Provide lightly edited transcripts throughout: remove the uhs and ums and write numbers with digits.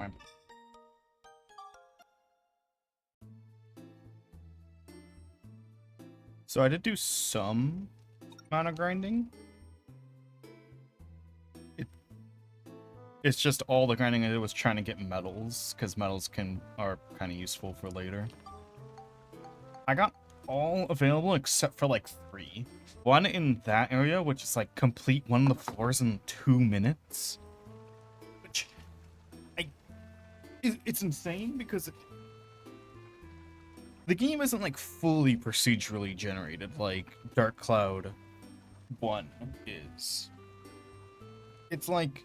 Wham. So I did do some amount of grinding. It's just all the grinding I did was trying to get metals, because metals are kind of useful for later. I got all available except for like 3. One in that area, which is like complete one of the floors in 2 minutes. Which it's insane because the game isn't like fully procedurally generated like Dark Cloud 1 is. It's like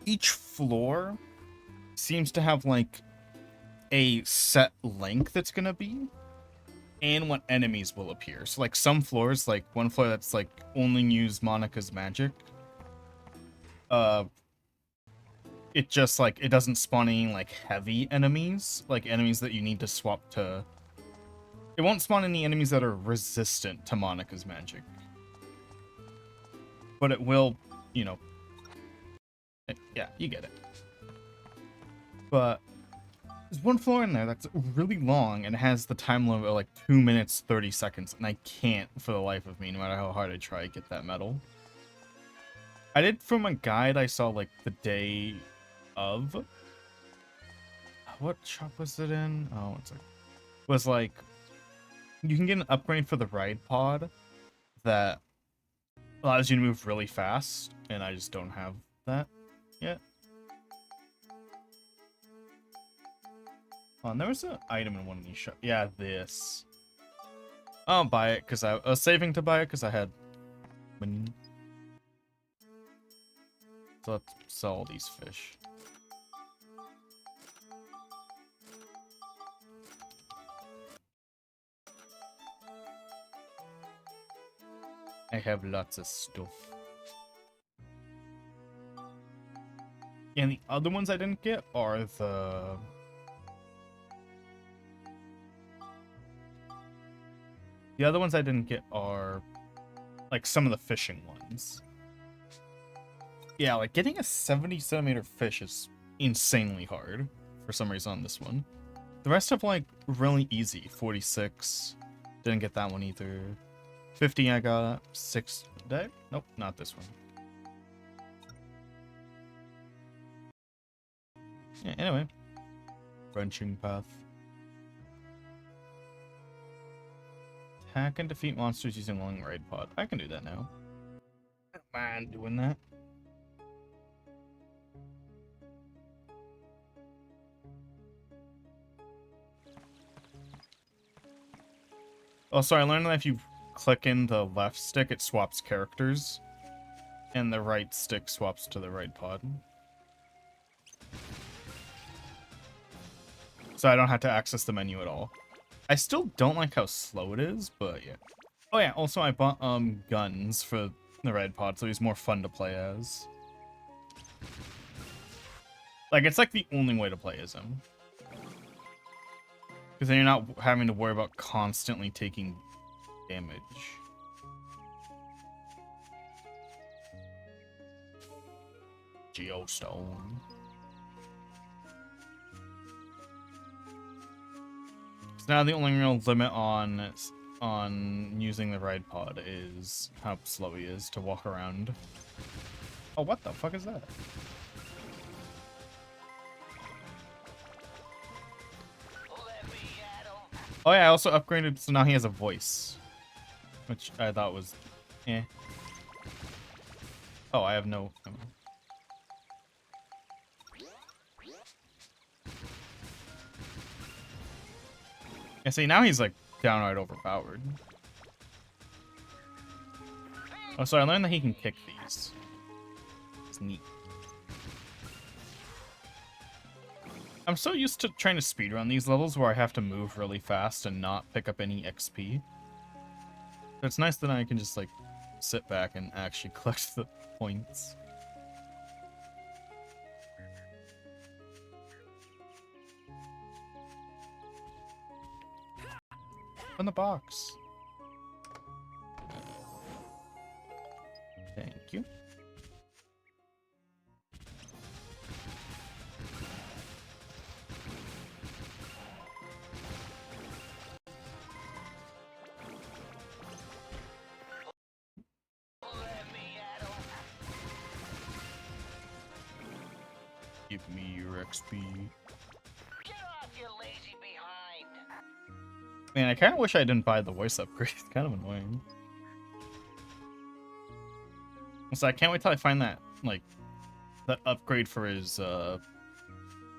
each floor seems to have like a set length it's gonna be and what enemies will appear. So like some floors, like one floor that's like only use Monica's magic, it just like it doesn't spawn any like heavy enemies, like enemies that you need to swap to. It won't spawn any enemies that are resistant to Monica's magic, but it will, you know, yeah, you get it. But there's one floor in there that's really long and has the time limit of like 2 minutes 30 seconds, and I can't for the life of me, no matter how hard I try to get that medal. I did from a guide I saw like the day of. What shop was it in? Oh, it's like was like you can get an upgrade for the ride pod that allows you to move really fast, and I just don't have that yet. Oh, and there was an item in one of these shops. Yeah, this. I'll buy it because I was saving to buy it because I had money. So let's sell all these fish. I have lots of stuff. And the other ones I didn't get are the other ones I didn't get are like some of the fishing ones. Yeah, like getting a 70 centimeter fish is insanely hard for some reason on this one. The rest have like really easy. 46. Didn't get that one either. 50 I got. 6. Did I? Nope, not this one. Yeah, anyway. Wrenching path. Attack and defeat monsters using long raid pod. I can do that now. I don't mind doing that. Oh, sorry, I learned that if you click in the left stick, it swaps characters. And the right stick swaps to the right pod. So I don't have to access the menu at all. I still don't like how slow it is, but yeah. Oh yeah, also I bought guns for the red pod, so he's more fun to play as. Like, it's like the only way to play as him. Because then you're not having to worry about constantly taking damage. Geostone. So now the only real limit on using the ride pod is how slow he is to walk around. Oh, what the fuck is that? Oh yeah, I also upgraded, so now he has a voice. Which I thought was eh. Oh, I have no... Yeah, see, now he's like downright overpowered. Oh, so I learned that he can kick these. It's neat. I'm so used to trying to speedrun these levels where I have to move really fast and not pick up any XP. But it's nice that I can just like sit back and actually collect the points. Open the box. Thank you. Give me your XP. Get off, you lazy behind. Man, I kind of wish I didn't buy the voice upgrade. It's kind of annoying. So I can't wait till I find that, like, the upgrade for his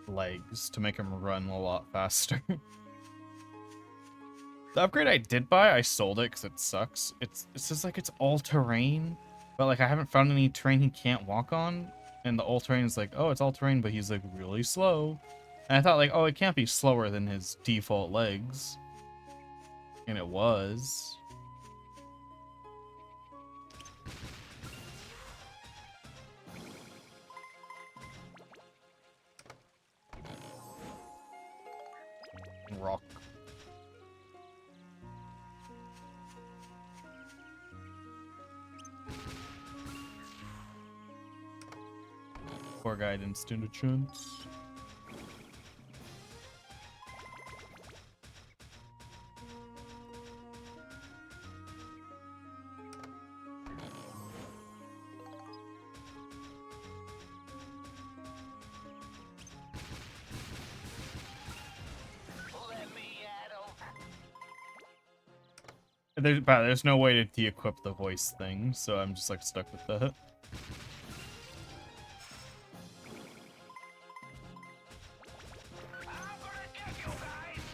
legs to make him run a lot faster. The upgrade I did buy, I sold it because it sucks. It says like it's all terrain, but like I haven't found any terrain he can't walk on. And the all terrain is like, oh, it's all terrain, but he's like really slow. And I thought like, oh, it can't be slower than his default legs. And it was. Rock. Poor guy didn't stand a chance. Let me at 'em. There's no way to de-equip the voice thing, so I'm just like stuck with that. I'm gonna get you guys.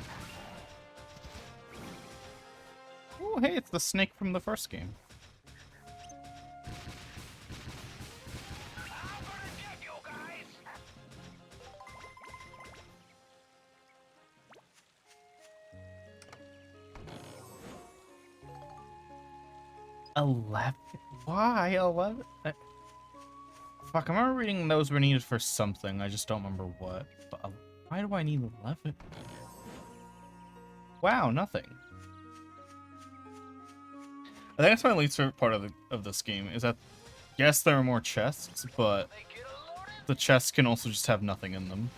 Oh, hey, it's the snake from the first game. I'm gonna get you guys. 11? Why 11? Fuck, I remember reading those were needed for something. I just don't remember what. But why do I need 11? Wow, nothing. I think that's my least favorite part of this game is that yes, there are more chests, but They get loaded. the chests can also just have nothing in them.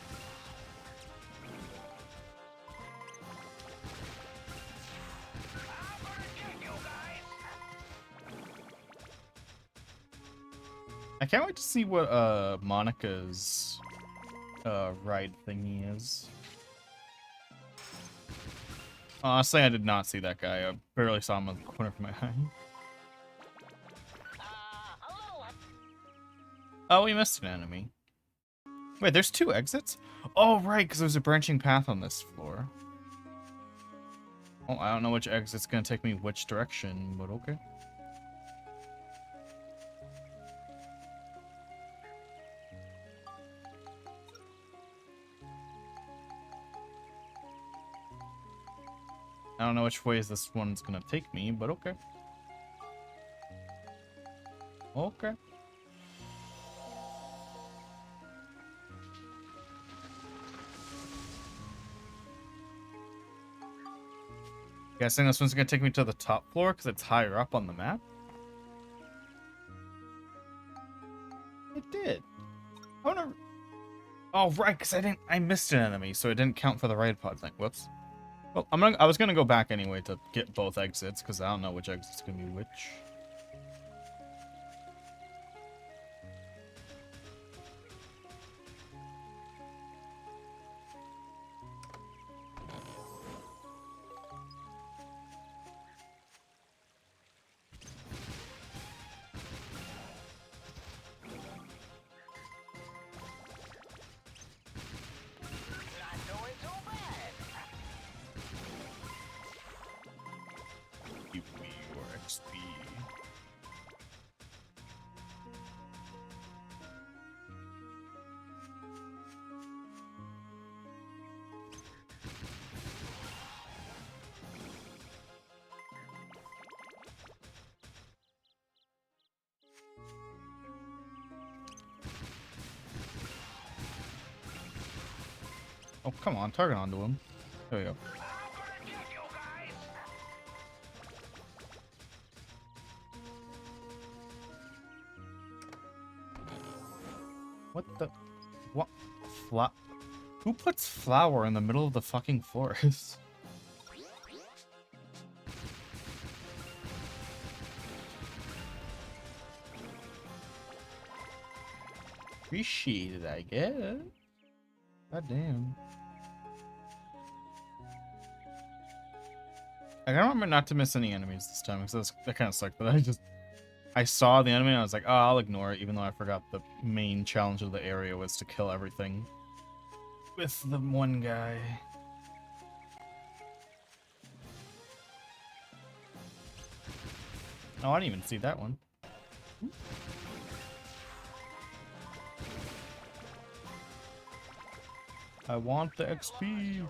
I'm gonna get you guys. I can't wait to see what Monica's ride thingy is. Honestly, I did not see that guy. I barely saw him on the corner of my eye. A little. Oh, we missed an enemy. Wait, there's 2 exits? Oh, right, because there's a branching path on this floor. Oh, I don't know which exit's gonna take me which direction, but okay. I don't know which ways this one's gonna take me, but okay. Okay. Guessing this one's gonna take me to the top floor because it's higher up on the map? It did. I wanna... Oh, right, because I missed an enemy, so it didn't count for the ride pod thing. Whoops. Well, I was gonna go back anyway to get both exits because I don't know which exit's gonna be which. Not doing too bad. Give me your XP. Oh, come on, target onto him. There we go. I'm gonna get you guys. What the... What? Who puts flour in the middle of the fucking forest? appreciate it, I guess. God damn. I gotta remember not to miss any enemies this time, because that kind of sucked. But I saw the enemy and I was like, oh, I'll ignore it, even though I forgot the main challenge of the area was to kill everything with the one guy. Oh, I didn't even see that one. I want the XP.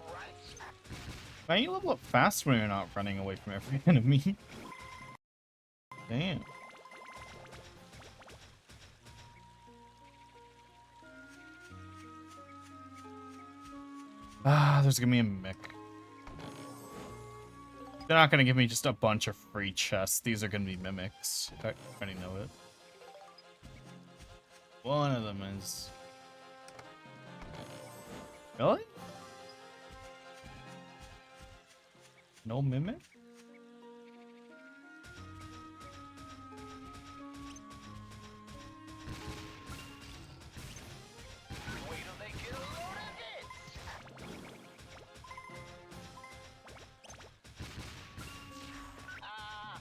Man, you level up fast when you're not running away from every enemy. Damn. Ah, there's gonna be a mech. They're not gonna give me just a bunch of free chests. These are gonna be mimics. I already know it. One of them is... Really? No mimic? Wait till they get a load of this.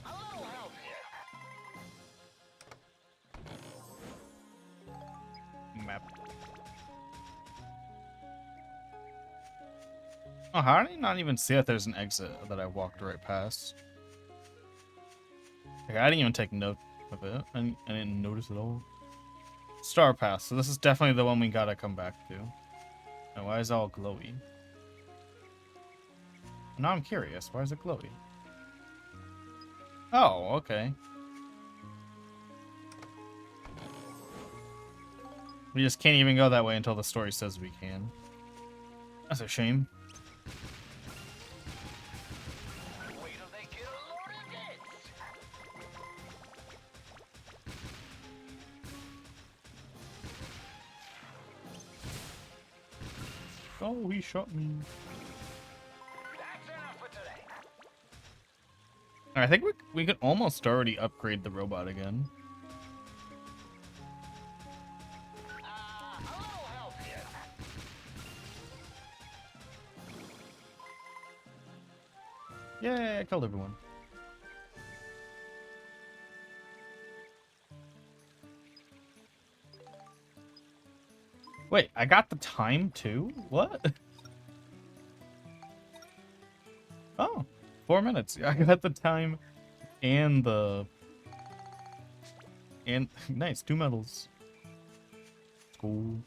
A little help here. Map. Oh, how did I not even see that there's an exit that I walked right past? Like, I didn't even take note of it. I didn't notice at all. Star Pass. So this is definitely the one we gotta come back to. And why is it all glowy? Now I'm curious. Why is it glowy? Oh, okay. We just can't even go that way until the story says we can. That's a shame. Wait till they get a load of this. Oh, he shot me. That's enough for today. I think we could almost already upgrade the robot again. A little help here. Yay, I killed everyone. Wait, I got the time too? What? Oh, 4 minutes. I got the time and the... And, nice, 2 medals. Cool.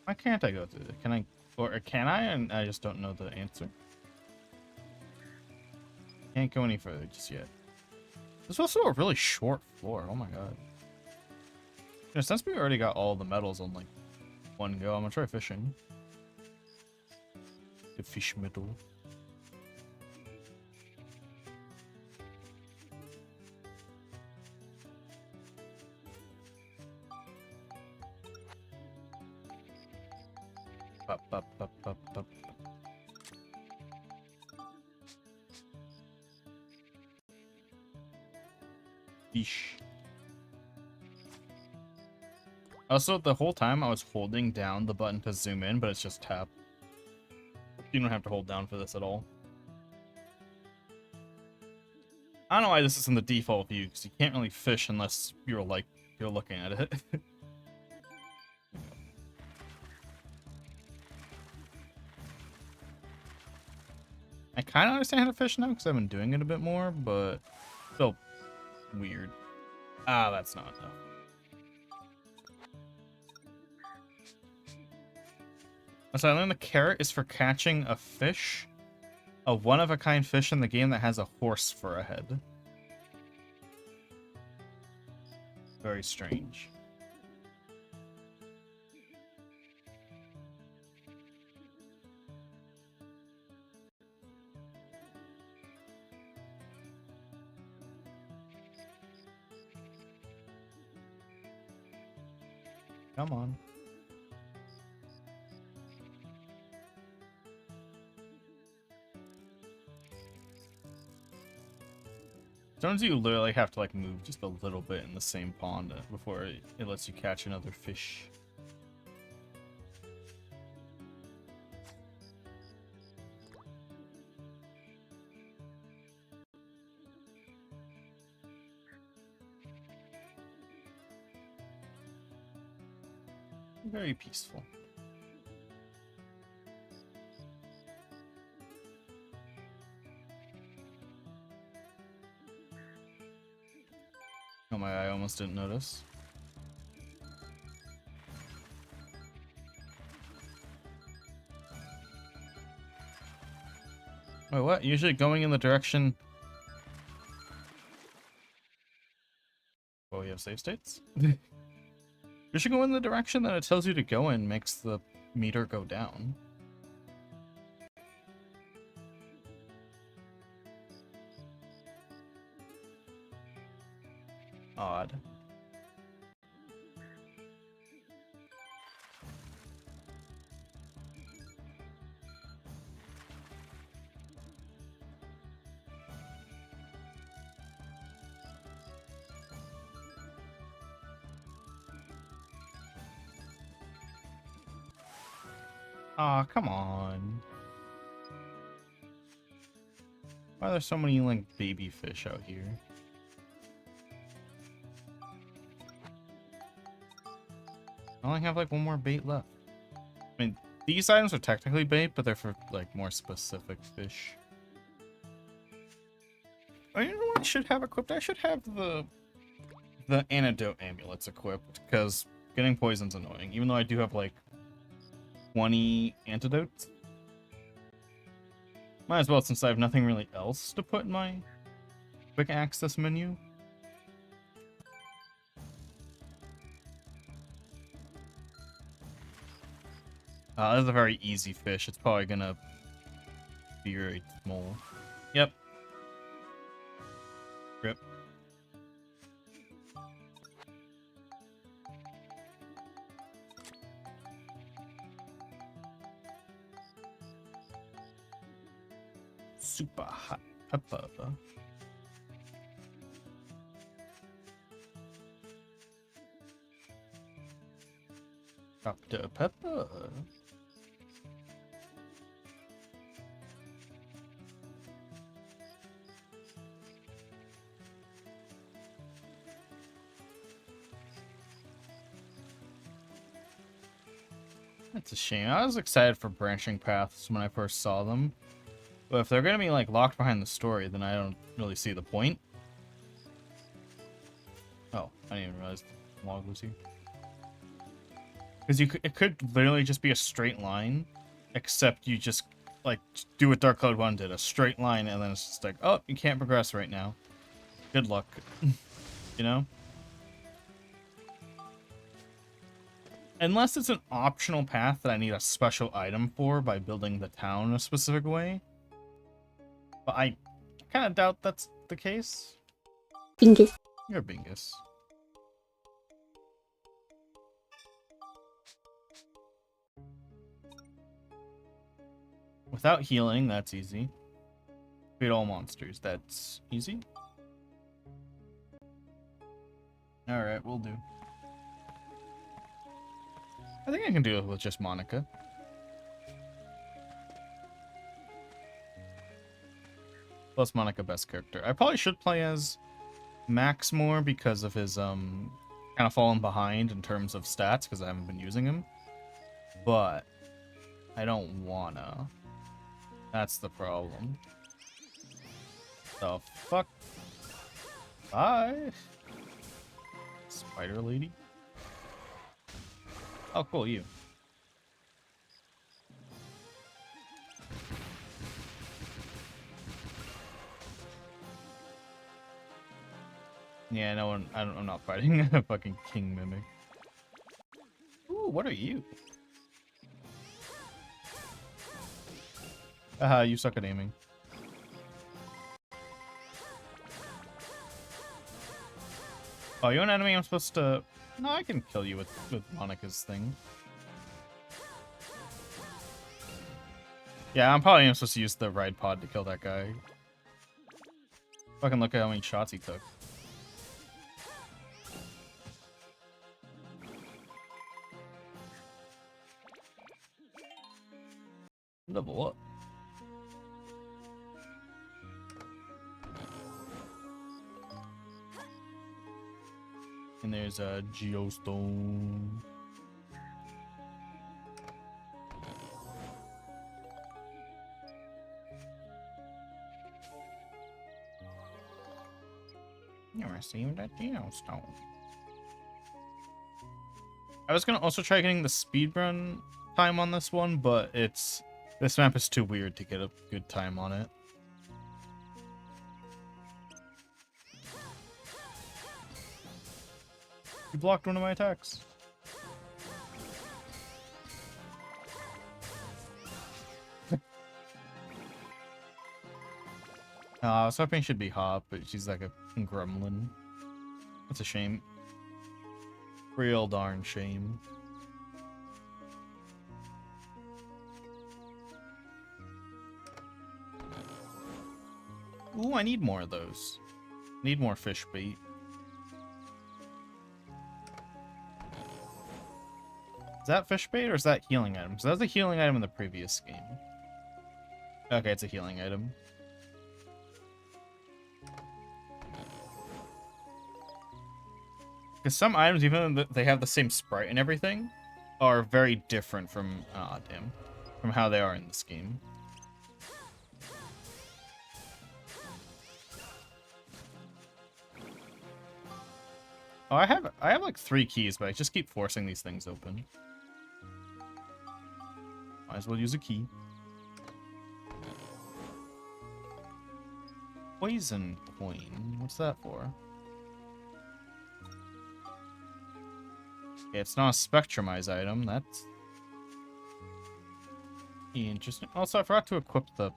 Why can't I go through it? Can I... Or can I? And I just don't know the answer. Can't go any further just yet. This is also a really short floor. Oh my god. You know, since we already got all the medals on like one go, I'm gonna try fishing. The fish medal. Up, up, up, up, up. Fish. Also, the whole time I was holding down the button to zoom in, but it's just tap. You don't have to hold down for this at all. I don't know why this is in the default view, because you can't really fish unless you're looking at it. I kind of understand how to fish now, because I've been doing it a bit more, but still weird. Ah, that's not enough. So I learned the carrot is for catching a fish, a one-of-a-kind fish in the game that has a horse for a head. Very strange. Come on. Sometimes you literally have to like move just a little bit in the same pond before it lets you catch another fish. Very peaceful. Oh my, I almost didn't notice. Wait, what? Usually going in the direction... Oh, we have save states? You should go in the direction that it tells you to go in, makes the meter go down. Odd. Aw, come on. Why are there so many, like, baby fish out here? I only have, like, one more bait left. I mean, these items are technically bait, but they're for, like, more specific fish. Oh, you know what I should have equipped? I should have the antidote amulets equipped, because getting poison's annoying. Even though I do have, like, 20 antidotes. Might as well, since I have nothing really else to put in my quick access menu. This is a very easy fish. It's probably gonna be very small. Yep. Rip. Super hot pepper. Dr. Pepper. That's a shame. I was excited for branching paths when I first saw them. But if they're going to be like locked behind the story, then I don't really see the point. Oh, I didn't even realize the log was here. Because it could literally just be a straight line, except you just like do what Dark Cloud 1 did, a straight line, and then it's just like, oh, you can't progress right now. Good luck. You know? Unless it's an optional path that I need a special item for by building the town a specific way. But I kind of doubt that's the case. Bingus. You're Bingus. Without healing, that's easy. Beat all monsters, that's easy. Alright, we'll do. I think I can do it with just Monica. Plus Monica best character. I probably should play as Max more because of his kind of falling behind in terms of stats because I haven't been using him. But I don't wanna. That's the problem. The fuck? Bye. Spider lady. Oh, cool, you. Yeah, no one. I'm not fighting a fucking king mimic. Ooh, what are you? Haha, you suck at aiming. Oh, you're an enemy I'm supposed to... No, I can kill you with Monica's thing. Yeah, I'm probably supposed to use the ride pod to kill that guy. Fucking look at how many shots he took. Level up. And there's a geostone. You received a geostone. I was gonna also try getting the speedrun time on this one, but this map is too weird to get a good time on it. You blocked one of my attacks. I was hoping she'd be hot, but she's like a gremlin. That's a shame. Real darn shame. Ooh, I need more of those. Need more fish bait. Is that fish bait or is that healing item? So that was a healing item in the previous game. Okay, it's a healing item. Because some items, even though they have the same sprite and everything, are very different from from how they are in this game. Oh, I have like 3 keys, but I just keep forcing these things open. Might as well use a key. Poison coin. What's that for? Okay, it's not a spectrumized item. That's interesting. Also, I forgot to equip the...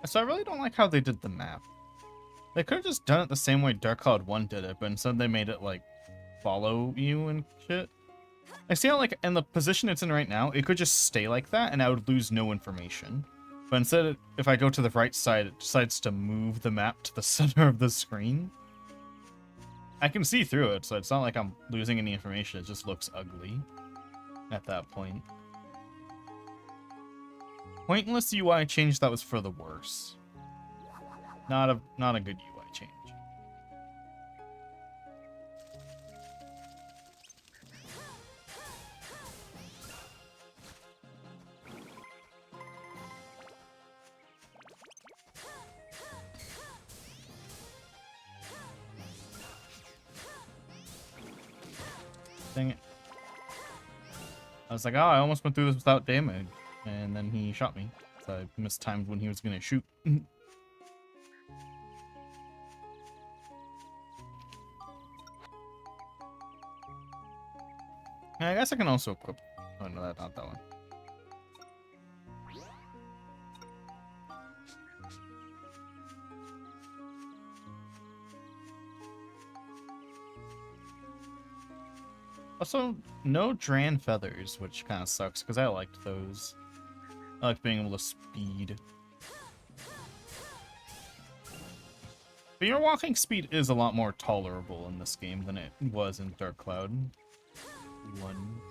So I really don't like how they did the map. They could have just done it the same way Dark Cloud 1 did it, but instead they made it, like, follow you and shit. I see how, like, in the position it's in right now, it could just stay like that, and I would lose no information. But instead, if I go to the right side, it decides to move the map to the center of the screen. I can see through it, so it's not like I'm losing any information. It just looks ugly at that point. Pointless UI change that was for the worse. Not a good UI change. Dang it. I was like, oh, I almost went through this without damage. And then he shot me. So I mistimed when he was gonna shoot. I guess I can also equip... Oh, no, not that one. Also, no Dran feathers, which kind of sucks, because I liked those. I like being able to speed. But your walking speed is a lot more tolerable in this game than it was in Dark Cloud 1.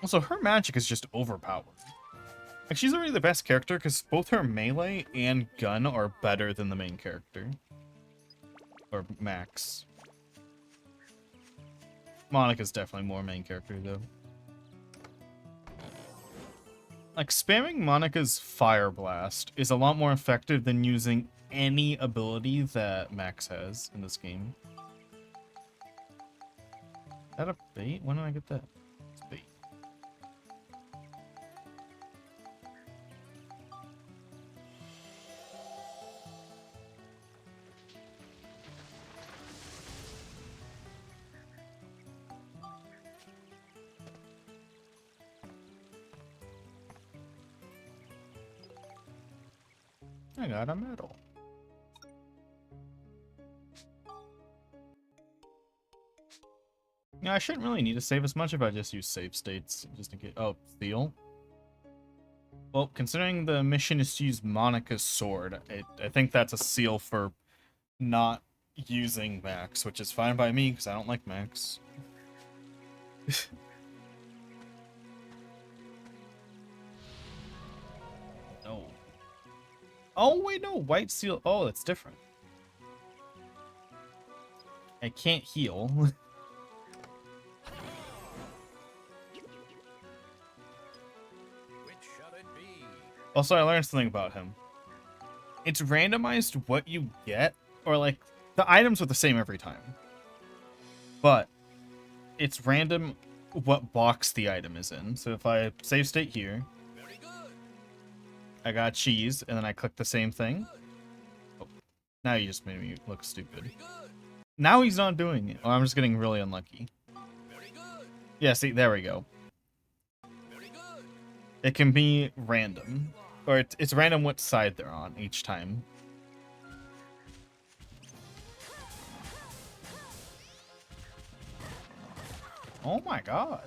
Also, her magic is just overpowered. Like, she's already the best character because both her melee and gun are better than the main character. Or Max. Monica's definitely more main character, though. Like, spamming Monica's Fire Blast is a lot more effective than using any ability that Max has in this game. Is that a bait? When did I get that? It's bait. I got a medal. Yeah, I shouldn't really need to save as much if I just use save states, just in case. Oh, Theo. Well, considering the mission is to use Monica's sword, I think that's a seal for not using Max, which is fine by me because I don't like Max. No. Oh, wait, no. White seal. Oh, that's different. I can't heal. Which shall it be? Also, I learned something about him. It's randomized what you get, or like, the items are the same every time. But it's random what box the item is in. So if I save state here, Very good. I got cheese, and then I click the same thing. Oh, now you just made me look stupid. Very good. Now he's not doing it. Oh, I'm just getting really unlucky. Very good. Yeah, see, there we go. Very good. It can be random. Or it's random what side they're on each time. Oh my god.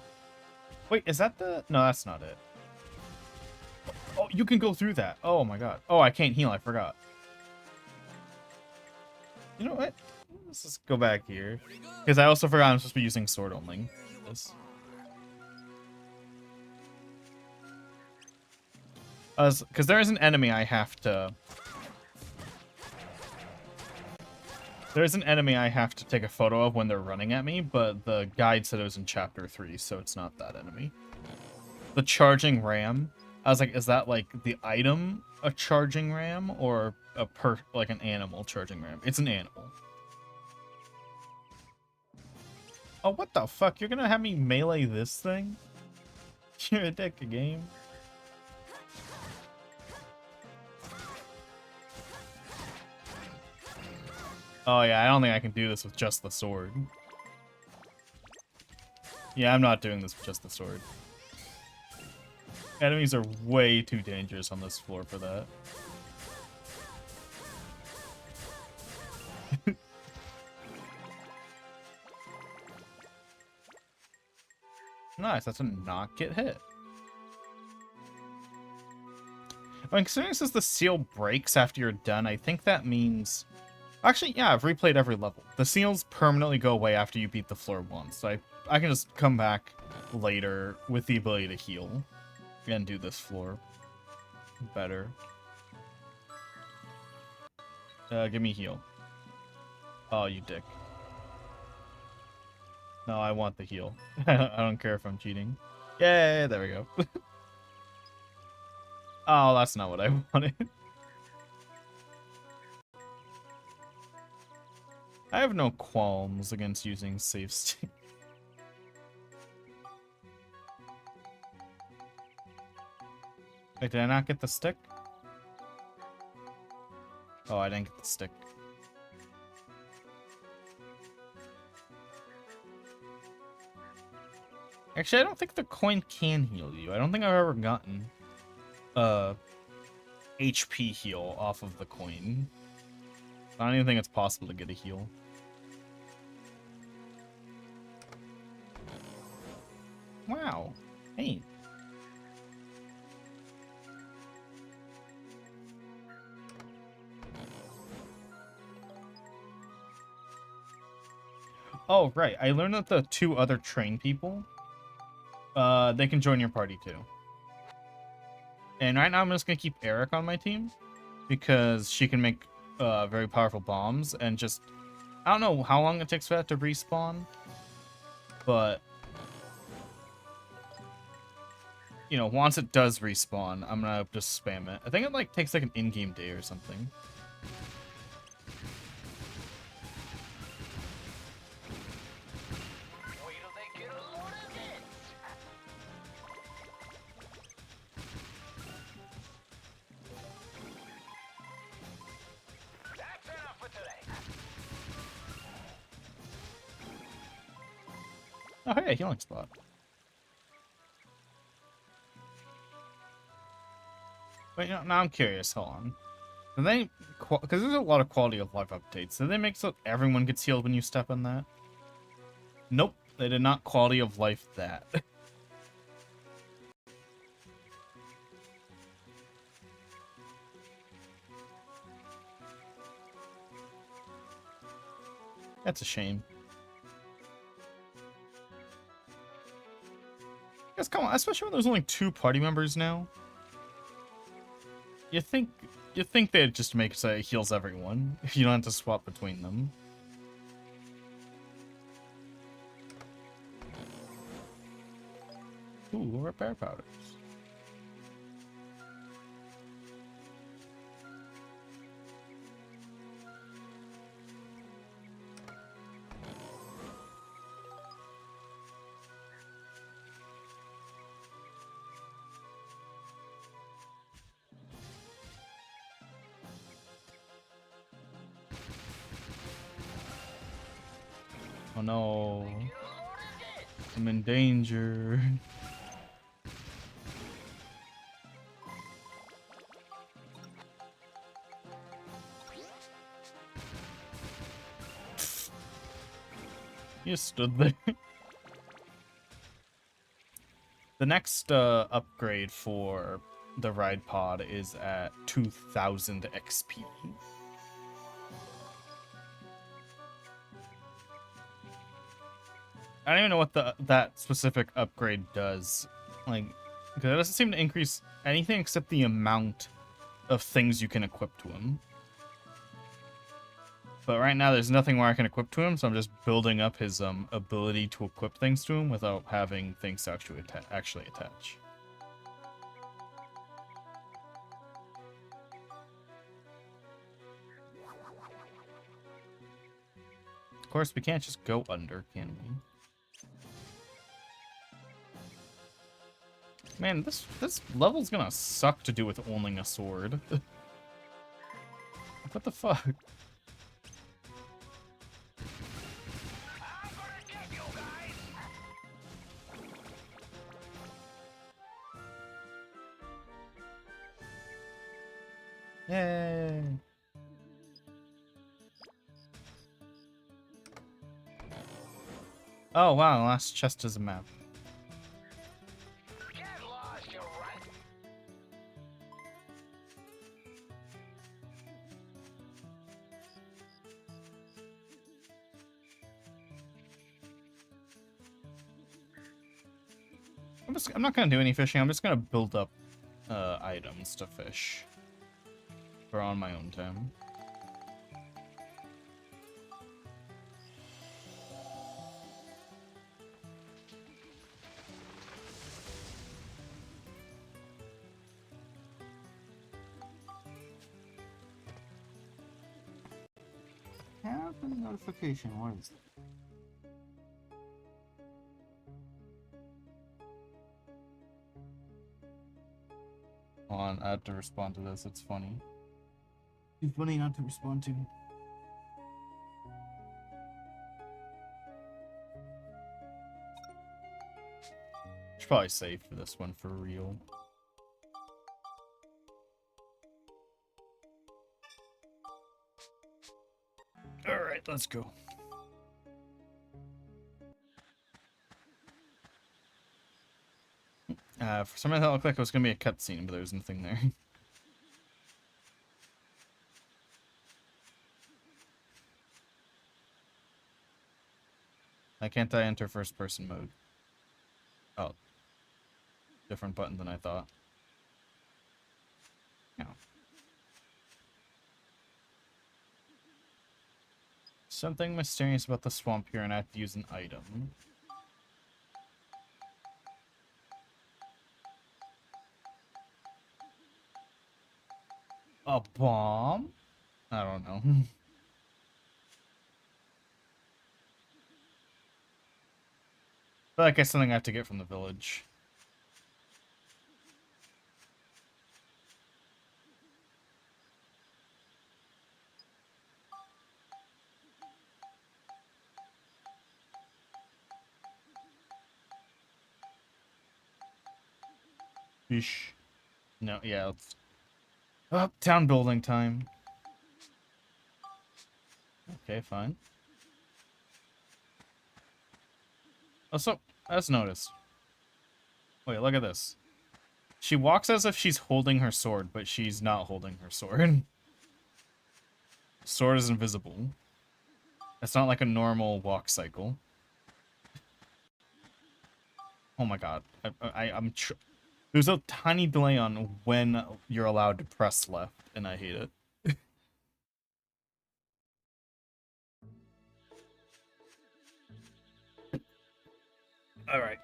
Wait, is that the... No, that's not it. Oh, you can go through that. Oh my god. Oh, I can't heal. I forgot. You know what? Let's just go back here. Because I also forgot I'm supposed to be using sword only. This. Because there is an enemy I have to... There's an enemy I have to take a photo of when they're running at me, but the guide said it was in chapter 3, so it's not that enemy. The charging ram. I was like, is that like the item a charging ram or like an animal charging ram? It's an animal. Oh, what the fuck? You're gonna have me melee this thing? You're a dick of game. Oh yeah, I don't think I can do this with just the sword. Yeah, I'm not doing this with just the sword. Enemies are way too dangerous on this floor for that. Nice, that's a not get hit. When considering this is the seal breaks after you're done, I think that means... Actually, yeah, I've replayed every level. The seals permanently go away after you beat the floor once. So I can just come back later with the ability to heal and do this floor better. Give me heal. Oh, you dick. No, I want the heal. I don't care if I'm cheating. Yay, there we go. Oh, that's not what I wanted. I have no qualms against using save state. Wait, did I not get the stick? Oh, I didn't get the stick. Actually, I don't think the coin can heal you. I don't think I've ever gotten HP heal off of the coin. I don't even think it's possible to get a heal. Wow. Hey. Oh, right. I learned that the 2 other train people, they can join your party too. And right now I'm just gonna keep Eric on my team because she can make very powerful bombs and just... I don't know how long it takes for that to respawn, but... You know, once it does respawn, I'm gonna just spam it. I think it like takes like an in-game day or something. Wait till they get a load of this. That's enough for today. Oh, hey, healing spot. Wait, no, now I'm curious. Hold on. And they, because there's a lot of quality of life updates, did they make so everyone gets healed when you step in that? Nope, they did not quality of life that. That's a shame. Guys, come on, especially when there's only 2 party members now. You think they'd just make it so it heals everyone if you don't have to swap between them. Ooh, repair powders. Oh no. I'm in danger. You stood there. The next upgrade for the ride pod is at 2000 XP. I don't even know what that specific upgrade does. Like, because it doesn't seem to increase anything except the amount of things you can equip to him. But right now, there's nothing where I can equip to him, so I'm just building up his ability to equip things to him without having things to actually attach. Of course, we can't just go under, can we? Man, this level's gonna suck to do with owning a sword. What the fuck? Yay! Oh wow, last chest is a map. Get lost, you runt. I'm not gonna do any fishing. I'm just gonna build up items to fish for on my own time. Have a notification. What is that? Hold on, I have to respond to this. It's funny. It's funny not to respond to. Should probably save for this one for real. Alright, let's go. For some reason it looked like it was gonna be a cutscene, but there was nothing there. Why can't I enter first person mode? Oh. Different button than I thought. Yeah. Something mysterious about the swamp here, and I have to use an item. A bomb? I don't know. But I guess something I have to get from the village. Fish. No, yeah, let's... Oh, town building time. Okay, fine. Also, let's notice. Wait, look at this. She walks as if she's holding her sword, but she's not holding her sword. Sword is invisible. It's not like a normal walk cycle. Oh my god. There's a tiny delay on when you're allowed to press left, and I hate it. Alright.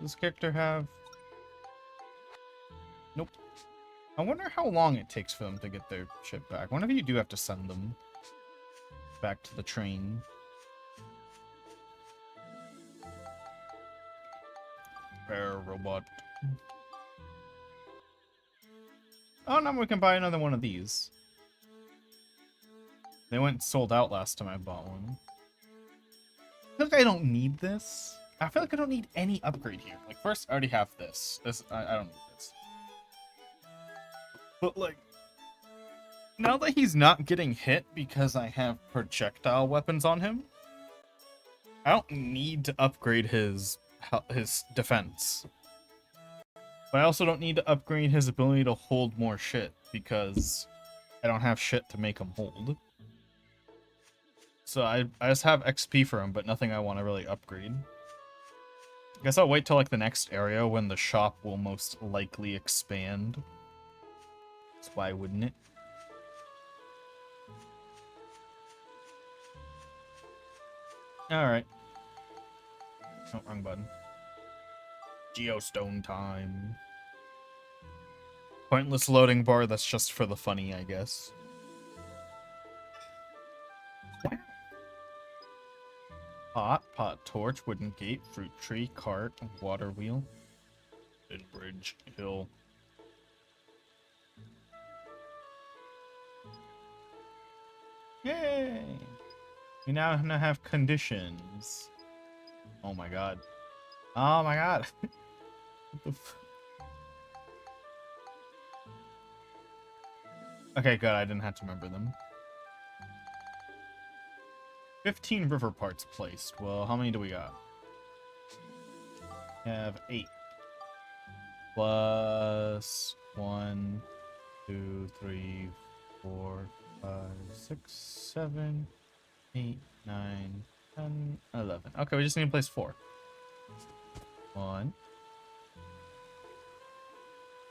Does character have... Nope. I wonder how long it takes for them to get their shit back. I wonder if you do have to send them back to the train. Bear robot. Oh, now we can buy another one of these. They went sold out last time I bought one. I feel like I don't need this. I feel like I don't need any upgrade here. Like, first, I already have this. I don't need this. But, like, now that he's not getting hit because I have projectile weapons on him, I don't need to upgrade his defense. But I also don't need to upgrade his ability to hold more shit because I don't have shit to make him hold. So I just have XP for him, but nothing I want to really upgrade. I guess I'll wait till like the next area when the shop will most likely expand. So why wouldn't it? Alright. Oh, wrong button. Geostone time. Pointless loading bar, that's just for the funny, I guess. Pot, torch, wooden gate, fruit tree, cart, water wheel, and bridge, hill. Yay! We now have conditions. Oh my god. Oh my god. What the okay, good. I didn't have to remember them. 15 river parts placed. Well, how many do we got? We have 8. Plus 1, 2, 3, 4, 5, 6, 7, 8, 9, 10, 11. Okay, we just need to place 4. 1.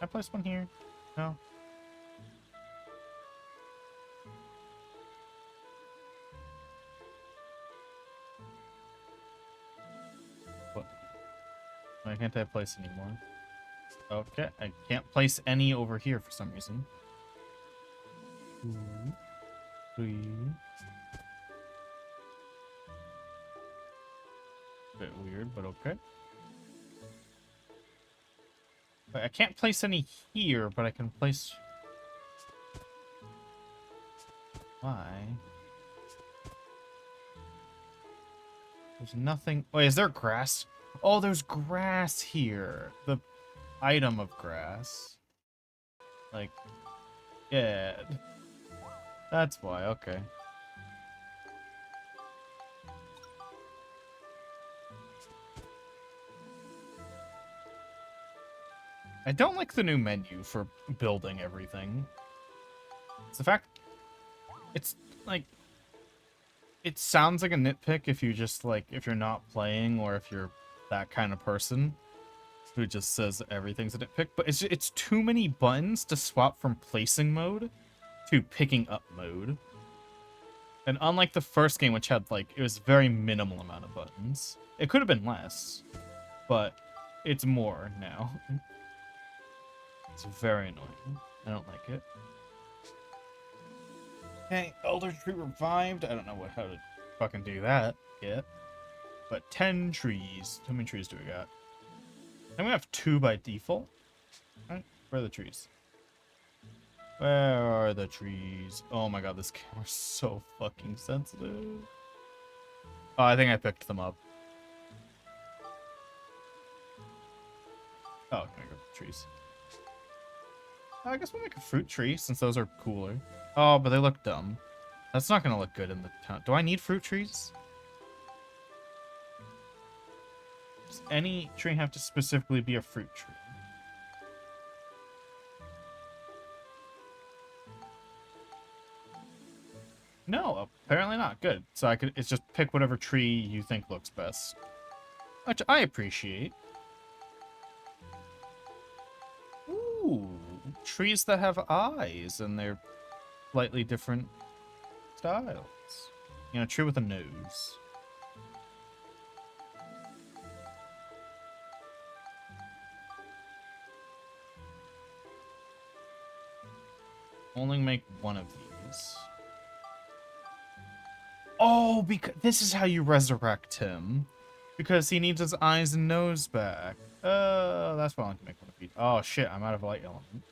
I place 1 here? No. What? Why can't I place anymore? Okay, I can't place any over here for some reason. 2, 3. Bit weird, but okay. Wait, I can't place any here, but I can place... Why? There's nothing... Wait, is there grass? Oh, there's grass here. The item of grass. Like, yeah. That's why, okay. I don't like the new menu for building everything. It's the fact... It's, like... It sounds like a nitpick if you just, like, if you're not playing or if you're that kind of person who just says everything's a nitpick, but it's too many buttons to swap from placing mode to picking up mode. And unlike the first game, which had, like, it was very minimal amount of buttons. It could have been less, but it's more now. It's very annoying. I don't like it. Okay, Elder Tree revived. I don't know how to fucking do that yet. But 10 trees. How many trees do we got? I'm gonna have 2 by default. Alright, where are the trees? Where are the trees? Oh my god, this camera's so fucking sensitive. Oh, I think I picked them up. Oh, can I go to the trees? I guess we'll make a fruit tree since those are cooler. Oh, but they look dumb. That's not gonna look good in the town. Do I need fruit trees? Does any tree have to specifically be a fruit tree? No, apparently not. Good. So it's just pick whatever tree you think looks best. Which I appreciate. Ooh, trees that have eyes and they're slightly different styles. You know, tree with a nose. Only make one of these. Oh, because this is how you resurrect him. Because he needs his eyes and nose back. That's why I want to make one of these. Oh shit, I'm out of light element.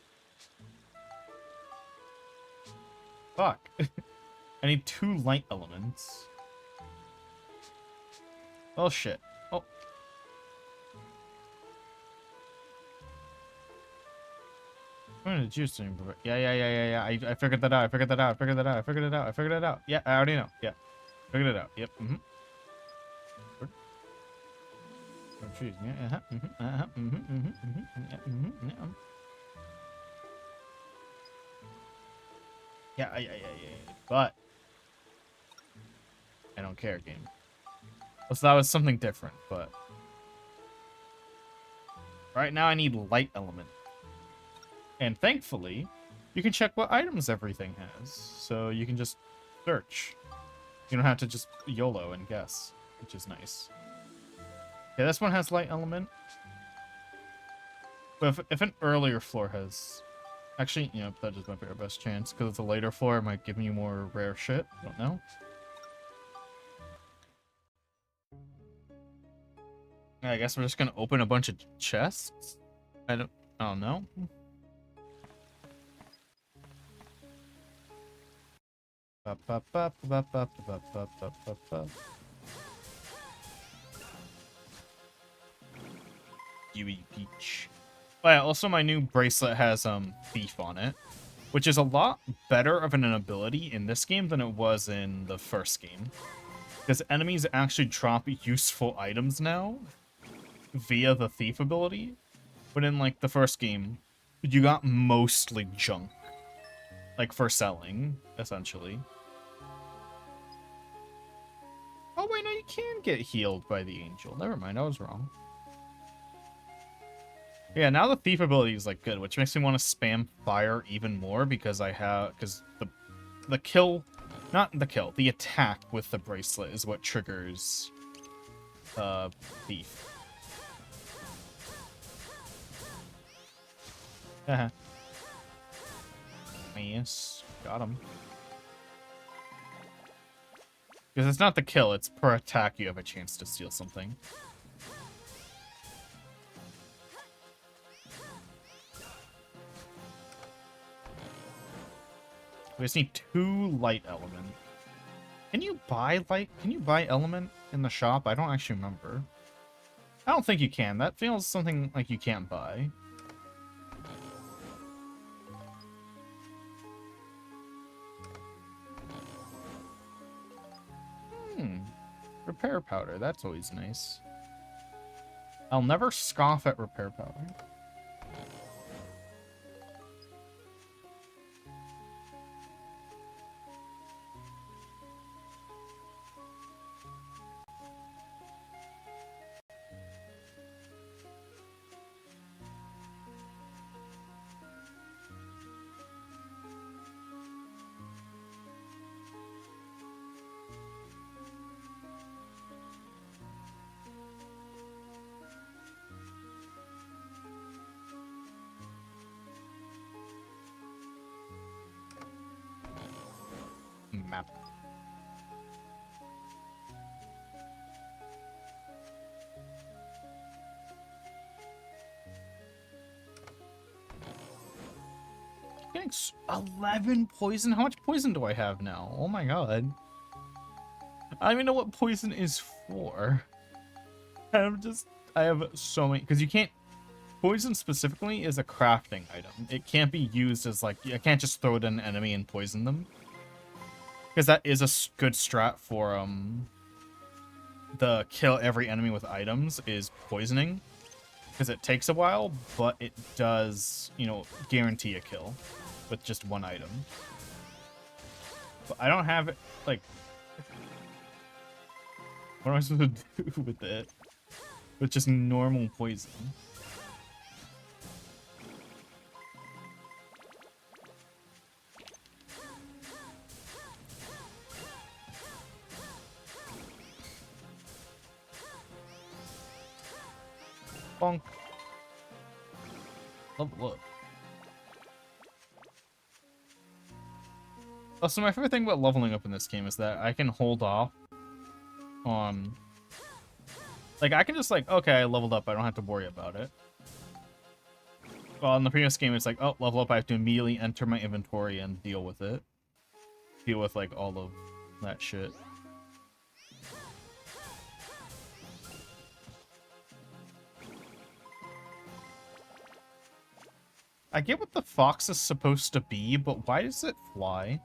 Fuck. I need 2 light elements. Oh shit. Oh. I'm gonna juice him. Yeah. I figured that out. I figured it out. Yeah, I already know. Yeah. Figured it out. Yep. Trees. Yeah. Yeah. But I don't care, game. So that was something different, but right now I need light element. And thankfully, you can check what items everything has. So you can just search. You don't have to just YOLO and guess, which is nice. Yeah, this one has light element. But if an earlier floor has... Actually, you know, that just might be our best chance. Because it's a later floor, it might give me more rare shit. I don't know. I guess we're just gonna open a bunch of chests? I don't know. Yui Peach. Oh yeah, also my new bracelet has thief on it, which is a lot better of an ability in this game than it was in the first game. Because enemies actually drop useful items now via the thief ability. But in like the first game, you got mostly junk. Like for selling, essentially. Oh wait, no, you can get healed by the angel. Never mind, I was wrong. Yeah, now the thief ability is like good, which makes me want to spam fire even more because the kill, not the kill, the attack with the bracelet is what triggers thief. Haha. Yes, got him. Because it's not the kill, it's per attack you have a chance to steal something. We just need 2 light element. Can you buy element in the shop? I don't actually remember. I don't think you can. That feels something like you can't buy. Repair powder. That's always nice. I'll never scoff at repair powder. Map. Getting 11 poison? How much poison do I have now? Oh my god. I don't even know what poison is for. I have so many, because you can't poison specifically is a crafting item. It can't be used as like, I can't just throw it at an enemy and poison them. Because that is a good strat for the kill every enemy with items is poisoning. Because it takes a while, but it does, you know, guarantee a kill with just one item. But I don't have it, like... What am I supposed to do with it? With just normal poison. Bonk. Level up. Also, my favorite thing about leveling up in this game is that I can hold off on... Like, I can just like, okay, I leveled up, I don't have to worry about it. Well, in the previous game, it's like, oh, level up, I have to immediately enter my inventory and deal with it. Deal with, like, all of that shit. I get what the fox is supposed to be, but why does it fly?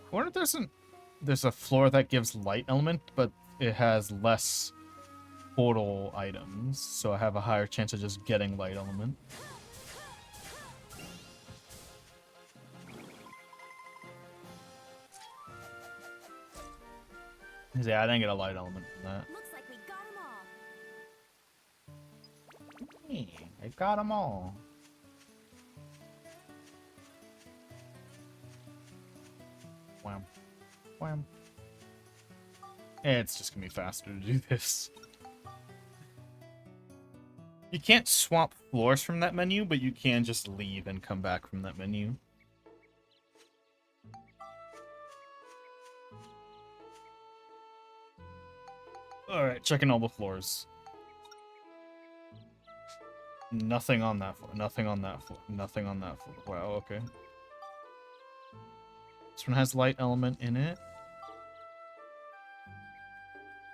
I wonder if there's a floor that gives light element, but it has less total items, so I have a higher chance of just getting light element. Yeah, I didn't get a light element from that. Looks like we got them all. Hey, I got them all. Wham. Wham. It's just gonna be faster to do this. You can't swap floors from that menu, but you can just leave and come back from that menu. Alright, checking all the floors. Nothing on that floor, nothing on that floor, nothing on that floor. Wow, okay. This one has light element in it.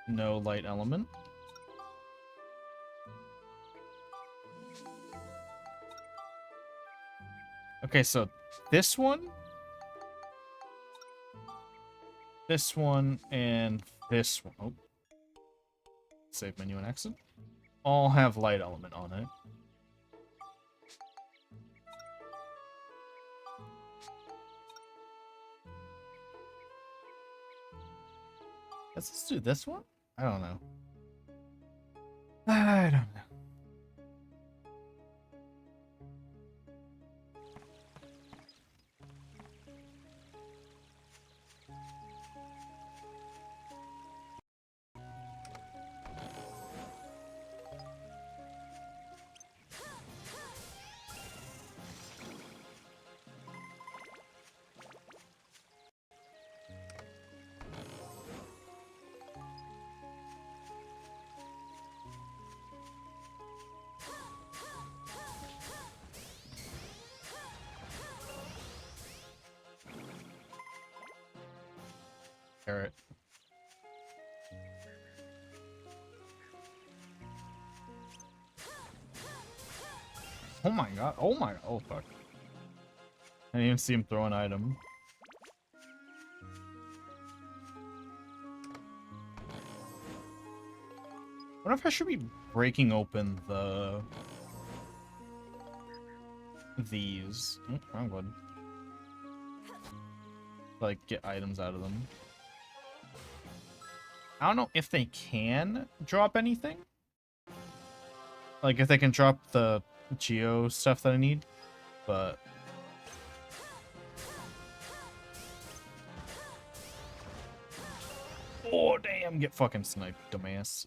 No light element. Okay, so this one, and this one. Oh. Save menu and exit. All have light element on it. Let's do this one? I don't know. I don't know. Carrot. Oh my god. Oh my. Oh fuck. I didn't even see him throw an item. I wonder if I should be breaking open these. Oh, wrong one. Like, get items out of them. I don't know if they can drop anything. Like, if they can drop the Geo stuff that I need, but... Oh, damn! Get fucking sniped, dumbass.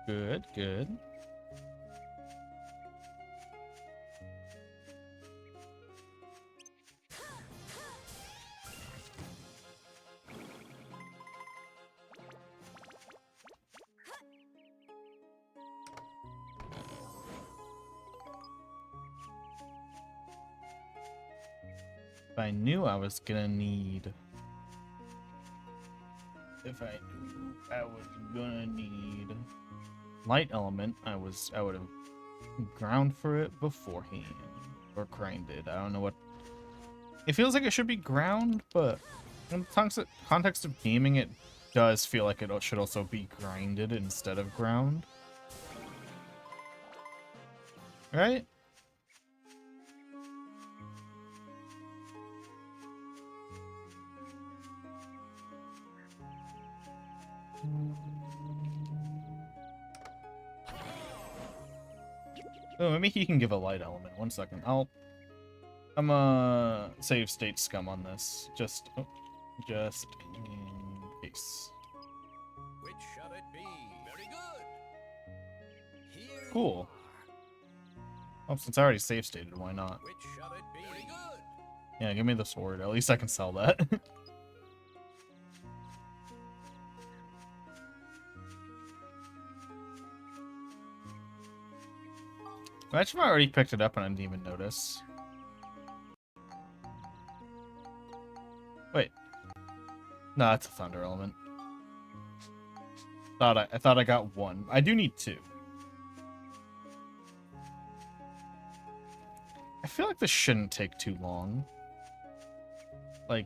Good, good. If I knew I was gonna need... If I knew I was gonna need light element, I would have ground for it beforehand. Or grinded. I don't know what... It feels like it should be ground, but in the context of gaming, it does feel like it should also be grinded instead of ground. Right? Oh, maybe he can give a light element. 1 second. I'm a save state scum on this. Just in case. Which shall it be? Very good. Here Cool. Oh, since I already save stated, why not? Which shall it be? Very good. Yeah, give me the sword. At least I can sell that. Imagine if I already picked it up and I didn't even notice. Wait. No, that's a thunder element. I thought I got 1. I do need 2. I feel like this shouldn't take too long. Like...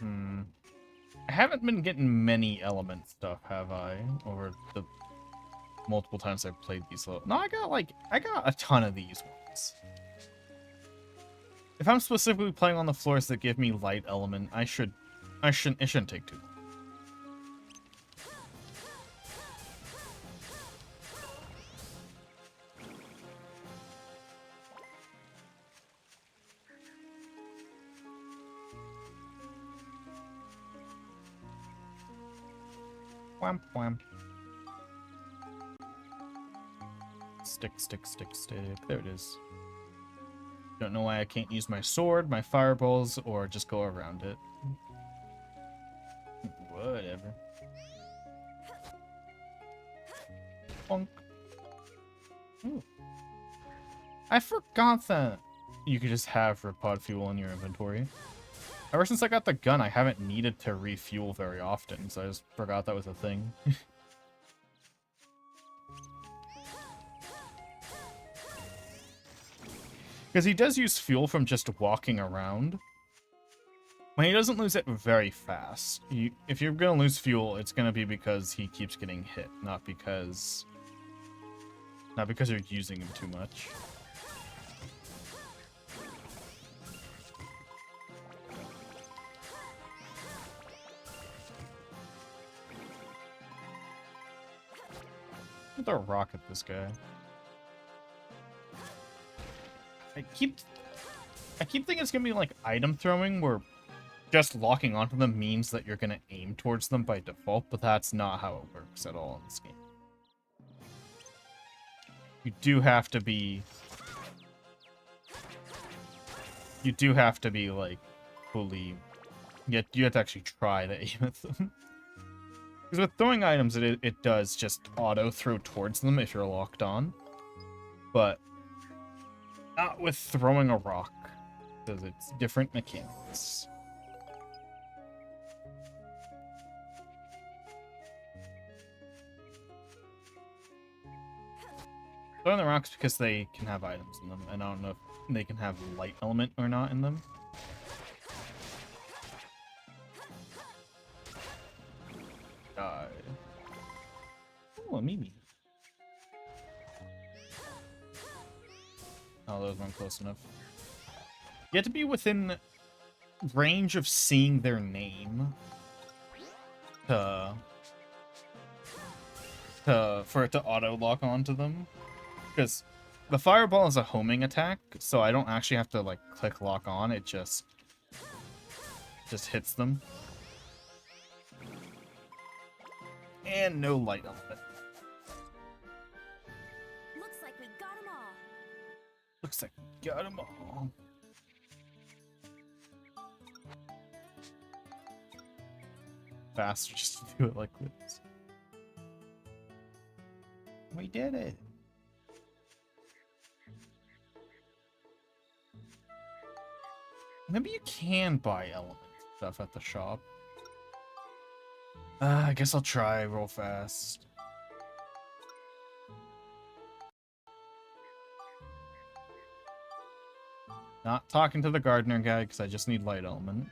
I haven't been getting many element stuff, have I? Over the multiple times I've played these. No, I got a ton of these ones. If I'm specifically playing on the floors that give me light element, it shouldn't take too long. Wham, wham. Stick, stick, stick, stick. There it is. Don't know why I can't use my sword, my fireballs, or just go around it. Whatever. Bonk. Ooh. I forgot that you could just have Ripod fuel in your inventory. Ever since I got the gun, I haven't needed to refuel very often, so I just forgot that was a thing. Because he does use fuel from just walking around. When he doesn't lose it very fast. If you're going to lose fuel, it's going to be because he keeps getting hit, not because you're using him too much. Throw a rock at this guy. I keep thinking it's gonna be like item throwing, where just locking onto them means that you're gonna aim towards them by default, but that's not how it works at all in this game. You do have to be like fully. You have to actually try to aim at them. Because with throwing items, it does just auto throw towards them if you're locked on. But not with throwing a rock, because it's different mechanics. Throwing the rocks because they can have items in them, and I don't know if they can have light element or not in them. God. Oh, a Mimi. Oh, those weren't close enough. You have to be within range of seeing their name for it to auto lock onto them. Because the fireball is a homing attack, so I don't actually have to like click lock on. It just hits them. and no light element. Looks like we got 'em all. Looks like we got them all. Faster just to do it like this. We did it. Maybe you can buy element stuff at the shop. I guess I'll try real fast. Not talking to the gardener guy because I just need light element.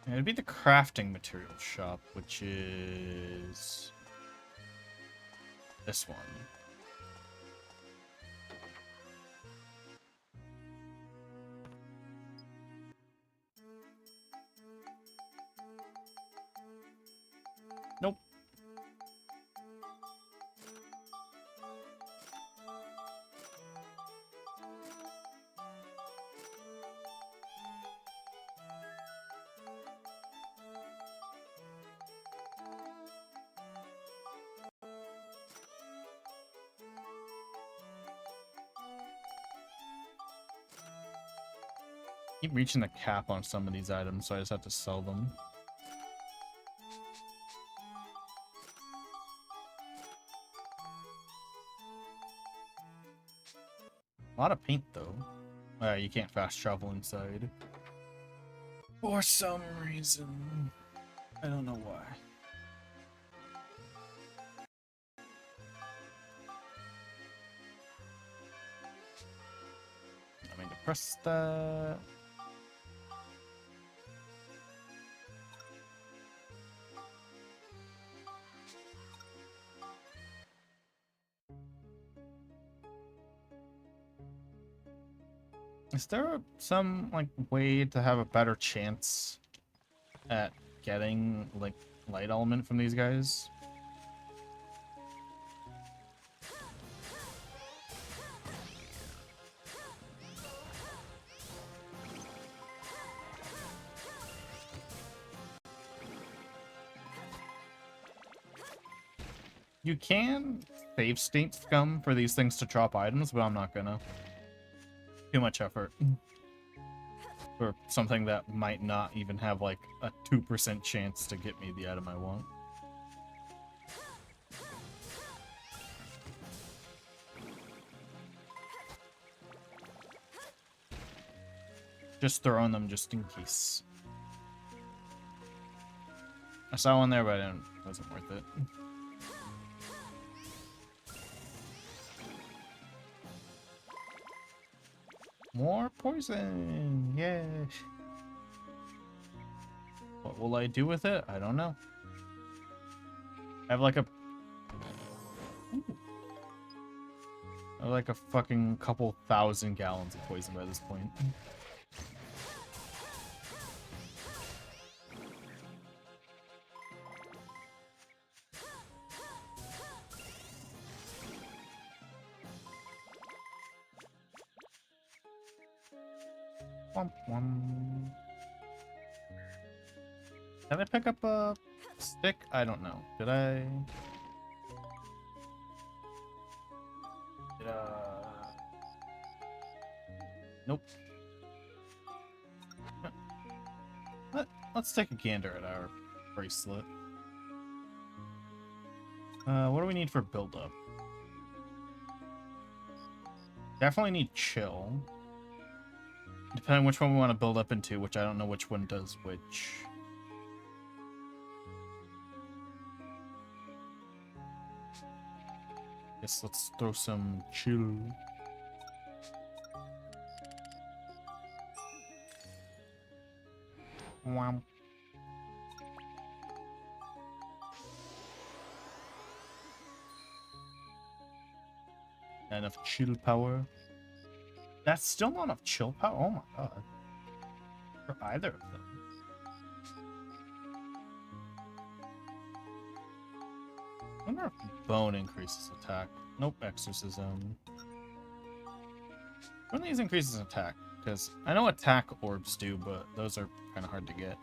And it'd be the crafting material shop, which is this one. Nope. Keep reaching the cap on some of these items, so I just have to sell them. A lot of paint, though. You can't fast travel inside. For some reason. I don't know why. I mean to press that. Is there some like way to have a better chance at getting like light element from these guys? You can save state scum for these things to drop items, but I'm not gonna. Too much effort for something that might not even have like a 2% chance to get me the item I want. Just throwing them just in case. I saw one there, but it wasn't worth it. More poison! Yay! What will I do with it? I don't know. I have like a... Ooh. I have like a fucking couple thousand gallons of poison by this point. Womp womp. Did I pick up a stick? I don't know. Did I? Nope. Let's take a gander at our bracelet. What do we need for build-up? Definitely need chill. Depending on which one we want to build up into, which I don't know which one does which. Guess let's throw some chill. Wow. Enough chill power. That's still not enough chill power. Oh my god. For either of them. I wonder if bone increases attack. Nope, exorcism. One of these increases attack, because I know attack orbs do, but those are kind of hard to get.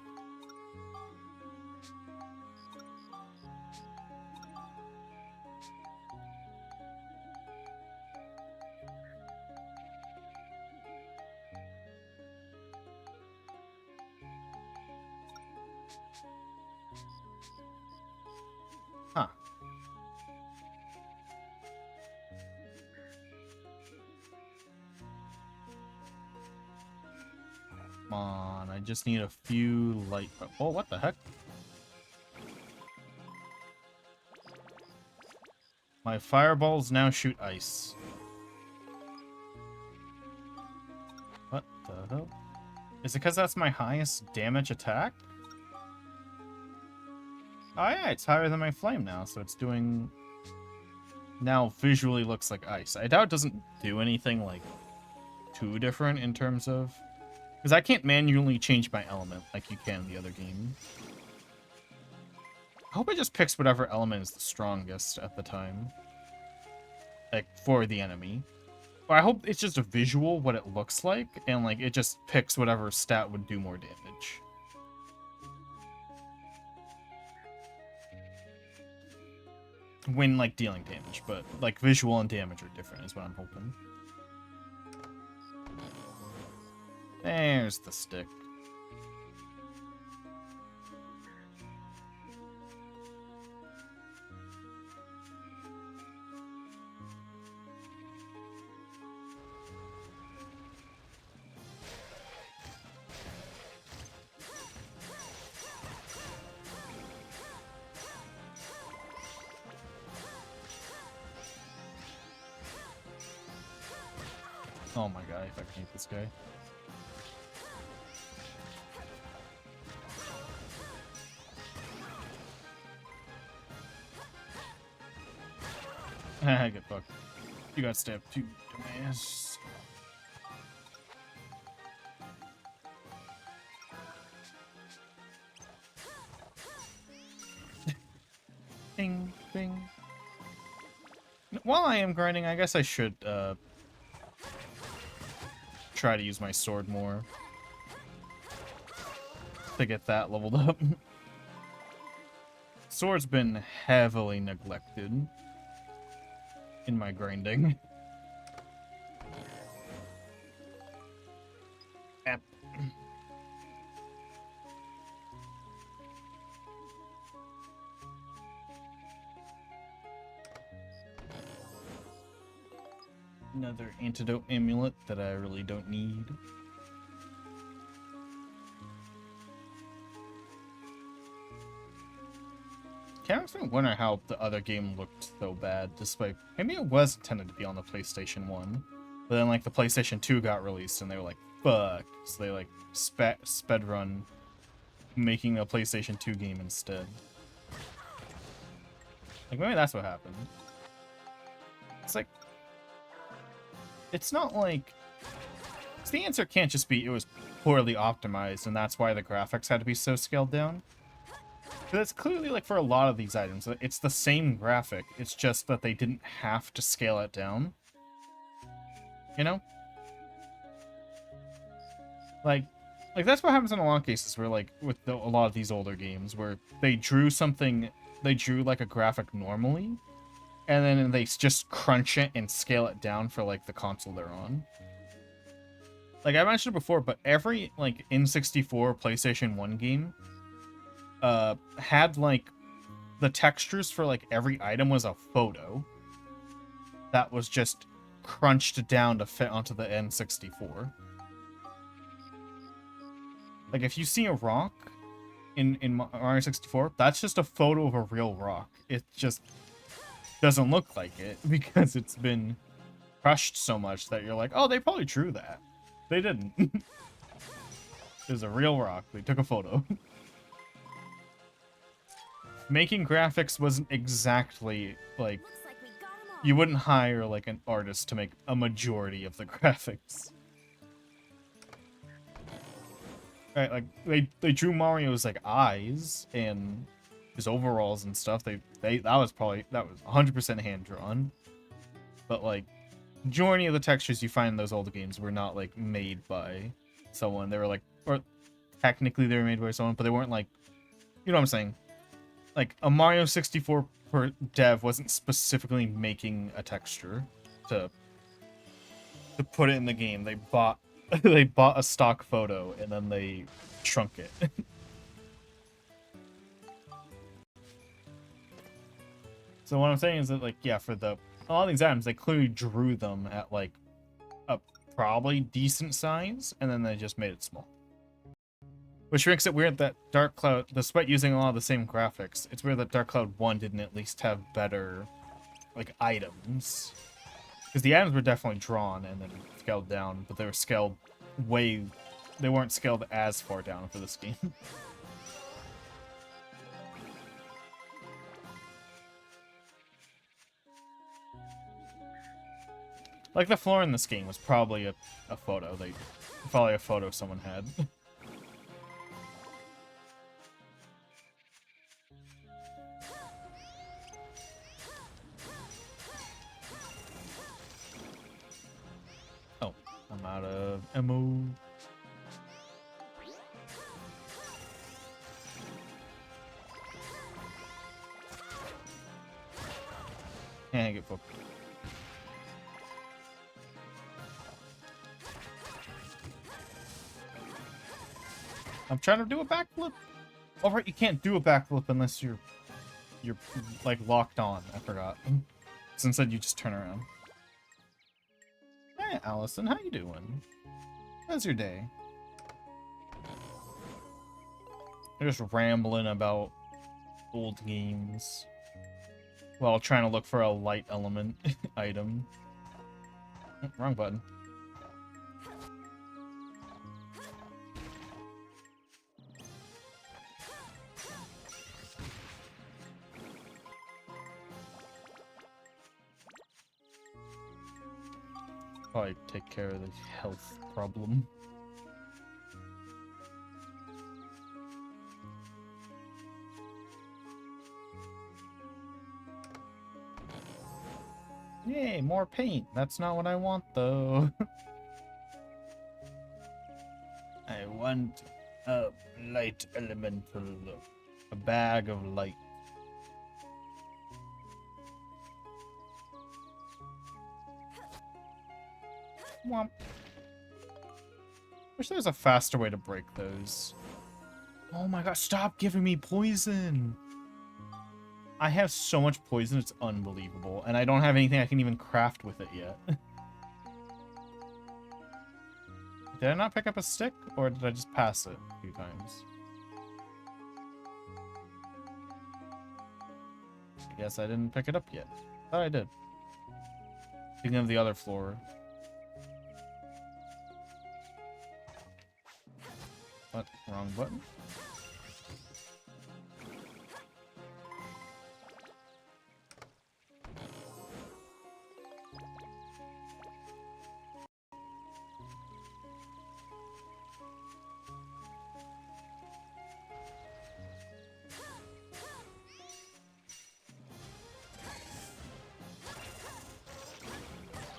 Come on, I just need a few light. Oh, what the heck? My fireballs now shoot ice. What the hell? Is it because that's my highest damage attack? Oh yeah, it's higher than my flame now, so it's doing... Now visually looks like ice. I doubt it doesn't do anything, like, too different in terms of... Because I can't manually change my element like you can in the other game. I hope it just picks whatever element is the strongest at the time. Like, for the enemy. Or I hope it's just a visual, what it looks like, and, like, it just picks whatever stat would do more damage. When, like, dealing damage, but, like, visual and damage are different is what I'm hoping. There's the stick. Oh my god, if I can hate this guy. Get fucked. You got stabbed too, dumbass. Bing, bing. While I am grinding, I guess I should, try to use my sword more. To get that leveled up. Sword's been heavily neglected in my grinding. Yep. Another antidote amulet that I really don't need. Can't actually wonder how the other game looked so bad, despite... Maybe it was intended to be on the PlayStation 1. But then, like, the PlayStation 2 got released, and they were like, fuck. So they, like, sped run making a PlayStation 2 game instead. Like, maybe that's what happened. It's like... It's not like... The answer can't just be it was poorly optimized, and that's why the graphics had to be so scaled down. That's clearly, like, for a lot of these items, it's the same graphic. It's just that they didn't have to scale it down. You know? Like that's what happens in a lot of cases where, like, with a lot of these older games, where they drew like, a graphic normally, and then they just crunch it and scale it down for, like, the console they're on. Like, I mentioned it before, but every, like, N64 PlayStation 1 game had, like, the textures for, like, every item was a photo that was just crunched down to fit onto the N64. Like, if you see a rock in Mario 64, that's just a photo of a real rock. It just doesn't look like it because it's been crushed so much that you're like, oh, they probably drew that. They didn't. There's a real rock. They took a photo. Making graphics wasn't exactly, like... Looks like we got 'em all. You wouldn't hire, like, an artist to make a majority of the graphics. Right, like, they drew Mario's, like, eyes and his overalls and stuff. That was 100% hand-drawn. But, like, majority of the textures you find in those older games were not, like, made by someone. They were, like, or technically they were made by someone, but they weren't, like, you know what I'm saying? Like, a Mario 64 dev wasn't specifically making a texture to put it in the game. They bought they bought a stock photo and then they shrunk it. So what I'm saying is that, like, yeah, for a lot of these items, they clearly drew them at, like, a probably decent size, and then they just made it small. Which makes it weird that Dark Cloud, despite using a lot of the same graphics, it's weird that Dark Cloud 1 didn't at least have better, like, items. Because the items were definitely drawn and then scaled down, but they were scaled way... They weren't scaled as far down for this game. Like, the floor in this game was probably a photo. Probably a photo someone had. Oh, I'm out of ammo. Can't get focused. I'm trying to do a backflip. Oh, right, you can't do a backflip unless you're like locked on. I forgot. So instead you just turn around. Hey, Allison, how you doing? How's your day? I'm just rambling about old games while trying to look for a light element item. Oh, wrong button. Probably take care of the health problem. Yay, more paint. That's not what I want, though. I want a light elemental. A bag of light. Womp. Wish there was a faster way to break those. Oh my god, stop giving me poison! I have so much poison, it's unbelievable. And I don't have anything I can even craft with it yet. Did I not pick up a stick? Or did I just pass it a few times? I guess I didn't pick it up yet. Thought I did. Speaking of the other floor. What? Wrong button?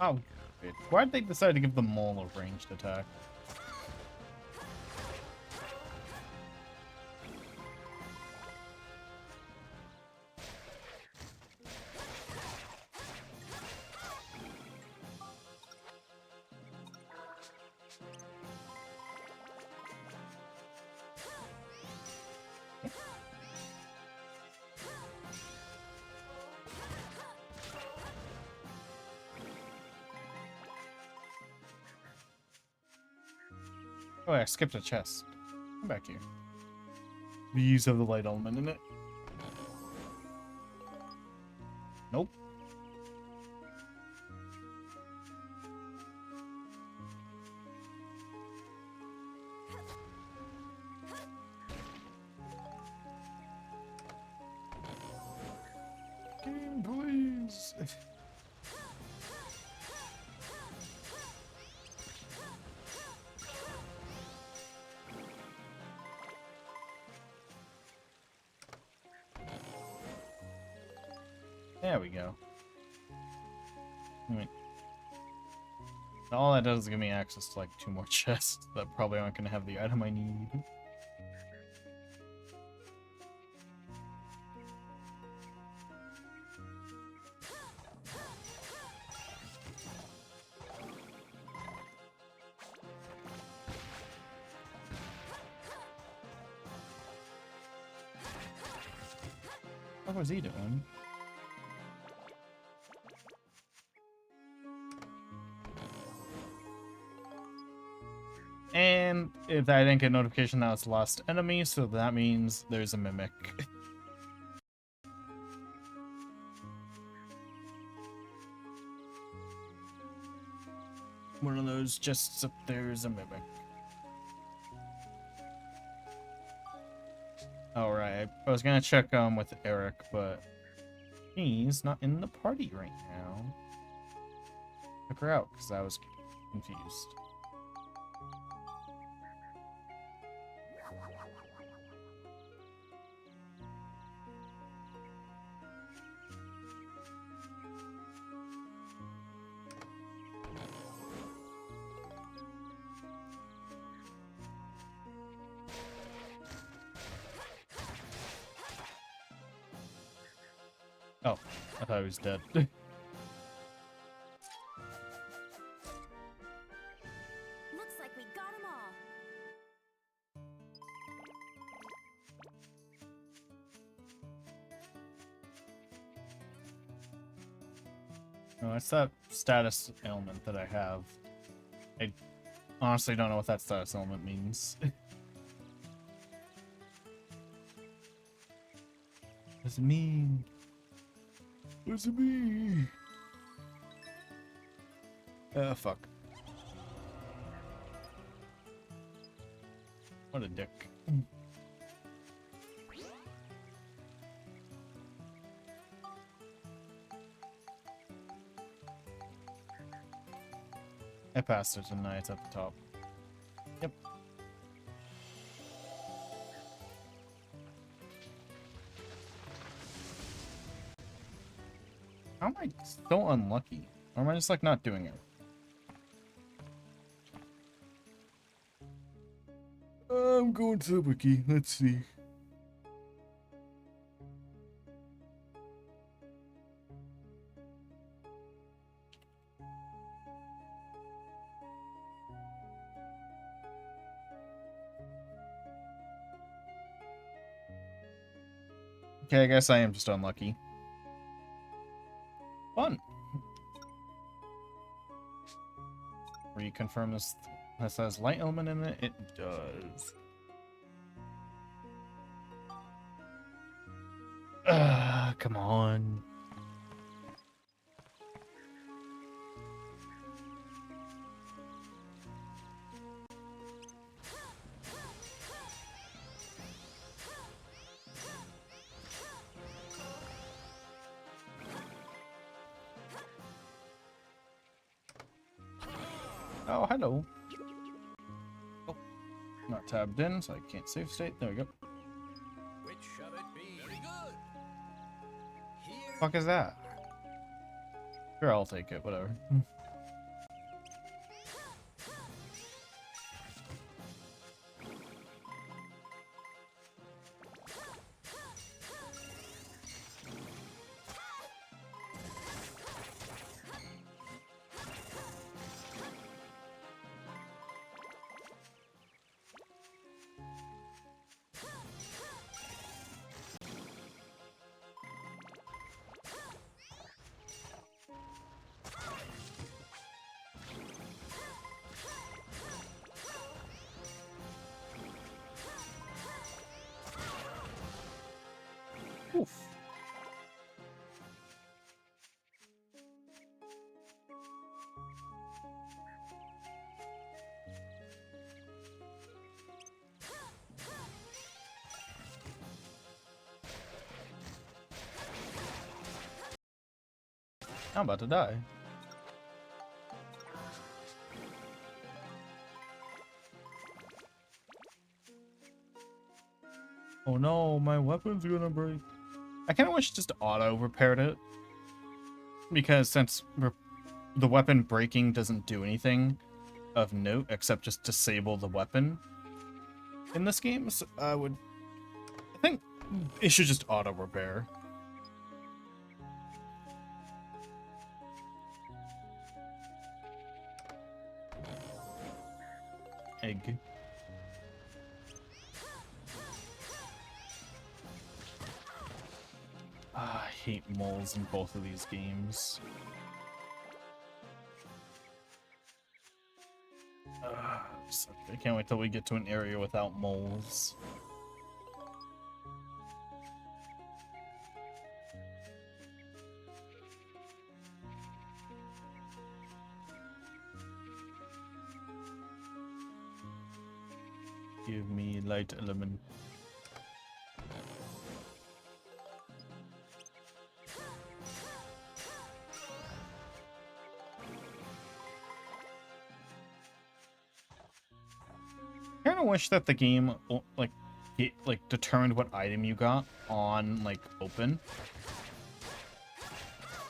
Oh, wait. Why'd they decide to give the mole a ranged attack? Oh, I skipped a chest. Come back here. These have the light element in it. Nope. Game, please. There we go. Wait. All that does is give me access to like 2 more chests that probably aren't going to have the item I need. What was he doing? And if I didn't get a notification that was lost enemy, so that means there's a mimic. One of those just up there's a mimic. Alright, I was gonna check with Eric, but he's not in the party right now. Took her out because I was confused. Oh, I thought he was dead. Looks like we got them all. No, it's that status ailment that I have. I honestly don't know what that status ailment means. What does it mean? What does it mean? Fuck. What a dick. I passed it tonight, it's at the top. Yep. How am I so unlucky? Or am I just like not doing it? I'm going to the wiki. Let's see. Okay, I guess I am just unlucky. Fun. Reconfirm this. This has light element in it. It does. Come on. Oh, hello. Oh, not tabbed in, so I can't save state. There we go. Which shall it be? Very good. Here. Fuck is that? Sure, I'll take it. Whatever. Oof. I'm about to die. Oh no, my weapon's gonna break. I kind of wish just auto repaired it. Because since the weapon breaking doesn't do anything of note except just disable the weapon in this game, so I think it should just auto repair. Egg. I hate moles in both of these games. I can't wait till we get to an area without moles. Give me light element. Kind of wish that the game determined what item you got on like open,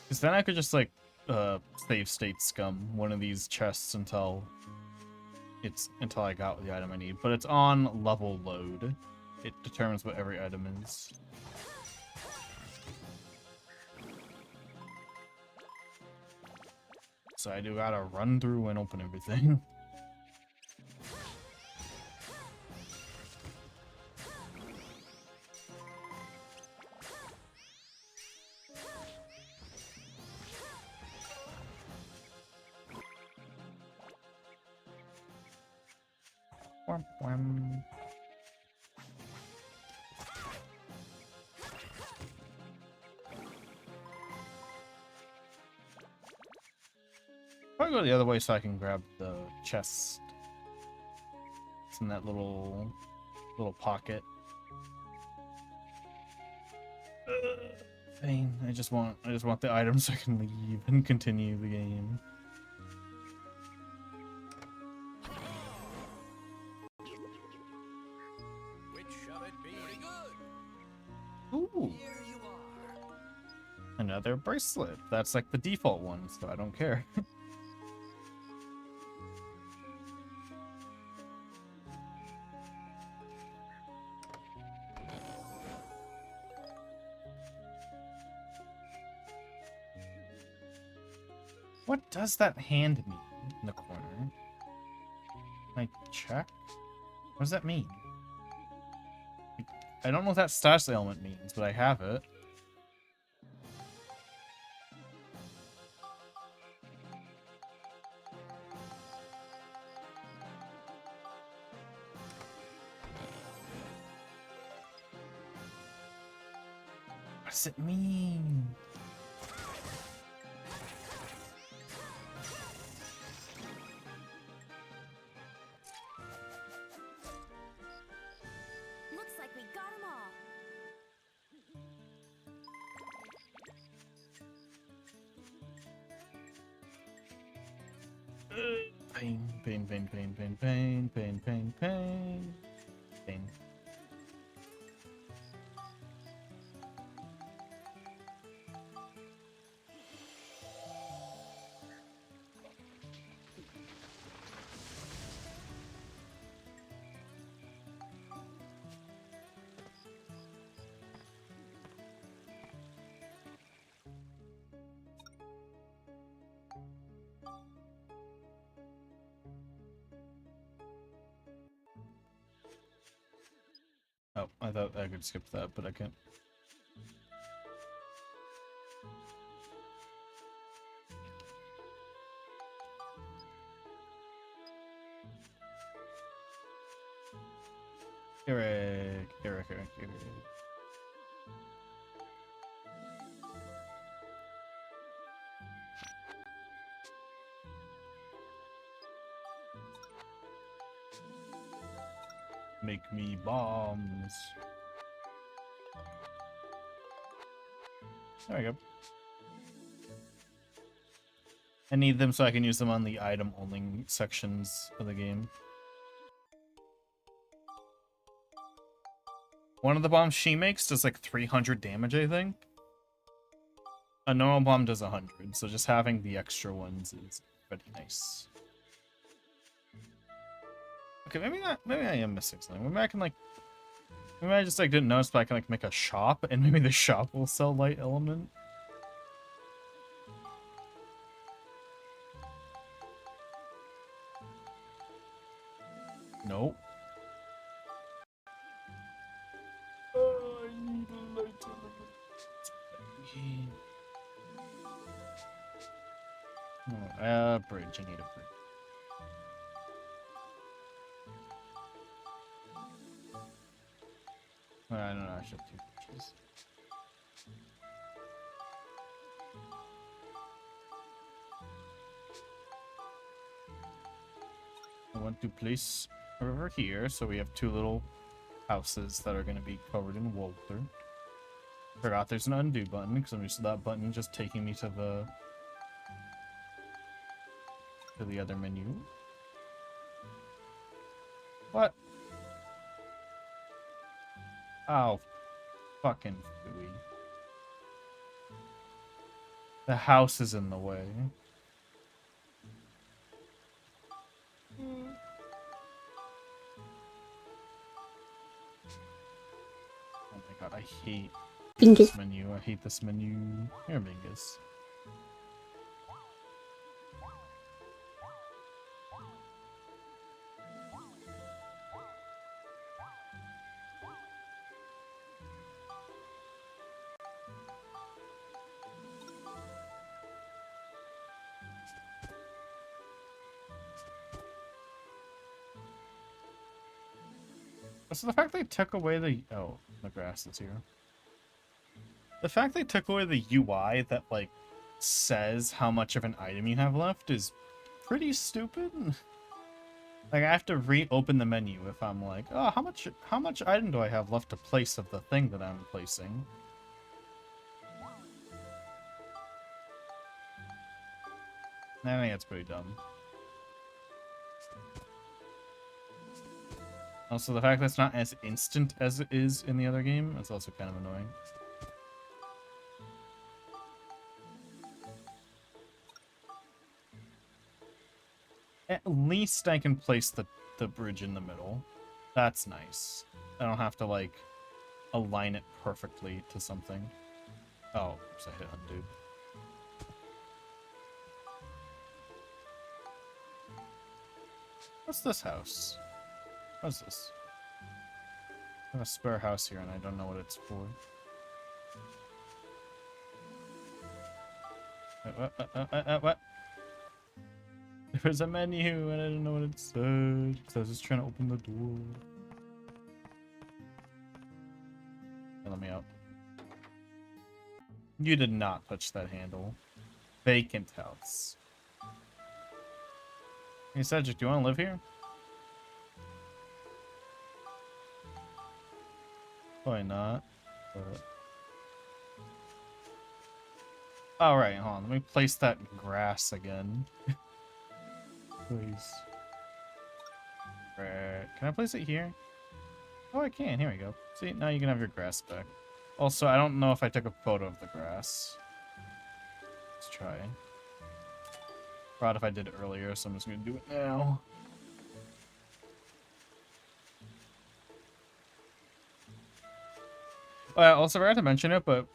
because then I could just like save state scum one of these chests until I got the item I need. But it's on level load. It determines what every item is. So I do gotta run through and open everything. Wham, wham. Probably go the other way so I can grab the chest. It's in that little pocket. Fine. I just want the items so I can leave and continue the game. Which shall it be? Very good. Ooh, Here you are. another bracelet. That's like the default one, so I don't care. What does that hand mean in the corner? Can I check? What does that mean? I don't know what that status element means, but I have it. What does it mean? Looks like we got them all. Pain, pain, pain, pain, pain, pain, pain, pain, pain, pain. Oh, I thought I could skip that, but I can't. Eric. Make me bombs. There we go. I need them so I can use them on the item only sections of the game. One of the bombs she makes does like 300 damage, I think. A normal bomb does 100, so just having the extra ones is pretty nice. Okay, maybe I am missing something. Maybe I can like, maybe I just like didn't notice, but I can like make a shop, and maybe the shop will sell light element. Nope. I need a light element. Oh, bridge. I need a bridge. I don't know. I should have 2 fishes. I want to place over here, so we have 2 little houses that are going to be covered in water. Forgot there's an undo button, because I'm used to that button just taking me to the other menu. What? Oh, fucking phooey. The house is in the way. Oh my god, I hate this menu. I hate this menu. Here, Mingus. So the fact they took away the... Oh, the grass is here. The fact they took away the UI that, like, says how much of an item you have left is pretty stupid. Like, I have to reopen the menu if I'm like, oh, how much item do I have left to place of the thing that I'm placing? I think that's pretty dumb. Also, the fact that it's not as instant as it is in the other game is also kind of annoying. At least I can place the bridge in the middle. That's nice. I don't have to, like, align it perfectly to something. Oh, oops, I hit undo. What's this house? What's this? I have a spare house here and I don't know what it's for. What? There's a menu and I don't know what it said. So I was just trying to open the door. Hey, let me out. You did not touch that handle. Vacant house. Hey Cedric, do you want to live here? Probably not, but... Alright, hold on. Let me place that grass again. Please. Right. Can I place it here? Oh, I can. Here we go. See, now you can have your grass back. Also, I don't know if I took a photo of the grass. Let's try. Forgot if I did it earlier, so I'm just going to do it now. Also, I forgot to mention it, but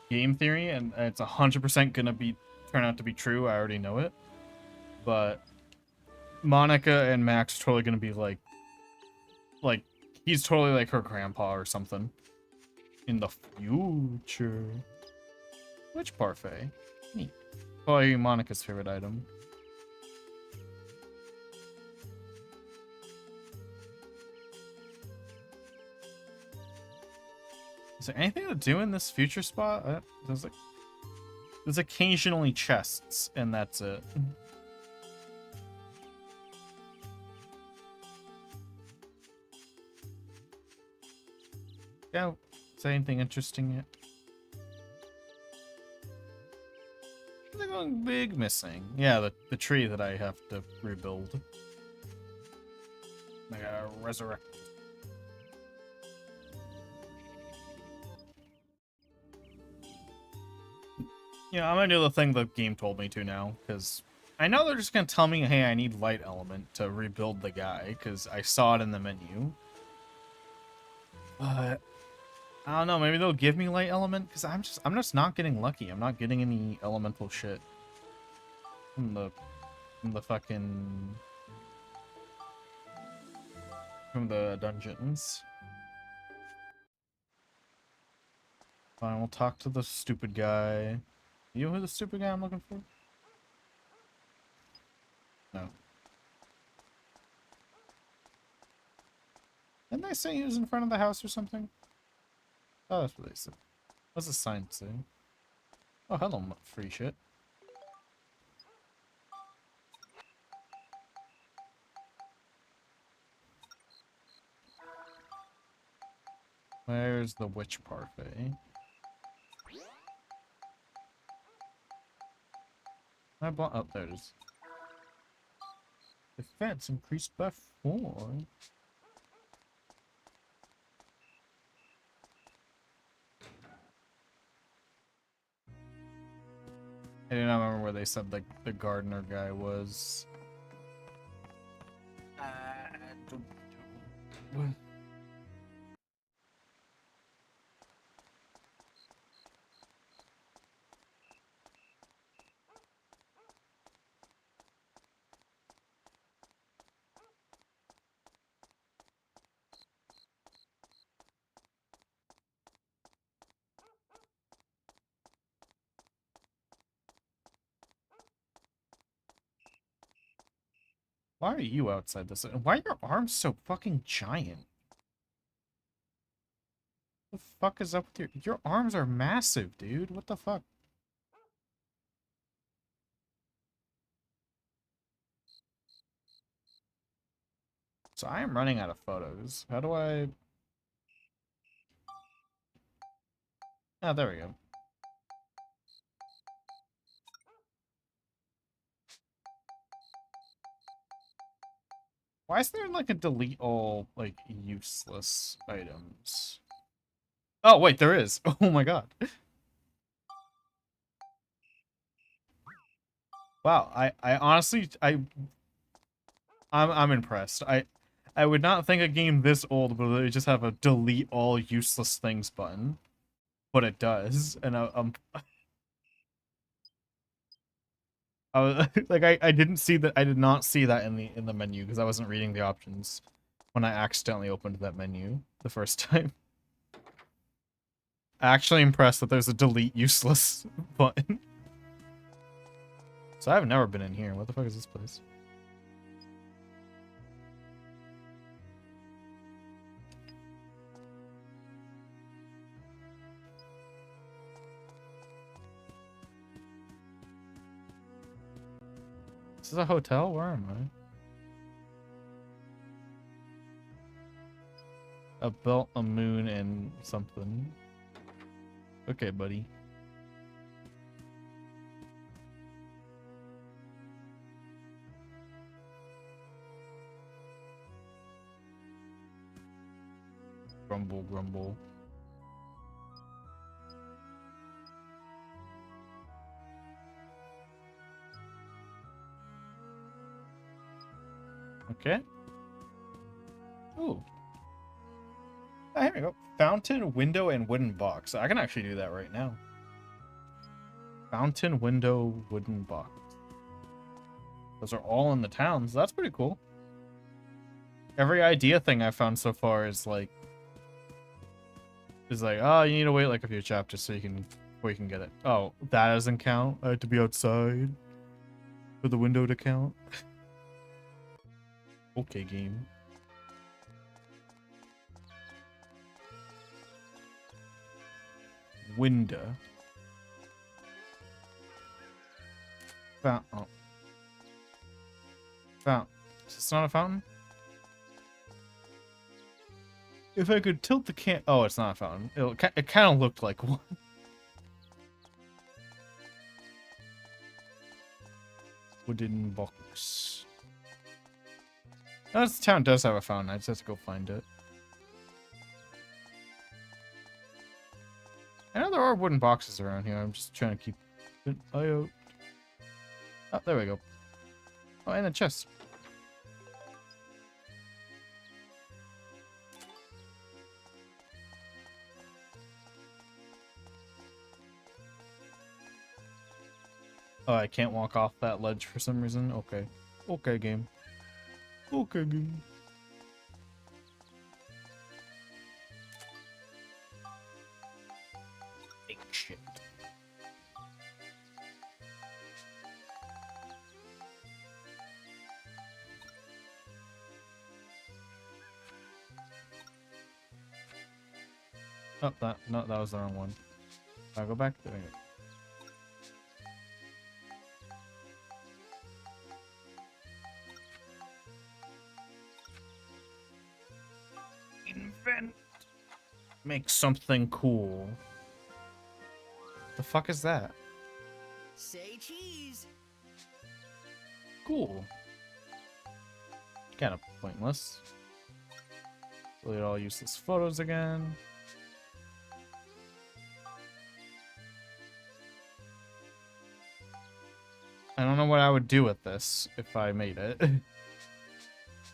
game theory, and it's 100% gonna turn out to be true. I already know it, but Monica and Max are totally gonna be like he's totally like her grandpa or something in the future. Which parfait? Neat. Probably Monica's favorite item. Is there anything to do in this future spot? There's occasionally chests, and that's it. Yeah, is there anything interesting yet? They're going big missing. Yeah, the tree that I have to rebuild. I gotta resurrect. Yeah, I'm gonna do the thing the game told me to now, because I know they're just gonna tell me, hey, I need light element to rebuild the guy, because I saw it in the menu. But I don't know, maybe they'll give me light element, because I'm just not getting lucky. I'm not getting any elemental shit from the dungeons. Fine, we'll talk to the stupid guy. You know who the stupid guy I'm looking for? No. Didn't I say he was in front of the house or something? Oh, that's what they said. What's the sign say? Oh, hello, free shit. Where's the witch parfait? I bought. Oh, there it is. Defense increased by 4. I do not remember where they said like the gardener guy was. What? Why are you outside this? And why are your arms so fucking giant? What the fuck is up with your arms are massive, dude. What the fuck? So I am running out of photos. How do I... Oh, there we go. Why is there like a delete all like useless items? Oh wait, there is. Oh my god. Wow, I honestly I'm impressed. I would not think a game this old would just have a delete all useless things button, but it does, and I was like I didn't see that. I did not see that in the menu because I wasn't reading the options when I accidentally opened that menu the first time. Actually impressed that there's a delete useless button. So I've never been in here. What the fuck is this place? Is this a hotel? Where am I? A belt, a moon, and something. Okay, buddy. Grumble, grumble. Okay. Ooh. Oh, here we go. Fountain, window, and wooden box. I can actually do that right now. Fountain, window, wooden box. Those are all in the towns. That's pretty cool. Every idea thing I've found so far is like, oh, you need to wait like a few chapters so you can, before you can get it. Oh, that doesn't count. I have to be outside for the window to count. Okay, game. Window. Fountain. Oh. Fountain. Is this not a fountain? If I could tilt the can... Oh, it's not a fountain. It kind of looked like one. Wooden box. No, this town does have a fountain. I just have to go find it. I know there are wooden boxes around here. I'm just trying to keep an eye out. Oh, there we go. Oh, and a chest. Oh, I can't walk off that ledge for some reason? Okay. Okay, game. Okay, game. Big shit. Oh, that was the wrong one. I'll go back there. Invent. Make something cool. The fuck is that? Say cheese. Cool. Kind of pointless. Delete all useless photos again. I don't know what I would do with this if I made it.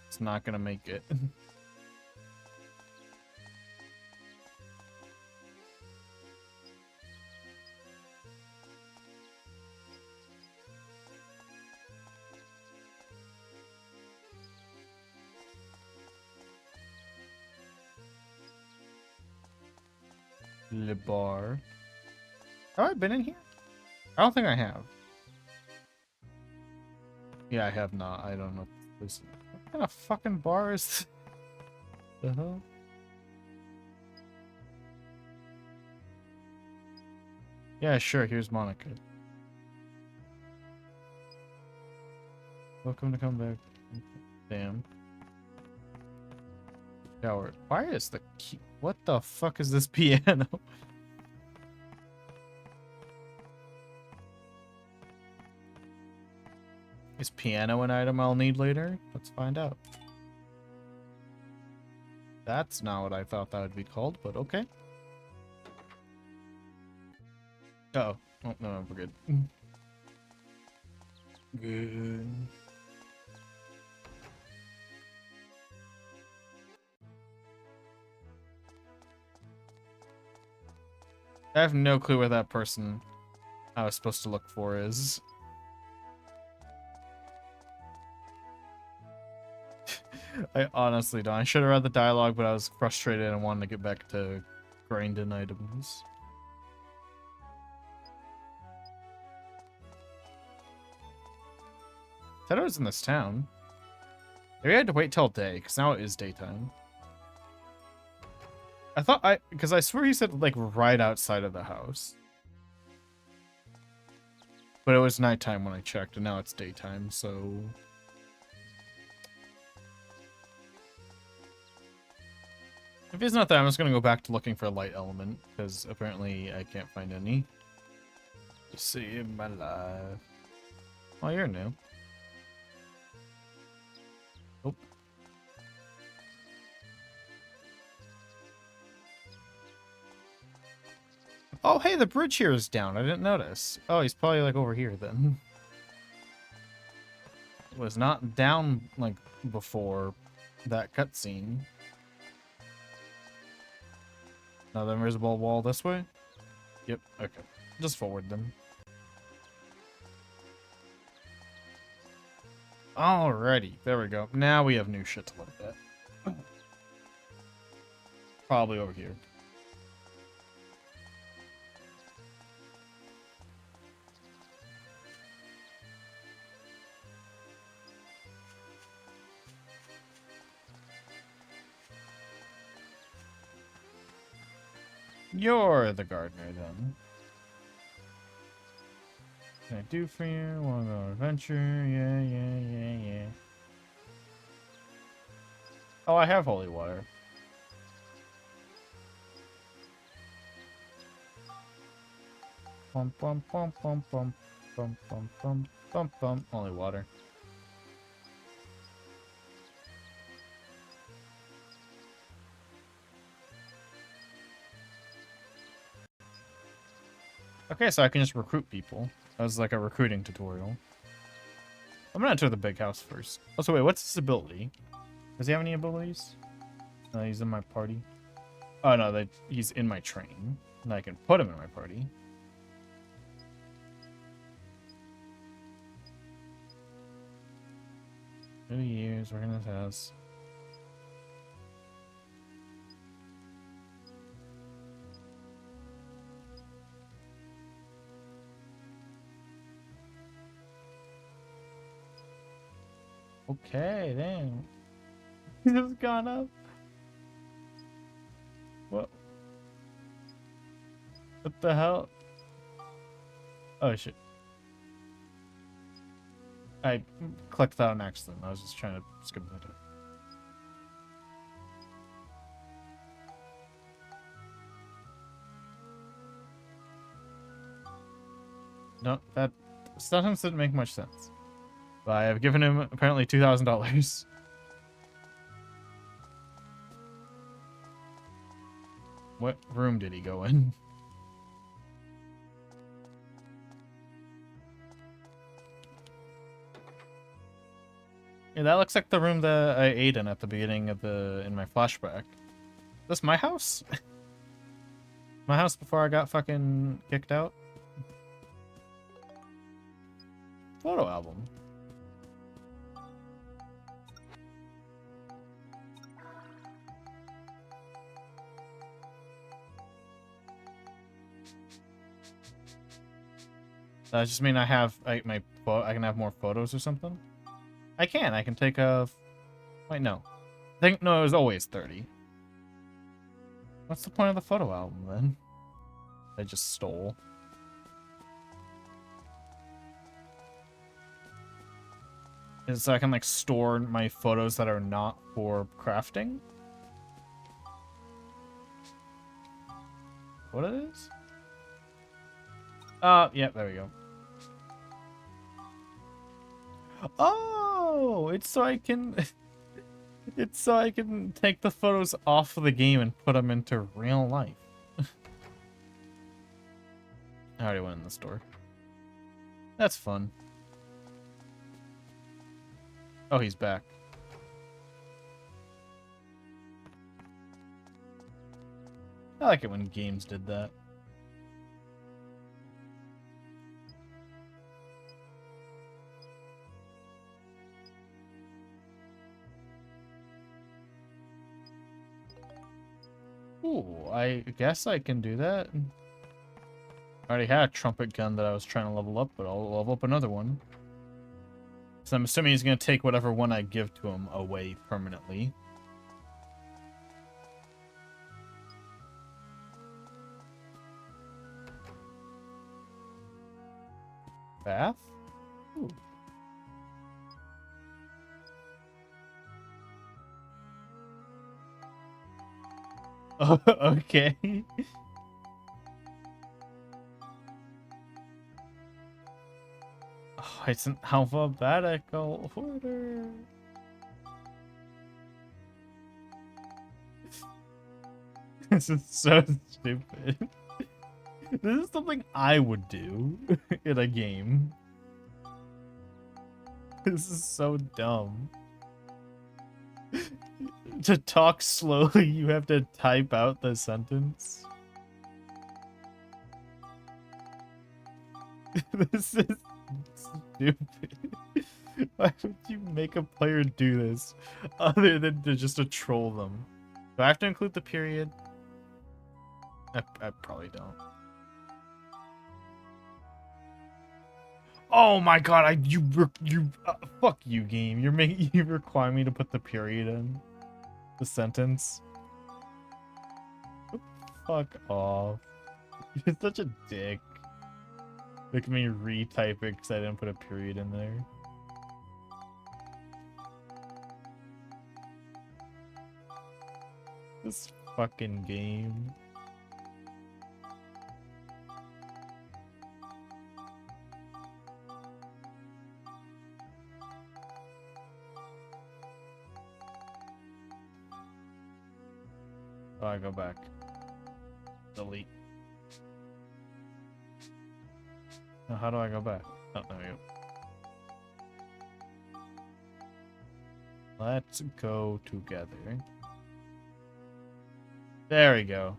It's not gonna make it. Le bar. Have I been in here? I don't think I have. Yeah, I have not. I don't know. What kind of fucking bar is this? The hell? Yeah, sure. Here's Monica. Welcome to come back. Damn. Shower. Why is the key? What the fuck is this piano? Is piano an item I'll need later? Let's find out. That's not what I thought that would be called, but okay. Uh-oh. Oh, no, we're good. Good. I have no clue where that person I was supposed to look for is. I honestly don't. I should have read the dialogue, but I was frustrated and wanted to get back to grinding items. Said I was in this town. Maybe I had to wait till day, because now it is daytime. Because I swear he said, like, right outside of the house. But it was nighttime when I checked, and now it's daytime, so... If he's not there, I'm just gonna go back to looking for a light element, because apparently I can't find any. Just see in my life. Oh, you're new. Oh. Oh, hey, the bridge here is down. I didn't notice. Oh, he's probably like over here then. It was not down like before that cutscene. Another invisible wall this way? Yep, okay. Just forward then. Alrighty, there we go. Now we have new shit to look at. Probably over here. You're the gardener, then. What can I do for you? Wanna go on an adventure? Yeah. Oh, I have holy water. Bum bum bum bum bum bum bum bum bum bum. Holy water. Okay, so I can just recruit people. That was like a recruiting tutorial. I'm gonna enter the big house first. Oh, so wait, what's his ability? Does he have any abilities? No, he's in my party. Oh, no, he's in my train. And I can put him in my party. Two years, working in this house. Okay, then. He's just gone up. What? the hell? Oh shit. I clicked that on accident. I was just trying to skip that. No, that sentence didn't make much sense. But I have given him apparently $2,000. What room did he go in? Yeah, that looks like the room that I ate in at the beginning of in my flashback. Is this my house? My house before I got fucking kicked out? Photo album. Does that just mean I have I can have more photos or something? I can take a... Wait, no. No, it was always 30. What's the point of the photo album, then? I just stole. Is it so I can, like, store my photos that are not for crafting? What it is? Yeah, there we go. Oh, it's so I can... It's so I can take the photos off of the game and put them into real life. I already went in the store. That's fun. Oh, he's back. I like it when games did that. Ooh, I guess I can do that. I already had a trumpet gun that I was trying to level up, but I'll level up another one. So I'm assuming he's going to take whatever one I give to him away permanently. Bath? Ooh. Oh, okay. Oh, it's an alphabetical order. This is so stupid. This is something I would do in a game. This is so dumb. To talk slowly, you have to type out the sentence. This is stupid. Why would you make a player do this other than just to troll them? Do I have to include the period? I probably don't. Oh my god! Fuck you, game. You require me to put the period in the sentence. Fuck off. You're such a dick. Look at me retype it because I didn't put a period in there. This fucking game. Oh, I go back. Delete. Now, how do I go back? Oh, there we go. Let's go together. There we go.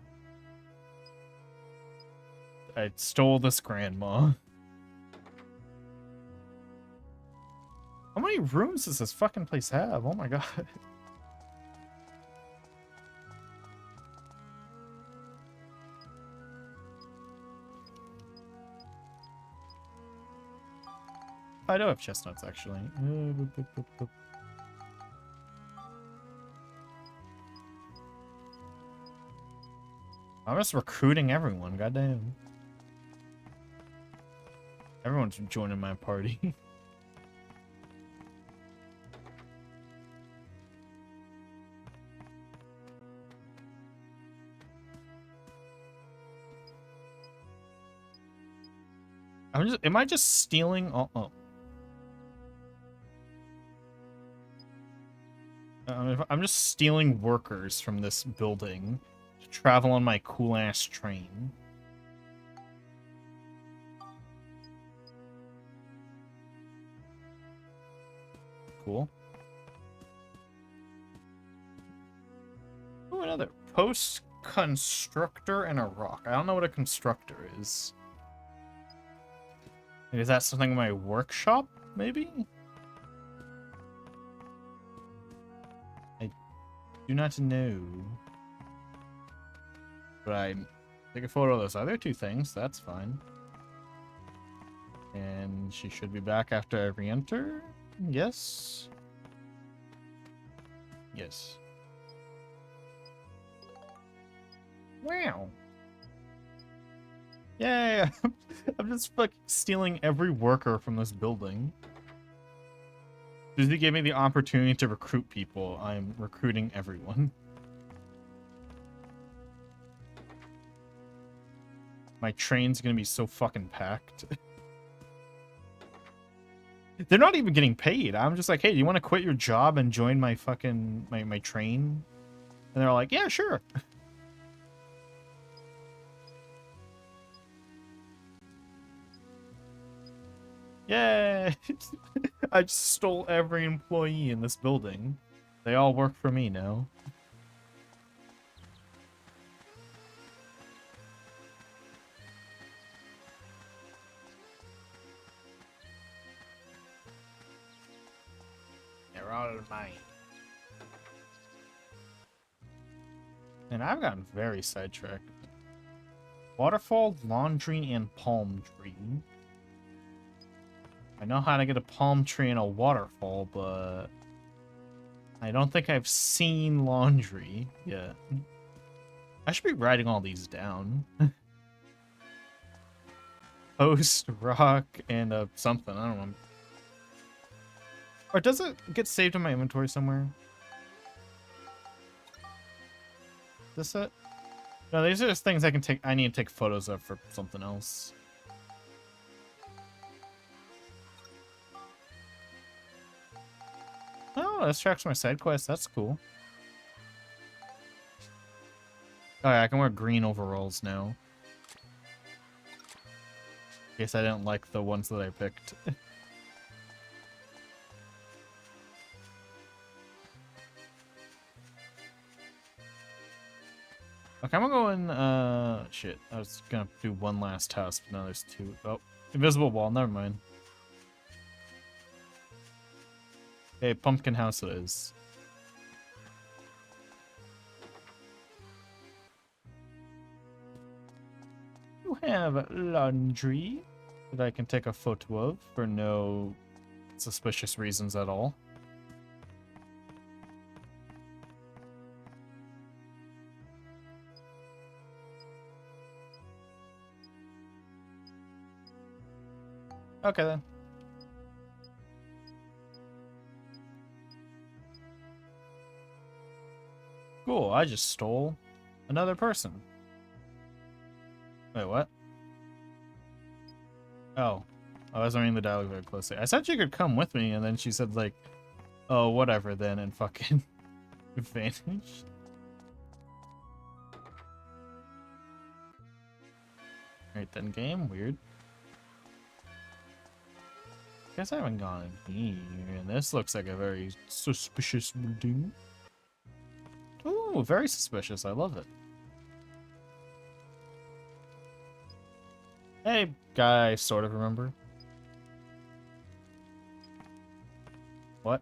I stole this grandma. How many rooms does this fucking place have? Oh my god. I do have chestnuts, actually. I'm just recruiting everyone, goddamn. Everyone's joining my party. Am I just stealing? Oh. I'm just stealing workers from this building to travel on my cool ass train. Cool. Oh, another post constructor and a rock. I don't know what a constructor is. Is that something in my workshop, maybe? I do not know. But I take a photo of those other two things. That's fine. And she should be back after I re-enter. Yes. Yes. Wow. Yay! I'm just fucking stealing every worker from this building. Disney gave me the opportunity to recruit people. I'm recruiting everyone. My train's gonna be so fucking packed. They're not even getting paid. I'm just like, hey, do you want to quit your job and join my fucking my train? And they're like, yeah, sure. Yay! I just stole every employee in this building. They all work for me now. They're all mine. And I've gotten very sidetracked. Waterfall, laundry, and palm tree. I know how to get a palm tree and a waterfall, but I don't think I've seen laundry yet. I should be writing all these down. Post, rock, and something. I don't know. Or does it get saved in my inventory somewhere? Is this it? No, these are just things I can take. I need to take photos of for something else. Oh, this tracks my side quest. That's cool. Oh yeah, I can wear green overalls now. In case I didn't like the ones that I picked. Okay, I'm gonna go in, shit. I was gonna do one last house, but now there's two. Oh, invisible wall, never mind. Okay, pumpkin house it is. You have laundry that I can take a photo of for no suspicious reasons at all. Okay then. Cool, I just stole another person. Wait, what? Oh. I wasn't reading the dialogue very closely. I said she could come with me, and then she said, like, oh, whatever then, and fucking vanished. Alright then, game. Weird. Guess I haven't gone in here, and this looks like a very suspicious building. Ooh, very suspicious. I love it. Hey, guy, I sort of remember. What?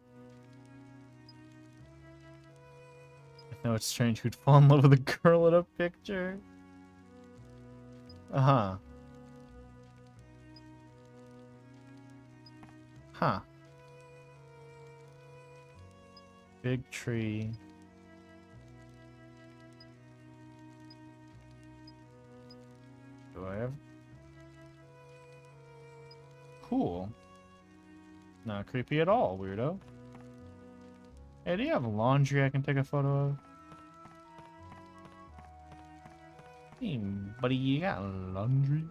I know it's strange who'd fall in love with a girl in a picture. Uh-huh. Huh. Big tree. Do I have? cool. Not creepy at all, weirdo. Hey, do you have laundry I can take a photo of? Hey, buddy, you got laundry?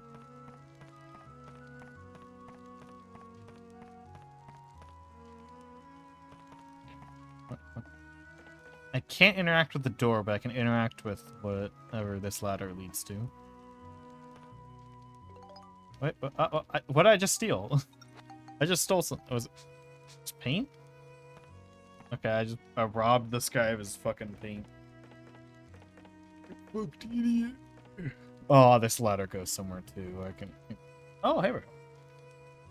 I can't interact with the door, but I can interact with whatever this ladder leads to. Wait, what did I just steal? I just stole some. Was it it's paint? Okay, I robbed this guy of his fucking paint. Fucked idiot. Oh, this ladder goes somewhere too. I can. Oh, here we go.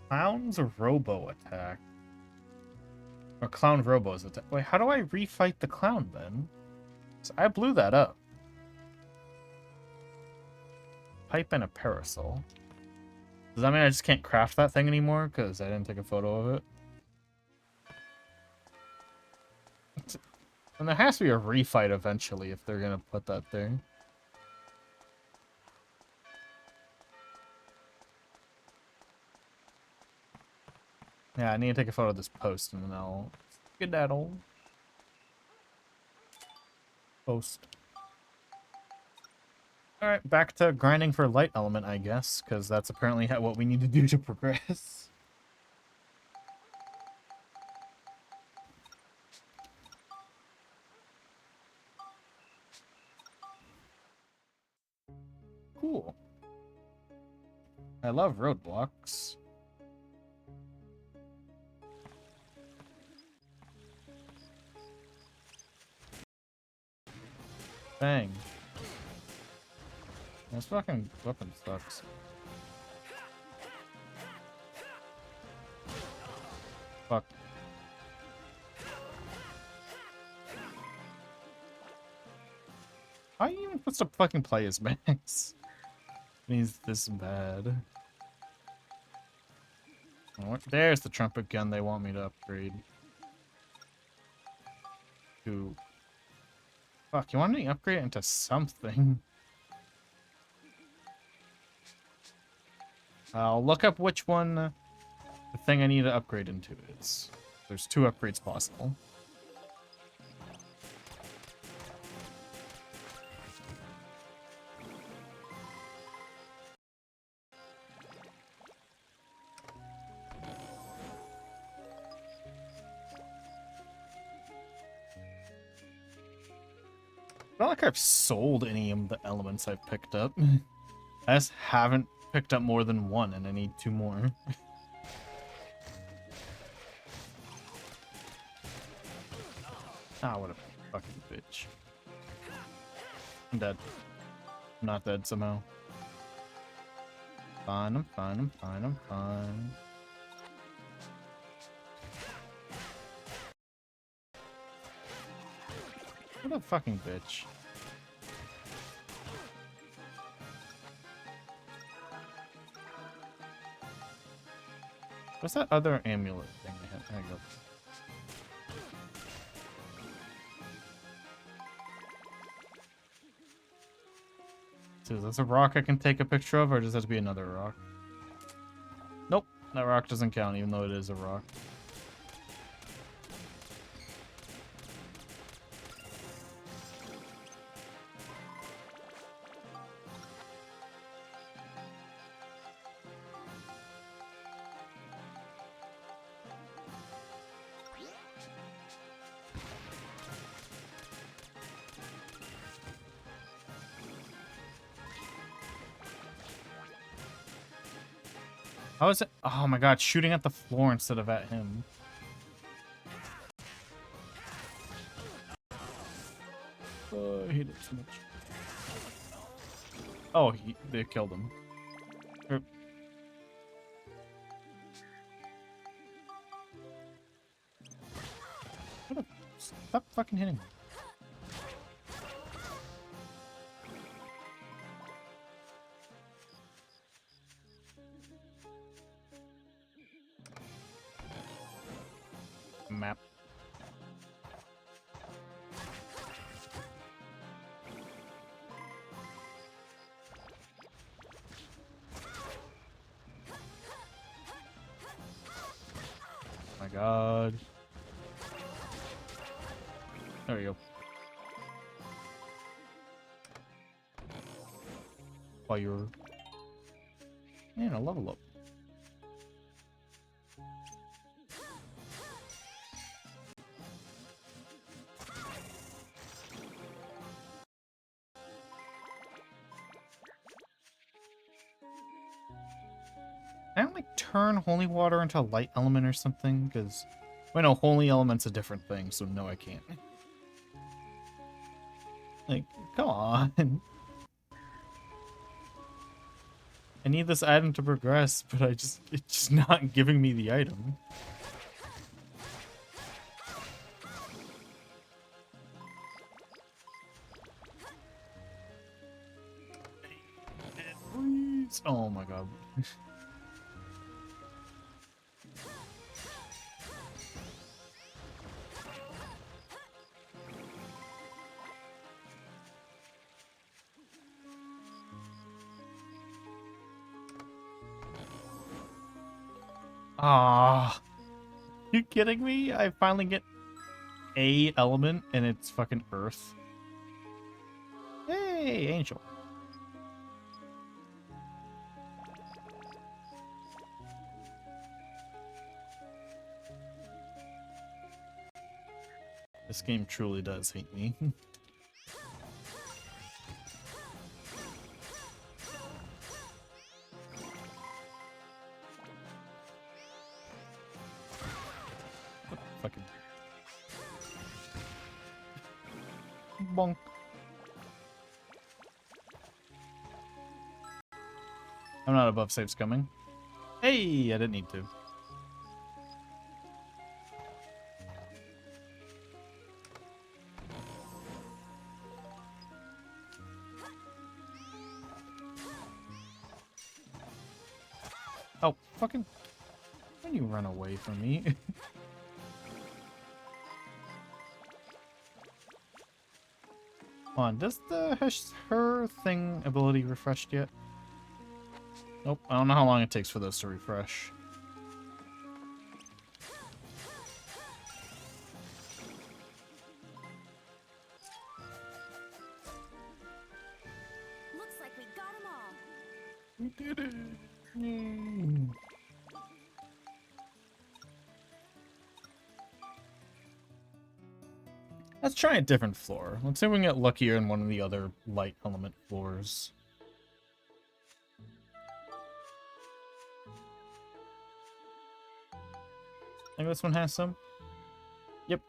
Clown's robo attack. Or clown robo's attack. Wait, how do I refight the clown then? So I blew that up. Pipe and a parasol. Does that mean I just can't craft that thing anymore because I didn't take a photo of it? And there has to be a refight eventually if they're gonna put that there. Yeah, I need to take a photo of this post and then I'll skedaddle. Post. Alright, back to grinding for light element, I guess, because that's apparently what we need to do to progress. Cool. I love roadblocks. Bang. This fucking weapon sucks. Fuck. How are you even supposed to fucking play as Max? He's this bad. Oh, there's the trumpet gun they want me to upgrade. To... Fuck, you want me to upgrade it into something? I'll look up which one the thing I need to upgrade into is. There's 2 upgrades possible. Not like I've sold any of the elements I've picked up. I just haven't picked up more than 1 and I need 2 more. Ah, what a fucking bitch. I'm dead. I'm not dead somehow. Fine, I'm fine, I'm fine, I'm fine. What a fucking bitch. What's that other amulet thing they have? There you go. So is this a rock I can take a picture of, or does that have to be another rock? Nope, that rock doesn't count, even though it is a rock. How is it? Oh my god, shooting at the floor instead of at him. I hate it so much. Oh, they killed him. Stop fucking hitting me. Map. god. There we go. While you're... Man, a level up. Can I, like, turn holy water into a light element or something? Because, wait, no, holy element's a different thing, so no, I can't. Like, come on. I need this item to progress, but it's just not giving me the item. Please. Oh my god. Ah, you kidding me? I finally get a element and it's fucking Earth. Hey, Angel. This game truly does hate me. Fucking bonk. I'm not above saves coming. Hey, I didn't need to. Oh, fucking... When you run away from me? Hold on, does her thing ability refreshed yet? Nope, I don't know how long it takes for those to refresh. Looks like we got them all. We did it! Yay! Let's try a different floor. Let's see if we can get luckier in one of the other light element floors. I think this one has some. Yep.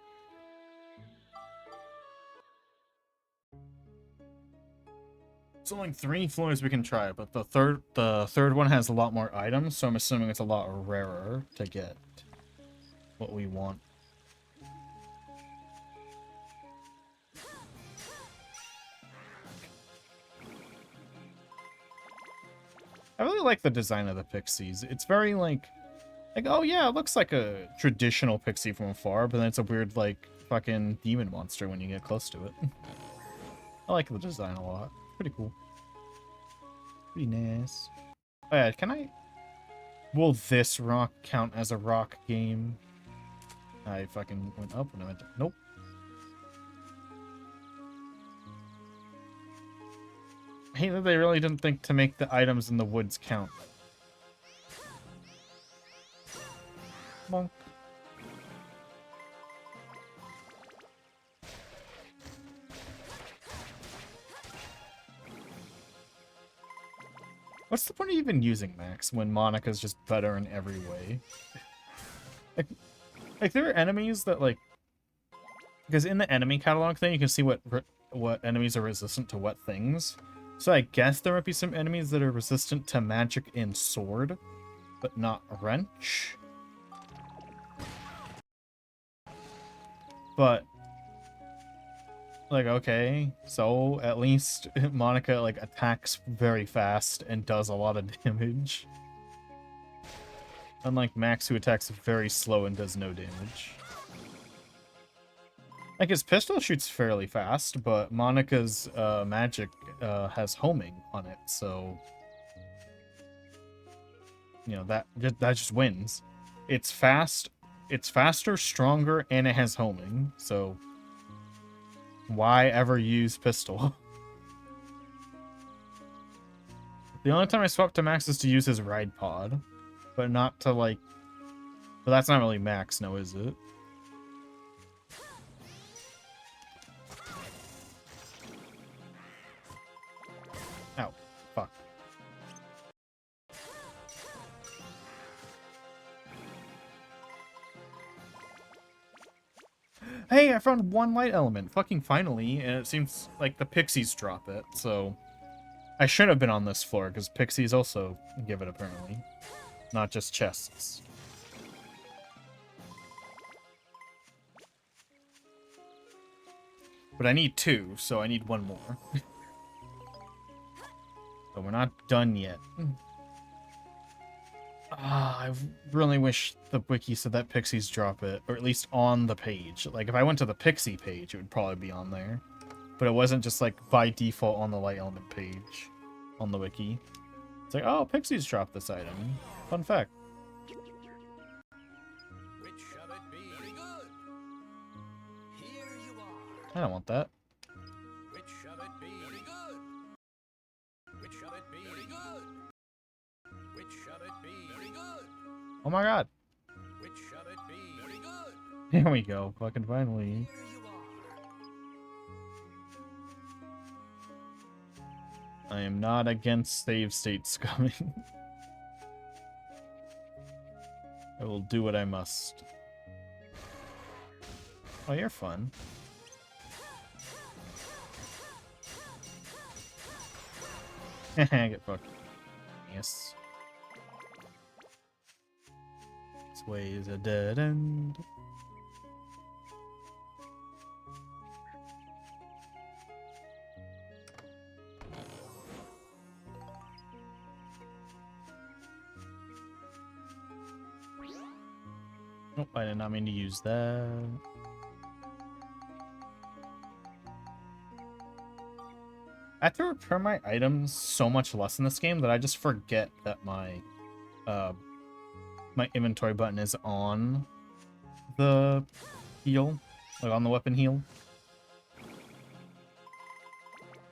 It's only 3 floors we can try, but the third one has a lot more items, so I'm assuming it's a lot rarer to get what we want. I really like the design of the pixies. It's very like, oh yeah, it looks like a traditional pixie from afar, but then it's a weird, like, fucking demon monster when you get close to it. I like the design a lot. Pretty cool. Pretty nice. Oh yeah, can I... Will this rock count as a rock game? I fucking went up and I went down. Nope. I hate that they really didn't think to make the items in the woods count. Bonk. What's the point of even using Max when Monica's just better in every way? Like there are enemies that, like... Because in the enemy catalog thing, you can see what enemies are resistant to what things. So I guess there might be some enemies that are resistant to magic and sword, but not wrench. But, like, okay, so at least Monica, like, attacks very fast and does a lot of damage. Unlike Max, who attacks very slow and does no damage. Like, his pistol shoots fairly fast, but Monica's magic has homing on it, so... You know, that just wins. It's fast, it's faster, stronger, and it has homing. So why ever use pistol? The only time I swap to max is to use his ride pod, but not to like. But that's not really max, no, is it? Ow, fuck. Hey, I found one light element, fucking finally, and it seems like the pixies drop it, so I should have been on this floor, because pixies also give it, apparently. Not just chests. But I need 2, so I need 1 more. So we're not done yet. I really wish the wiki said that pixies drop it, or at least on the page. Like, if I went to the pixie page, it would probably be on there. But it wasn't just, like, by default on the light element page on the wiki. It's like, oh, pixies drop this item. Fun fact. Which shall it be? Very good. Here you are. I don't want that. Which shall it be? Very good. Which shall it be? Very good. Which shall it be? Very good. Oh my god. Which shall it be? Very good. Here we go. Fucking finally. Here you are. I am not against save states coming. I will do what I must. Oh, you're fun. Get fucked. Yes. This way is a dead end. Nope, I did not mean to use that. I have to return my items so much less in this game that I just forget that my my inventory button is on the heal, like on the weapon heal.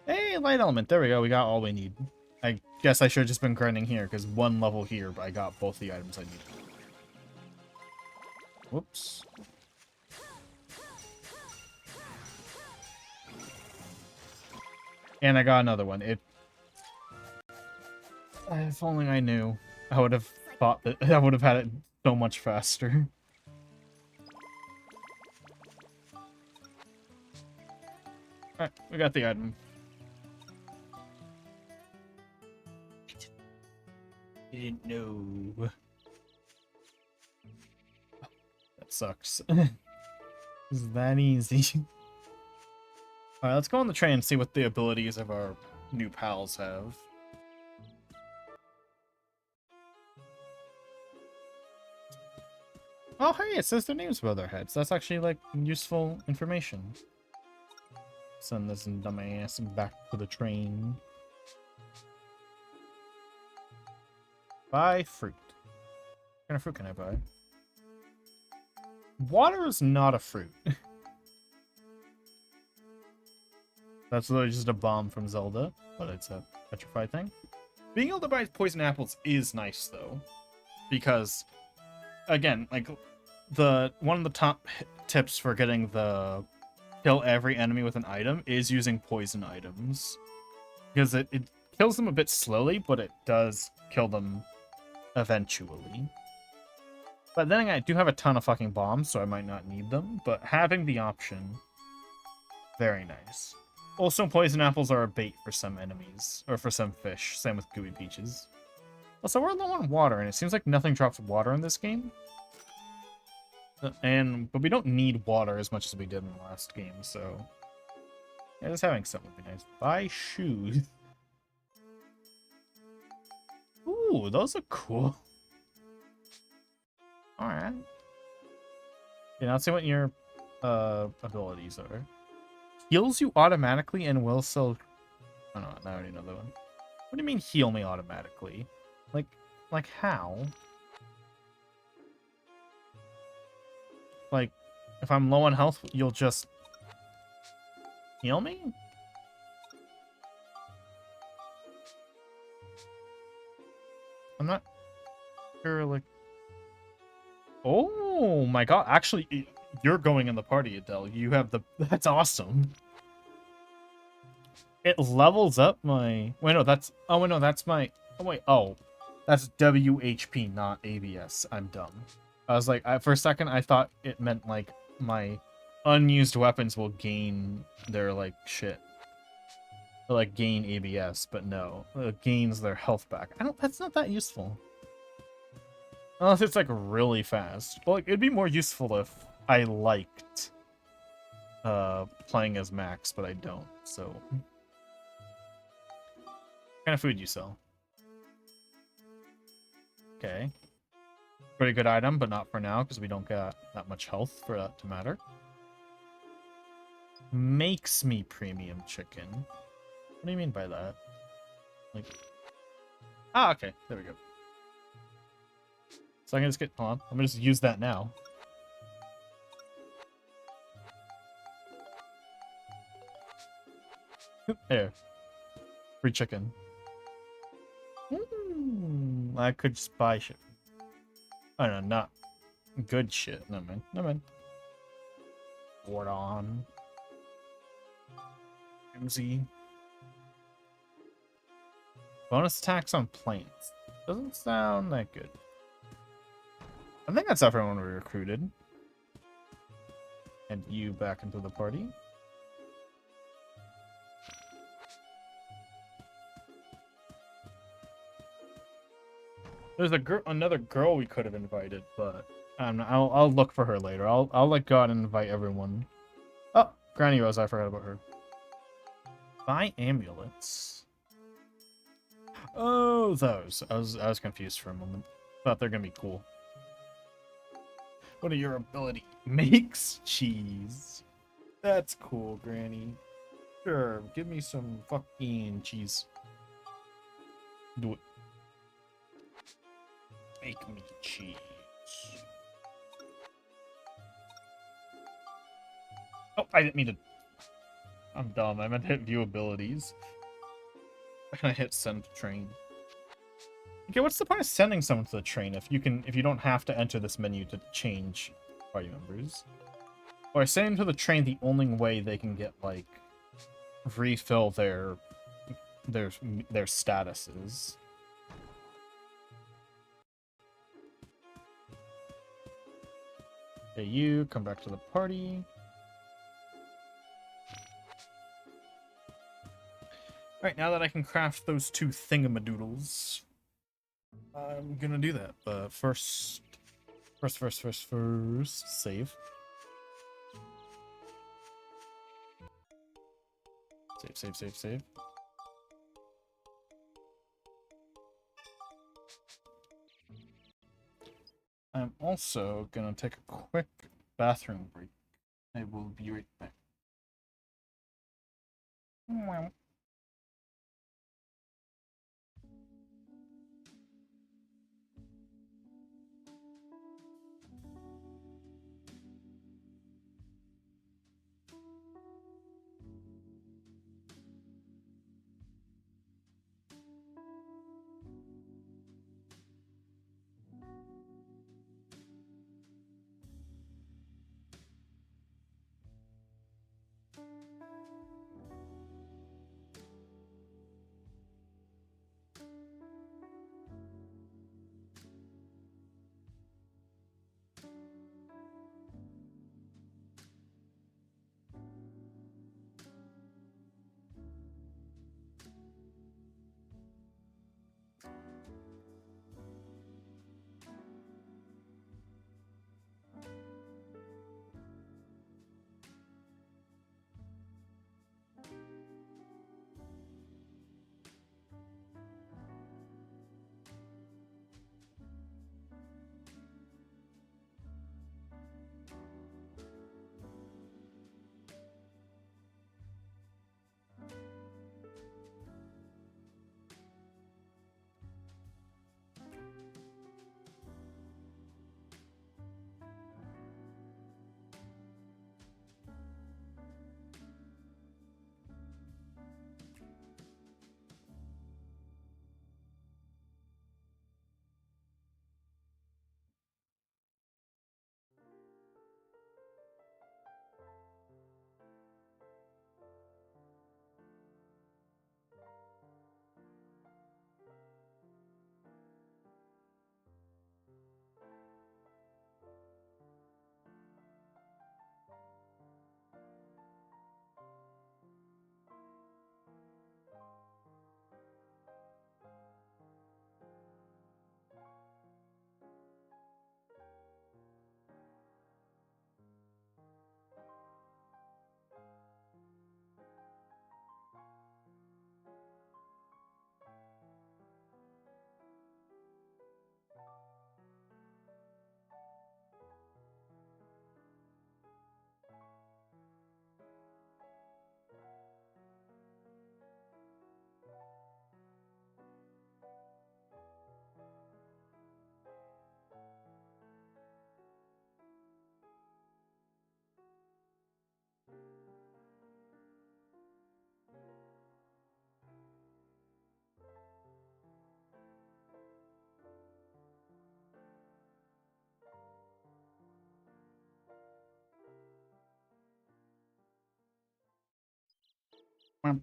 Hey, light element. There we go. We got all we need. I guess I should have just been grinding here because 1 level here, but I got both the items I needed. Whoops. And I got another one. If only I knew, I would have thought that I would have had it so much faster. Alright, we got the item. I didn't know. That sucks. It's that easy. Alright, let's go on the train and see what the abilities of our new pals have. Oh, hey, it says their names above their heads. That's actually, like, useful information. Send this dumbass back to the train. Buy fruit. What kind of fruit can I buy? Water is not a fruit. That's literally just a bomb from Zelda, but it's a petrified thing. Being able to buy poison apples is nice, though. Because, again, like, one of the top tips for getting the kill every enemy with an item is using poison items. Because it kills them a bit slowly, but it does kill them eventually. But then again, I do have a ton of fucking bombs, so I might not need them. But having the option, very nice. Also, poison apples are a bait for some enemies, or for some fish. Same with gooey peaches. Also, we're low on water, and it seems like nothing drops water in this game. But we don't need water as much as we did in the last game, so yeah, just having something would be nice. Buy shoes. Ooh, those are cool. All right. Yeah, now let's see what your abilities are. Heals you automatically and will still. Oh no, I already know that one. What do you mean heal me automatically? Like how? If I'm low on health, you'll just heal me? I'm not sure, like... Oh my god, actually, you're going in the party, Adele. You have the... That's awesome. It levels up my... Wait, no, that's... Oh, wait, no, that's my... Oh, wait, oh. That's WHP, not ABS. I'm dumb. I was like, for a second, I thought it meant, like, my unused weapons will gain their, like, shit. Or, like, gain ABS, but no. It gains their health back. That's not that useful. Unless it's, like, really fast. But, like, it'd be more useful if I liked playing as Max, but I don't, so... What kind of food you sell? Okay. Pretty good item, but not for now, because we don't get that much health for that to matter. Makes me premium chicken. What do you mean by that? Like... Ah, okay. There we go. So I can just get... Hold on. I'm gonna just use that now. There. Free chicken. I could just buy shit. Oh no, not good shit. Never mind. Never mind. Gordon. MZ. Bonus attacks on planes. Doesn't sound that good. I think that's everyone we recruited. And you back into the party. There's another girl we could have invited, but I'll look for her later. I'll let God invite everyone. Oh, Granny Rose, I forgot about her. Buy amulets. Oh, those. I was confused for a moment. Thought they're gonna be cool. What are your ability? Makes cheese. That's cool, Granny. Sure, give me some fucking cheese. Do it. Make me cheese. Oh, I didn't mean to. I'm dumb. I meant to hit view abilities. I hit send to train. Okay, what's the point of sending someone to the train if you don't have to enter this menu to change party members? Or sending to the train the only way they can get like refill their statuses. Okay, you come back to the party. Alright, now that I can craft those two thingamadoodles, I'm gonna do that. But first, save. Save. I'm also gonna take a quick bathroom break. I will be right back.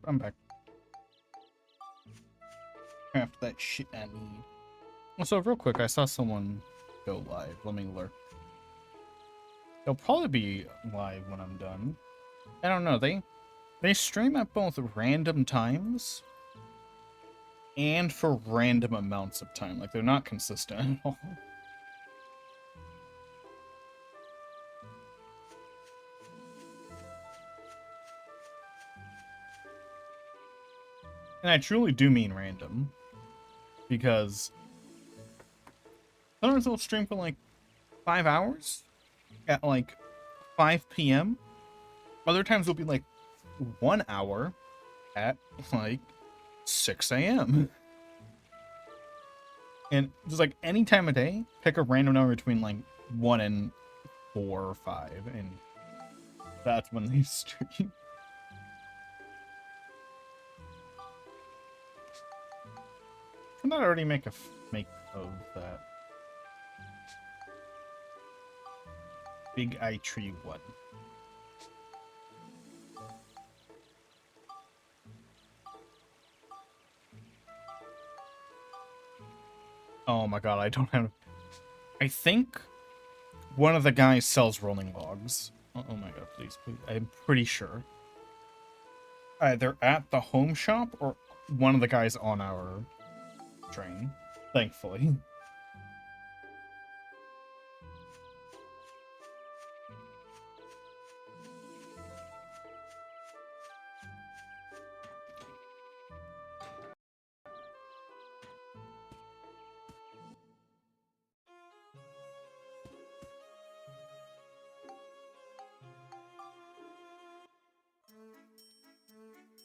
I'm back. Craft that shit I need. So real quick, I saw someone go live. Let me lurk. They'll probably be live when I'm done. I don't know. They stream at both random times and for random amounts of time. Like they're not consistent at all. And I truly do mean random. Because sometimes they'll stream for like 5 hours at like 5 p.m. Other times it'll be like 1 hour at like 6 a.m. And just like any time of day, pick a random number between like 1 and 4 or 5, and that's when they stream. Can I already make make of that? Big Eye Tree 1. Oh my god, I don't have... I think one of the guys sells rolling logs. Oh my god, please, please. I'm pretty sure. Either at the home shop or one of the guys on our train. Thankfully.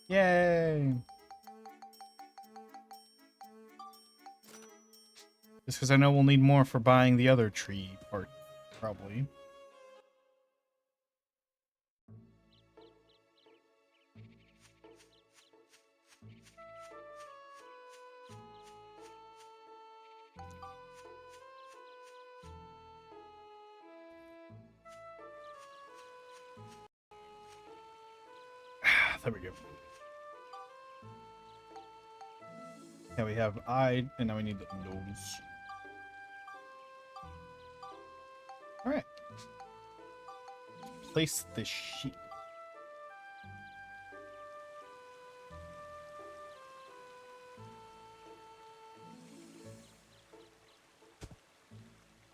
Yay! Just because I know we'll need more for buying the other tree part, probably. There we go. Yeah, we have eye, and now we need the nose. Alright. Place the sheep.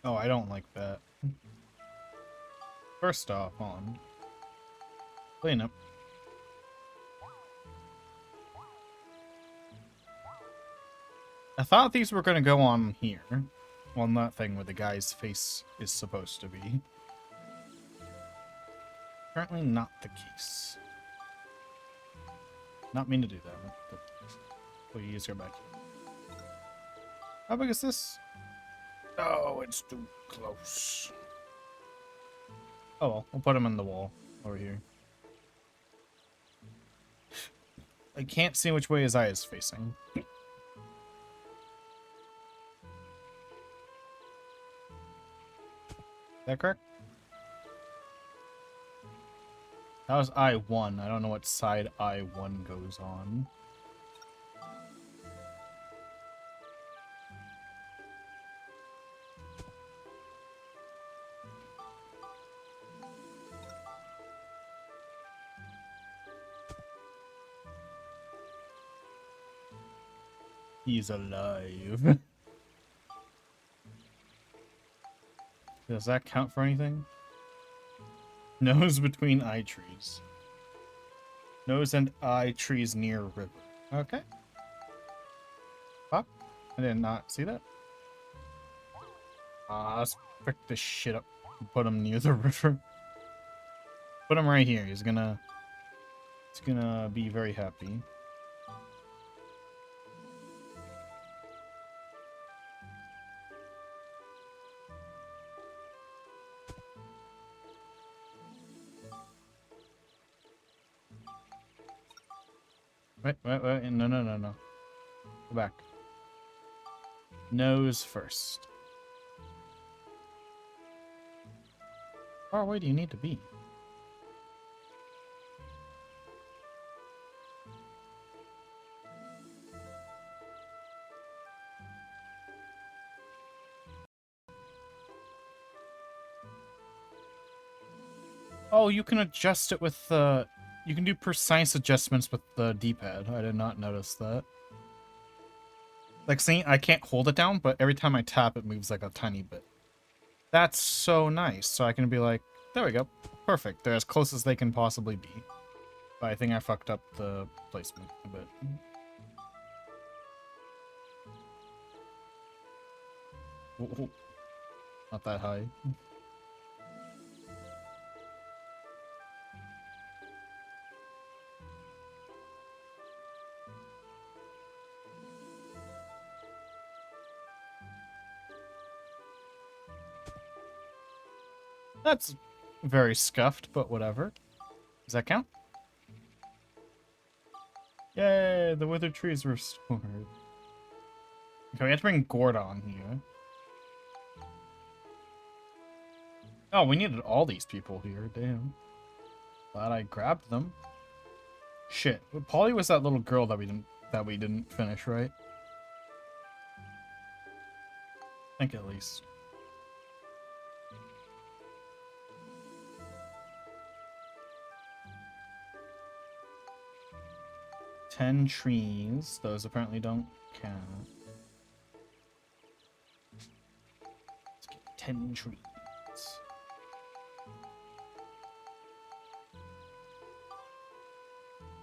Oh, I don't like that. First off, on. Clean up. I thought these were gonna go on here. On that thing where the guy's face is supposed to be. Currently not the case. Not mean to do that, but please go back. How big is this? Oh, it's too close. Oh well, we'll put him in the wall over here. I can't see which way his eye is facing. Is that correct? That was I1. I don't know what side I1 goes on. He's alive. Does that count for anything? Nose between eye trees. Nose and eye trees near river. Okay. Fuck. I did not see that. Let's pick this shit up and put him near the river. Put him right here. He's gonna be very happy. Wait, no. Go back. Nose first. How far away do you need to be? Oh, you can adjust it with the... You can do precise adjustments with the D-pad. I did not notice that. Like, see, I can't hold it down, but every time I tap, it moves like a tiny bit. That's so nice. So I can be like, there we go. Perfect. They're as close as they can possibly be. But I think I fucked up the placement a bit. Whoa. Not that high. That's very scuffed, but whatever. Does that count? Yay, the withered trees were restored. Okay, we have to bring Gordon here. Oh, we needed all these people here. Damn. Glad I grabbed them. Shit. Polly was that little girl that we didn't finish, right? I think at least. Ten trees. Those apparently don't count. Let's get 10 trees.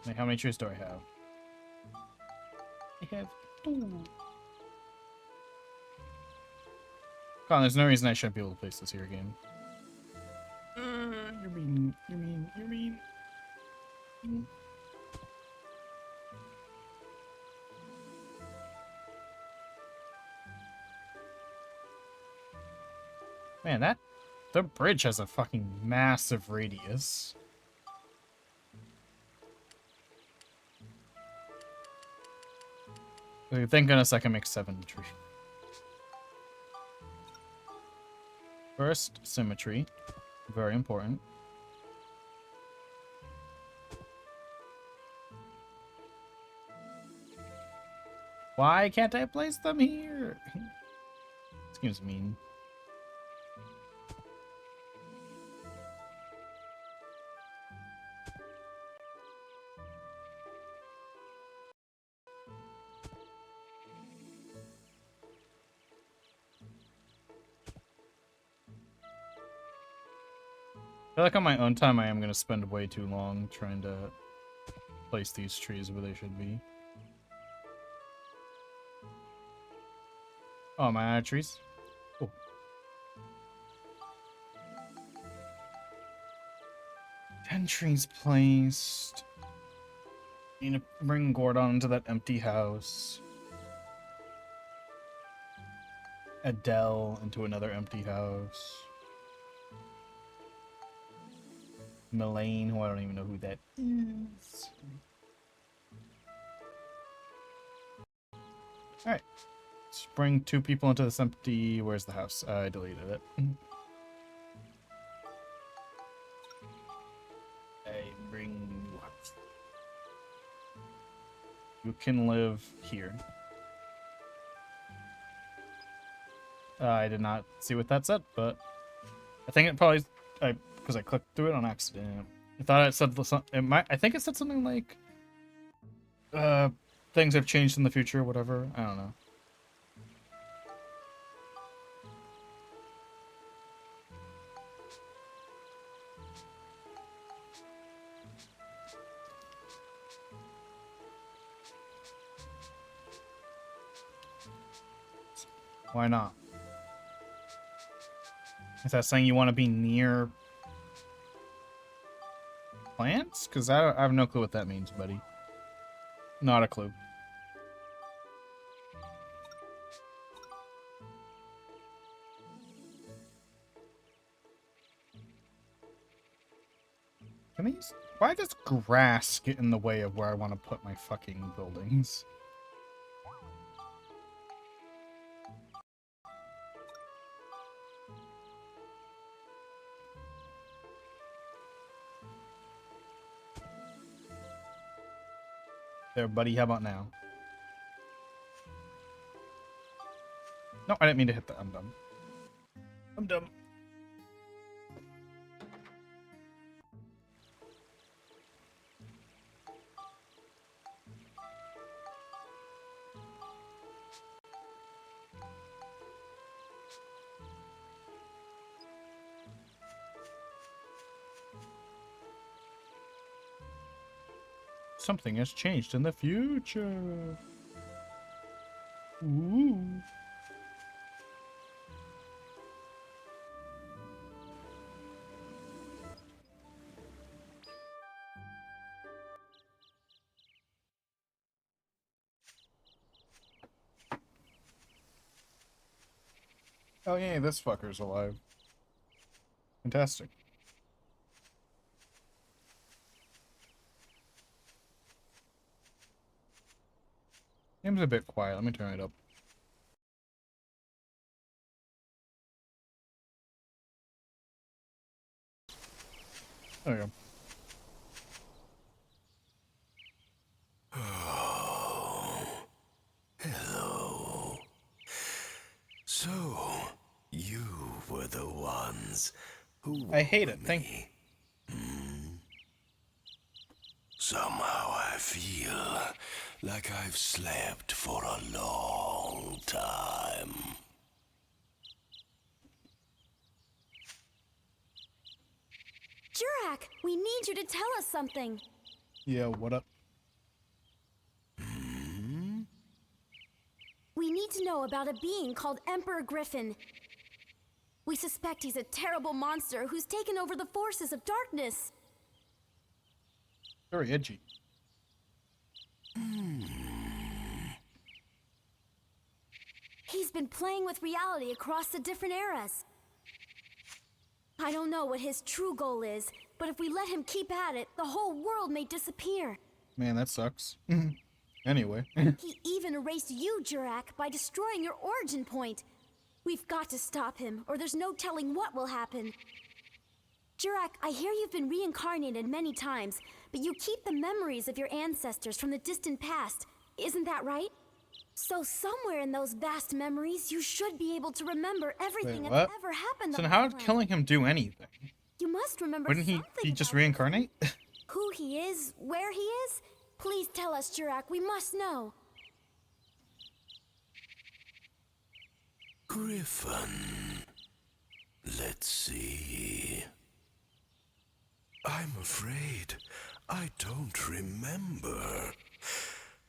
Like, how many trees do I have? I have 2. Come on, there's no reason I shouldn't be able to place this here again. You're mean. You're mean. Man, the bridge has a fucking massive radius. Thank goodness I can make 7 trees. First, symmetry. Very important. Why can't I place them here? This game's mean. I feel like on my own time I am going to spend way too long trying to place these trees where they should be. Oh, am I out of trees? Cool. Ten trees placed. Need to bring Gordon into that empty house. Adele into another empty house. Melaine, who I don't even know who that is. Alright. Let's bring 2 people into this empty... Where's the house? I deleted it. I bring you house. You can live here. I did not see what that said, but I think it probably... because I clicked through it on accident. I thought it said I think it said something like things have changed in the future, whatever. I don't know. Why not? Is that saying you want to be near plants? Because I have no clue what that means, buddy. Not a clue. Can these... Why does grass get in the way of where I want to put my fucking buildings? There, buddy. How about now? No, I didn't mean to hit that. I'm dumb. I'm dumb. Something has changed in the future. Ooh. Oh yeah, this fucker's alive. Fantastic. Game's a bit quiet. Let me turn it up. There we go. Hello. So, you were the ones who I hate it. woke Thank me. Somehow I feel like I've slept for a long time. Jurak, we need you to tell us something. Yeah, what up? We need to know about a being called Emperor Griffin. We suspect he's a terrible monster who's taken over the forces of darkness. Very edgy. He's been playing with reality across the different eras. I don't know what his true goal is, but if we let him keep at it, the whole world may disappear. Man, that sucks. Anyway. He even erased you, Jurak, by destroying your origin point. We've got to stop him, or there's no telling what will happen. Jurak, I hear you've been reincarnated many times, but you keep the memories of your ancestors from the distant past. Isn't that right? So somewhere in those vast memories, you should be able to remember everything Wait, that's what? ever happened So on how this did planet. killing him do anything? You must remember Wouldn't he something just about reincarnate? who he is, where he is. Please tell us, Jurak. We must know. Griffin. Let's see. I'm afraid I don't remember.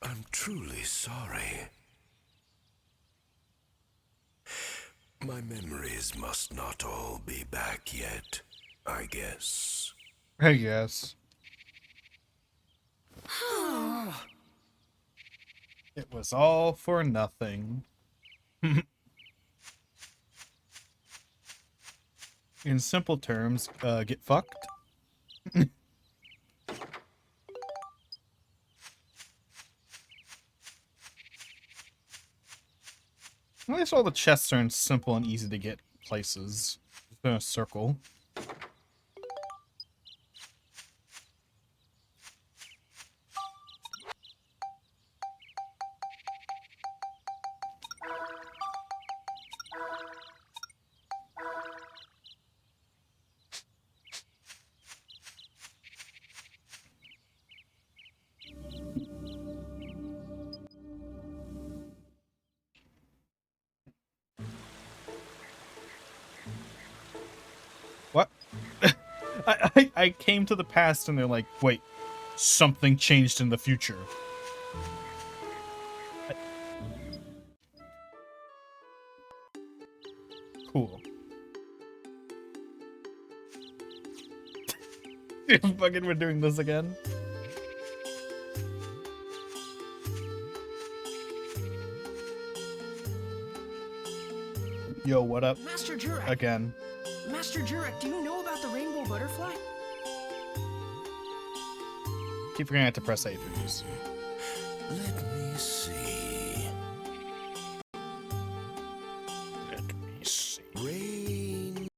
I'm truly sorry. My memories must not all be back yet, I guess. I guess. It was all for nothing. In simple terms, get fucked. At least all the chests are in simple and easy to get places. Just in a circle. What? I came to the past and they're like, wait, something changed in the future. Cool. Fucking we're doing this again. Yo, what up? Master Jurak, Again. Master Jurak, do you know about the rainbow butterfly? Keep forgetting to press A through these. Let me see. Let me see. Rainbow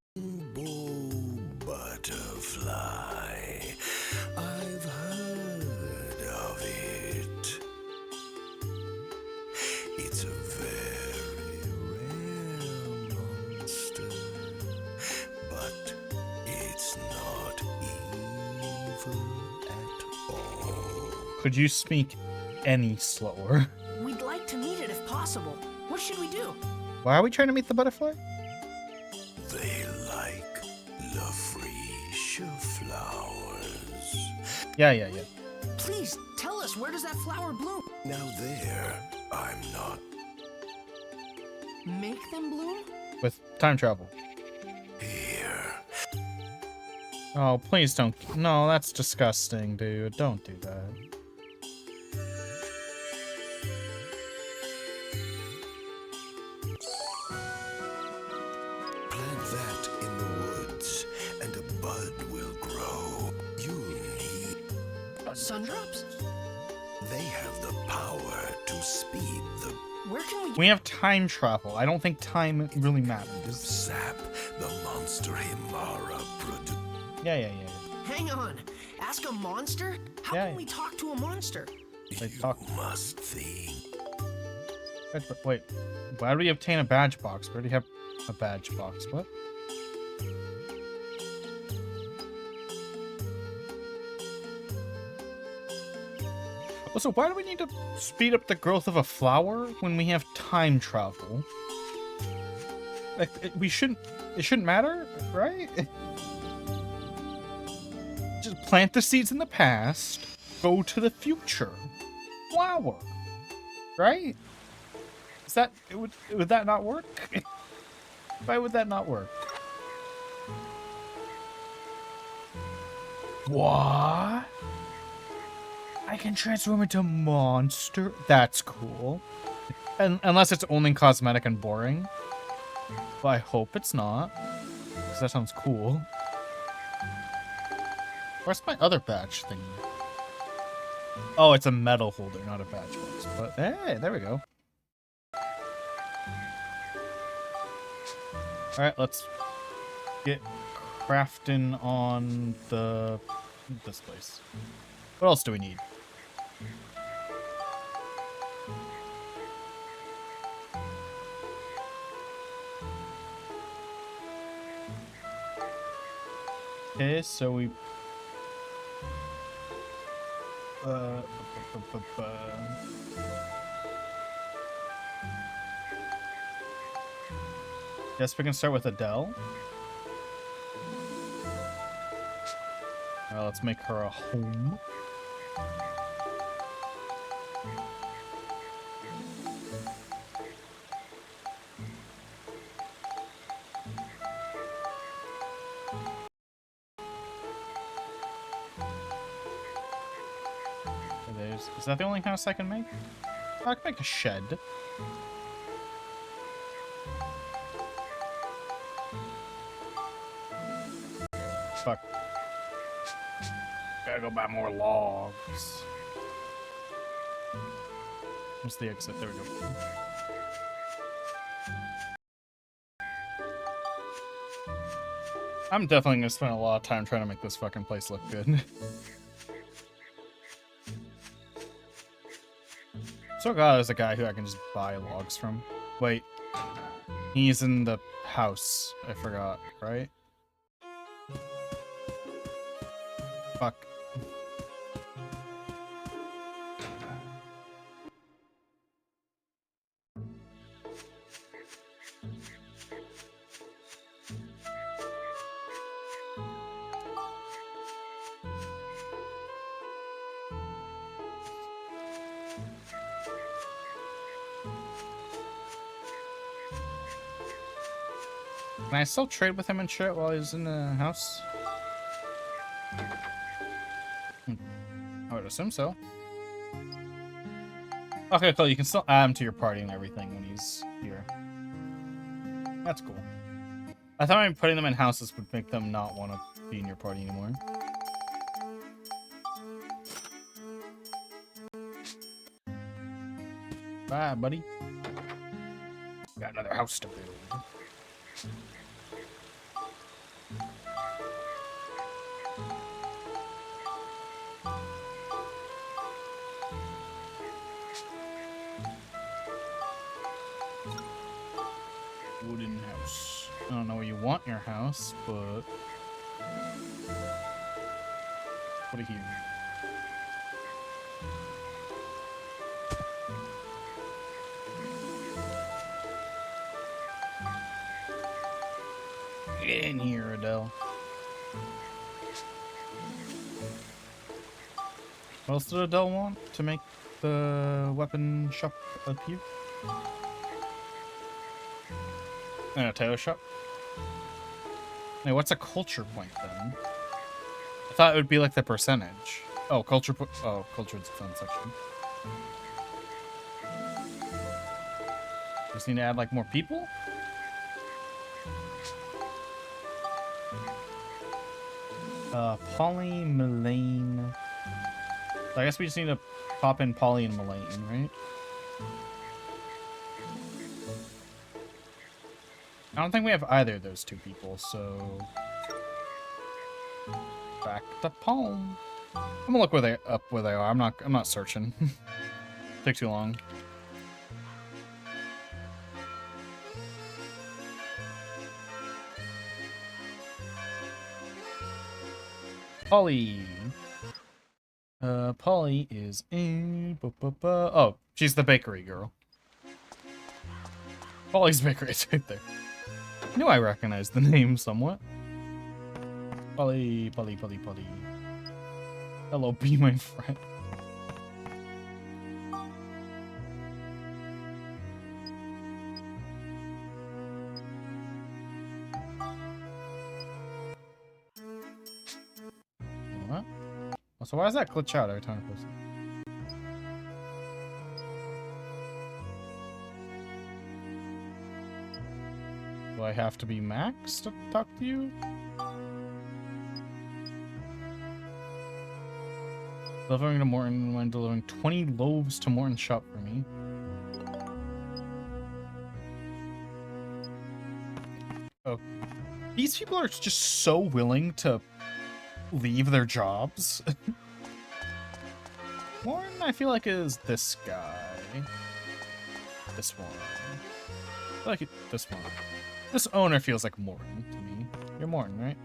butterfly. I've heard of it. It's a very rare monster, but it's not evil at all. Could you speak any slower? We'd like to meet it if possible. What should we do? Why are we trying to meet the butterfly? They like Lafresia flowers. Yeah. Please tell where does that flower bloom? Now there, I'm not Make them bloom? With time travel. here. Oh, please don't. No, that's disgusting, dude. Don't do that. Plant that in the woods, and a bud will grow. You'll need. Sundrops? They have the power to speed the Where can we We have time travel. I don't think time really matters. sap the monster Himara produce. Yeah. Hang on. Ask a monster? How Yeah. can we talk to a monster? They You talk. must think. Wait, why do we obtain a badge box? We already have a badge box. What? Also, why do we need to speed up the growth of a flower when we have time travel? Like, it shouldn't matter, right? Just plant the seeds in the past, go to the future. Flower. Right? Would that not work? Why would that not work? What? I can transform into a monster? That's cool. And unless it's only cosmetic and boring. Well, I hope it's not. Because that sounds cool. Where's my other badge thingy? Oh, it's a medal holder, not a badge box. But hey, there we go. Alright, let's get crafting on this place. What else do we need? Okay, so we guess we can start with Adele. Let's make her a home. Is that the only house I can make? I can make a shed. Fuck. Gotta go buy more logs. What's the exit? There we go. I'm definitely gonna spend a lot of time trying to make this fucking place look good. So glad there's a guy who I can just buy logs from. Wait. He's in the house. I forgot, right? Fuck. Can I still trade with him and shit while he's in the house? I would assume so. Okay, cool. You can still add him to your party and everything when he's here. That's cool. I thought maybe putting them in houses would make them not want to be in your party anymore. Bye, buddy. Got another house to build. Wooden house. I don't know where you want your house, but put it here. Get in here, Adele. What else did Adele want to make the weapon shop appear? And a tailor shop? Hey, what's a culture point then? I thought it would be like the percentage. Oh, culture. Oh, culture is its own section. Just need to add like more people. Polly, Mullane. I guess we just need to pop in Polly and Mullane, right? I don't think we have either of those two people, so back to Palm. I'm gonna look where they are. I'm not searching. Take too long. Polly. Polly is in. Oh, she's the bakery girl. Polly's bakery is right there. I knew I recognized the name somewhat. Polly. Hello, be my friend. What? So why does that glitch out every time I post it? Do I have to be Max to talk to you? Delivering to Morton when delivering 20 loaves to Morton's shop for me. Oh. These people are just so willing to leave their jobs. Morton, I feel like, is this guy. This one. I feel like this one. This owner feels like Morton to me. You're Morton, right?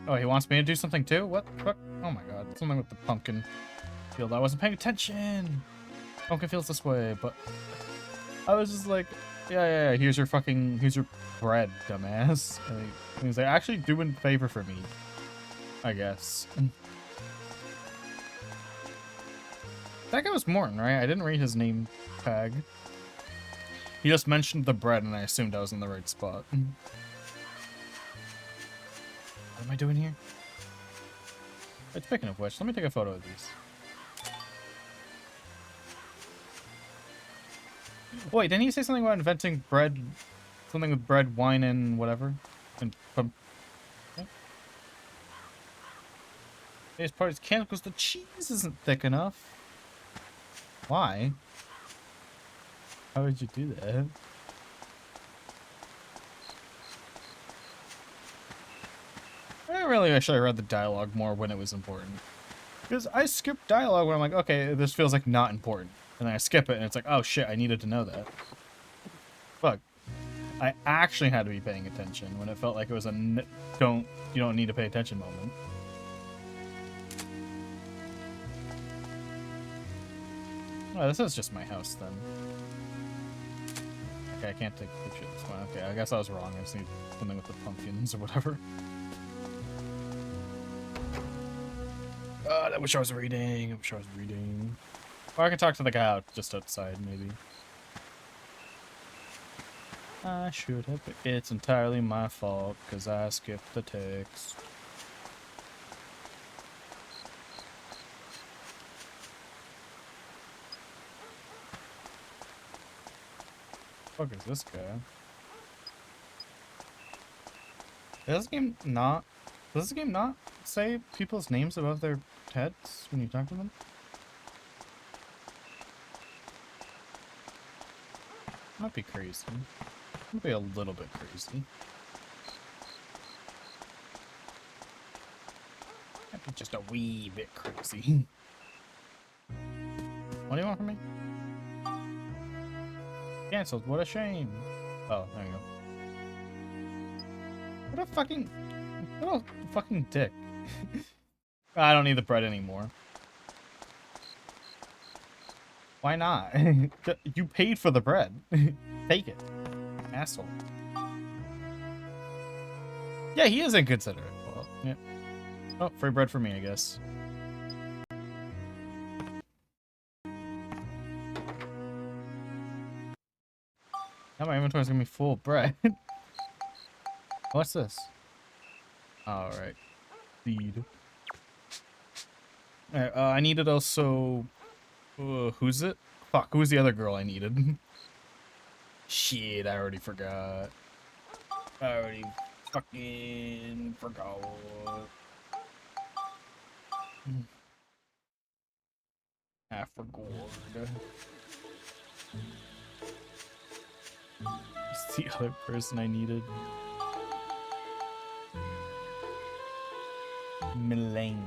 Oh, he wants me to do something too? What? Oh my god. Something with the pumpkin field. I wasn't paying attention. Pumpkin feels this way, but I was just like, yeah, here's your bread, dumbass. And he's like, actually doing a favor for me, I guess. That guy was Morton, right? I didn't read his name tag. He just mentioned the bread, and I assumed I was in the right spot. What am I doing here? Wait, speaking of which, let me take a photo of these. Wait, didn't he say something about inventing bread? Something with bread, wine, and whatever? And Today's party's canceled because the cheese isn't thick enough. Why? How would you do that? I really wish I read the dialogue more when it was important. Because I skipped dialogue when I'm like, okay, this feels like not important. And then I skip it and it's like, oh shit, I needed to know that. Fuck. I actually had to be paying attention when it felt like it was a you don't need to pay attention moment. Oh, this is just my house then. Okay, I can't take a picture of this one. Okay, I guess I was wrong. I just need something with the pumpkins or whatever. God, I wish I was reading. Or I can talk to the guy out just outside, maybe. I should have. It's entirely my fault, because I skipped the text. What the fuck is this guy? Does this game not say people's names above their heads when you talk to them? Might be crazy. Might be a little bit crazy. Might be just a wee bit crazy. What do you want from me? Cancelled. What a shame. Oh, there you go. What a fucking dick. I don't need the bread anymore. Why not? You paid for the bread. Take it. Asshole. Yeah, he is inconsiderate. Well, yeah. Oh, free bread for me, I guess. Now my inventory's gonna be full of bread. What's this? Alright. Feed. Alright, I needed also... who's it? Fuck, who's the other girl I needed? Shit, I already forgot. I already fucking forgot. I forgot. It's the other person I needed. Milane.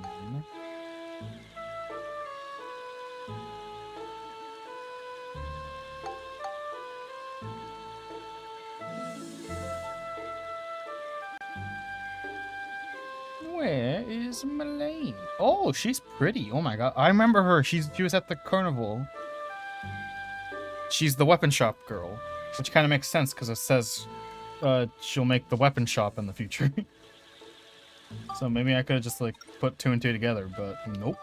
Where is Milane? Oh, she's pretty. Oh my god. I remember her. She was at the carnival. She's the weapon shop girl. Which kind of makes sense because it says she'll make the weapon shop in the future. So maybe I could have just like put 2 and 2 together, but nope.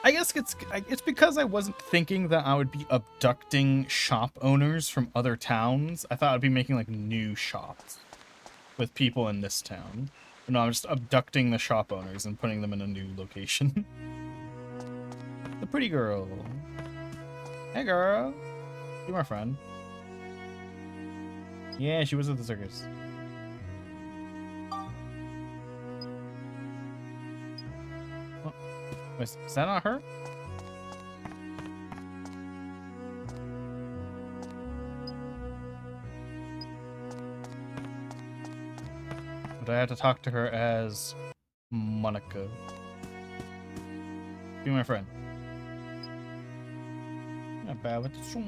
I guess it's because I wasn't thinking that I would be abducting shop owners from other towns. I thought I'd be making like new shops with people in this town. But no, I'm just abducting the shop owners and putting them in a new location. The pretty girl. Hey girl. You my friend. Yeah, she was at the circus. Oh, wait, is that not her? But I had to talk to her as Monica. Be my friend. Not bad with the swarm.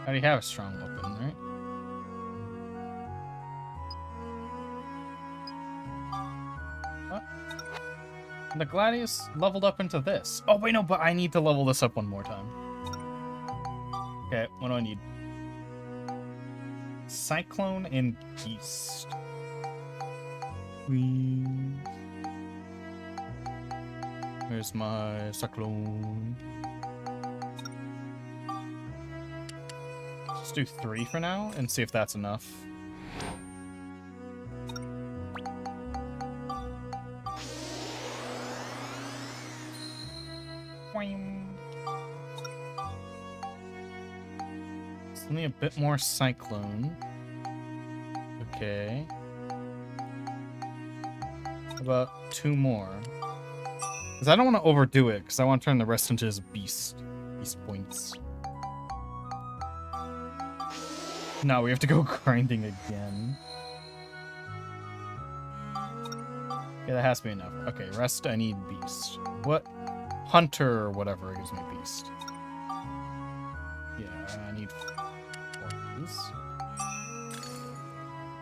I already have a strong weapon, right? What? The Gladius leveled up into this. Oh, wait, no, but I need to level this up one more time. Okay, what do I need? Cyclone and Beast. Please. Where's my Cyclone? Let's do 3 for now and see if that's enough. Still need a bit more Cyclone. Okay. About 2 more. Because I don't want to overdo it, because I want to turn the rest into his beast points. No, we have to go grinding again. Okay, that has to be enough. Okay, rest, I need beast. What? Hunter or whatever gives me beast. Yeah, I need 4 of these.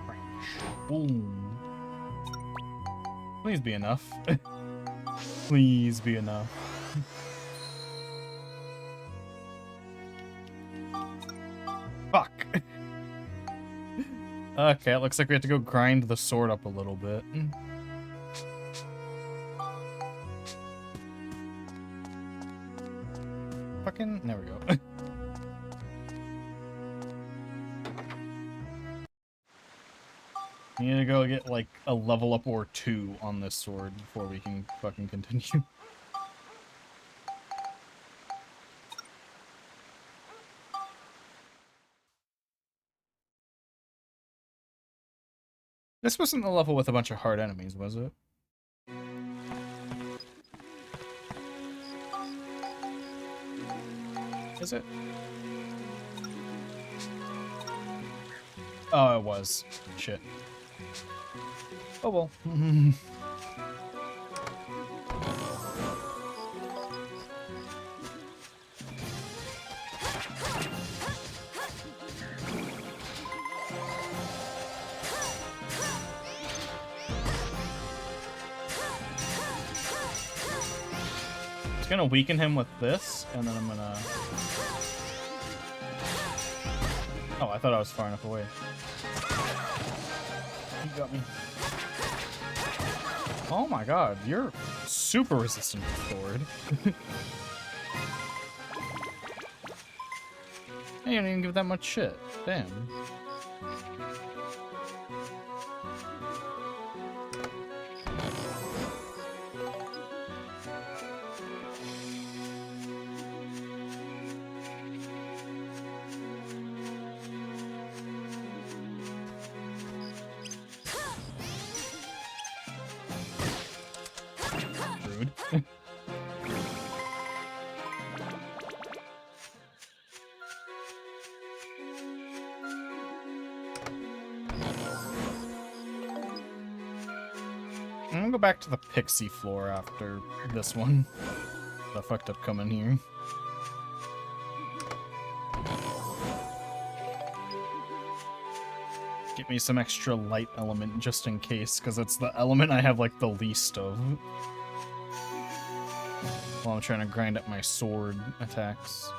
French. Boom. Please be enough. Please be enough. Fuck. Okay, it looks like we have to go grind the sword up a little bit. Fucking, there we go. We need to go get like a level up or 2 on this sword before we can fucking continue. This wasn't a level with a bunch of hard enemies, was it? Is it? Oh, it was. Shit. Oh well. just gonna weaken him with this, and then I'm gonna... Oh, I thought I was far enough away. He got me. Oh my god, you're super resistant to Thord. You don't even give that much shit. Damn. Rude. I'm gonna go back to the pixie floor after this one. I fucked up coming here. Get me some extra light element just in case, because it's the element I have like the least of. While I'm trying to grind up my sword attacks.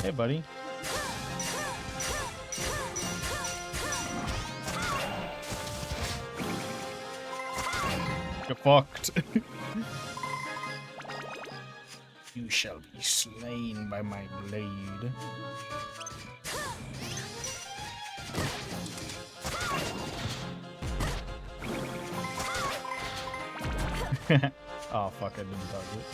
Hey, buddy. Get fucked. You shall be slain by my blade. Oh fuck, I didn't target.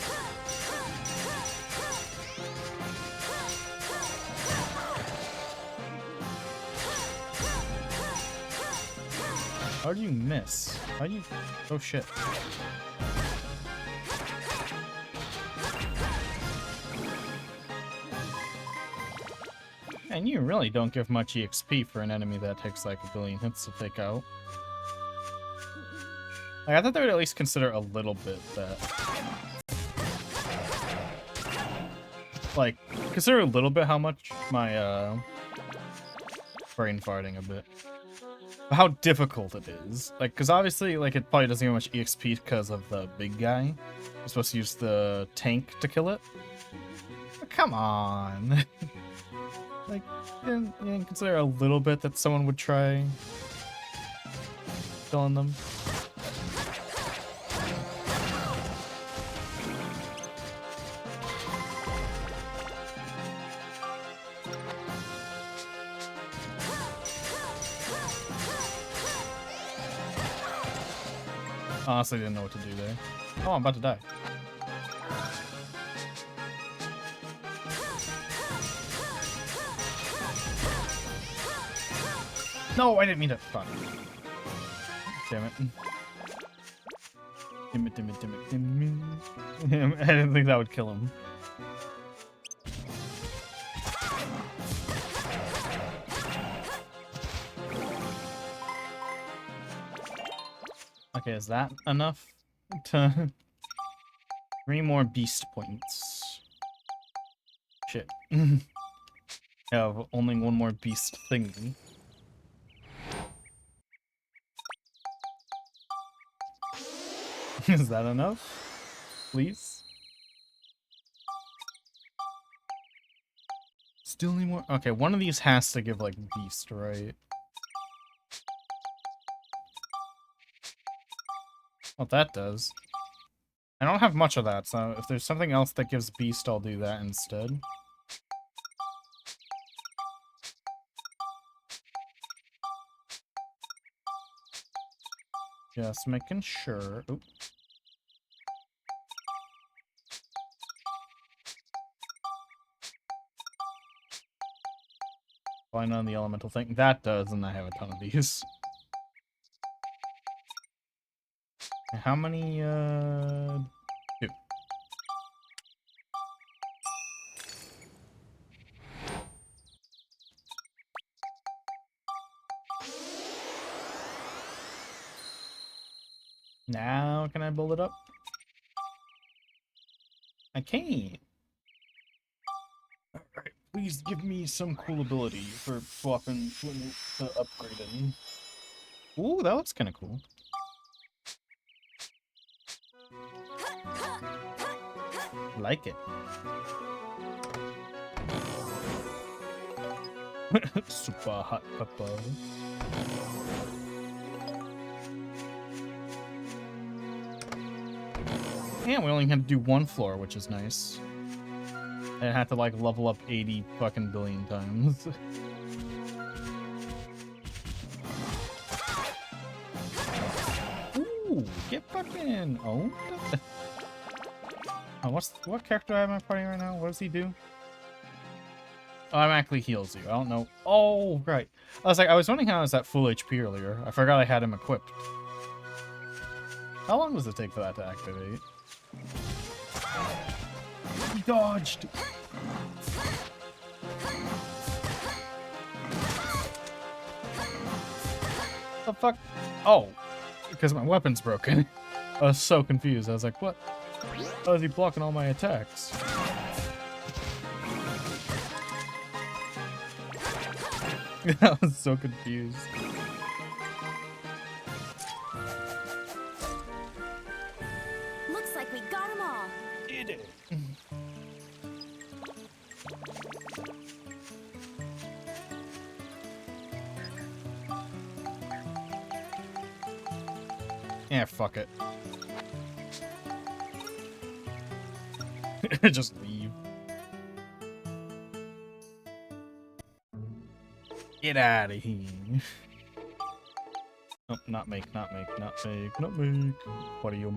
How do you miss? How do you... Oh shit. And you really don't give much EXP for an enemy that takes like a billion hits to take out. Like, I thought they would at least consider a little bit that... Like, consider a little bit how much my, brain farting a bit. How difficult it is. Like, because obviously, like, it probably doesn't get much EXP because of the big guy. You're supposed to use the tank to kill it. But come on. Like, you didn't consider a little bit that someone would try killing them. Honestly, didn't know what to do there. Oh, I'm about to die. No, I didn't mean to. Fuck. Damn it. Damn it, damn it, damn it, damn it. I didn't think that would kill him. Okay, is that enough to... 3 more beast points. Shit. I have only 1 more beast thingy. Is that enough? Please? Still need more? Okay, one of these has to give, like, beast, right? What that does. I don't have much of that, so if there's something else that gives beast, I'll do that instead. Just making sure. Oop. Find on the elemental thing. That does, and I have a ton of these. How many, 2. Now, can I build it up? I can't. Alright, please give me some cool ability for swapping to upgrading. Ooh, that looks kind of cool. Like it. Super hot pepper. Yeah, we only had to do one floor, which is nice. I didn't have to like level up 80 fucking billion times. Ooh, get fucking owned. Oh, what character do I have in my party right now? What does he do? Automatically heals you. I don't know. Oh, right. I was wondering how I was at full HP earlier. I forgot I had him equipped. How long does it take for that to activate? He dodged! The fuck? Oh, because my weapon's broken. I was so confused. I was like, what? How is he blocking all my attacks? I was so confused. Looks like we got them all. Did it. Yeah, fuck it. Just leave. Get out of here. Oh, not make. What are you?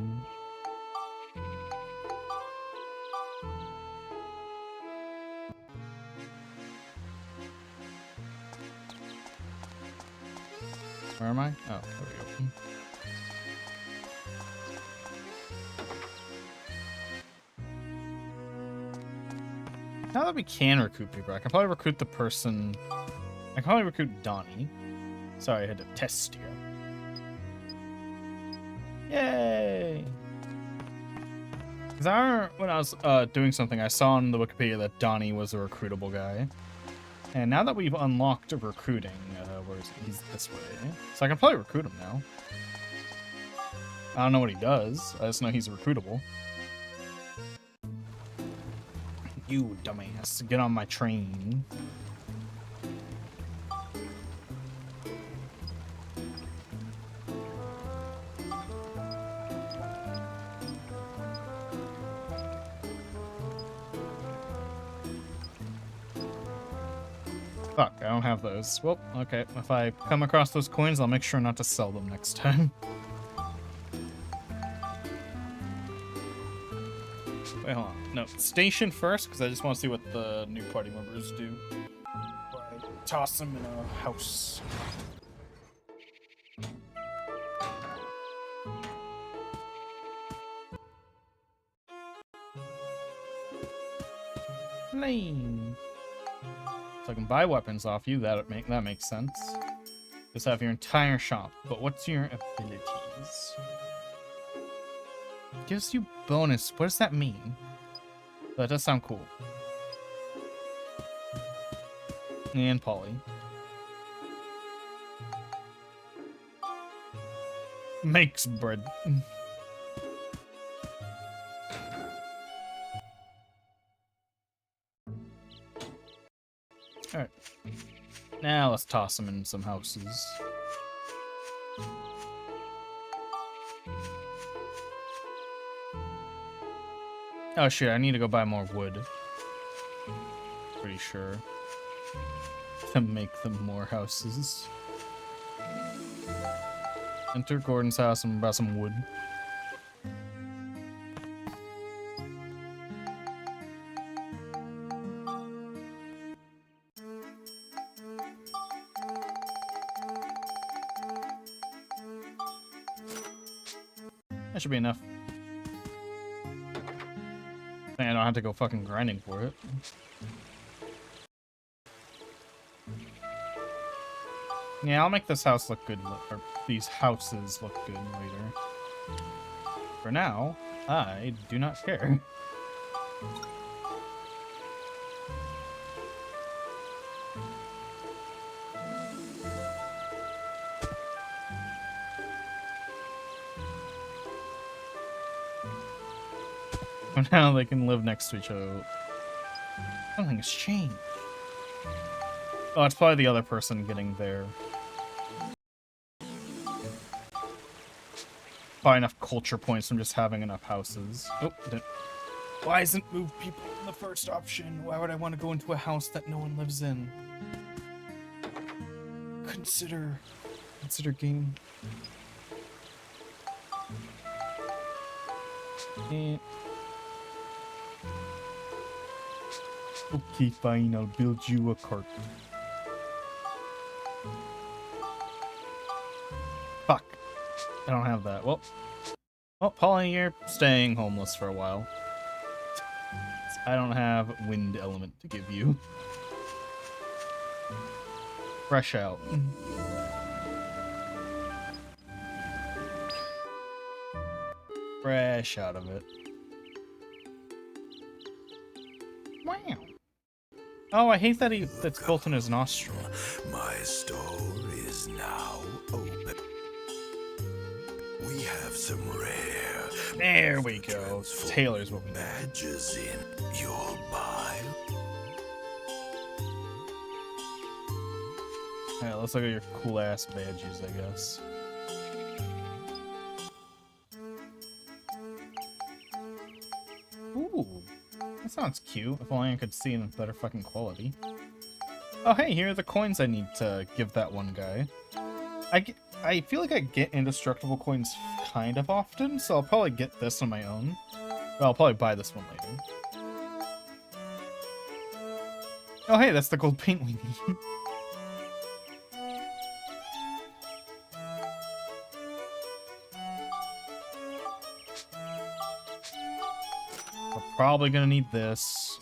Where am I? Oh, there we go. Now that we can recruit people, I can probably recruit the person. I can probably recruit Donnie. Sorry, I had to test you. Yay! Because when I was doing something, I saw on the Wikipedia that Donnie was a recruitable guy. And now that we've unlocked recruiting, where is he? He's this way. So I can probably recruit him now. I don't know what he does. I just know he's recruitable. You dumbass, get on my train. Fuck, I don't have those. Well, okay, if I come across those coins, I'll make sure not to sell them next time. Wait, hold on. No, station first, because I just want to see what the new party members do. I toss them in a house. Lane. So I can buy weapons off you. That makes sense. Just have your entire shop. But what's your abilities? Gives you bonus. What does that mean? That does sound cool. And Polly. Makes bread. Alright. Now let's toss them in some houses. Oh shit, I need to go buy more wood. Pretty sure. To make them more houses. Enter Gordon's house and buy some wood. That should be enough. I don't have to go fucking grinding for it. Yeah, I'll make this house look good, or these houses look good later. For now, I do not care. Now they can live next to each other. Something has changed. Oh, it's probably the other person getting there. Probably enough culture points from just having enough houses. Oh, why isn't move people in the first option? Why would I want to go into a house that no one lives in? Consider game. Eh. Okay, fine, I'll build you a cart. Fuck. I don't have that. Well, Polly, you're staying homeless for a while. I don't have wind element to give you. Fresh out. Fresh out of it. Wow. Oh, I hate that that's built in his nostril. My store is now open. We have some rare There we go. Taylor's what we need. badges in your buy. Alright, let's look at your cool ass badges, I guess. Ooh, that sounds cute. If only I could see in better fucking quality. Oh, hey, here are the coins I need to give that one guy. I feel like I get indestructible coins kind of often, so I'll probably get this on my own. Well, I'll probably buy this one later. Oh, hey, that's the gold paint we need. We're probably gonna need this.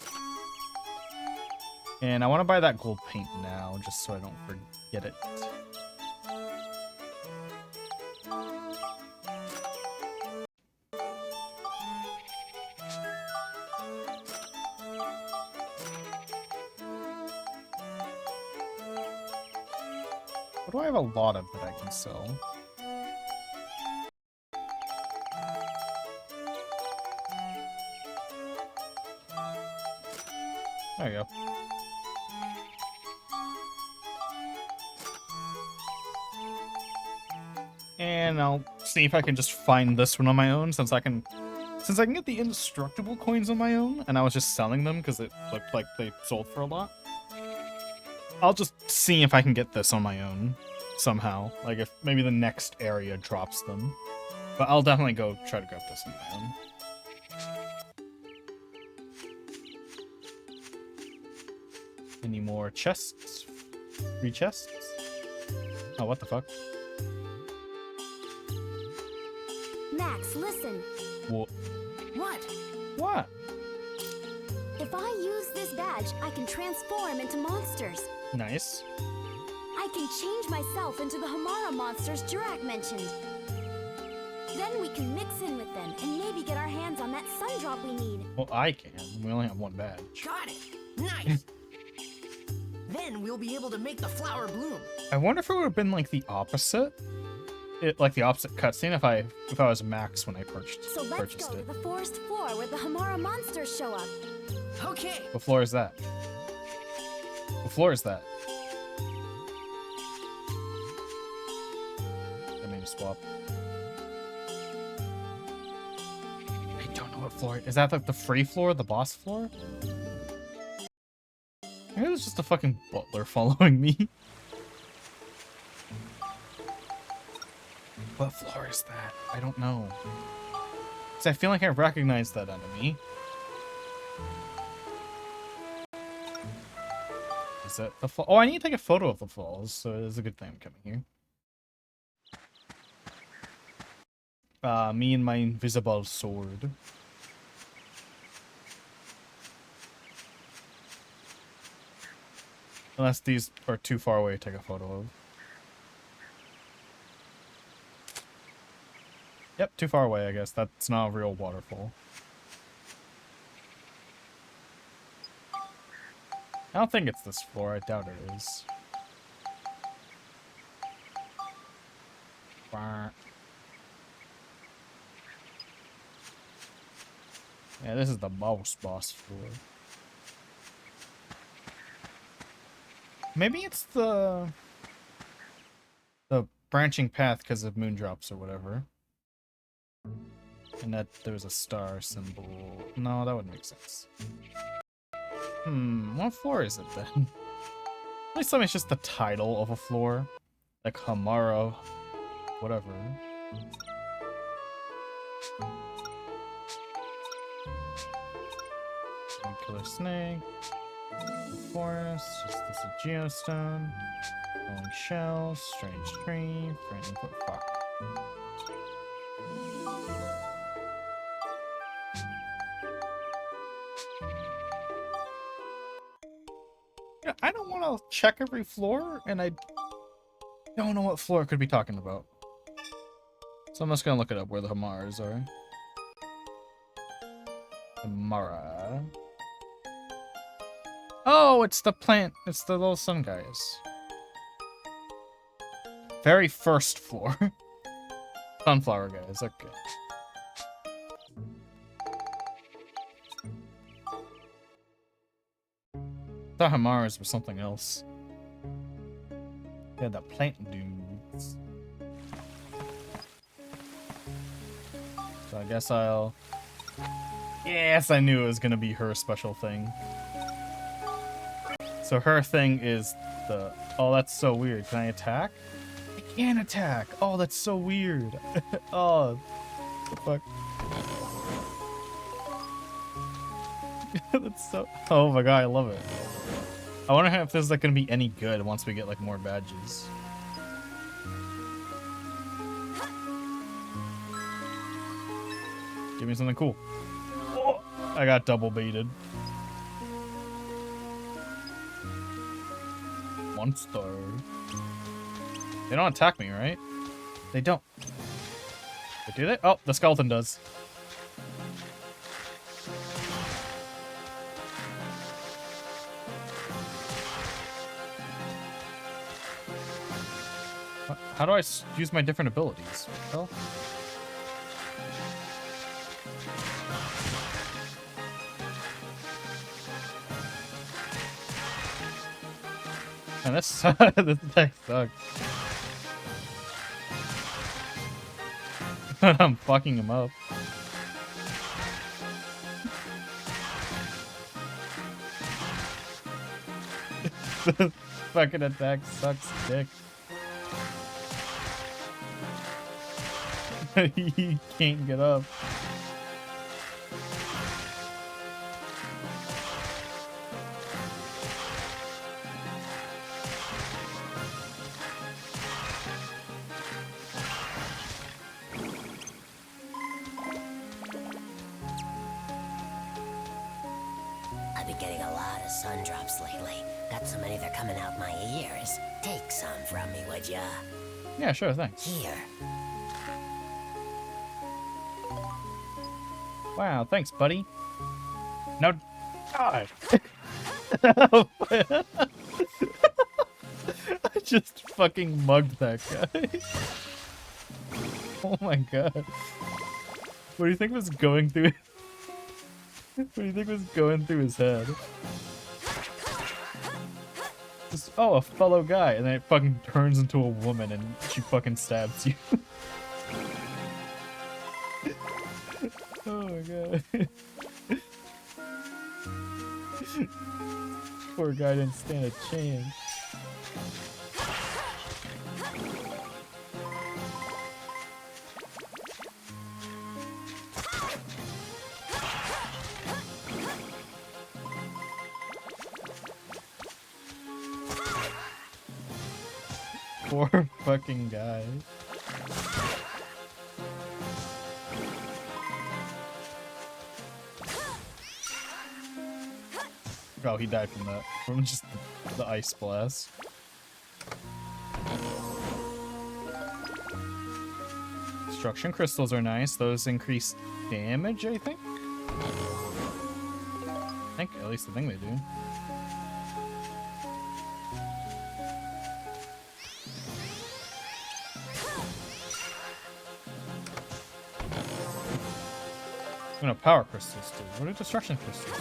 And I want to buy that gold paint now, just so I don't forget it. What do I have a lot of that I can sell? There you go. And I'll see if I can just find this one on my own, since I can get the indestructible coins on my own, and I was just selling them because it looked like they sold for a lot. I'll just see if I can get this on my own somehow. Like if maybe the next area drops them. But I'll definitely go try to grab this on my own. Any more chests? Free chests? Oh, what the fuck? Max, listen. Wha- What? What? If I use this badge, I can transform into monsters. Nice. I can change myself into the Hamara monsters Jurak mentioned. Then we can mix in with them and maybe get our hands on that sun drop we need. Well, I can. We only have one badge. Got it. Nice. Then we'll be able to make the flower bloom. I wonder if it would have been like the opposite. Like the opposite cutscene if I was Max when I So let's purchased go it. to the forest floor where the Hamara monsters show up. Okay. What floor is that? What floor is that? I made a swap. I don't know what floor. Is that like the free floor, the boss floor? Maybe it was just a fucking butler following me. What floor is that? I don't know. Cause I feel like I recognize that enemy. Is that the fall? Oh, I need to take a photo of the falls, so it's a good thing I'm coming here. Me and my invisible sword. Unless these are too far away to take a photo of. Yep, too far away, I guess. That's not a real waterfall. I don't think it's this floor. I doubt it is. Wah. Yeah, this is the boss floor. Maybe it's the branching path because of moondrops or whatever. And that there's a star symbol. No, that wouldn't make sense. What floor is it then? Please tell me it's just the title of a floor. Like Hamara, whatever. Killer snake. The forest, just this a geostone. Rolling shell, strange tree, friendly foot fuck. Yeah, I don't want to check every floor, and I don't know what floor it could be talking about. So I'm just gonna look it up where the Hamaras are. Hamara. Oh, it's the plant. It's the little sun guys. Very first floor. Sunflower guys, okay. The Hamaras were something else. Yeah, the plant dudes. So I guess I'll... Yes, I knew it was gonna be her special thing. So her thing is the... Oh, that's so weird. Can I attack? I can attack! Oh, that's so weird. Oh, what the fuck? That's so... Oh my god, I love it. I wonder if this is like gonna be any good once we get like more badges. Give me something cool. Oh, I got double baited. Monster. They don't attack me, right? They don't. But do they? Oh, the skeleton does. How do I use my different abilities? What the hell? And this attack sucks. I'm fucking him up. This fucking attack sucks dick. He can't get up. I've been getting a lot of sun drops lately. Got so many they're coming out my ears. Take some from me, would ya? Yeah, sure, thanks. Here. Wow, thanks, buddy. No, God. I just fucking mugged that guy. Oh my god. What do you think was going through? What do you think was going through his head? Just, oh, a fellow guy, and then it fucking turns into a woman and she fucking stabs you. Oh my god. Poor guy didn't stand a chance. Poor fucking guy. Oh, he died from that. From just the ice blast. Destruction crystals are nice. Those increase damage, I think? At least I think they do. You know, power crystals do. What are destruction crystals?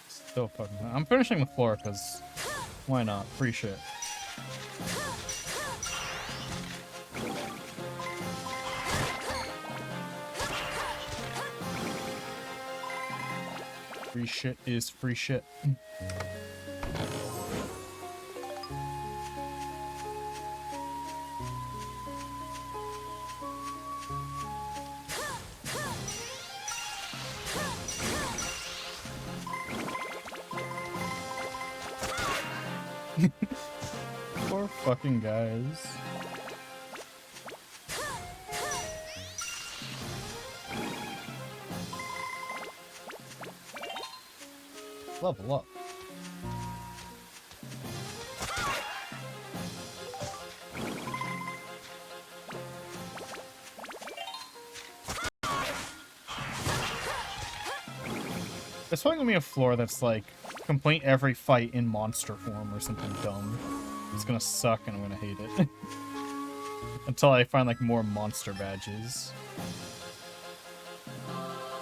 Still fucking. I'm finishing the floor because why not? Free shit. Free shit is free shit. Poor fucking guys. Level up. There's probably gonna be a floor that's like complete every fight in monster form or something dumb. It's gonna suck and I'm gonna hate it. Until I find like more monster badges.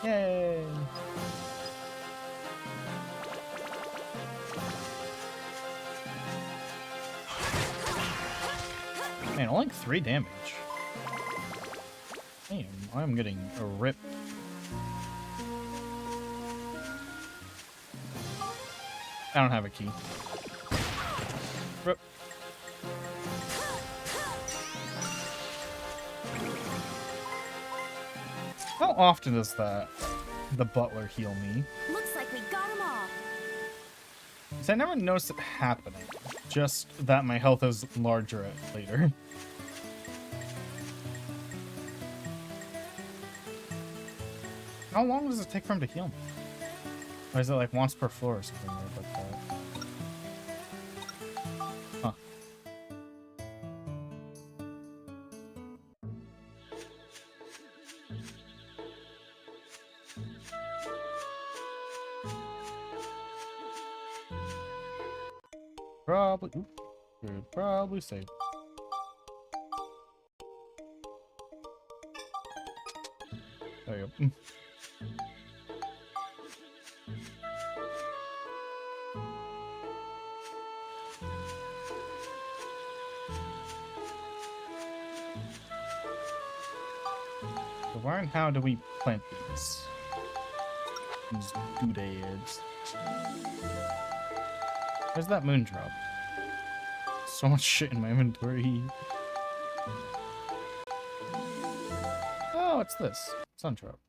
Yay! Man, only 3 damage. Damn, I'm getting a rip. I don't have a key. Rip. How often does the butler heal me? Looks like we got them all. 'Cause I never noticed it happening. Just that my health is larger at later. How long does it take for him to heal me? Or is it like once per floor or something weird like that? Huh. Probably. Oop, should probably save. There you go. So where and how do we plant these? These doodads. Where's that moon drop? So much shit in my inventory. Oh, it's this. Sun drop.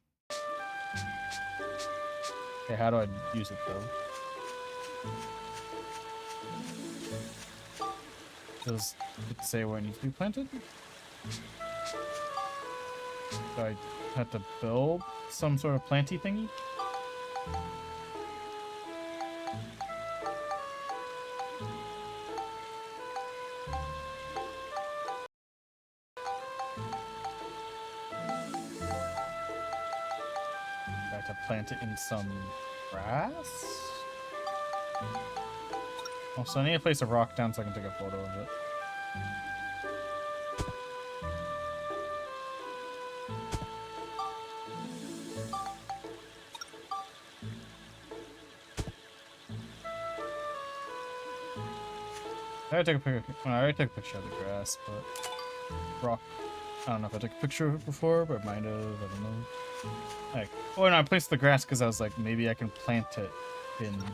Okay, how do I use it though? Does it say where it needs to be planted? Do I have to build some sort of planty thingy? I have to plant it in some grass? Also, I need to place a rock down so I can take a photo of it. I already took a picture. Well, I already took a picture of the grass, but rock. I don't know if I took a picture of it before, but I might have. I don't know. Like, oh no, I placed the grass because I was like, maybe I can plant it in the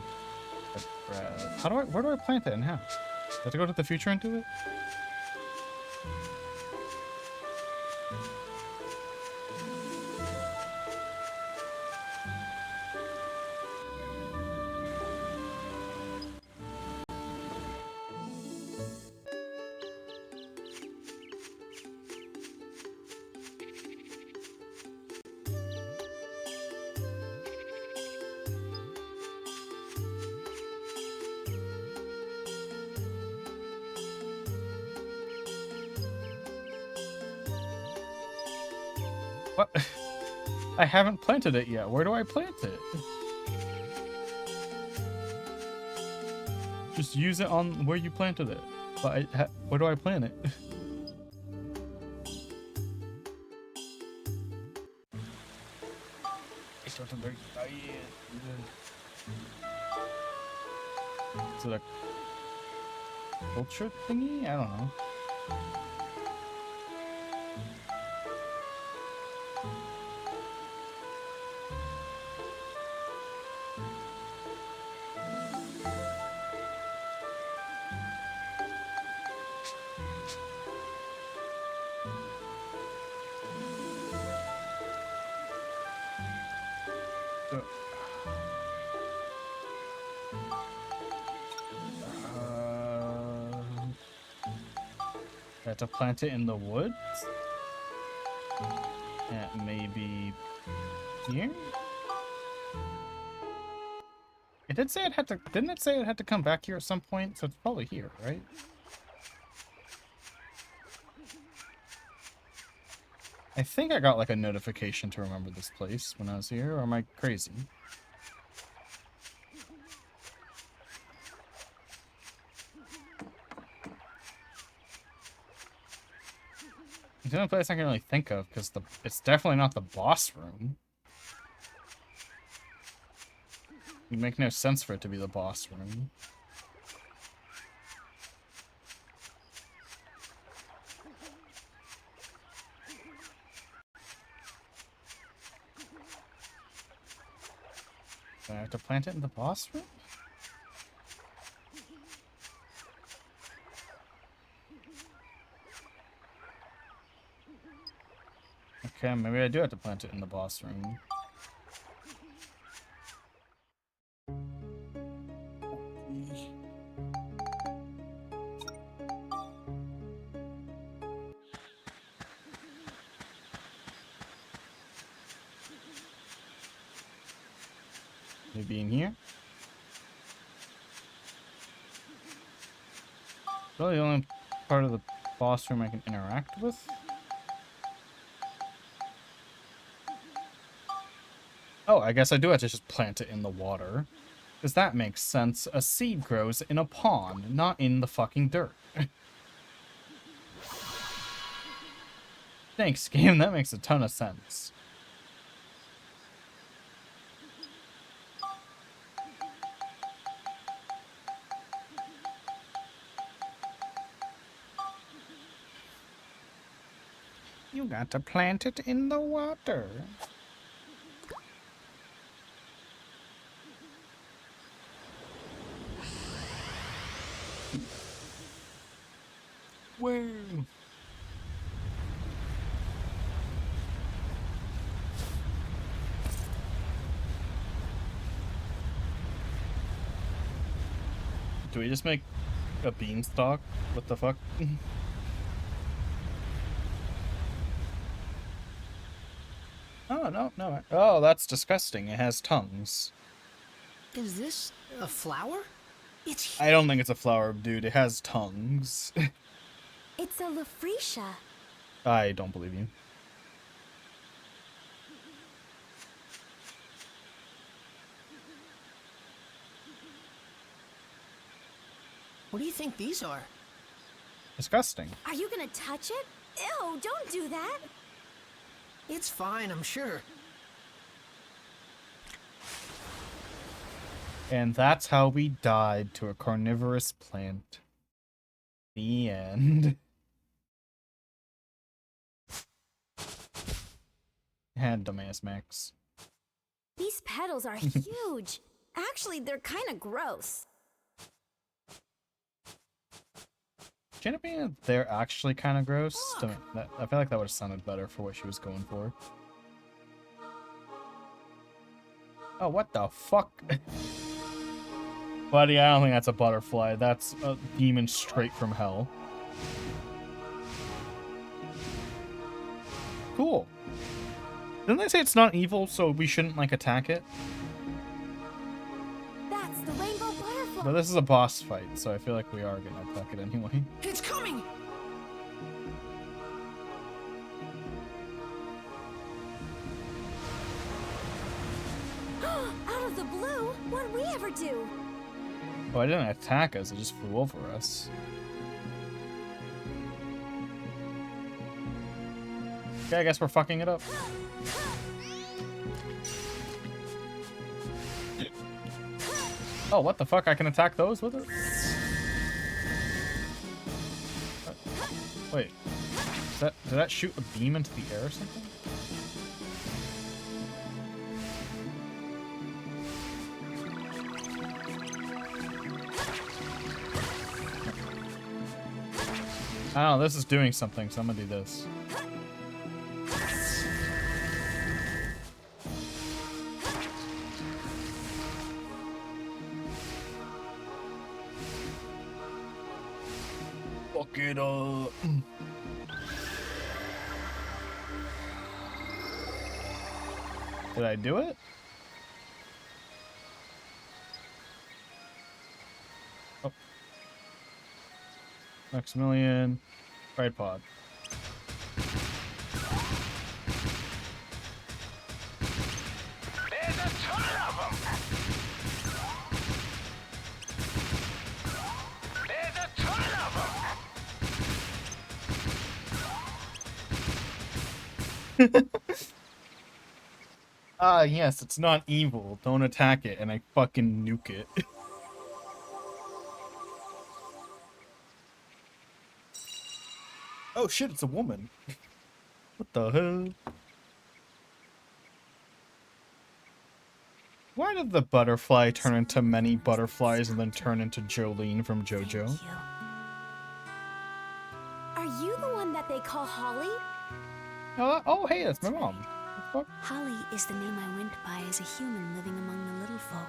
grass. How do I? Where do I plant it and how? Do I have to go to the future and do it? What? I haven't planted it yet. Where do I plant it? Just use it on where you planted it. But where do I plant it? Is it a culture thingy? I don't know. I have to plant it in the woods? Yeah, maybe here? It did say it had to, didn't it say it had to come back here at some point? So it's probably here, right? I think I got like a notification to remember this place when I was here, or am I crazy? It's the only place I can really think of, because it's definitely not the boss room. It would make no sense for it to be the boss room. Do I have to plant it in the boss room? Okay, maybe I do have to plant it in the boss room. Maybe in here? Really the only part of the boss room I can interact with? Oh, I guess I do have to just plant it in the water. Because that makes sense. A seed grows in a pond, not in the fucking dirt. Thanks, game. That makes a ton of sense. You got to plant it in the water. Whoa. Do we just make a beanstalk? What the fuck? Oh, no. Oh, that's disgusting. It has tongues. Is this a flower? It's I don't think it's a flower, dude. It has tongues. It's a Lafretia. I don't believe you. What do you think these are? Disgusting. Are you gonna touch it? Ew, don't do that. It's fine, I'm sure. And that's how we died to a carnivorous plant. The end. Had dumbass Max. These petals are huge. Actually, they're kind of gross. Shouldn't it be they're actually kind of gross? I feel like that would have sounded better for what she was going for. Oh, what the fuck? Buddy, I don't think that's a butterfly. That's a demon straight from hell. Cool. Didn't they say it's not evil, so we shouldn't, like, attack it? That's the rainbow butterfly. But this is a boss fight, so I feel like we are gonna attack it anyway. It's coming! of the blue? What'd we ever do? Oh, it didn't attack us, it just flew over us. Okay, I guess we're fucking it up. Oh, what the fuck? I can attack those with it? Wait. Did that shoot a beam into the air or something? I don't know, this is doing something, so I'm gonna do this. Fuck it up. Did I do it? Oh. Maximilian. Pride pod. There's a ton of them! There's a ton of them! Ah, yes, it's not evil. Don't attack it, and I fucking nuke it. Oh shit, it's a woman. What the hell? Why did the butterfly turn into many butterflies and then turn into Jolene from JoJo? Thank you. Are you the one that they call Holly? Oh, hey, that's my mom. What the fuck? Holly is the name I went by as a human living among the little folk.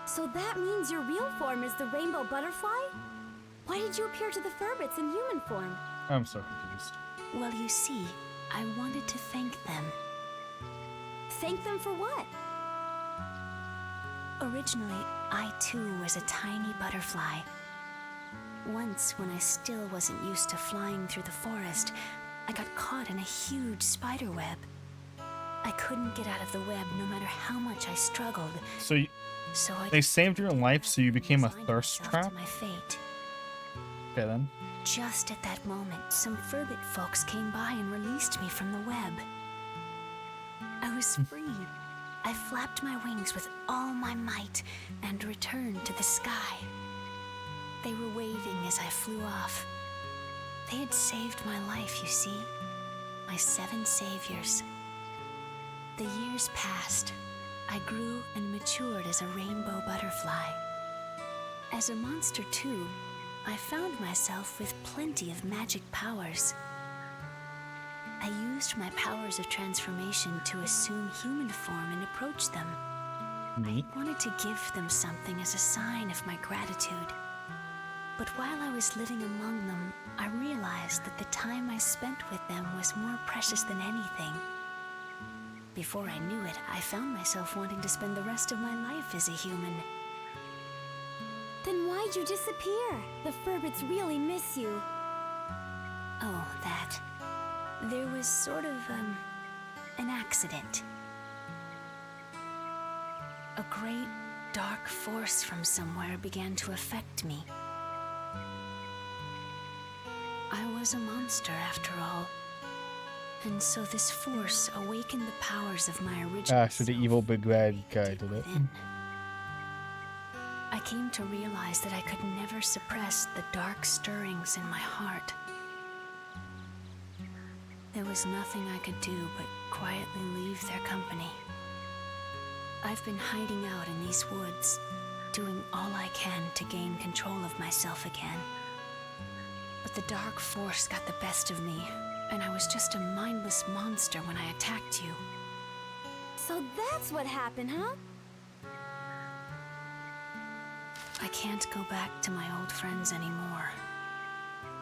So that means your real form is the rainbow butterfly? Why did you appear to the Furbits in human form? I'm so confused. Well, you see, I wanted to thank them. Thank them for what? Originally, I too was a tiny butterfly. Once, when I still wasn't used to flying through the forest, I got caught in a huge spider web. I couldn't get out of the web no matter how much I struggled. So So I they saved your life so you became a resigned thirst myself trap? to my fate. Okay then. Just at that moment, some Furbit folks came by and released me from the web. I was free. I flapped my wings with all my might and returned to the sky. They were waving as I flew off. They had saved my life, you see. My 7 saviors. The years passed. I grew and matured as a rainbow butterfly. As a monster, too, I found myself with plenty of magic powers. I used my powers of transformation to assume human form and approach them. Neat. I wanted to give them something as a sign of my gratitude. But while I was living among them, I realized that the time I spent with them was more precious than anything. Before I knew it, I found myself wanting to spend the rest of my life as a human. Then why'd you disappear? The Furbits really miss you. Oh, that. There was sort of, an accident. A great, dark force from somewhere began to affect me. I was a monster, after all. And so this force awakened the powers of my original So the self evil big bad guy deep did it. within. I came to realize that I could never suppress the dark stirrings in my heart. There was nothing I could do but quietly leave their company. I've been hiding out in these woods, doing all I can to gain control of myself again. But the dark force got the best of me, and I was just a mindless monster when I attacked you. So that's what happened, huh? I can't go back to my old friends anymore.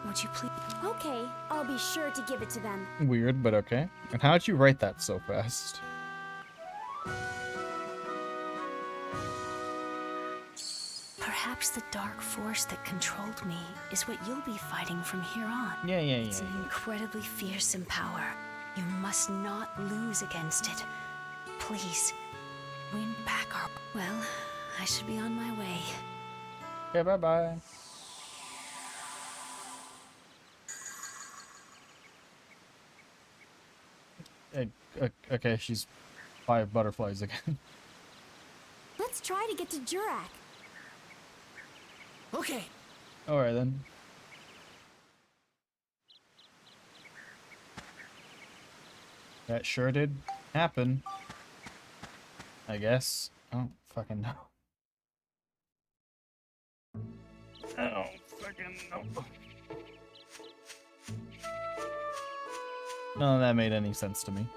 Would you please? Okay, I'll be sure to give it to them. Weird, but okay. And how'd you write that so fast? Perhaps the dark force that controlled me is what you'll be fighting from here on. Yeah. It's an incredibly fearsome power. You must not lose against it. Please, win back our... Well, I should be on my way. Okay, bye-bye. Okay, she's 5 butterflies again. Let's try to get to Jurak. Okay. Alright then. That sure did happen. I guess. I don't fucking know. I don't fucking know. None of that made any sense to me.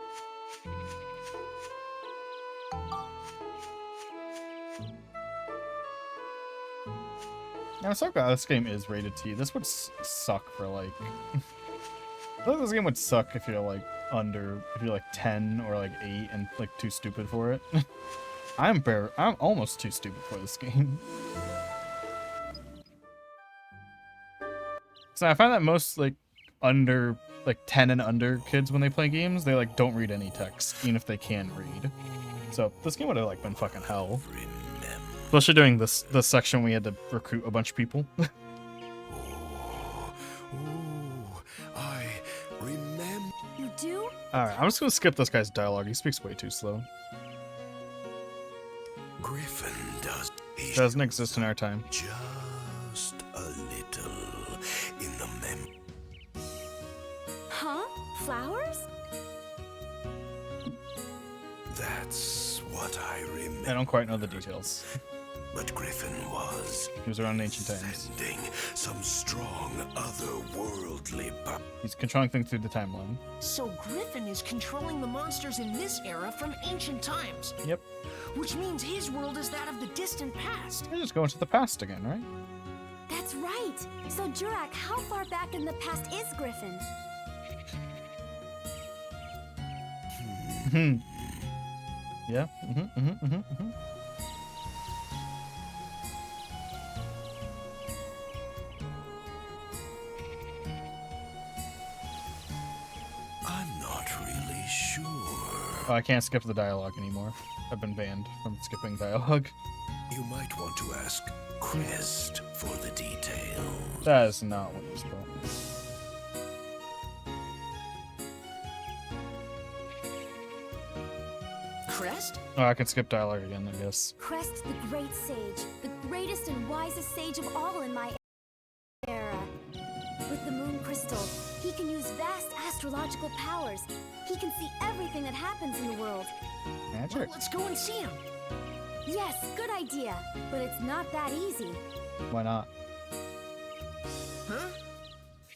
Now, so glad this game is rated T. This would suck for like. I feel like this game would suck if you're like if you're like 10 or like 8 and like too stupid for it. I'm almost too stupid for this game. So I find that most like 10 and under kids when they play games, they like don't read any text, even if they can read. So this game would have like been fucking hell. Especially during this section we had to recruit a bunch of people. I remember. You do? Alright, I'm just gonna skip this guy's dialogue. He speaks way too slow. Griffin does. He Doesn't exist in our time. just a little in the Huh? Flowers? That's what I remember. I don't quite know the details. But Griffin was He was around in ancient times. sending some strong otherworldly power. He's controlling things through the timeline. So Griffin is controlling the monsters in this era from ancient times. Yep. Which means his world is that of the distant past. We're just going to the past again, right? That's right. So Jurak, how far back in the past is Griffin? Yeah. I'm not really sure. Oh, I can't skip the dialogue anymore. I've been banned from skipping dialogue. You might want to ask Crest for the details. That is not what you're supposed. Crest? Oh, I can skip dialogue again, I guess. Crest the Great Sage, the greatest and wisest sage of all in my era. With the moon crystal, he can use vast astrological powers. He can see everything that happens in the world. Magic. Let's go and see him. Yes, good idea. But it's not that easy. Why not? Huh?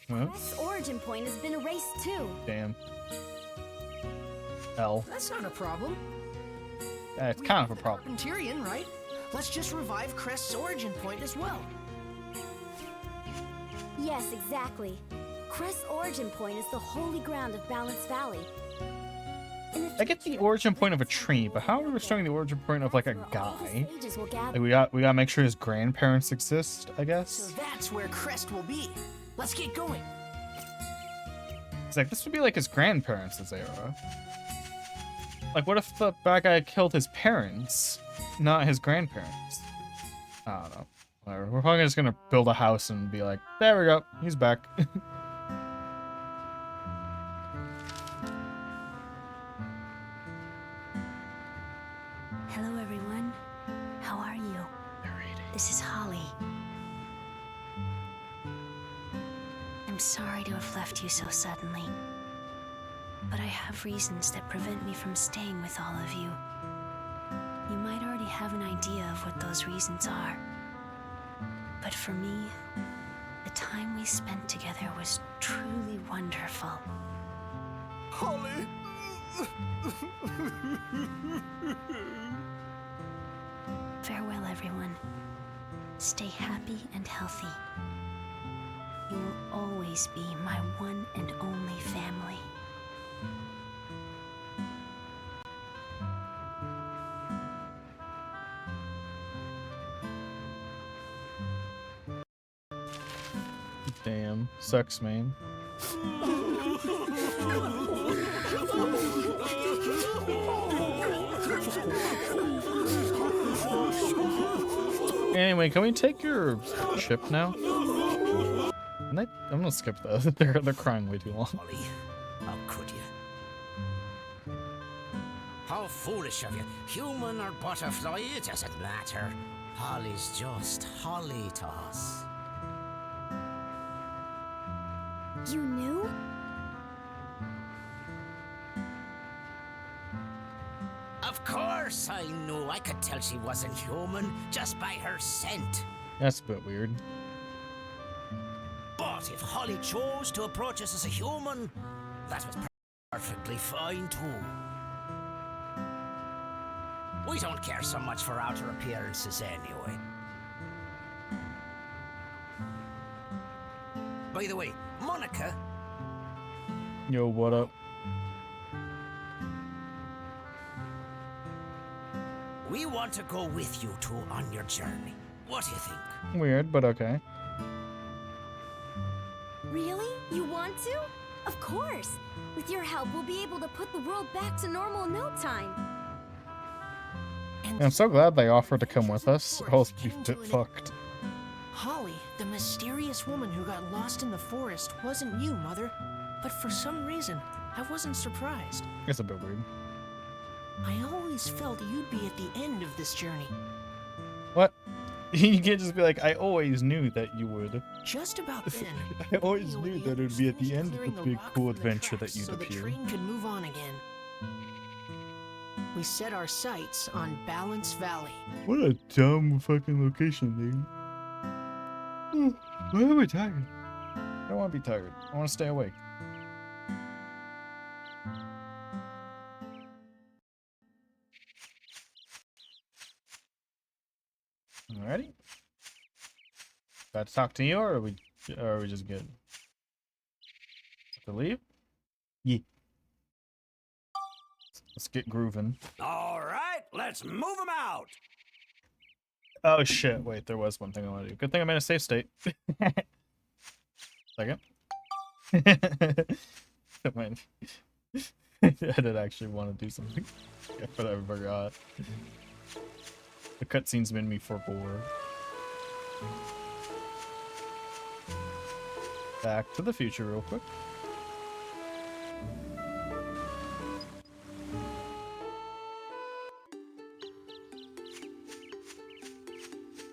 Huh? Crest's origin point has been erased too. Damn. L. That's not a problem. It's kind of a problem. Carpentarian, right? Let's just revive Crest's origin point as well. Yes, exactly. Crest's origin point is the holy ground of Balance Valley. In the I get the origin point of a tree, but how are we restoring the origin point of like a where all the guy? sages will gather. Like we gotta make sure his grandparents exist, I So guess. that's where Crest will be. Let's get going. It's like this would be like his grandparents' era. Like what if the bad guy killed his parents, not his grandparents? I don't know. Whatever. We're probably just gonna build a house and be like, there we go, he's back. Hello, everyone. How are you? This is Holly. I'm sorry to have left you so suddenly, but I have reasons that prevent me from staying with all of you. You might already have an idea of what those reasons are, but for me, the time we spent together was truly wonderful. Holly! Farewell, everyone. Stay happy and healthy. You will always be my one and only family. Damn, sucks, man. Anyway, can we take your ship now? I'm gonna skip those. They're crying way too long. Holly, how could you? How foolish of you. Human or butterfly, it doesn't matter. Holly's just Holly to us. You knew? Of course I knew. I could tell she wasn't human just by her scent. That's a bit weird. But if Holly chose to approach us as a human, that was perfectly fine too. We don't care so much for outer appearances anyway. By the way, Monica, Yo, what up? we want to go with you two on your journey. What do you think? Weird, but okay. Really? You want to? Of course. With your help, we'll be able to put the world back to normal in no time. I'm so glad they offered to come with us. I'll be fucked. Holly, the mysterious woman who got lost in the forest, wasn't you, Mother. But for some reason, I wasn't surprised. It's a bit weird. I always felt you'd be at the end of this journey. What? You can't just be like, I always knew that you would. Just about then, I always Romeo knew and that it would be at the finished end of clearing the the big rock cool from the adventure tracks that you'd so the appear. train could move on again. We set our sights on Balance Valley. What a dumb fucking location, dude. Why am I tired? I don't want to be tired. I want to stay awake. Alrighty. About to talk to you, or are we just good? To leave? Yeah. Let's get grooving. All right, let's move them out. Oh shit! Wait, there was one thing I want to do. Good thing I'm in a safe state. Second. Wait. I did actually want to do something, but I forgot. The cutscenes made me forbore. Back to the future real quick.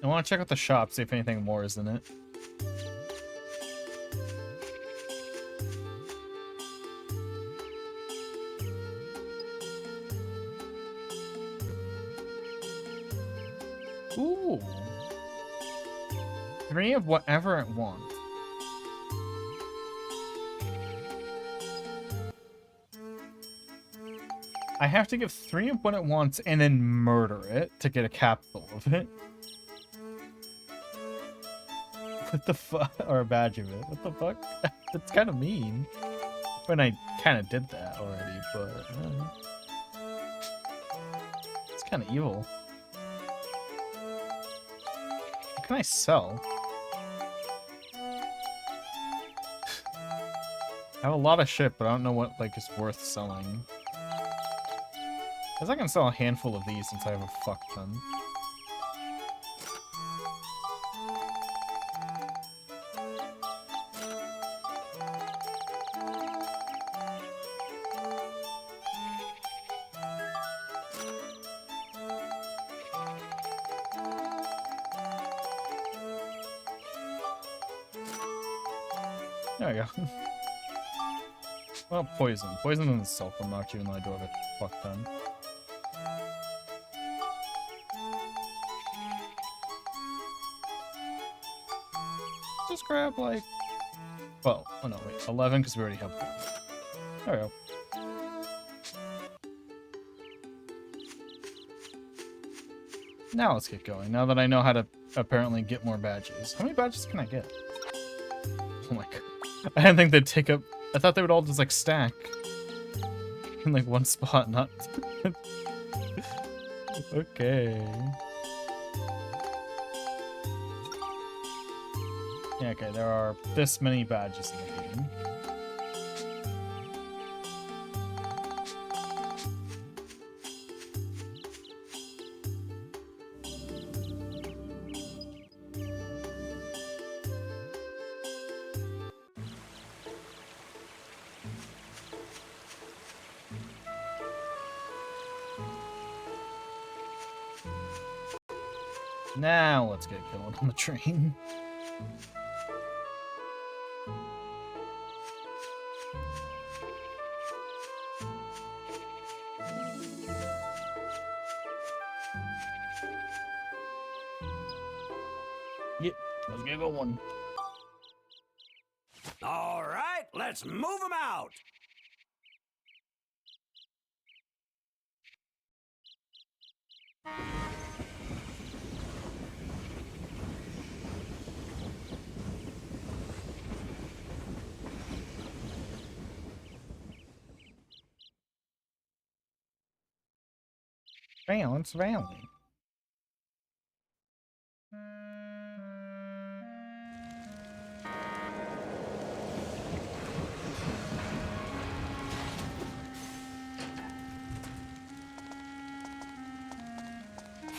I want to check out the shop, see if anything more is in it. Ooh. 3 of whatever it wants. I have to give 3 of what it wants and then murder it to get a capsule of it. What the fuck? Or a badge of it. What the fuck? That's kind of mean. When I kind of did that already, but... it's kind of evil. What can I sell? I have a lot of shit, but I don't know what like is worth selling. Guess I can sell a handful of these since I have a fuck ton. There we go. Well, poison. Poison doesn't sell for much, even though I do have a fuck ton. Just grab like 12. Oh no, wait, 11 because we already have 1. There we go. Now let's get going. Now that I know how to apparently get more badges. How many badges can I get? Oh my god. I didn't think they'd take up... I thought they would all just like stack in like one spot, not... Okay. Yeah, okay, there are this many badges in the game. Now let's get killed on the train. Yep, let's get going. All right, let's move them out. Balance Valley.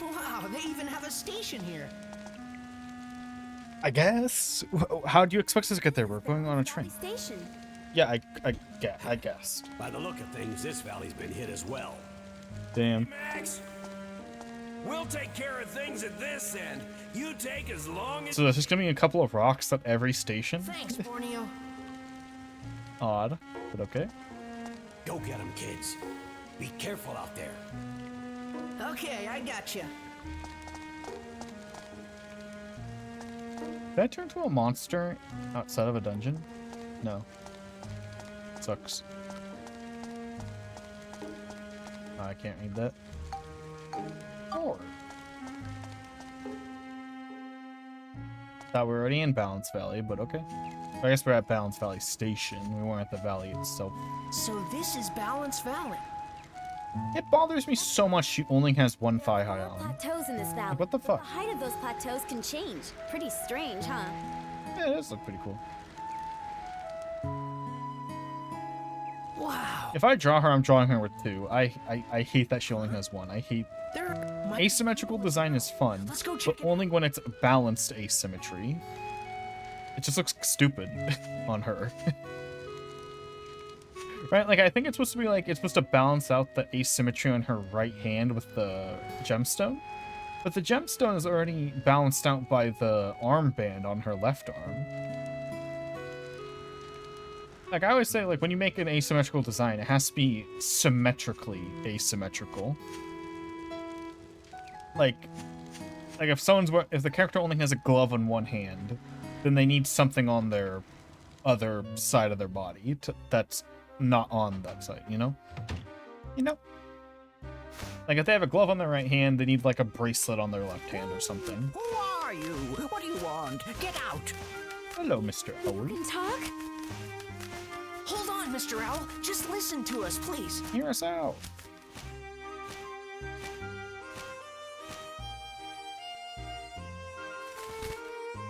Wow, they even have a station here. I guess. How do you expect us to get there? We're going on a Valley train. Station. Yeah, I guessed. By the look of things, this valley's been hit as well. Damn. Max, we'll take care of things at this end. You take as long as... So there's just gonna be a couple of rocks at every station? Thanks, Borneo. Odd, but okay. Go get them, kids. Be careful out there. Okay, I gotcha. Did I turn into a monster outside of a dungeon? No. Sucks. I can't read that. Or. Thought we were already in Balance Valley, but okay. I guess we're at Balance Valley Station. We weren't at the valley itself. So this is Balance Valley. It bothers me so much she only has one thigh high on. Plateaus in this valley. Like, what the The fuck? height of those plateaus can change. Pretty strange, huh? Yeah, it does look pretty cool. Wow. If I draw her, I'm drawing her with two. I hate that she only has one. I hate They're my... asymmetrical design is fun, Let's go but check it. only when it's balanced asymmetry. It just looks stupid on her. Right? Like, I think it's supposed to be like, it's supposed to balance out the asymmetry on her right hand with the gemstone. But the gemstone is already balanced out by the armband on her left arm. Like, I always say, like, when you make an asymmetrical design, it has to be symmetrically asymmetrical. Like if if the character only has a glove on one hand, then they need something on their other side of their body that's not on that side, you know? You know? Like, if they have a glove on their right hand, they need, like, a bracelet on their left hand or something. Who are you? What do you want? Get out! Hello, Mr. Owl. Can talk? Hold on, Mr. Owl. Just listen to us, please. Hear us out.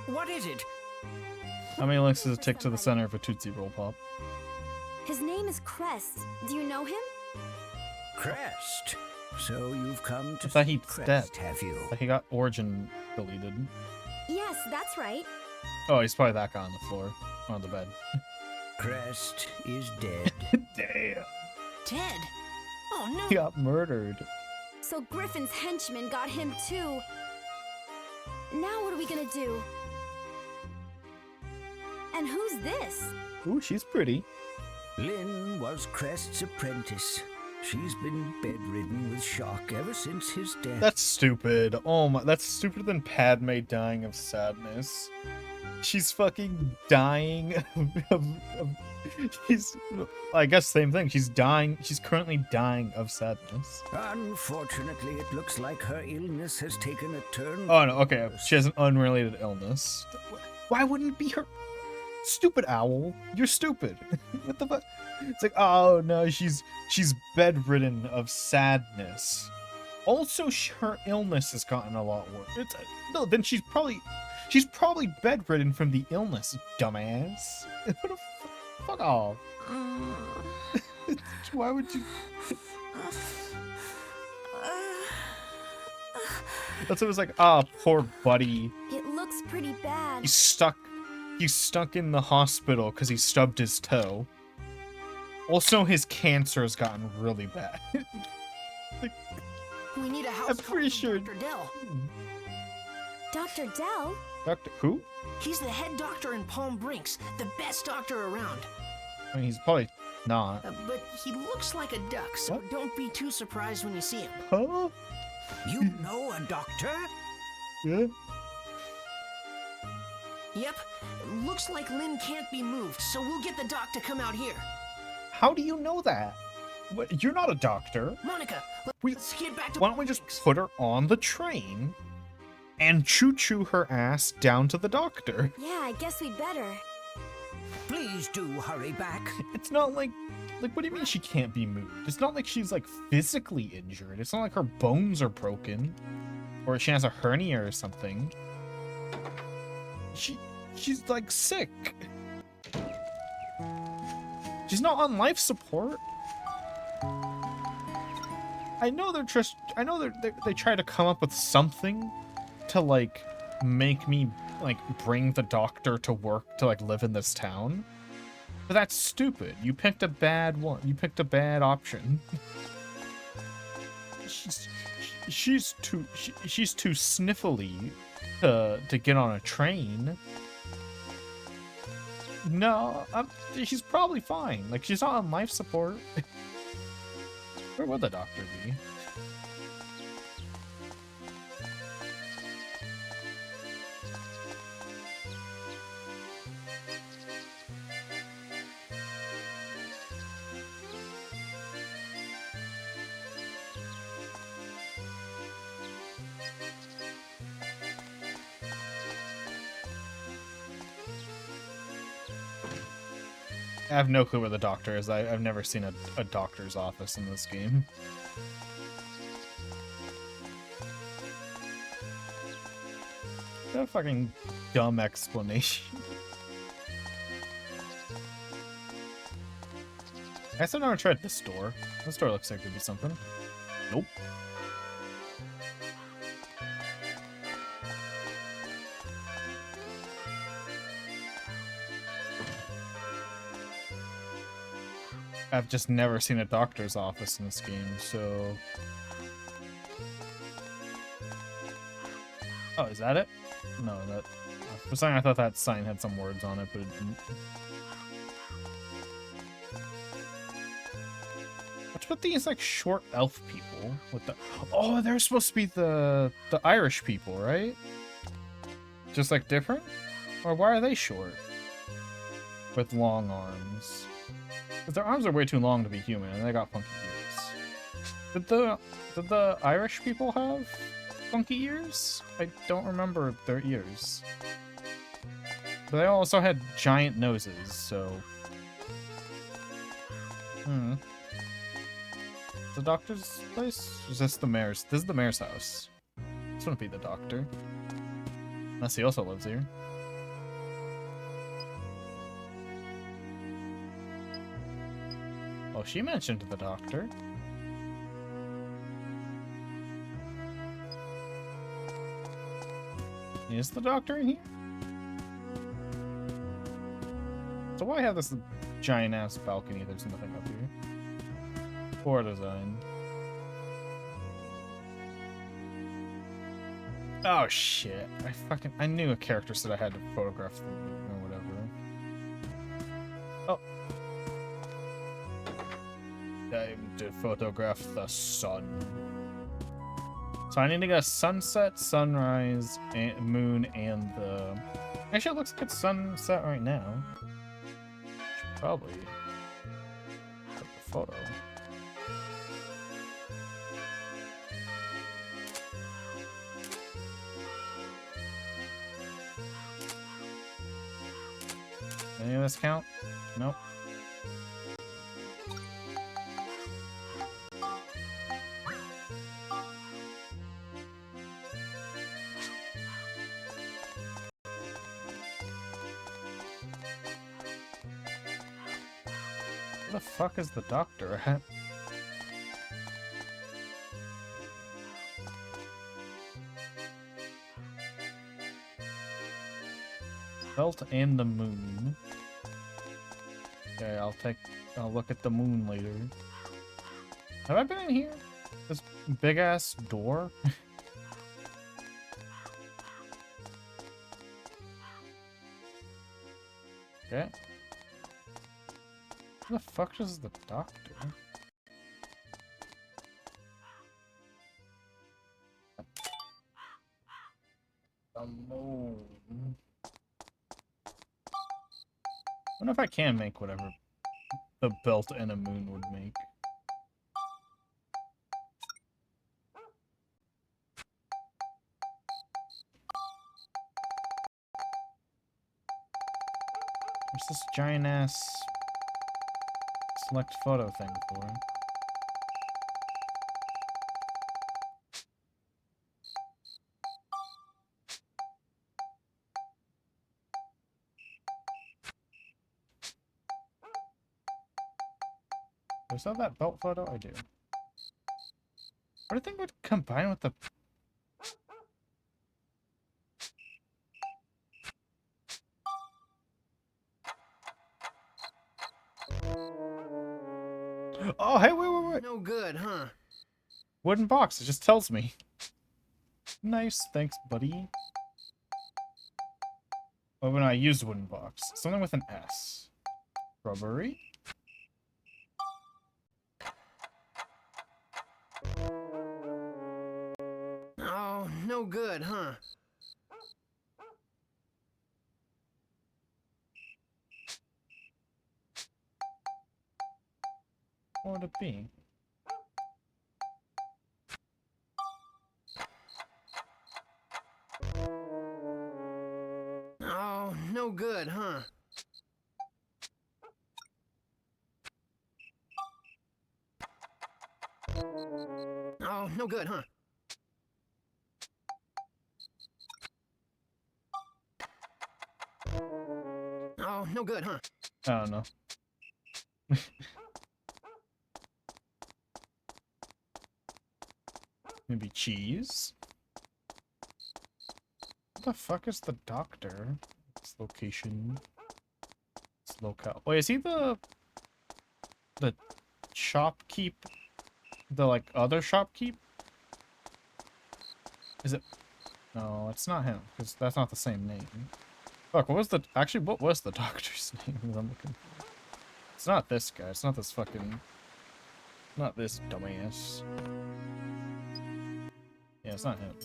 What is it? How many links does it take to the center of a Tootsie Roll Pop? His name is Crest. Do you know him? Crest. So you've come to I thought see he'd Crest, dead. have you? He got Origin deleted. Yes, that's right. Oh, he's probably that guy on the floor. On the bed. Crest is dead. Damn. Dead. Oh no. He got murdered. So Griffin's henchmen got him too. Now what are we gonna do? And who's this? Ooh, she's pretty. Lynn was Crest's apprentice. She's been bedridden with shock ever since his death. That's stupid. Oh my, that's stupider than Padme dying of sadness. She's fucking dying she's, I guess same thing. She's dying, she's currently dying of sadness. Unfortunately, it looks like her illness has taken a turn. Oh no, okay, she has an unrelated illness. Why wouldn't it be her? Stupid owl, you're stupid. What the fuck? It's like, oh no, she's bedridden of sadness. Also, her illness has gotten a lot worse. It's, no, then she's probably bedridden from the illness, dumbass. What a fuck off. Why would you? That's what it was like. Ah, poor buddy. It looks pretty bad. He's stuck in the hospital because he stubbed his toe. Also, his cancer has gotten really bad. We need a house. I'm pretty sure. Dr. Dell. Dr. Dell? Doctor who? He's the head doctor in Palm Brinks, the best doctor around. I mean, he's probably not. But he looks like a duck, so What? don't be too surprised when you see him. Huh? You know a doctor? Yeah. Yep, looks like Lynn can't be moved, so we'll get the doc to come out here. How do you know that? What, you're not a doctor. Monica, We- let's get back to Why don't we just put her on the train and choo-choo her ass down to the doctor? Yeah, I guess we'd better. Please do hurry back. It's not like what do you mean she can't be moved? It's not like she's like physically injured. It's not like her bones are broken or she has a hernia or something. She's like sick. She's not on life support. I know they try to come up with something to like make me like bring the doctor to work to like live in this town. But that's stupid. You picked a bad one. You picked a bad option. She's too sniffly to get on a train. No, she's probably fine. Like she's not on life support. Where would the doctor be? I have no clue where the doctor is. I've never seen a doctor's office in this game. What a fucking dumb explanation. I guess I've never tried this door. This door looks like it could be something. Nope. I've just never seen a doctor's office in this game, so... Oh, is that it? No, that... For a second I thought that sign had some words on it, but it didn't. What's with these, like, short elf people? With the... Oh, they're supposed to be the Irish people, right? Just, like, different? Or why are they short? With long arms. Because their arms are way too long to be human, and they got funky ears. Did the Irish people have funky ears? I don't remember their ears. But they also had giant noses, so... The doctor's place? Or is this the mayor's? This is the mayor's house. This wouldn't be the doctor. Unless he also lives here. Oh, she mentioned the doctor. Is the doctor in here? So why have this giant ass balcony? There's nothing up here. Poor design. Oh shit. I knew a character said I had to photograph them or whatever. Oh. Time to photograph the sun. So I need to get a sunset, sunrise, and moon, and the... Actually, it looks like it's sunset right now. Should probably take a photo. Any of this count? Nope. Where the fuck is the doctor at? Belt and the moon. Okay, I'll look at the moon later. Have I been in here? This big ass door? Okay. Who the fuck is the doctor? The moon. I wonder if I can make whatever the belt and a moon would make. What's this giant ass select photo thing for? Do I still have that belt photo? I do. What do you think would combine with the... Oh, hey, wait. No good, huh? Wooden box, it just tells me. Nice, thanks, buddy. Oh, when I used wooden box. Something with an S. Rubbery? Oh, no good, huh? What would it be? Oh, no good, huh? Oh, no good, huh? Oh, no good, huh? I don't know. Maybe cheese? What the fuck is the doctor? It's location. It's locale. Wait, is he the shopkeep? The like other shopkeep? Is it? No, it's not him, because that's not the same name. Fuck, what was the doctor's name that I'm looking for? It's not this guy, it's not this fucking... Not this dumbass. Yeah, it's not him.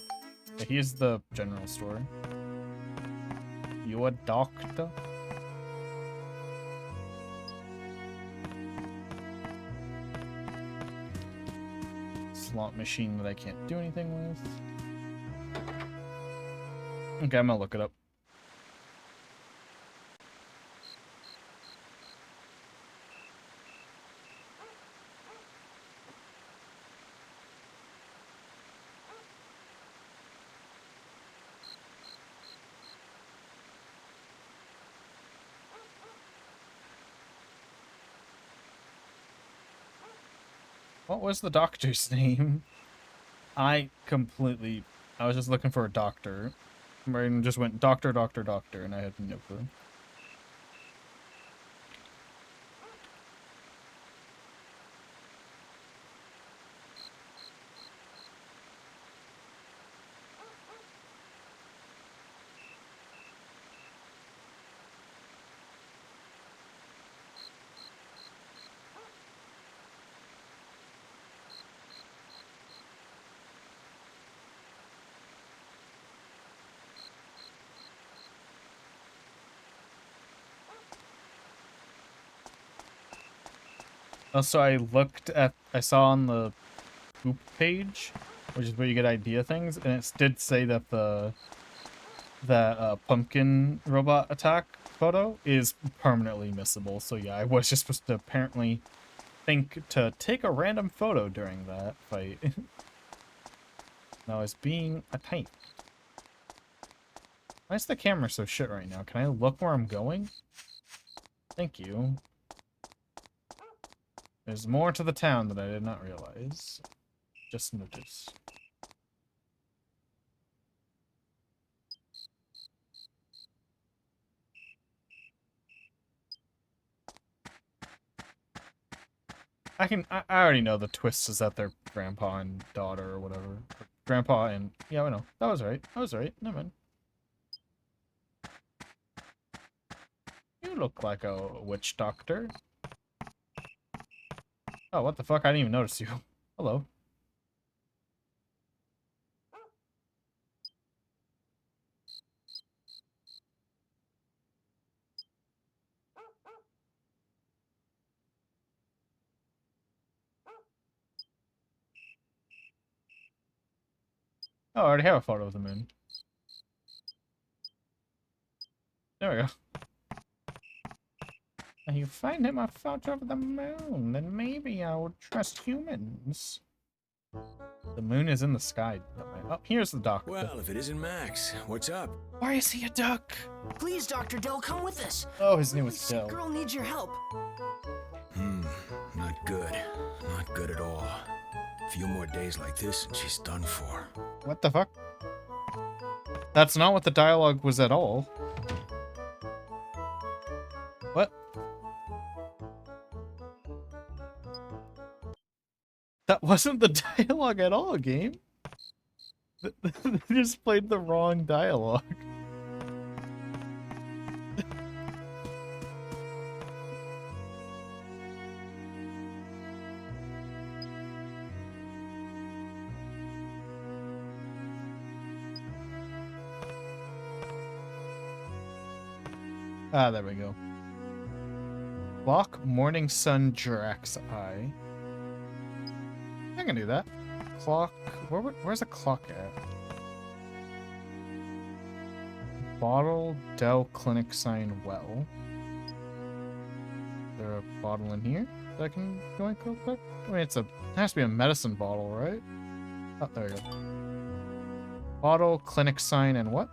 Yeah, he is the general store. You a doctor? Slot machine that I can't do anything with. Okay, I'm gonna look it up. What was the doctor's name? I was just looking for a doctor. Brain just went doctor, and I had no clue. Also, I saw on the Goop page, which is where you get idea things, and it did say that that pumpkin robot attack photo is permanently missable. So yeah, I was just supposed to apparently think to take a random photo during that fight. Now it's being attacked. Why is the camera so shit right now? Can I look where I'm going? Thank you. There's more to the town that I did not realize. Just noticed. I already know the twist is that they're grandpa and daughter or whatever. Grandpa and... Yeah, I know. That was right. I was right. Never mind. You You look like a witch doctor. Oh, what the fuck? I didn't even notice you. Hello. Oh, I already have a photo of the moon. There we go. If you find him a photo of the moon, then maybe I would trust humans. The moon is in the sky. Oh, here's the doctor. Well, if it isn't Max, what's up? Why is he a duck? Please, Dr. Dell, come with us. Oh, his name was Sick Dell. girl needs your help. Not good. Not good at all. A few more days like this and she's done for. What the fuck? That's not what the dialogue was at all. What? That wasn't the dialogue at all, game. They just played the wrong dialogue. Ah, there we go. Clock, morning sun, Jirax eye. I can do that. Clock. Where's the clock at? Bottle, Dell, clinic, sign, well. Is there a bottle in here that I can go in real quick? I mean, it has to be a medicine bottle, right? Oh, there you go. Bottle, clinic, sign, and what?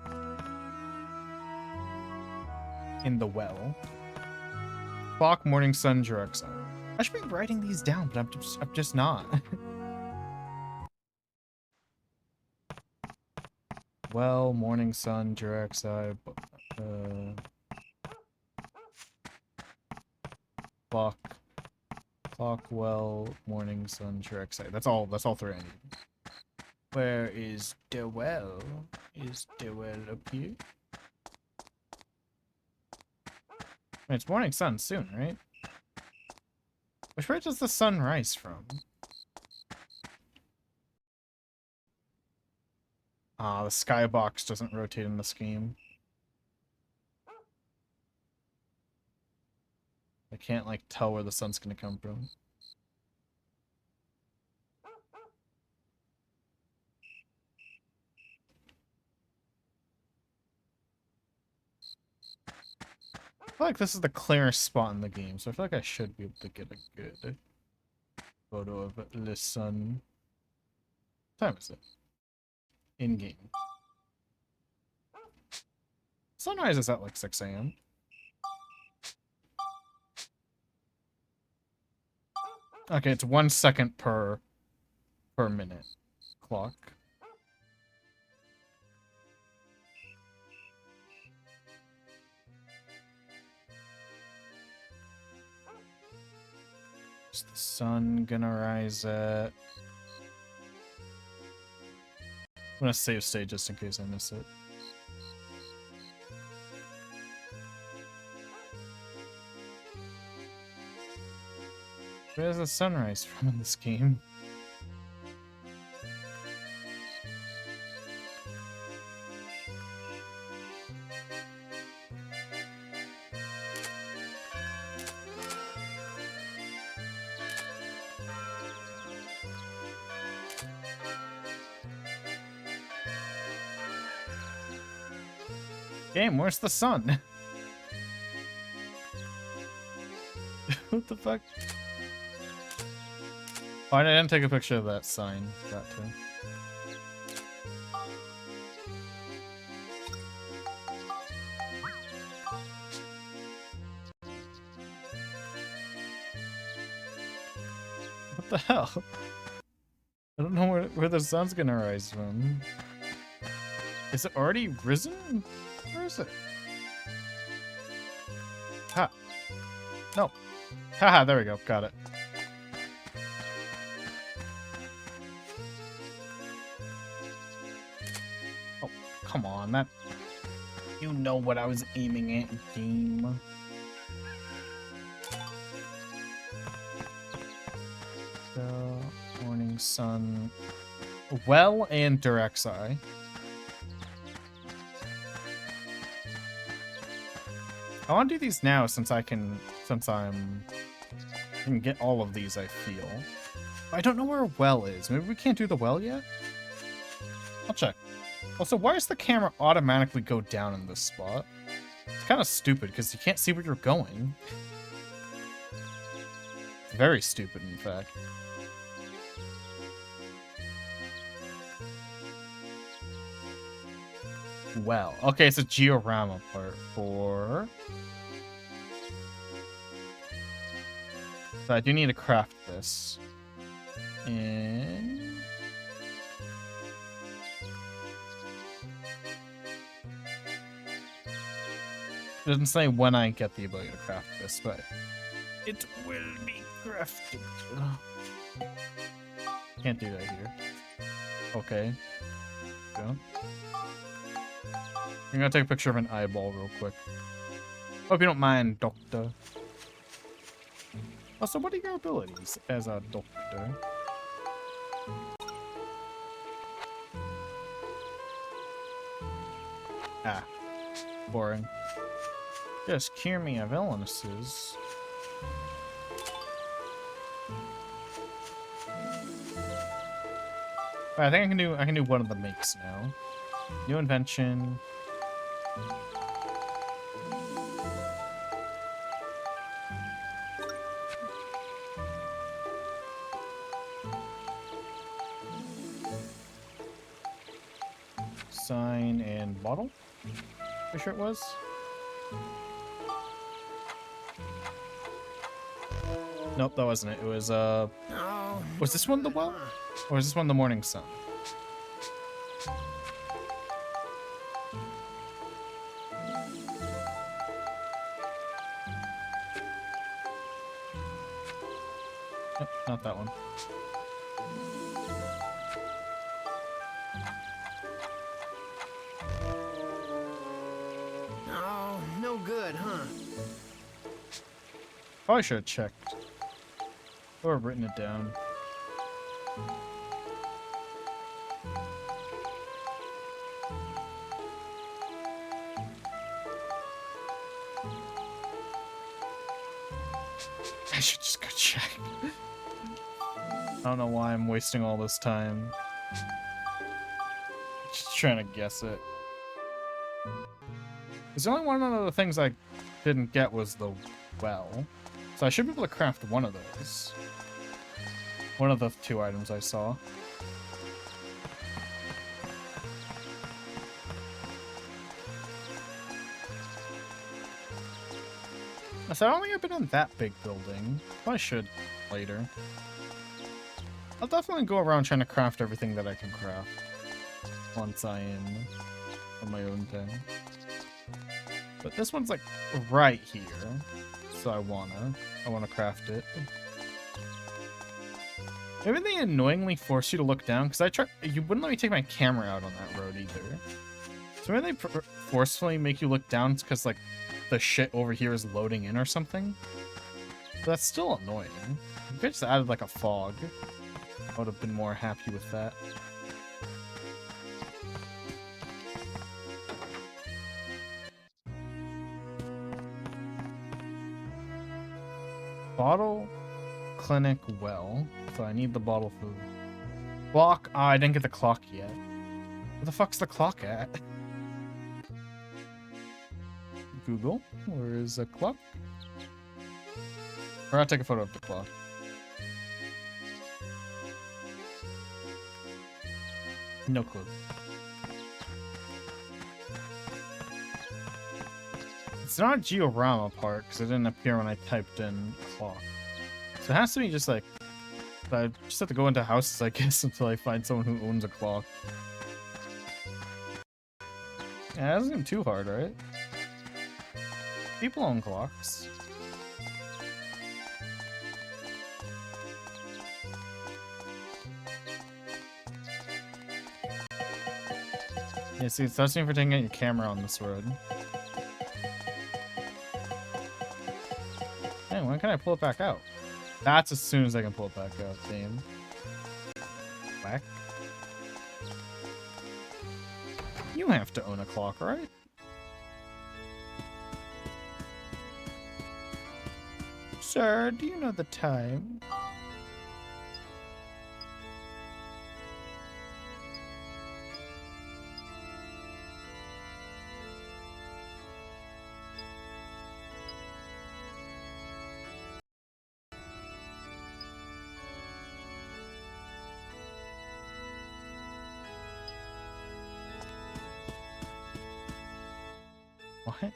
In the well. Clock, morning sun, Jirax eye. I should be writing these down, but I'm just not. Well, morning sun, Jirax eye, clock, well, morning sun, Jirax eye. That's all three I need. Where is the well? Is the well up here? I mean, it's morning sun soon, right? Where does the sun rise from? Ah, the skybox doesn't rotate in this game. I can't, like, tell where the sun's gonna come from. I feel like this is the clearest spot in the game, so I feel like I should be able to get a good photo of the sun. What time is it? In game. Sunrise is at like 6 a.m. Okay, it's 1 second per minute clock. Is the sun gonna rise at... I'm gonna save state just in case I miss it. Where's the sunrise from in this game? Game, where's the sun? What the fuck? Oh, I didn't take a picture of that sign. Got to. What the hell? I don't know where the sun's gonna rise from. Is it already risen? Where is it? Ha. No. Haha, there we go. Got it. Oh, come on. That... You know what I was aiming at, game. sun. Well and direct eye. I want to do these now since I can get all of these, I feel. I don't know where a well is. Maybe we can't do the well yet? I'll check. Also, why does the camera automatically go down in this spot? It's kind of stupid because you can't see where you're going. It's very stupid, in fact. Well, okay, it's a Georama part for... So I do need to craft this. And... It doesn't say when I get the ability to craft this, but it will be crafted. Can't do that here. Okay. Go. I'm gonna take a picture of an eyeball real quick. Hope you don't mind, Doctor. Also, what are your abilities as a doctor? Ah. Boring. Just cure me of illnesses. I think I can do one of the makes now. New invention. Sign and bottle. Pretty sure it was. Nope, that wasn't it. It was was this one the well? Or is this one the morning sun? Nope, not that one. Oh, no good, huh? Probably should have checked. Or written it down. I should just go check. I don't know why I'm wasting all this time. Just trying to guess it. Because the only one of the things I didn't get was the well. So I should be able to craft one of those. One of the two items I saw. So I don't think I've been in that big building. I should later. I'll definitely go around trying to craft everything that I can craft. Once I am on my own thing. But this one's like right here. So I wanna craft it. Maybe they annoyingly force you to look down, because you wouldn't let me take my camera out on that road either. So maybe they forcefully make you look down because like the shit over here is loading in or something. But that's still annoying. If they just added like a fog, I would have been more happy with that. Bottle, clinic, well. So I need the bottle for clock. Oh, I didn't get the clock yet. Where the fuck's the clock at? Google, where is the clock? Or I'll take a photo of the clock. No clue. It's not a Georama part because it didn't appear when I typed in clock. So it has to be just like, I just have to go into houses, I guess, until I find someone who owns a clock. Yeah, that doesn't seem too hard, right? People own clocks. Yeah, see, it's testing for taking out your camera on this road. Hey, when can I pull it back out? That's as soon as I can pull it back out, damn. Whack. You have to own a clock, right? Sir, do you know the time? What?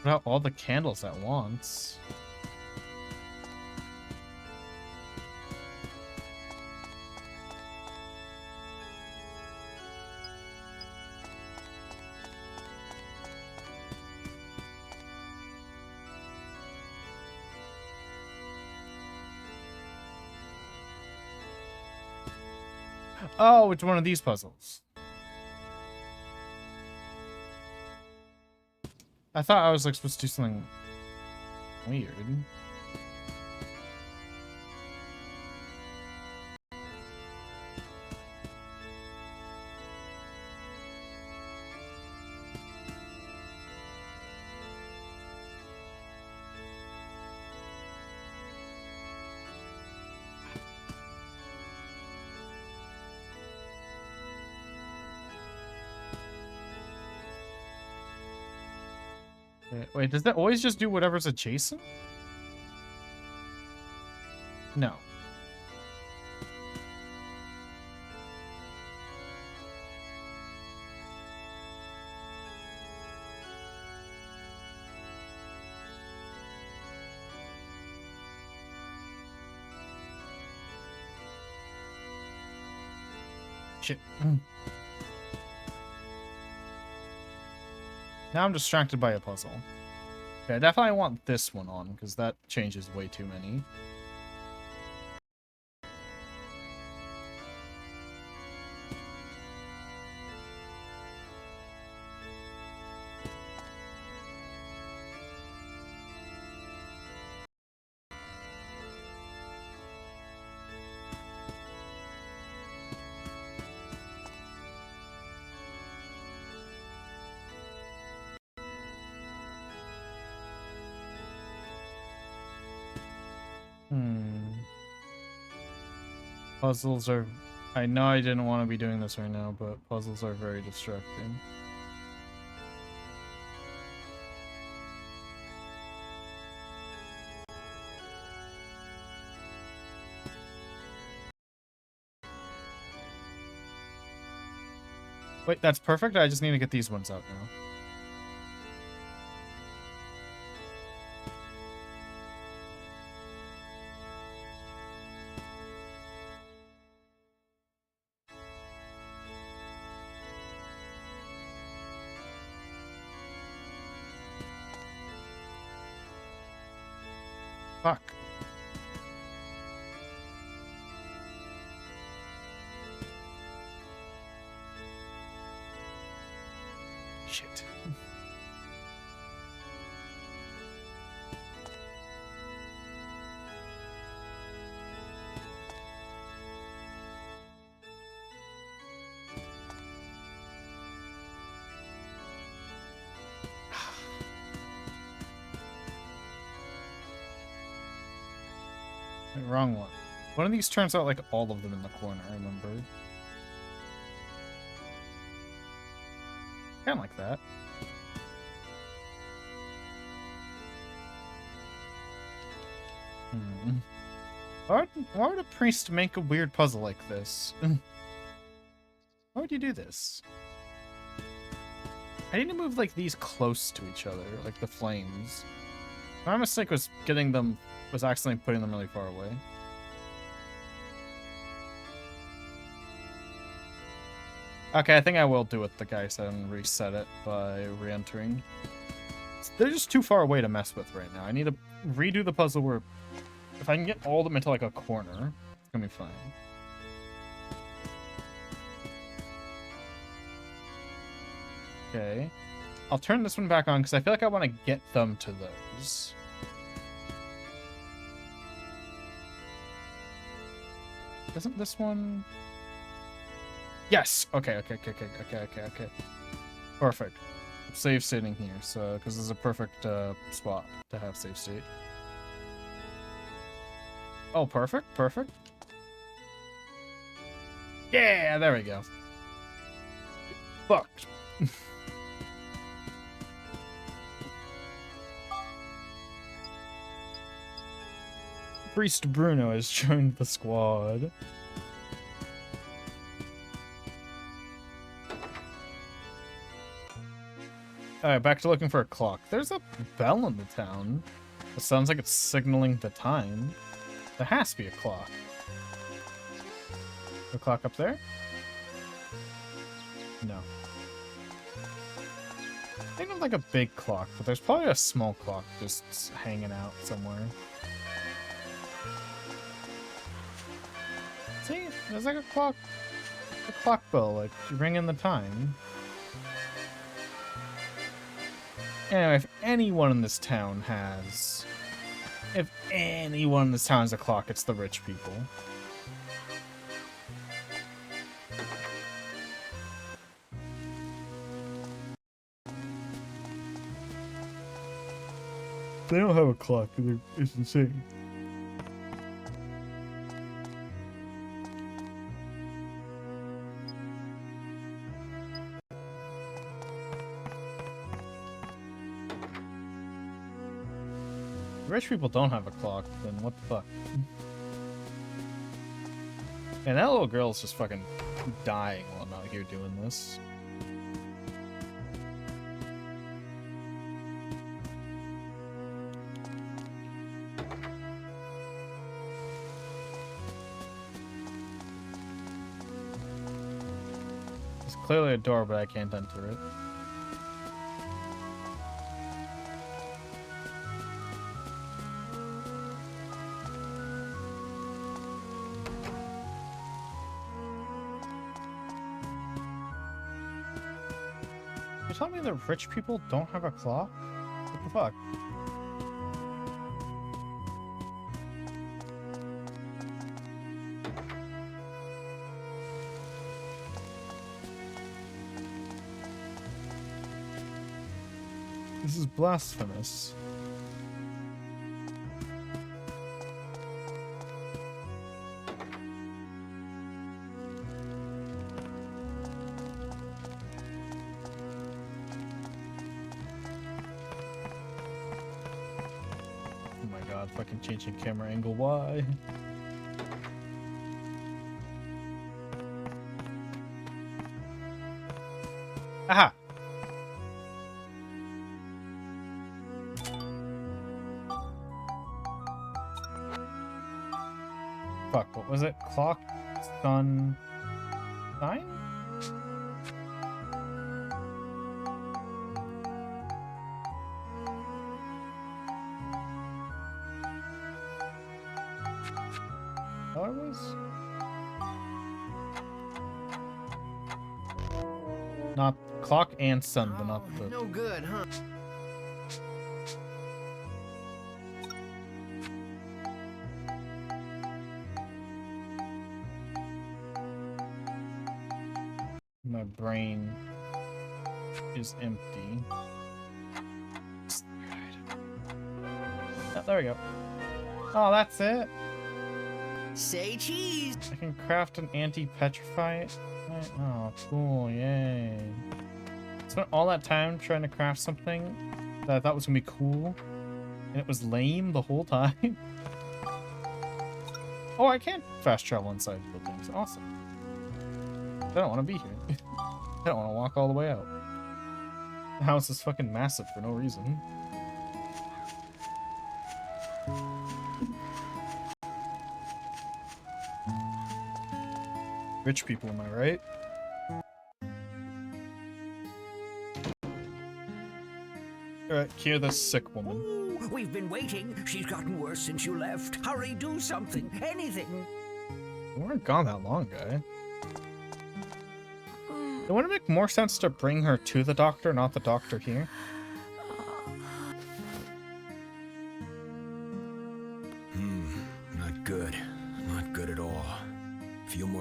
Put out all the candles at once. Oh, it's one of these puzzles. I thought I was like supposed to do something weird. Wait, does that always just do whatever's adjacent? No. Shit. Now I'm distracted by a puzzle. Okay, I definitely want this one on, because that changes way too many. Puzzles are... I know I didn't want to be doing this right now, but puzzles are very distracting. Wait, that's perfect? I just need to get these ones out now. Fuck. Shit. Wait, wrong one. One of these turns out like all of them in the corner, I remember. Kinda like that. Why would a priest make a weird puzzle like this? Why would you do this? I need to move like these close to each other, like the flames. My mistake was accidentally putting them really far away. Okay, I think I will do what the guy said and reset it by re-entering. They're just too far away to mess with right now. I need to redo the puzzle where if I can get all of them into like a corner, it's gonna be fine. Okay. I'll turn this one back on because I feel like I want to get them to those. Isn't this one? Yes. Okay. Perfect. Save sitting here, so because this is a perfect spot to have save state. Oh, perfect. Yeah, there we go. Fucked. Priest Bruno has joined the squad. Alright, back to looking for a clock. There's a bell in the town. It sounds like it's signaling the time. There has to be a clock. A clock up there? No. I think of like a big clock, but there's probably a small clock just hanging out somewhere. See? There's like a clock bell, like ringing the time. Anyway, if anyone in this town has a clock, it's the rich people. They don't have a clock, it's insane. Rich people don't have a clock, then what the fuck? And that little girl's just fucking dying while I'm out here doing this. There's clearly a door, but I can't enter it. You tell me that rich people don't have a clock? What the fuck? This is blasphemous. Fucking changing camera angle, why? Aha! Fuck, what was it? Clock, sun, sign? Not clock and sun, but not the... No good, huh? My brain is empty. Oh, there we go. Oh, that's it? Say cheese! I can craft an anti-petrify. Oh, cool, yay. Spent all that time trying to craft something that I thought was gonna be cool, and it was lame the whole time. Oh, I can fast travel inside buildings. Awesome. I don't want to be here. I don't want to walk all the way out. The house is fucking massive for no reason. Rich people, am I right? Alright, cure this sick woman. Ooh, we've been waiting. She's gotten worse since you left. Hurry, do something. Anything. We weren't gone that long, guy. It wouldn't make more sense to bring her to the doctor, not the doctor here. Not good. Not good at all.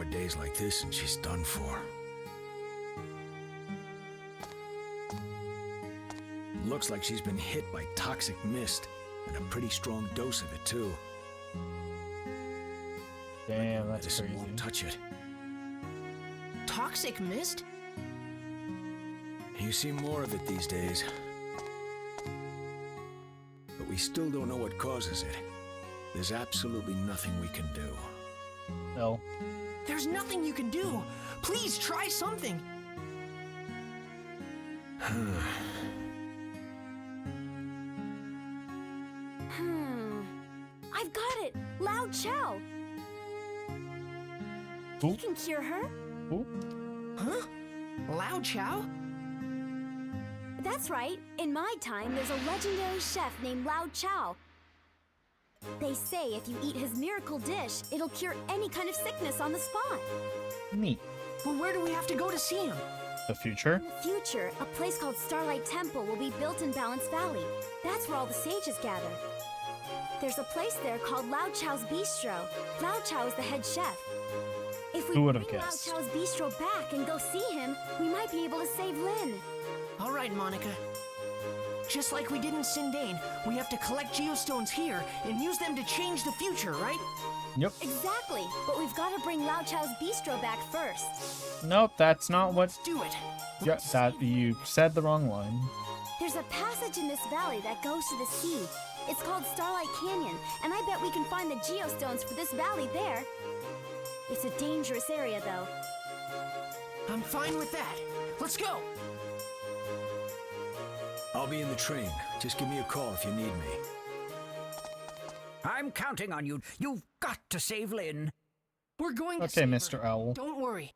more days like this and she's done for. Looks like she's been hit by toxic mist, and a pretty strong dose of it, too. Damn, that's Medicine crazy. won't touch it. Toxic mist? You see more of it these days. But we still don't know what causes it. There's absolutely nothing we can do. No. There's nothing you can do. Please try something. I've got it! Lao Chao! Who? He can cure her? Who? Huh? Lao Chao? That's right. In my time, there's a legendary chef named Lao Chao. They say if you eat his miracle dish, it'll cure any kind of sickness on the spot. Neat. Well, where do we have to go to see him? The future? In the future, a place called Starlight Temple will be built in Balance Valley. That's where all the sages gather. There's a place there called Lao Chao's Bistro. Lao Chao is the head chef. If we Who bring would've Lao guessed? Chao's Bistro back and go see him, we might be able to save Lin. All right, Monica. Just like we did in Sindane, we have to collect geostones here and use them to change the future, right? Yep. Exactly, but we've got to bring Lao Chao's Bistro back first. Nope, that's not what. Let's do it. Yeah, that you said the wrong line. There's a passage in this valley that goes to the sea. It's called Starlight Canyon, and I bet we can find the geostones for this valley there. It's a dangerous area, though. I'm fine with that. Let's go. I'll be in the train. Just give me a call if you need me. I'm counting on you. You've got to save Lynn. We're going to Okay, save her. Mr. Owl. Don't worry.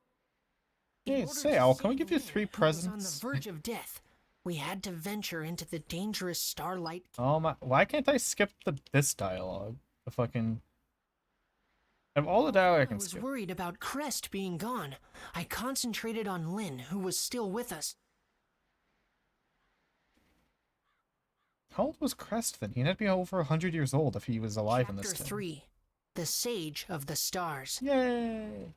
Hey, In order say, to Owl, can we save give you Lynn, 3 who was presents? on the verge of death, we had to venture into the dangerous Starlight. Oh my! Why can't I skip this dialogue? The fucking. Of all the dialogue I I can was skip. worried about Crest being gone. I concentrated on Lynn, who was still with us. How old was Crest then? He had to be over 100 years old if he was alive in this Chapter time. 3. The Sage of the Stars. Yay!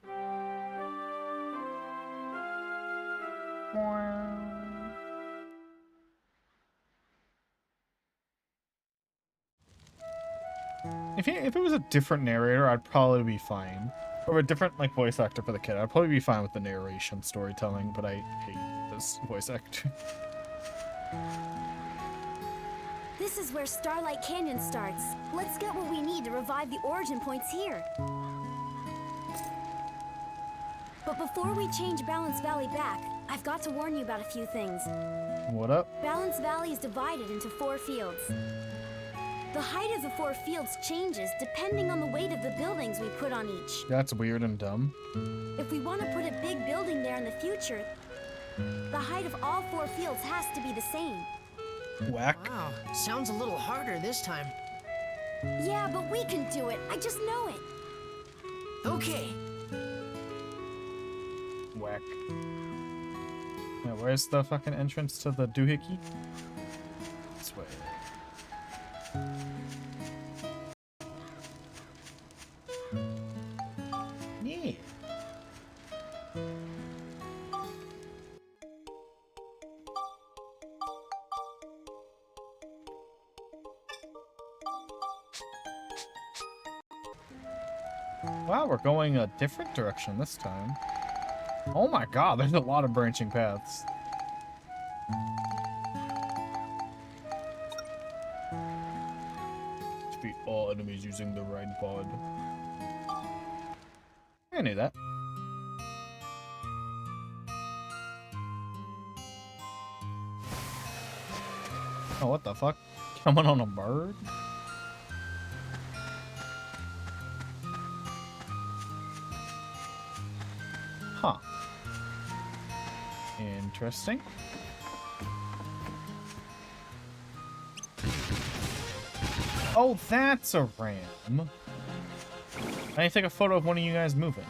If it was a different narrator, I'd probably be fine. Or a different like voice actor for the kid, I'd probably be fine with the narration storytelling, but I hate this voice actor. This is where Starlight Canyon starts. Let's get what we need to revive the origin points here. But before we change Balance Valley back, I've got to warn you about a few things. What up? Balance Valley is divided into 4 fields. The height of the 4 fields changes depending on the weight of the buildings we put on each. That's weird and dumb. If we want to put a big building there in the future, the height of all 4 fields has to be the same. Whack. Wow, sounds a little harder this time. Yeah, but we can do it. I just know it. Okay, Whack. Now, where's the fucking entrance to the doohickey? This way. Yeah. Wow, we're going a different direction this time. Oh my god, there's a lot of branching paths. Defeat all enemies using the right pod. I knew that. Oh, what the fuck? Coming on a bird? Huh. Interesting. Oh, that's a ram. I need to take a photo of one of you guys moving.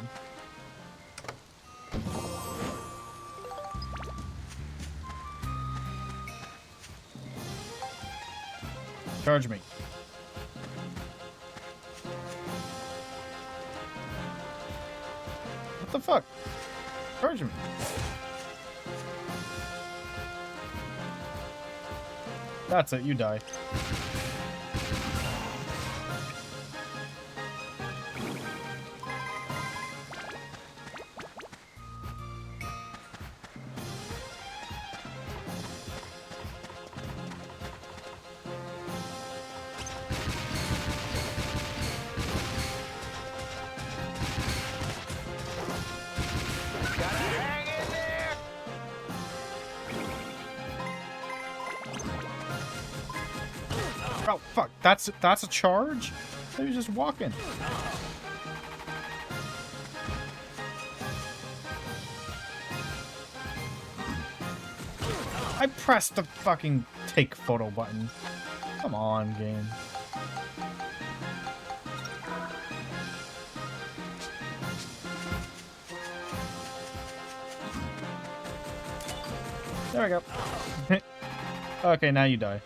Charge me. What the fuck? Charge me. That's it, you die. Oh fuck! That's a charge? He was just walking. I pressed the fucking take photo button. Come on, game. There we go. Okay, now you die.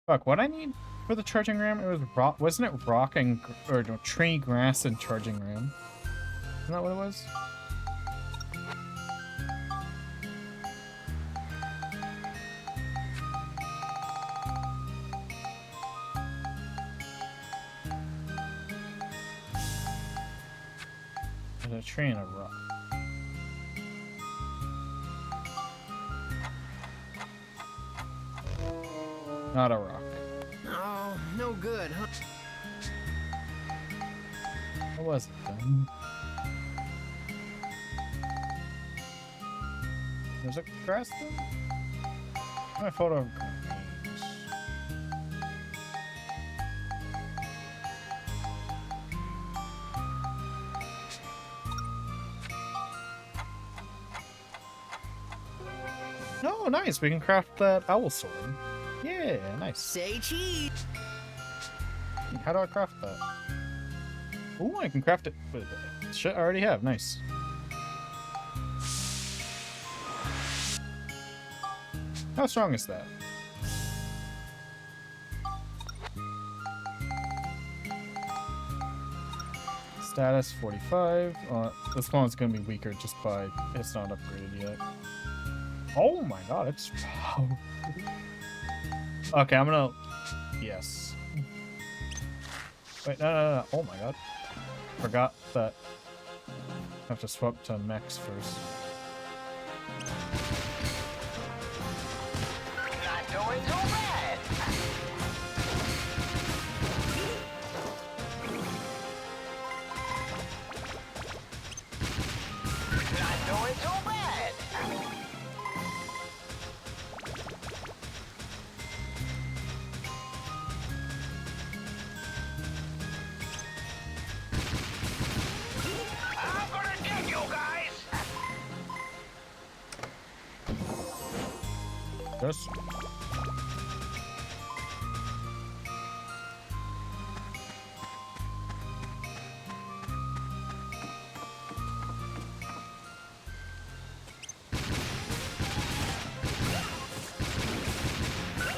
Fuck, what I need for the charging ram? It was rock, wasn't it rock and, or no, tree, grass, and charging ram? Isn't that what it was? There's a tree and a rock. Not a rock. Oh, no good, huh? What was it then? Was it grass then? My photo of grass. Oh, nice. We can craft that owl sword. Yeah, nice. Say cheese. How do I craft that? Ooh, I can craft it. Shit, I already have. Nice. How strong is that? Status 45. This one's gonna be weaker just by it's not upgraded yet. Oh my god, it's powerful. Okay, I'm gonna... Yes. Wait, no. Oh my god. Forgot that. I have to swap to mechs first. Not doing so bad. Not doing so bad. I'm gonna get you guys. Yes.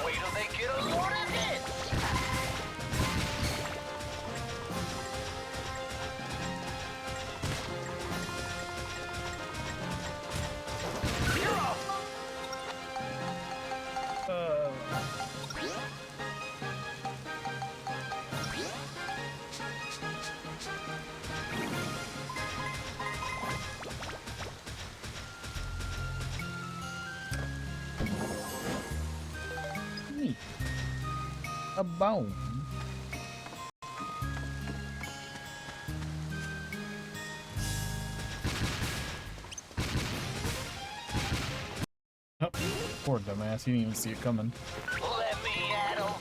Wait till they get a load of hits. You're up. Neat. A bone. Oh, poor dumbass. He didn't even see it coming. Let me at 'em.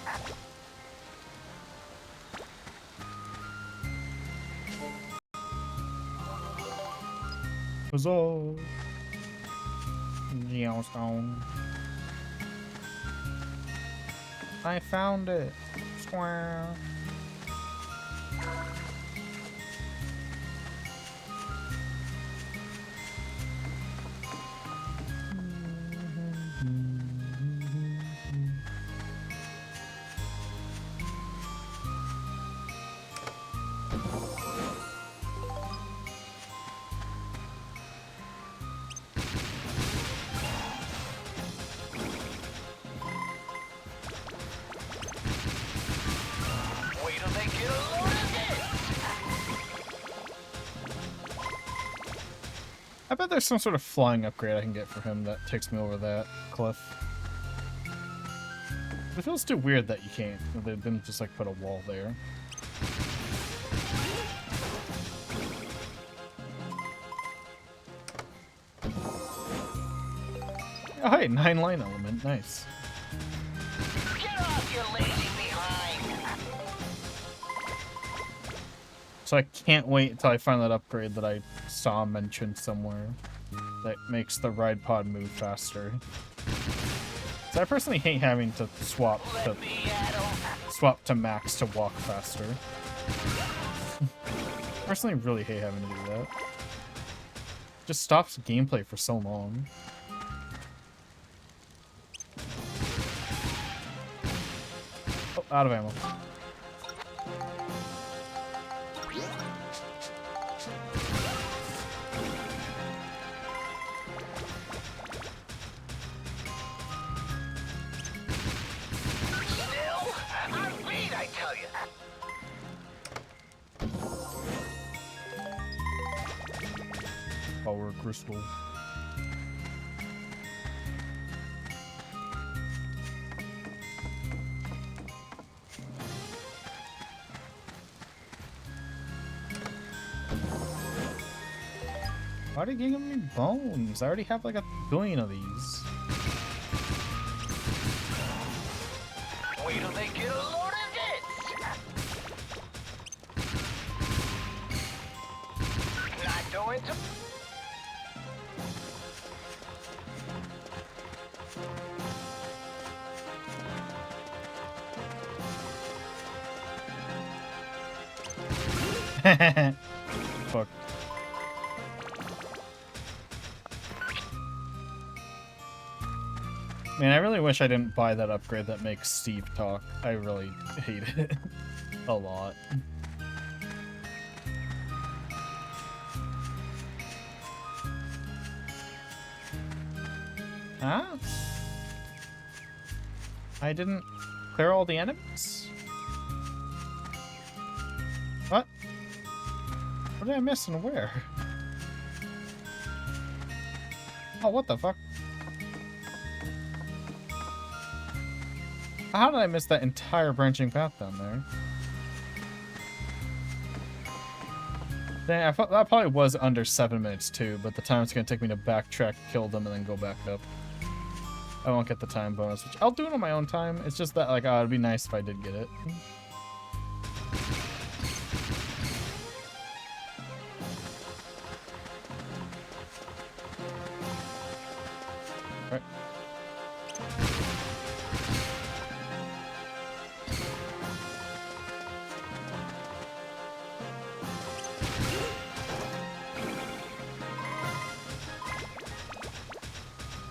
Huzzah! Geostone. I found it. Square. bet there's some sort of flying upgrade I can get for him that takes me over that cliff. It feels too weird that you can't. They didn't just like put a wall there. Oh, hey, 9 line element. Nice. Get off your lazy behind! So I can't wait until I find that upgrade that I saw mentioned somewhere that makes the ride pod move faster. So I personally hate having to swap to max to walk faster. Personally, really hate having to do that. Just stops gameplay for so long. Oh, out of ammo. Still? I'm beat, I tell you! Power crystal. Why are they giving me bones? I already have like 1 billion of these. Wait till they get a load of this! Not going to... Fuck. Man, I really wish I didn't buy that upgrade that makes Steve talk. I really hate it a lot. Huh? I didn't clear all the enemies? What? What did I miss and where? Oh, what the fuck? How did I miss that entire branching path down there? Dang, I thought that probably was under 7 minutes too, but the time it's gonna take me to backtrack, kill them, and then go back up. I won't get the time bonus, which I'll do it on my own time. It's just that, like, oh, it'd be nice if I did get it. Alright.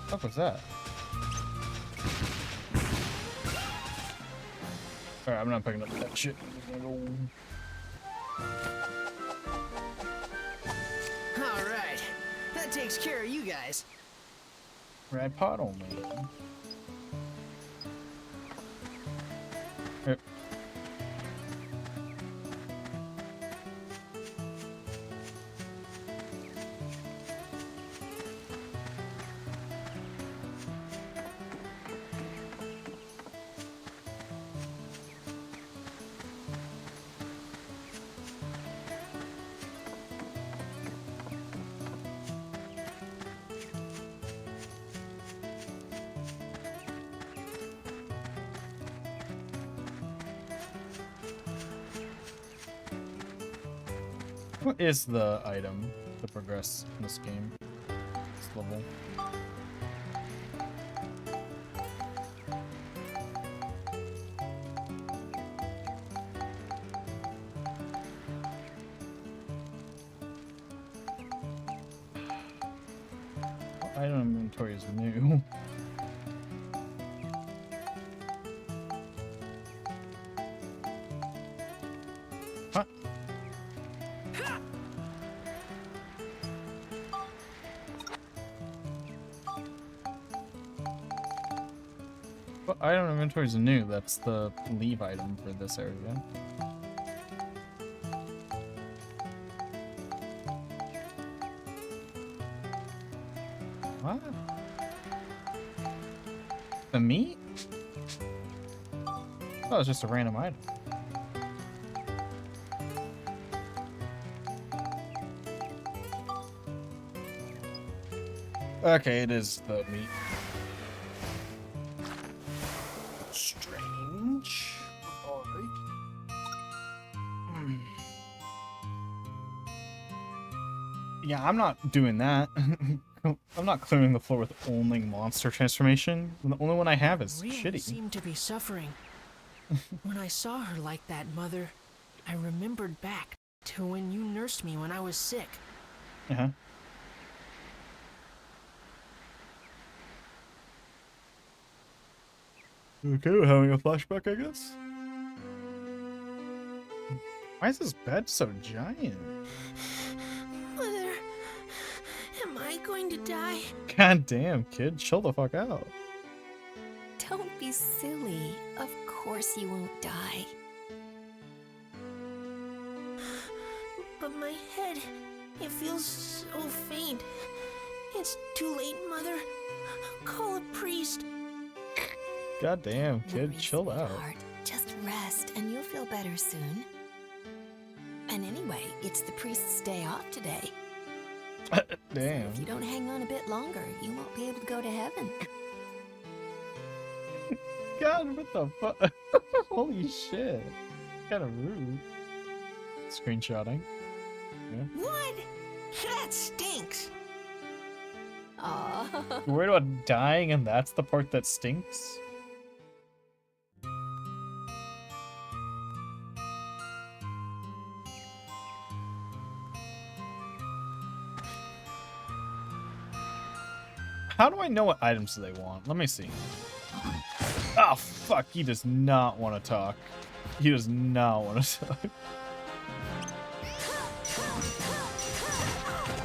What was that? Alright, I'm not picking up that shit. Alright. That takes care of you guys. Rad pod only. Yep. What is the item to progress in this game? This level. What item inventory is new? What? What item inventory is new? That's the leave item for this area. the meat? Oh, it's just a random item. Okay, it is the meat. Strange. Alright. Yeah, I'm not doing that. I'm not clearing the floor with only monster transformation. The only one I have is Rhea shitty. seemed to be suffering. When I saw her like that, Mother, I remembered back to when you nursed me when I was sick. Uh-huh. Okay, we're having a flashback, I guess. Why is this bed so giant? Mother, am I going to die? God damn, kid, chill the fuck out. Don't be silly. Of course you won't die. But my head, it feels so faint. It's too late, Mother. Call a priest. God damn, kid, Worry, chill out. sweetheart. Just rest and you'll feel better soon. And anyway, it's the priest's day off today. Damn. If you don't hang on a bit longer, you won't be able to go to heaven. God, what the fuck? Holy shit. Kind of rude. Screenshotting. Yeah. What? That stinks. Aw. You're worried about dying and that's the part that stinks? How do I know what items they want? Let me see. Oh, fuck. He does not want to talk. He does not want to talk.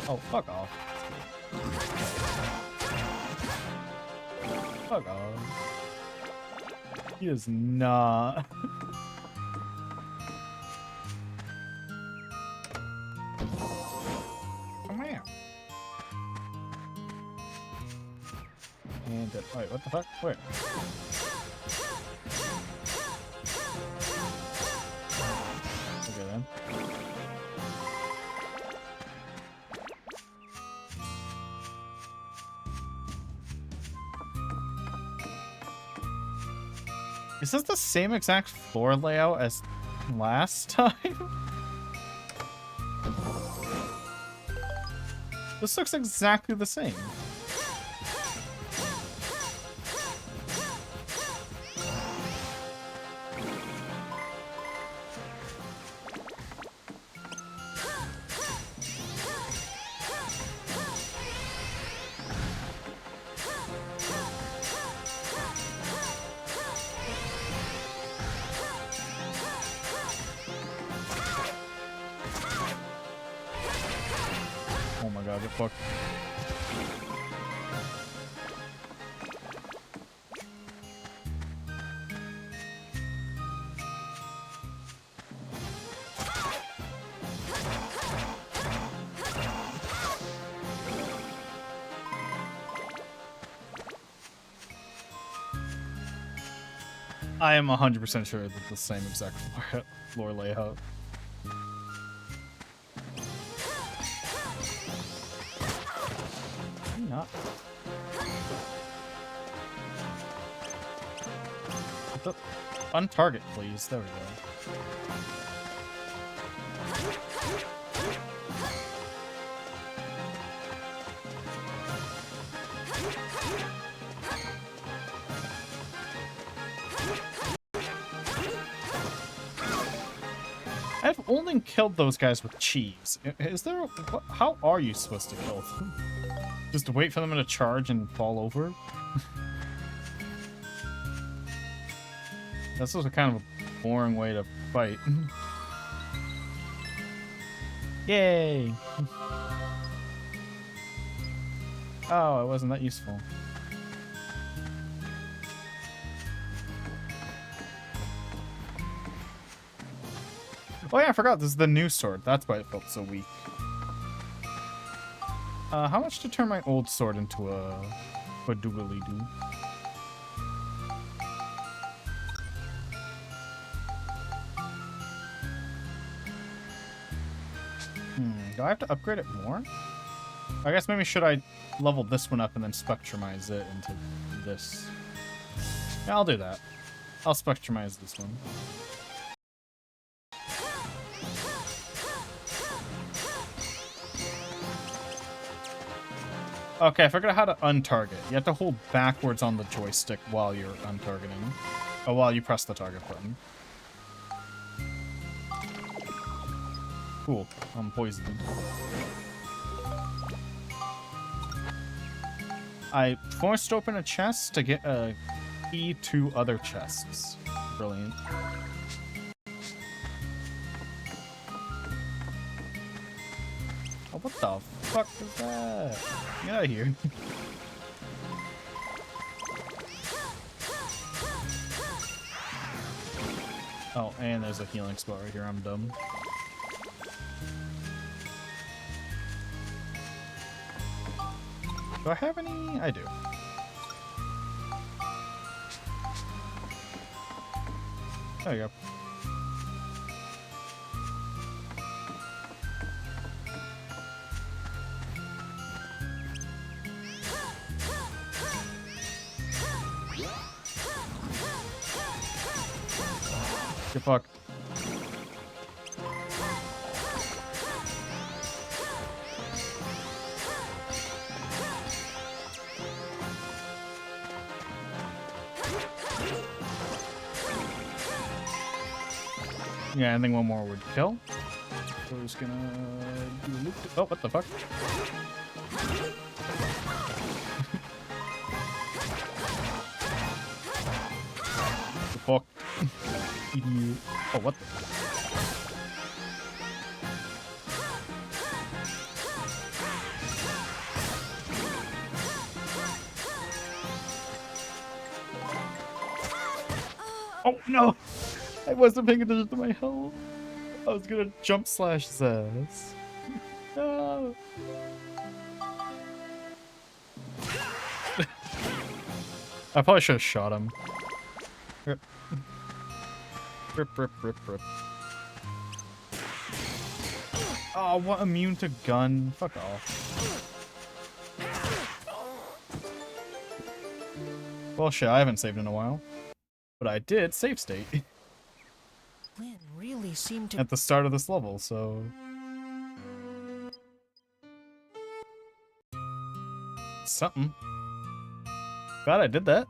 Oh, fuck off. Fuck off. He does not. Come here. And wait, what the fuck? Where? Okay then. Is this the same exact floor layout as last time? This looks exactly the same. Oh my god, get fucked. I am 100% sure that the same exact floor layout. Not. Untarget, please. There we go. I've only killed those guys with cheese. Is there? How are you supposed to kill them? Just wait for them to charge and fall over? That's also kind of a boring way to fight. Yay! Oh, it wasn't that useful. Oh yeah, I forgot, this is the new sword. That's why it felt so weak. How much to turn my old sword into a doobly-doo? Do I have to upgrade it more? I guess maybe should I level this one up and then spectrumize it into this? Yeah, I'll do that. I'll spectrumize this one. Okay, I forgot how to untarget. You have to hold backwards on the joystick while you're untargeting. Oh, while you press the target button. Cool. I'm poisoned. I forced open a chest to get a key to other chests. Brilliant. Oh, what the fuck is that? Get out of here. Oh, and there's a healing spot right here. I'm dumb. Do I have any? I do. There you go. Get fucked. Yeah, I think one more would kill. So we're just gonna do a loop. Oh, what the fuck? The fuck? Idiot. Oh, what the? Oh, no! I wasn't paying attention to my health. I was gonna jump slash his ass. No. I probably should have shot him. Rip. Rip, rip, rip, rip. Oh, what immune to gun? Fuck off. Well, shit, I haven't saved in a while. But I did save state. Lynn really seemed to... At the start of this level, so... Something. Glad I did that.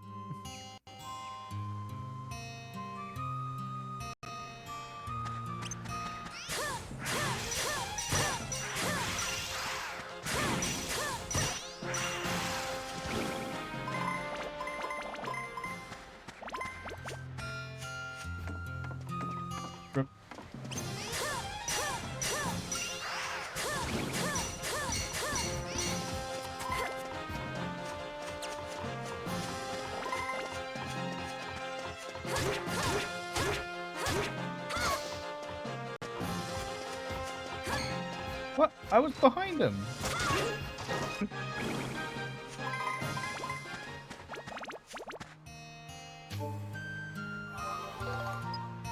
What? I was behind him.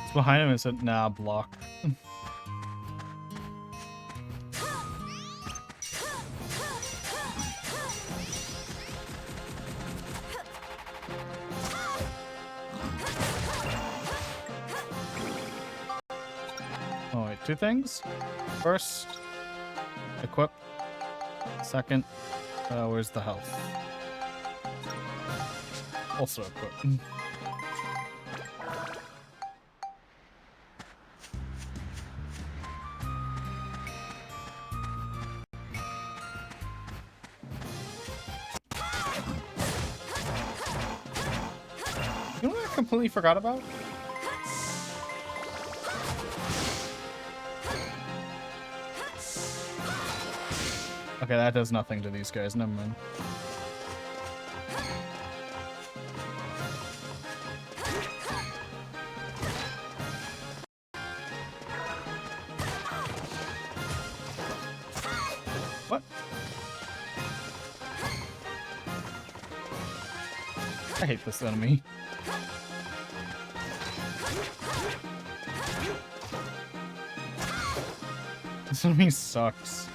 It's behind him and said, nah, block. Oh, wait, two things? First, equip. Second, where's the health? Also equip. You know what I completely forgot about? Okay, that does nothing to these guys. Never mind. What? I hate this enemy. This enemy sucks.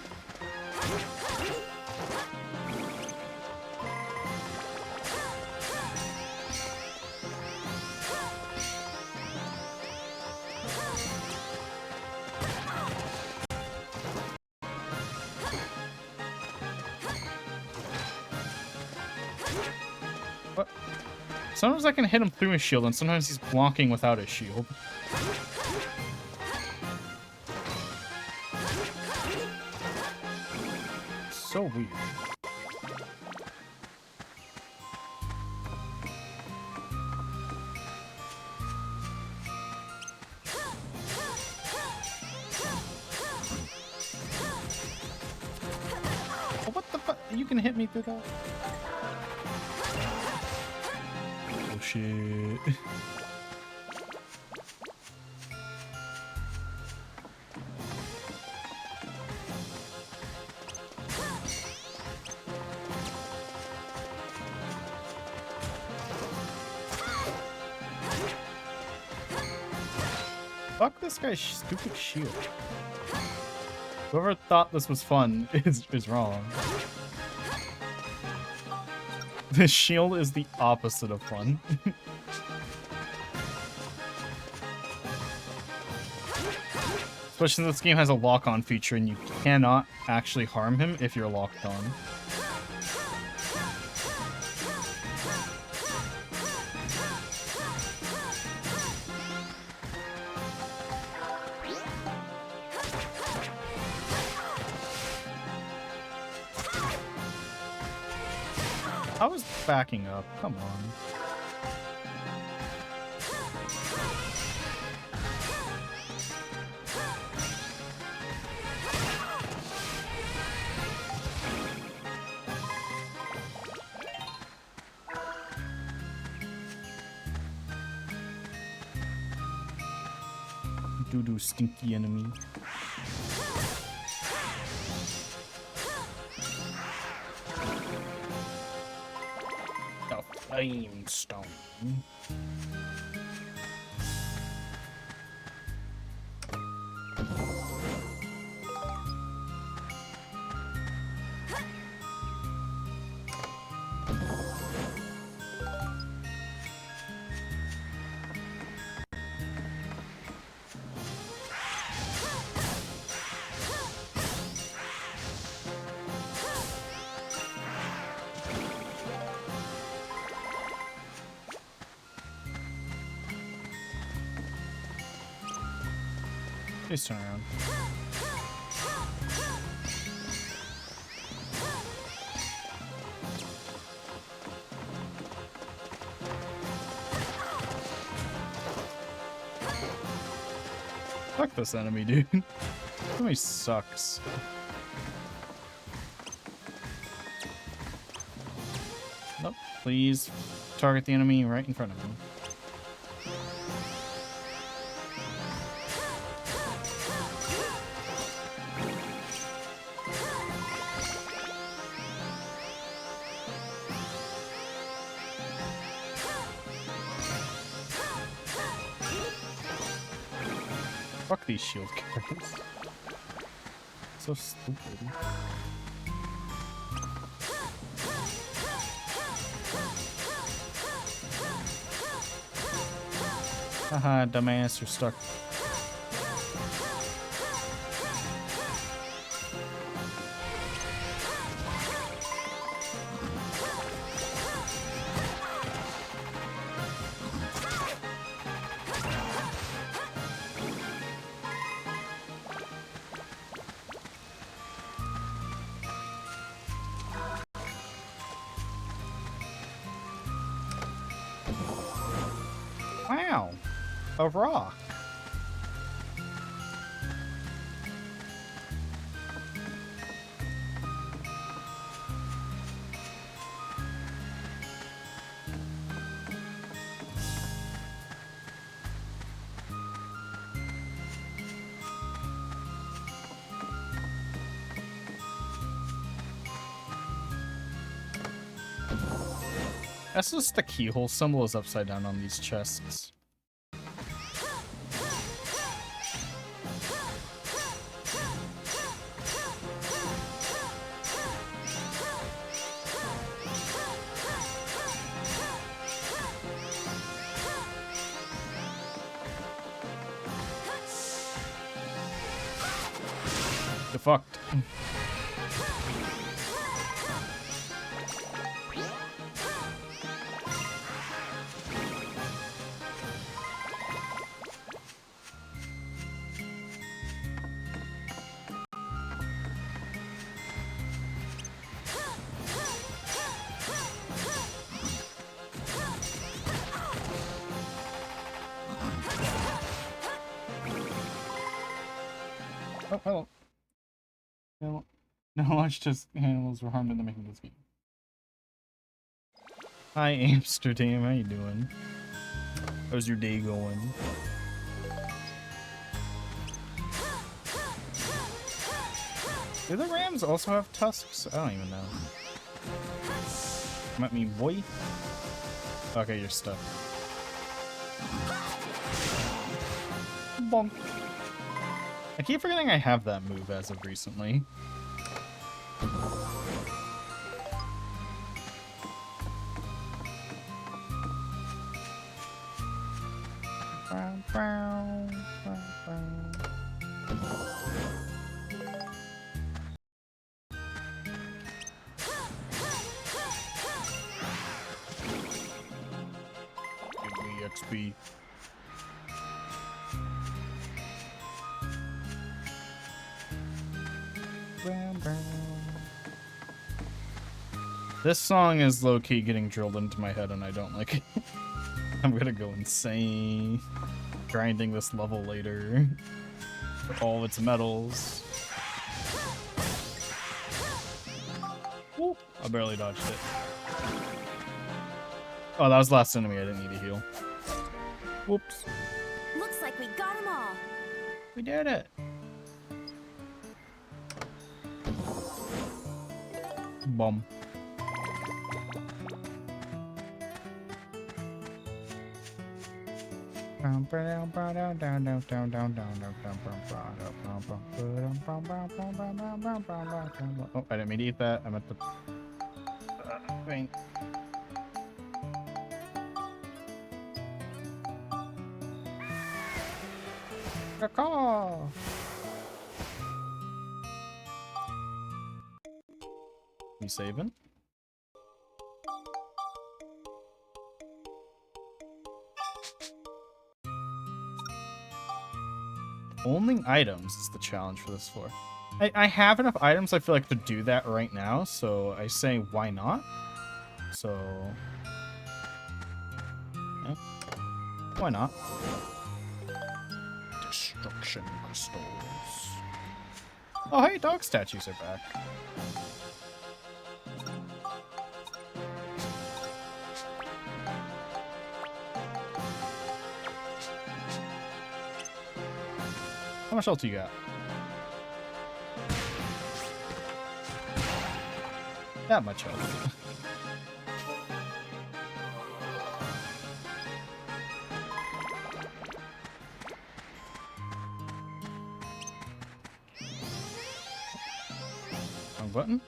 What? Sometimes I can hit him through his shield, and sometimes he's blocking without his shield. So weird. Oh, what the fuck? You can hit me through that? Oh shit. Fuck this guy's stupid shield. Whoever thought this was fun is wrong. The shield is the opposite of fun. Especially this game has a lock-on feature and you cannot actually harm him if you're locked on. I was backing up, come on. Doo-doo stinky enemy. Flame stone. Please turn around. Fuck this enemy, dude. This enemy sucks. Nope. Please target the enemy right in front of him. Fuck these shield cards. So stupid. Haha, dumbass, you're stuck. Wow, a rock. That's just the keyhole symbol is upside down on these chests. fucked. Oh, hello. No, launch test animals were harmed in the making of this game. Hi, Amsterdam. How you doing? How's your day going? Do the rams also have tusks? I don't even know. Come at me, boy. Okay, you're stuck. Bonk. I keep forgetting I have that move as of recently. Give me XP. This song is low-key getting drilled into my head and I don't like it. I'm gonna go insane grinding this level later for all of its medals. Whoop, I barely dodged it. Oh, that was the last enemy. I didn't need to heal. Whoops. Looks like we got them all. We did it. Bum. Oh, I didn't mean to eat that. I meant the thing. Caw. You saving? Only items is the challenge for this floor. I have enough items, I feel like, to do that right now, so I say why not? So... yeah. Why not? Destruction crystals. Oh, hey, dog statues are back. How much health you got? That much health. Wrong button.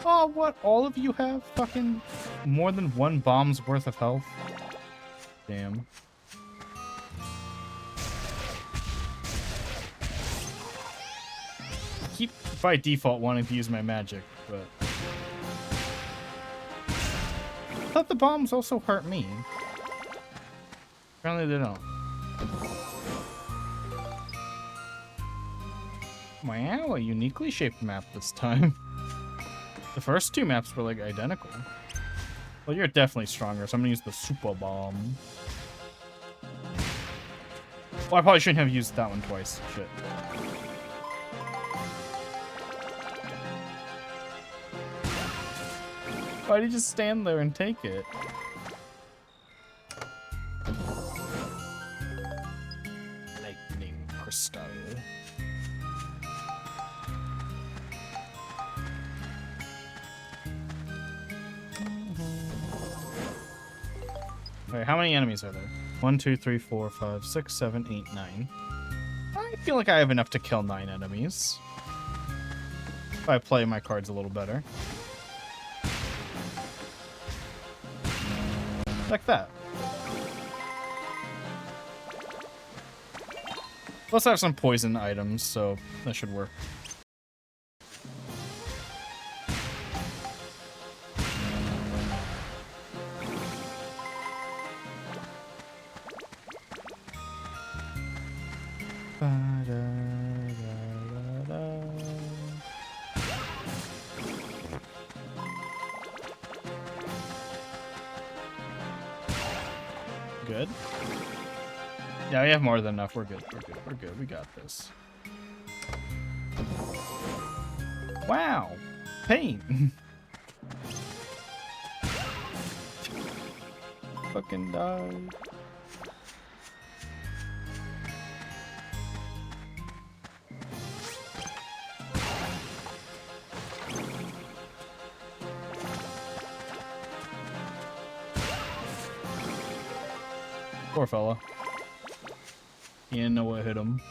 Oh, what? All of you have fucking more than one bomb's worth of health? Damn. Keep by default wanting to use my magic, but I thought the bombs also hurt me. Apparently they don't. Wow, a uniquely shaped map this time. The first two maps were like identical. Well, you're definitely stronger, so I'm gonna use the super bomb. Well, I probably shouldn't have used that one twice. Shit. Why did you just stand there and take it? Lightning crystal. Wait, how many enemies are there? 1, 2, 3, 4, 5, 6, 7, 8, 9. I feel like I have enough to kill 9 enemies. If I play my cards a little better. Like that. Plus I have some poison items, so that should work. Good. Yeah, we have more than enough. We're good. We're good. We're good. We got this. Wow. Pain. Fucking die. Poor fella. He didn't know what hit him.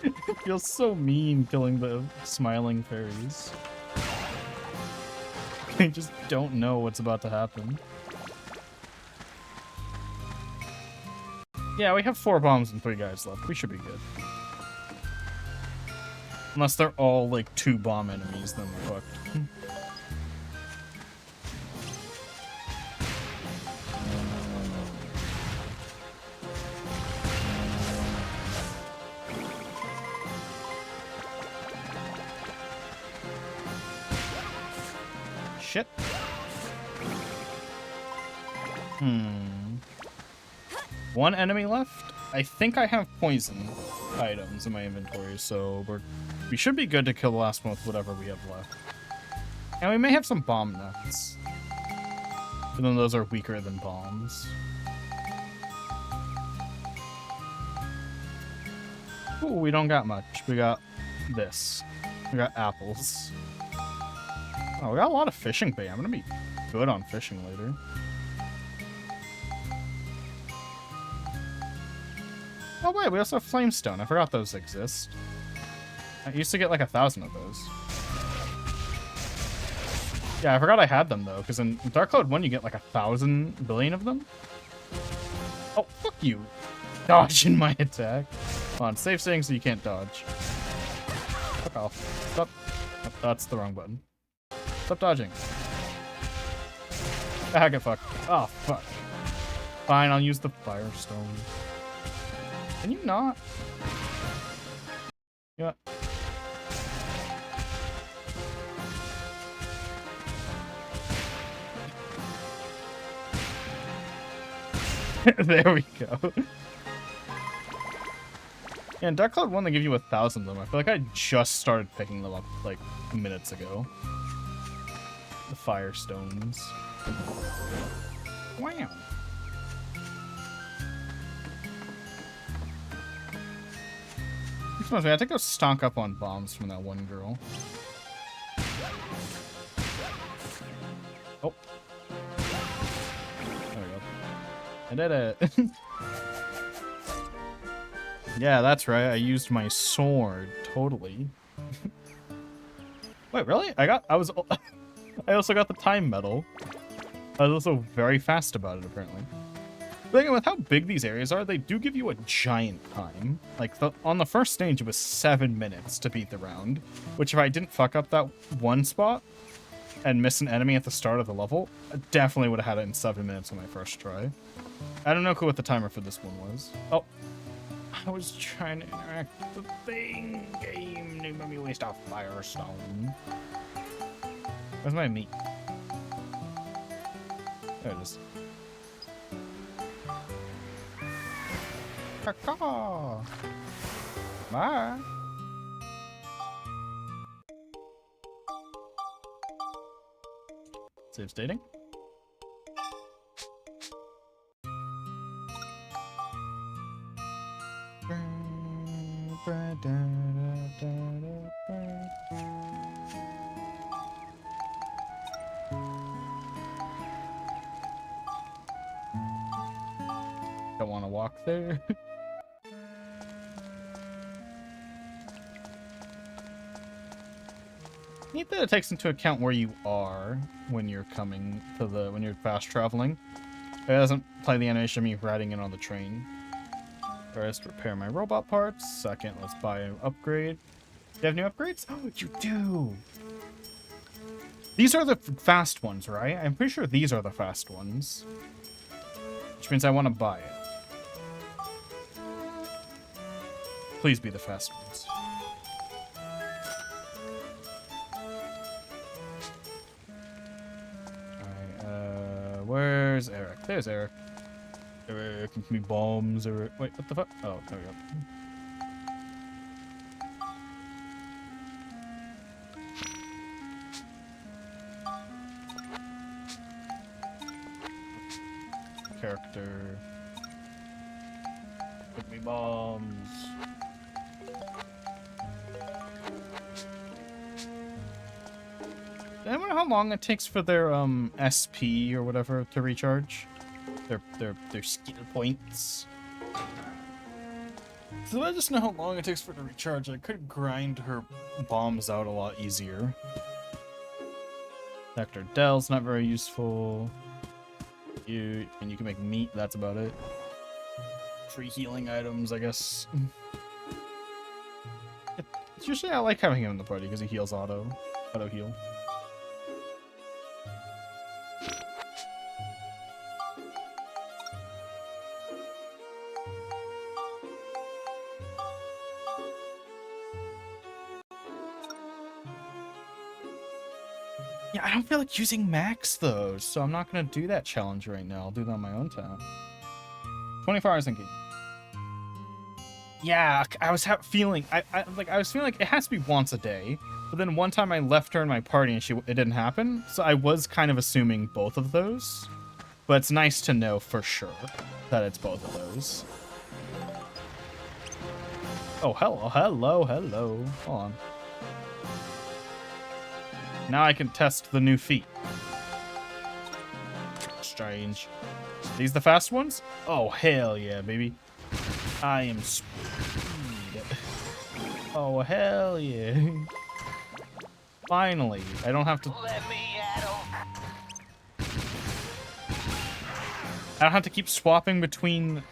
It feels so mean killing the smiling fairies. They just don't know what's about to happen. Yeah, we have 4 bombs and 3 guys left. We should be good. Unless they're all, like, 2 bomb enemies, then we're fucked. Shit. One enemy left? I think I have poison items in my inventory, so we should be good to kill the last one with whatever we have left. And we may have some bomb nuts. Even though those are weaker than bombs. Ooh, we don't got much. We got this. We got apples. Oh, we got a lot of fishing bait. I'm gonna be good on fishing later. Oh wait, we also have flamestone. I forgot those exist. I used to get like 1,000 of those. Yeah, I forgot I had them though, because in Dark Cloud 1 you get like 1,000 billion of them. Oh, fuck you. Dodging my attack. Come on, save saying so you can't dodge. Fuck off. Stop. Oh, that's the wrong button. Stop dodging. Ah, get fucked. Oh, fuck. Fine, I'll use the Firestone. Can you not? You know what? There we go. Yeah, in Dark Cloud 1 they give you 1,000 of them. I feel like I just started picking them up like minutes ago. The Firestones. Wow. I think I'll stonk up on bombs from that one girl. Oh. There we go. I did it. Yeah, that's right. I used my sword. Totally. Wait, really? I also got the time medal. I was also very fast about it, apparently. But with how big these areas are, they do give you a giant time. Like, on the first stage, it was 7 minutes to beat the round. Which, if I didn't fuck up that one spot and miss an enemy at the start of the level, I definitely would have had it in 7 minutes on my first try. I don't know what the timer for this one was. Oh. I was trying to interact with the thing. Game, you made me waste a Firestone. Where's my meat? There it is. Caw. Bye. Save stating. Don't want to walk there. Neat that it takes into account where you are when you're when you're fast traveling. It doesn't play the animation of me riding in on the train. First, repair my robot parts. Second, let's buy an upgrade. Do you have new upgrades? Oh, you do! These are the fast ones, right? I'm pretty sure these are the fast ones. Which means I want to buy it. Please be the fast ones. Alright, where's Eric? There's Eric. Eric, give me bombs. Eric. Wait, what the fuck? Oh, there we go. Character. Give me bombs. I wonder how long it takes for their SP or whatever to recharge. Their skill points. So let us know how long it takes for it to recharge. I could grind her bombs out a lot easier. Dr. Dell's not very useful. You can make meat, that's about it. Free healing items, I guess. It's usually I like having him in the party because he heals auto heal. Yeah, I don't feel like using Max though, so I'm not gonna do that challenge right now. I'll do that on my own time. 24 hours thinking. Yeah, I was feeling like it has to be once a day, but then one time I left her in my party and it didn't happen, so I was kind of assuming both of those. But it's nice to know for sure that it's both of those. Oh, hello. Hold on. Now I can test the new feat. Strange. These the fast ones? Oh, hell yeah, baby. I am speed. Oh, hell yeah. Finally. I don't have to... Let me at 'em. I don't have to keep swapping between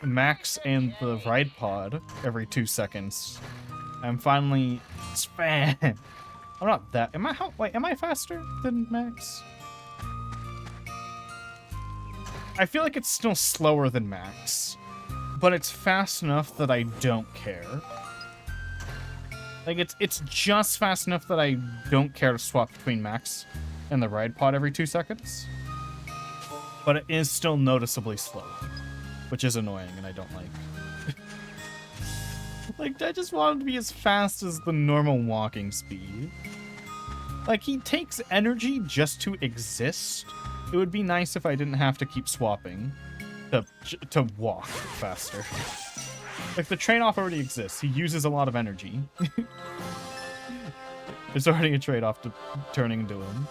Max and the ride pod every 2 seconds. I'm finally... Spam. I'm not that... Am I faster than Max? I feel like it's still slower than Max, but it's fast enough that I don't care. Like, it's just fast enough that I don't care to swap between Max and the ride pod every 2 seconds. But it is still noticeably slow, which is annoying and I don't like. Like, I just want him to be as fast as the normal walking speed. Like, he takes energy just to exist. It would be nice if I didn't have to keep swapping to walk faster. Like, the train-off already exists. He uses a lot of energy. There's already a trade-off to turning into him.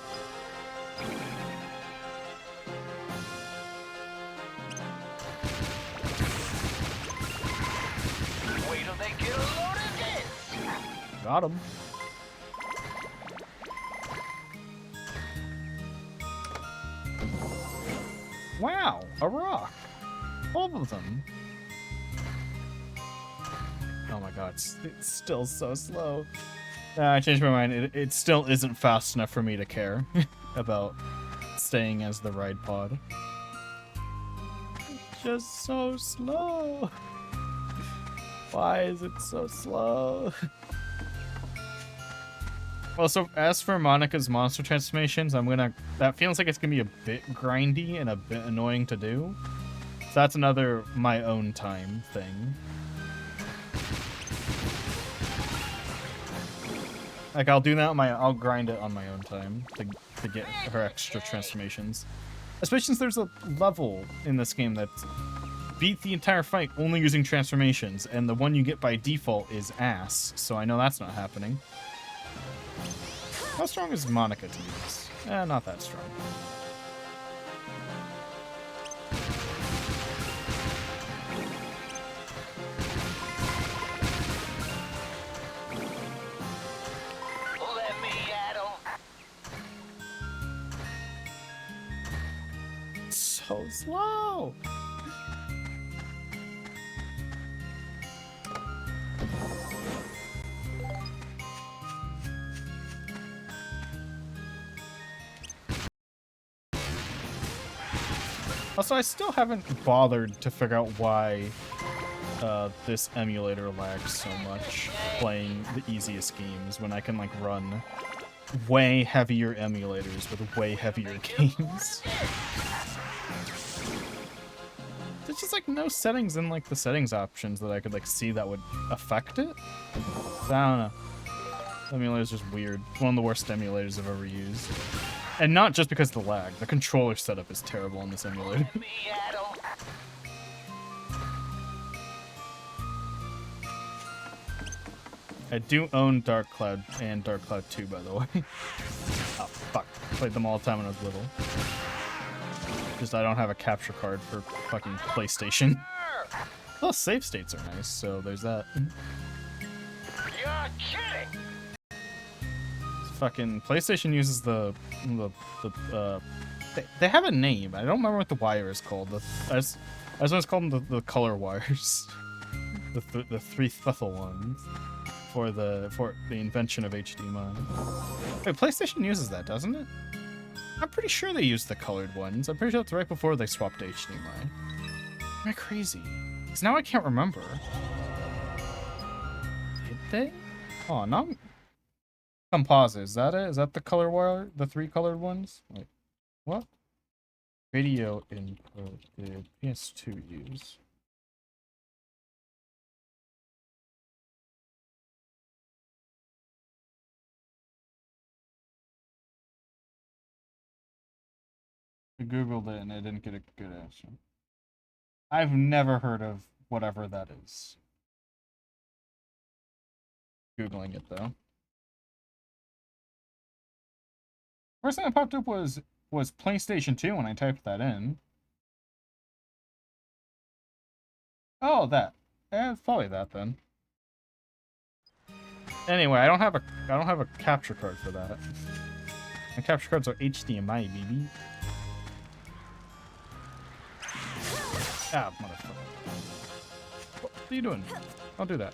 Wait till they get a load of this. Got him. Wow, a rock. Both of them. Oh my god, it's still so slow. I changed my mind. It still isn't fast enough for me to care about staying as the ride pod. It's just so slow. Why is it so slow? Well, so as for Monica's monster transformations, that feels like it's gonna be a bit grindy and a bit annoying to do. So that's another my own time thing. Like, I'll do that I'll grind it on my own time to get her extra transformations. Especially since there's a level in this game that beat the entire fight only using transformations, and the one you get by default is ass, so I know that's not happening. How strong is Monica to use? Not that strong. Let me so slow. Also, I still haven't bothered to figure out why this emulator lags so much playing the easiest games when I can like run way heavier emulators with way heavier games. There's just like no settings in like the settings options that I could like see that would affect it. So, I don't know. The emulator's just weird. One of the worst emulators I've ever used. And not just because of the lag. The controller setup is terrible on this emulator. I do own Dark Cloud and Dark Cloud 2, by the way. Oh, fuck. Played them all the time when I was little. Just I don't have a capture card for fucking PlayStation. Well, save states are nice, so there's that. You're kidding! Fucking PlayStation uses the they have a name. I don't remember what the wire is called. I just want to call them the color wires. the three Thuthel ones for the invention of HDMI. Wait, PlayStation uses that, doesn't it? I'm pretty sure they use the colored ones. I'm pretty sure it's right before they swapped to HDMI. Am I crazy? Because now I can't remember. Did they? Oh, no. Composite, is that it? Is that the color wire? The three colored ones? Wait, what? Radio input did PS2 use? I googled it and I didn't get a good answer. I've never heard of whatever that is. Googling it though. First thing that popped up was PlayStation 2 when I typed that in. Oh, that. It's probably that then. Anyway, I don't have a capture card for that. My capture cards are HDMI, baby. Ah, motherfucker. What are you doing? Don't do that.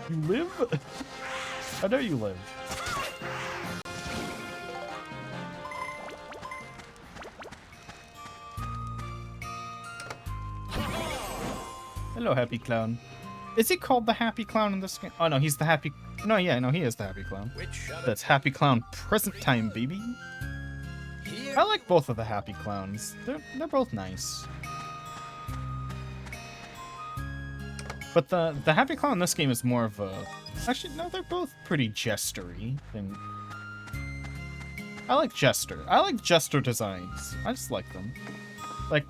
You live? How dare you live? Hello, Happy Clown. Is he called the Happy Clown in this game? Oh no, he's the Happy... No, yeah, no, he is the Happy Clown. That's Happy Clown present time, baby. I like both of the Happy Clowns. They're both nice. But the Happy Clown in this game is more of a... Actually, no, they're both pretty jester-y. I like Jester. I like Jester designs. I just like them. Like,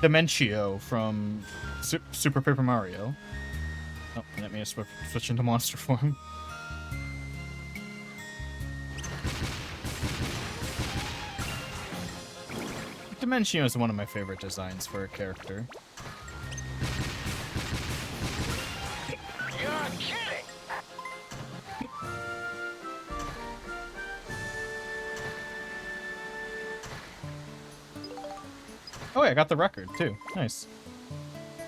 Dimentio from Super Paper Mario. Oh, let me just switch into monster form. Dimentio is one of my favorite designs for a character. You're kidding! Oh yeah, I got the record too. Nice.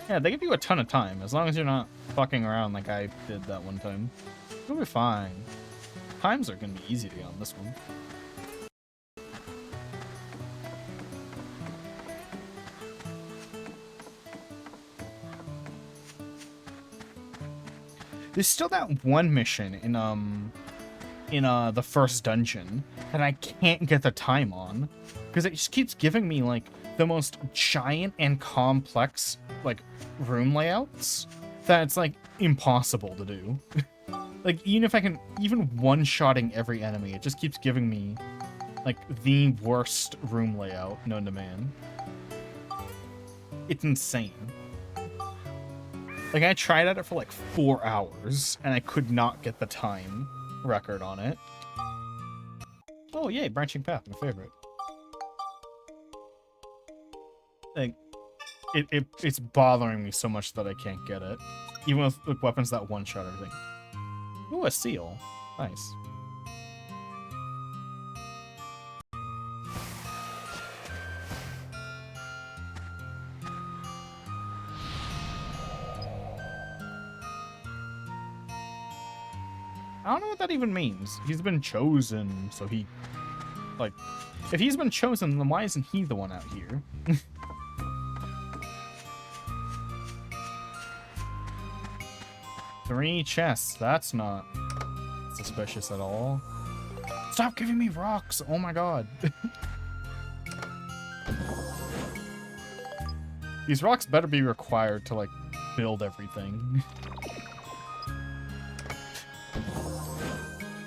Yeah, they give you a ton of time, as long as you're not fucking around like I did that one time. You'll be fine. Times are gonna be easy to get on this one. There's still that one mission in the first dungeon that I can't get the time on because it just keeps giving me like the most giant and complex like room layouts that it's like impossible to do. Like even if I can one-shotting every enemy, it just keeps giving me like the worst room layout known to man. It's insane. Like, I tried at it for like 4 hours, and I could not get the time record on it. Oh, yay, Branching Path, my favorite. Like, it's bothering me so much that I can't get it. Even with weapons that one-shot everything. Ooh, a seal. Nice. I don't know what that even means. He's been chosen, so he... Like, if he's been chosen, then why isn't he the one out here? 3 chests. That's not suspicious at all. Stop giving me rocks! Oh my god. These rocks better be required to, like, build everything.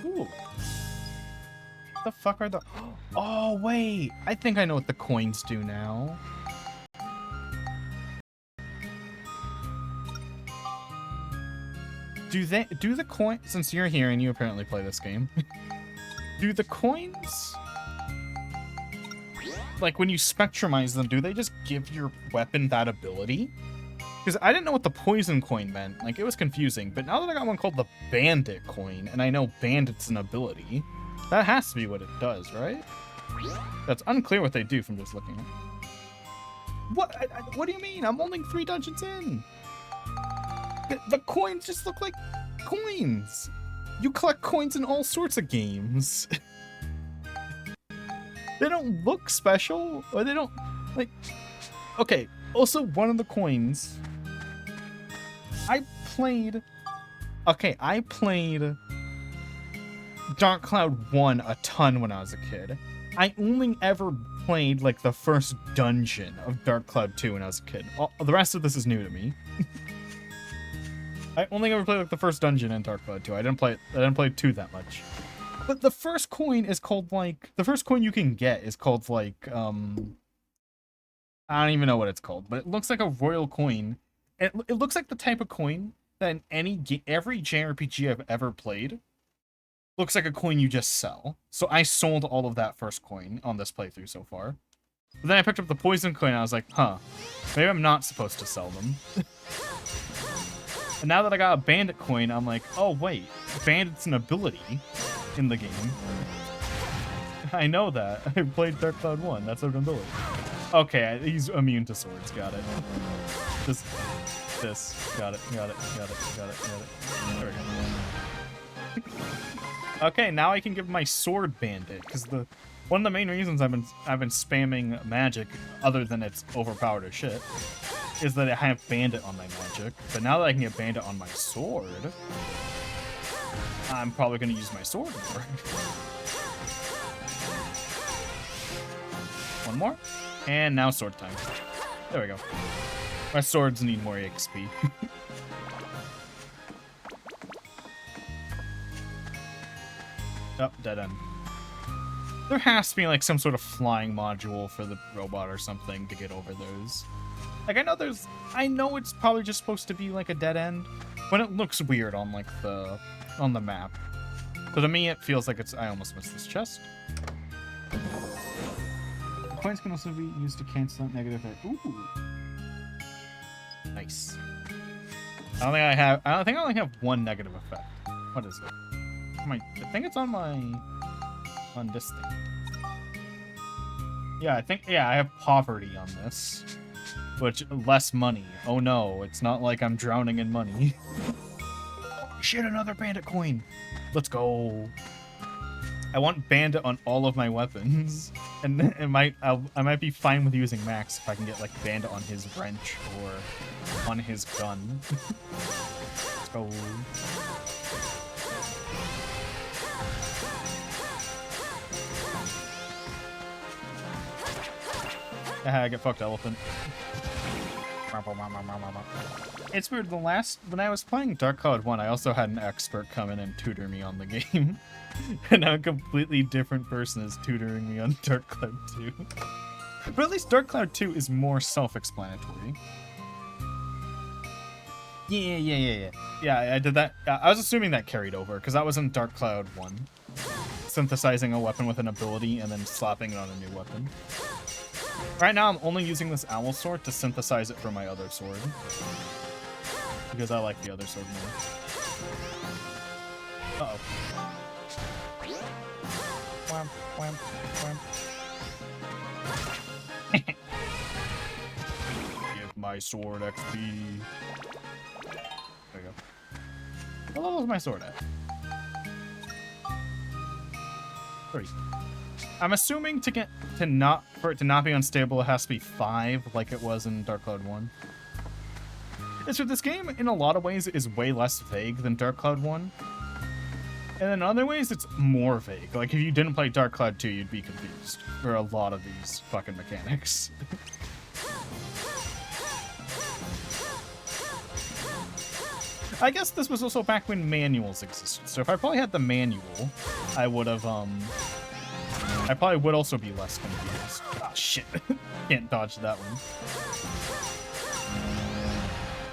Ooh. What the fuck are the... Oh, wait! I think I know what the coins do now. Do the coins... Since you're here and you apparently play this game. Do the coins... Like, when you spectrumize them, do they just give your weapon that ability? Because I didn't know what the poison coin meant. Like, it was confusing. But now that I got one called the bandit coin, and I know bandit's an ability, that has to be what it does, right? That's unclear what they do from just looking at it. What do you mean? I'm only 3 dungeons in. The coins just look like coins. You collect coins in all sorts of games. They don't look special, or they don't, like... Okay, also, one of the coins... I played Dark Cloud 1 a ton when I was a kid. I only ever played, like, the first dungeon of Dark Cloud 2 when I was a kid. The rest of this is new to me. I only ever played, like, the first dungeon in Dark Cloud 2. I didn't play 2 that much. But the first coin is called, like... The first coin you can get is called, like, I don't even know what it's called. But it looks like a royal coin. It looks like the type of coin that in every JRPG I've ever played looks like a coin you just sell. So I sold all of that first coin on this playthrough so far. But then I picked up the poison coin and I was like, huh, maybe I'm not supposed to sell them. And now that I got a bandit coin, I'm like, oh wait, bandit's an ability in the game. I know that. I played Dark Cloud 1. That's an ability. Okay, he's immune to swords. Got it. This. Got it. There we go. Okay, now I can give my sword bandit, because one of the main reasons I've been spamming magic, other than it's overpowered as shit, is that I have bandit on my magic. But now that I can get bandit on my sword, I'm probably going to use my sword more. One more. And now sword time. There we go. My swords need more XP. Oh, dead end. There has to be like some sort of flying module for the robot or something to get over those. Like I know it's probably just supposed to be like a dead end, but it looks weird on like on the map. So to me it feels like I almost missed this chest. Coins can also be used to cancel out negative effect. Ooh. Nice. I think I only have 1 negative effect. What is it? I think it's on this thing. Yeah, I have poverty on this. Which, less money. Oh no, it's not like I'm drowning in money. Shit, another bandit coin. Let's go. I want bandit on all of my weapons. And I might be fine with using max if I can get like bandit on his wrench or on his gun. Let's go. I get fucked, elephant. It's weird, when I was playing Dark Cloud 1, I also had an expert come in and tutor me on the game. And now a completely different person is tutoring me on Dark Cloud 2. But at least Dark Cloud 2 is more self-explanatory. Yeah, I did that. I was assuming that carried over, because that was in Dark Cloud 1. Synthesizing a weapon with an ability and then slapping it on a new weapon. Right now, I'm only using this owl sword to synthesize it for my other sword. Because I like the other sword more. Uh-oh. Wham, wham, wham. Give my sword XP. There you go. What level is my sword at? 3. I'm assuming for it to not be unstable, it has to be 5, like it was in Dark Cloud 1. And so this game, in a lot of ways, is way less vague than Dark Cloud 1. And in other ways, it's more vague. Like, if you didn't play Dark Cloud 2, you'd be confused for a lot of these fucking mechanics. I guess this was also back when manuals existed. So if I probably had the manual, I would have, I probably would also be less confused. Ah, shit. Can't dodge that one.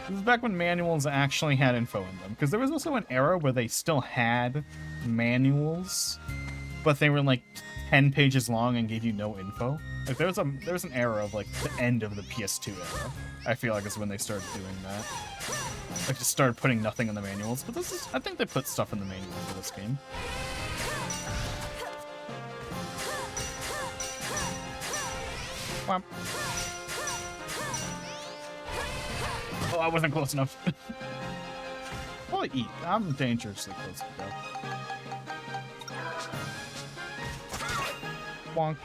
This is back when manuals actually had info in them. Because there was also an era where they still had manuals, but they were like 10 pages long and gave you no info. Like there was an era of like the end of the PS2 era. I feel like it's when they started doing that. Like just started putting nothing in the manuals. But I think they put stuff in the manual for this game. Whomp. Oh, I wasn't close enough. Probably eat. I'm dangerously close to death. Bonk.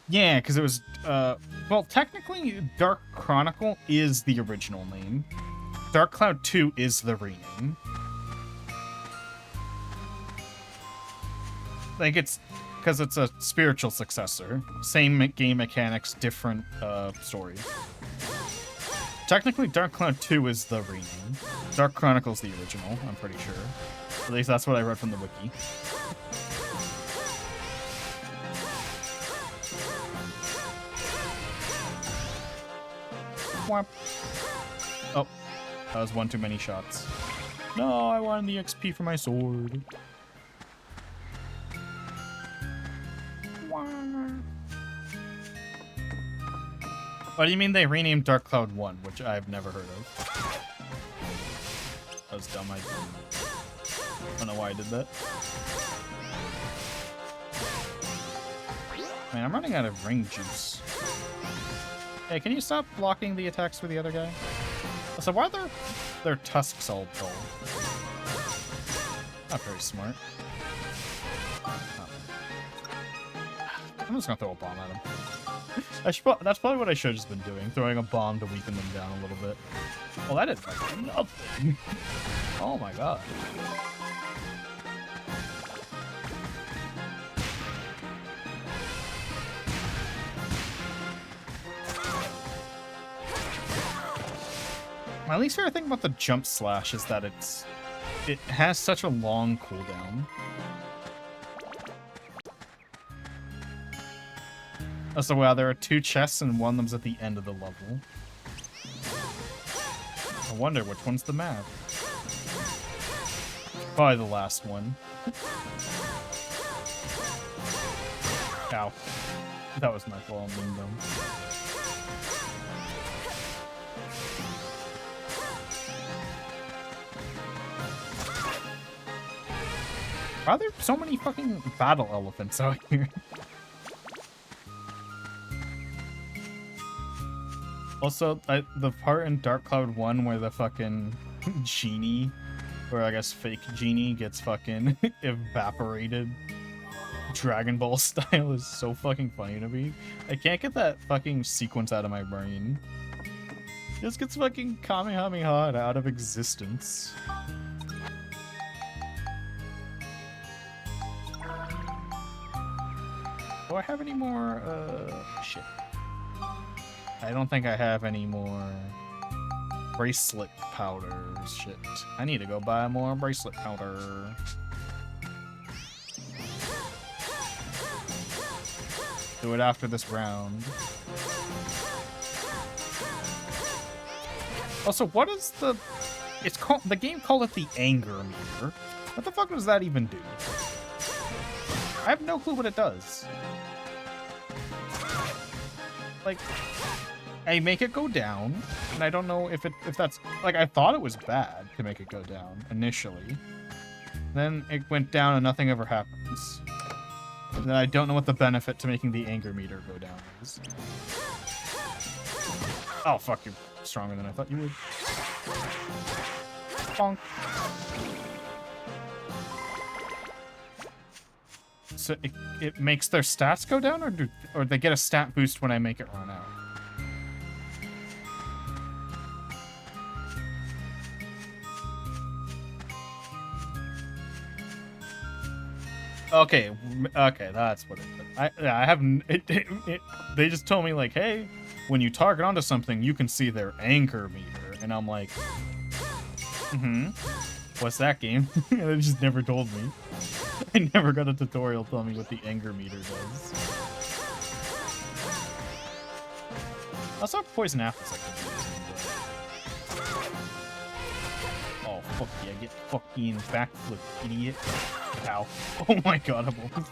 Yeah, because it was, well, technically, Dark Chronicle is the original name. Dark Cloud 2 is the rename. Like, it's because it's a spiritual successor. Same game mechanics, different story. Technically, Dark Cloud 2 is the rename. Dark Chronicle's the original, I'm pretty sure. At least that's what I read from the wiki. Whomp. Oh, that was one too many shots. No, I wanted the XP for my sword. What do you mean they renamed Dark Cloud 1, which I've never heard of? That was dumb. I don't know why I did that. Man, I'm running out of ring juice. Hey, can you stop blocking the attacks for the other guy? So why are their tusks all dull? Not very smart. Oh. I'm just gonna throw a bomb at him. That's probably what I should have just been doing, throwing a bomb to weaken them down a little bit. Well, that did fucking nothing. Oh my god. My least favorite thing about the jump slash is that it has such a long cooldown. Oh, so wow, there are 2 chests and one of them's at the end of the level. I wonder which one's the map. Probably the last one. Ow. That was my fault, I'm being dumb. Why are there so many fucking battle elephants out here? Also, the part in Dark Cloud 1 where the fucking genie, or I guess fake genie, gets fucking evaporated Dragon Ball style is so fucking funny to me. I can't get that fucking sequence out of my brain. It just gets fucking Kamehameha out of existence. Do I have any more, shit. I don't think I have any more bracelet powders. Shit. I need to go buy more bracelet powder. Do it after this round. Also, what is the... It's called... The game called it the anger meter. What the fuck does that even do? I have no clue what it does. Like... I make it go down, and I don't know if that's... Like, I thought it was bad to make it go down, initially. Then it went down and nothing ever happens. And then I don't know what the benefit to making the anger meter go down is. Oh, fuck, you're stronger than I thought you would. Bonk. So it makes their stats go down, or they get a stat boost when I make it run out? Okay, okay, that's what it is. I haven't. They just told me like, hey, when you target onto something, you can see their anger meter, and I'm like, what's that game? And it just never told me. I never got a tutorial telling me what the anger meter does. Also, poison apples I can use. Oh fuck yeah, get fucking backflip, idiot. Ow. Oh my god, I'm almost...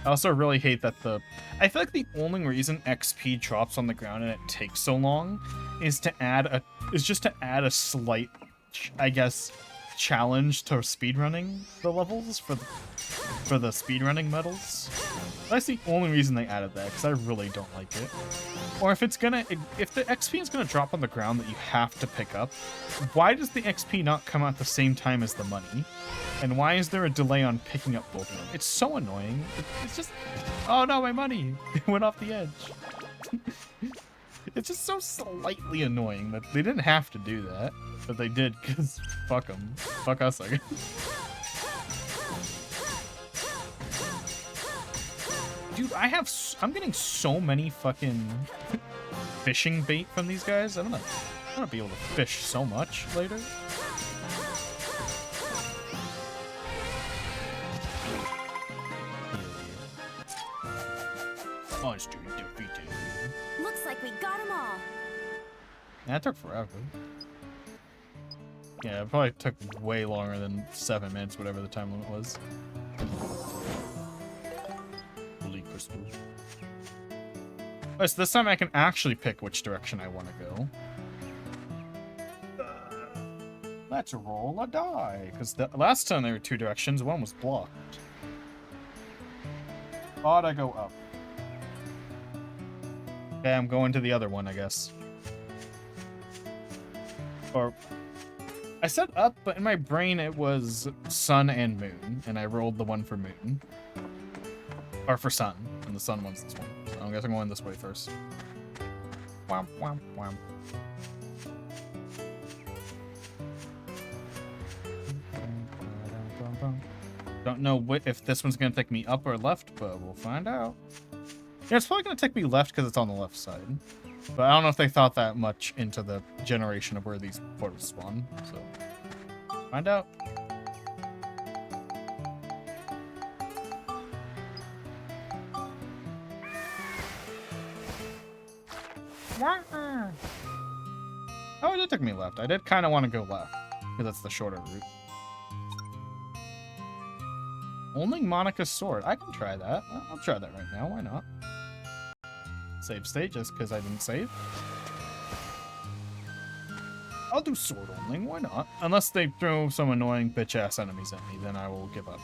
I also really hate that I feel like the only reason XP drops on the ground and it takes so long is just to add a slight, I guess, challenge to speedrunning the levels for the speedrunning medals. That's the only reason they added that, because I really don't like it. Or if the XP is gonna drop on the ground that you have to pick up, why does the XP not come out at the same time as the money? And why is there a delay on picking up both of them? It's so annoying. It's just, oh no, my money! It went off the edge. It's just so slightly annoying that they didn't have to do that, but they did, because fuck them. Fuck us, I guess. Dude, I'm getting so many fucking fishing bait from these guys. I'm gonna be able to fish so much later. Monster defeated. Looks like we got them all. That took forever. Yeah, it probably took way longer than 7 minutes, whatever the time limit was. Holy crystal. Oh, so this time I can actually pick which direction I want to go. Let's roll a die. Because the last time there were 2 directions, one was blocked. Thought I go up. Okay, I'm going to the other one, I guess. Or... I said up, but in my brain it was sun and moon, and I rolled the one for moon. Or for sun, and the sun one's this one. So I guess I'm going this way first. Wham, wham, wham. Don't know if this one's going to take me up or left, but we'll find out. Yeah, it's probably going to take me left because it's on the left side. But I don't know if they thought that much into the generation of where these portals spawn, so find out. Oh, it did take me left. I did kind of want to go left, because that's the shorter route. Only Monica's sword. I can try that. I'll try that right now. Why not? Save state just because I didn't save. I'll do sword only, why not? Unless they throw some annoying bitch-ass enemies at me, then I will give up.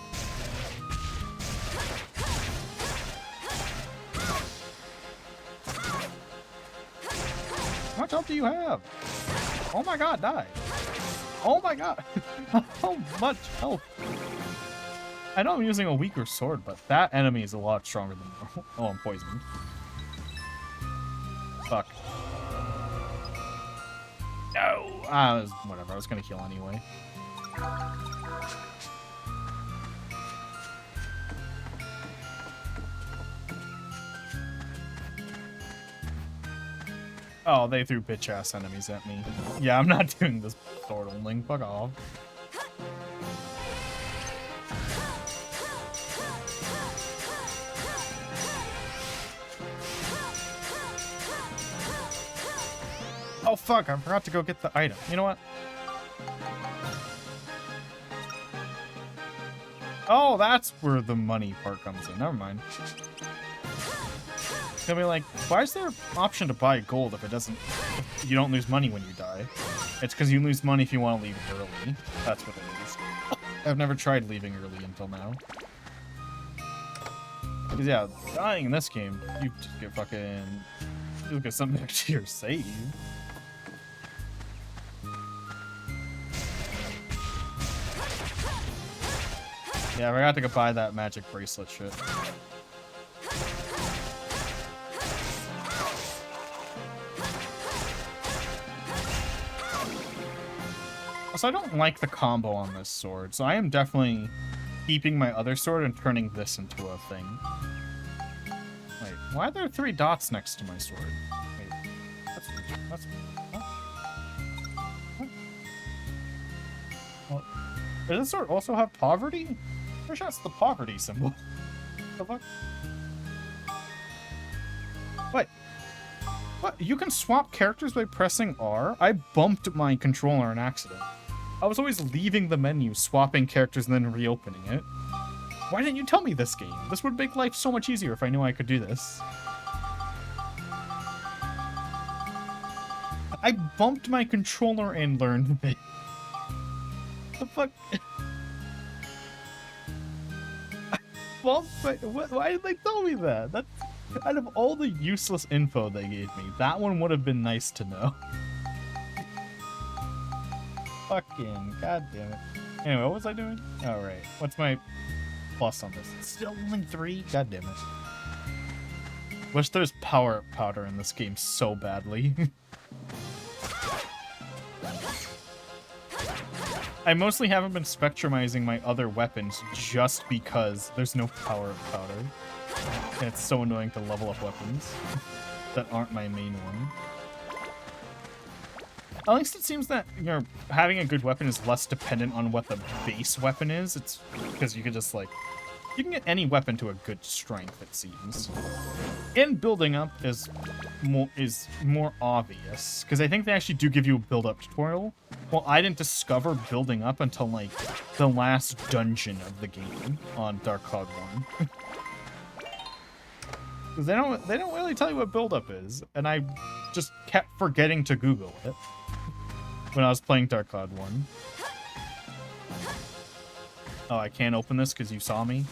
How much health do you have? Oh my god, die. Oh my god. How much health? I know I'm using a weaker sword, but that enemy is a lot stronger than normal. Oh, I'm poisoned. Fuck. No! Whatever, I was gonna heal anyway. Oh, they threw bitch-ass enemies at me. Yeah, I'm not doing this sword only. Fuck off. Oh fuck, I forgot to go get the item. You know what? Oh, that's where the money part comes in. Never mind. It's gonna be like, why is there an option to buy gold if if you don't lose money when you die? It's because you lose money if you want to leave early. That's what it is. I've never tried leaving early until now. Because yeah, dying in this game, you just get fucking... You get something next to your save. Yeah, I forgot to go buy that magic bracelet shit. Also, I don't like the combo on this sword, so I am definitely keeping my other sword and turning this into a thing. Wait, why are there 3 dots next to my sword? Wait, that's huh? What? Well, does this sword also have poverty? Pretty sure that's the poverty symbol. The fuck? What? What? You can swap characters by pressing R? I bumped my controller in accident. I was always leaving the menu, swapping characters, and then reopening it. Why didn't you tell me this game? This would make life so much easier if I knew I could do this. I bumped my controller and learned it. The fuck? I bumped my... Why did they tell me that? That's... Out of all the useless info they gave me, that one would have been nice to know. Fucking goddamn it. Anyway, what was I doing? Oh, right. What's my plus on this? It's still only 3? God damn it. Wish there's power powder in this game so badly. I mostly haven't been spectrumizing my other weapons just because there's no power powder. And it's so annoying to level up weapons that aren't my main one. At least it seems that, you know, having a good weapon is less dependent on what the base weapon is. It's because you can just, like, you can get any weapon to a good strength, it seems. And building up is more obvious, because I think they actually do give you a build-up tutorial. Well, I didn't discover building up until, like, the last dungeon of the game on Dark Cloud 1. Because they don't really tell you what build-up is, and I just kept forgetting to Google it when I was playing Dark Cloud 1. Oh, I can't open this because you saw me?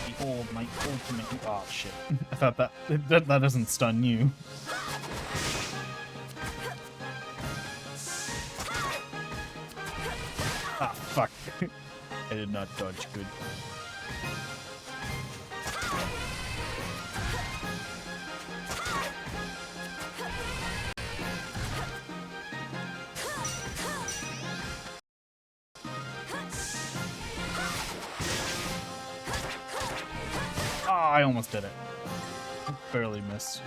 Behold my ultimate... Oh, shit. I thought that doesn't stun you. Ah, fuck. I did not dodge good. Ah, I almost did it. Barely missed.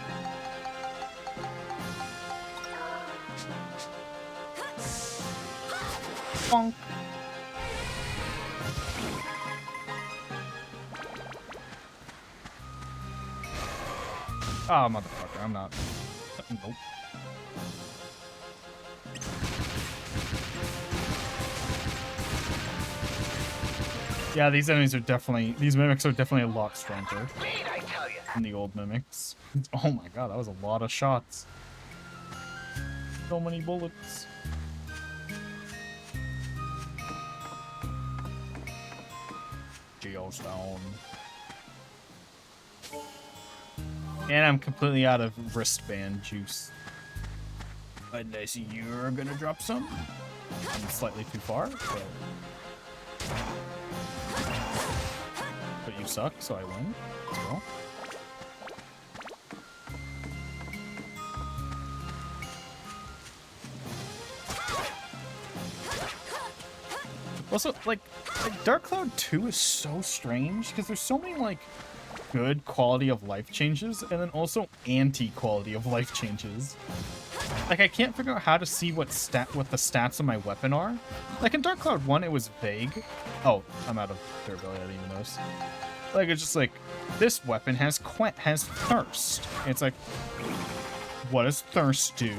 Bonk. Oh, motherfucker, I'm not. Nope. Yeah, these enemies are definitely... These mimics are definitely a lot stronger than the old mimics. Oh my god, that was a lot of shots. So many bullets. Geostone. And I'm completely out of wristband juice. Unless you're gonna drop some. I'm slightly too far, but you suck, so I win. Let's go. Also, like Dark Cloud 2 is so strange because there's so many, like, good quality of life changes and then also anti-quality of life changes. Like, I can't figure out how to see what the stats of my weapon are. Like, in Dark Cloud 1, it was vague. Oh, I'm out of durability, I didn't even notice. Like, it's just like, this weapon has thirst. And it's like, what does thirst do?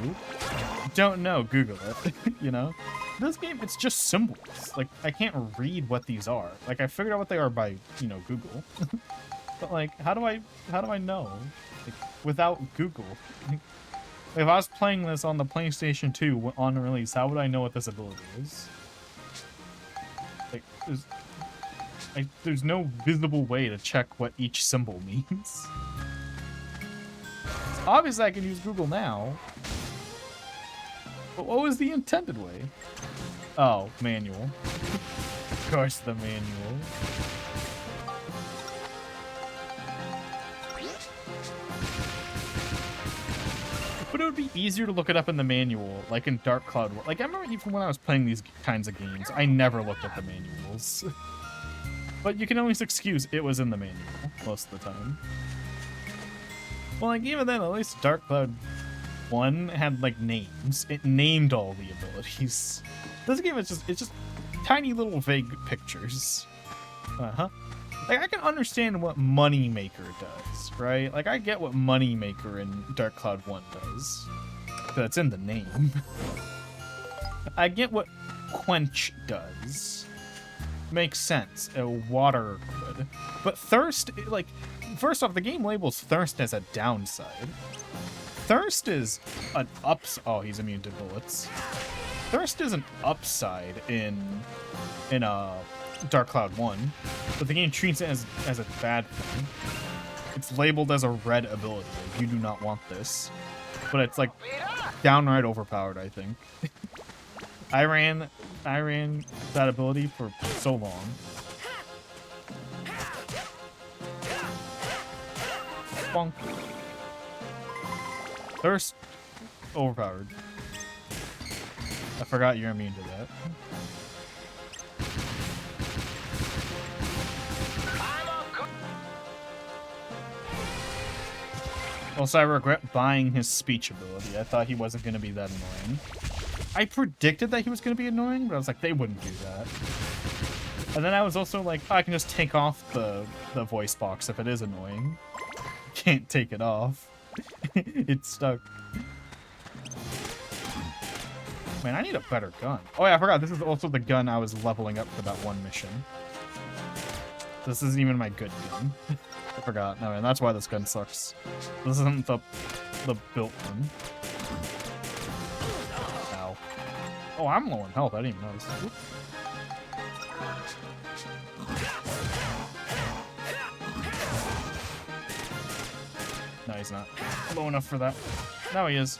Don't know, Google it, you know? This game, it's just symbols. Like, I can't read what these are. Like, I figured out what they are by, you know, Google. But, like, how do I know? Like, without Google. If I was playing this on the PlayStation 2 on release, how would I know what this ability is? Like, there's no visible way to check what each symbol means. obviously I can use Google now. But what was the intended way? Oh, manual. Of course, the manual. But it would be easier to look it up in the manual, like in Dark Cloud. Like, I remember even when I was playing these kinds of games, I never looked at the manuals. But you can always excuse it was in the manual most of the time. Well, like, even then, at least Dark Cloud 1 had, like, names. It named all the abilities. This game is just tiny little vague pictures. Uh-huh. Like, I can understand what Moneymaker does, right? Like, I get what Moneymaker in Dark Cloud 1 does. That's in the name. I get what Quench does. Makes sense. A water liquid. But Thirst, like, first off, the game labels Thirst as a downside. Thirst is an oh, he's immune to bullets. Thirst is an upside in Dark Cloud 1, but the game treats it as a bad thing. It's labeled as a red ability. Like, you do not want this. But it's like downright overpowered, I think. I ran that ability for so long. Bonk. Thirst, overpowered. I forgot you're immune to that. Also, I regret buying his speech ability. I thought he wasn't going to be that annoying. I predicted that he was going to be annoying, but I was like, they wouldn't do that. And then I was also like, oh, I can just take off the voice box if it is annoying. Can't take it off. It's stuck. Man, I need a better gun. Oh yeah, I forgot. This is also the gun I was leveling up for that one mission. This isn't even my good gun. I forgot. No, man, that's why this gun sucks. This isn't the built one. Ow. Oh, I'm low on health. I didn't even notice. Oop. No, he's not low enough for that. Now he is.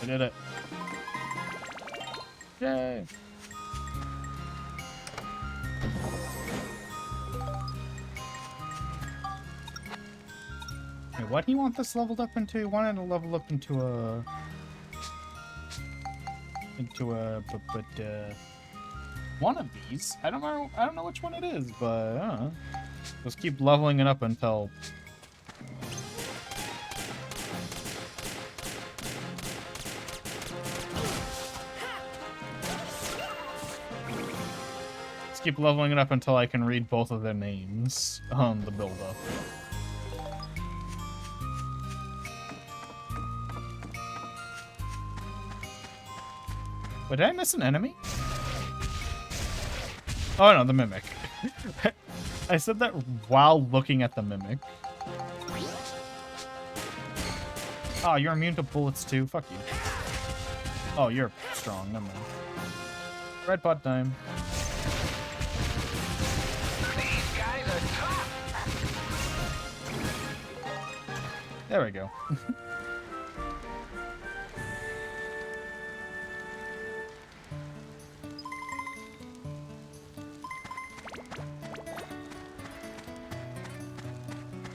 I did it. Yay! Hey, what do you want this leveled up into? He wanted to level up into a one of these. I don't know which one it is, but I don't know. Just keep leveling it up until keep leveling it up until I can read both of their names on the build-up. Wait, did I miss an enemy? Oh no, the Mimic. I said that while looking at the Mimic. Oh, you're immune to bullets too? Fuck you. Oh, you're strong. Never mind. Red pot time. There we go.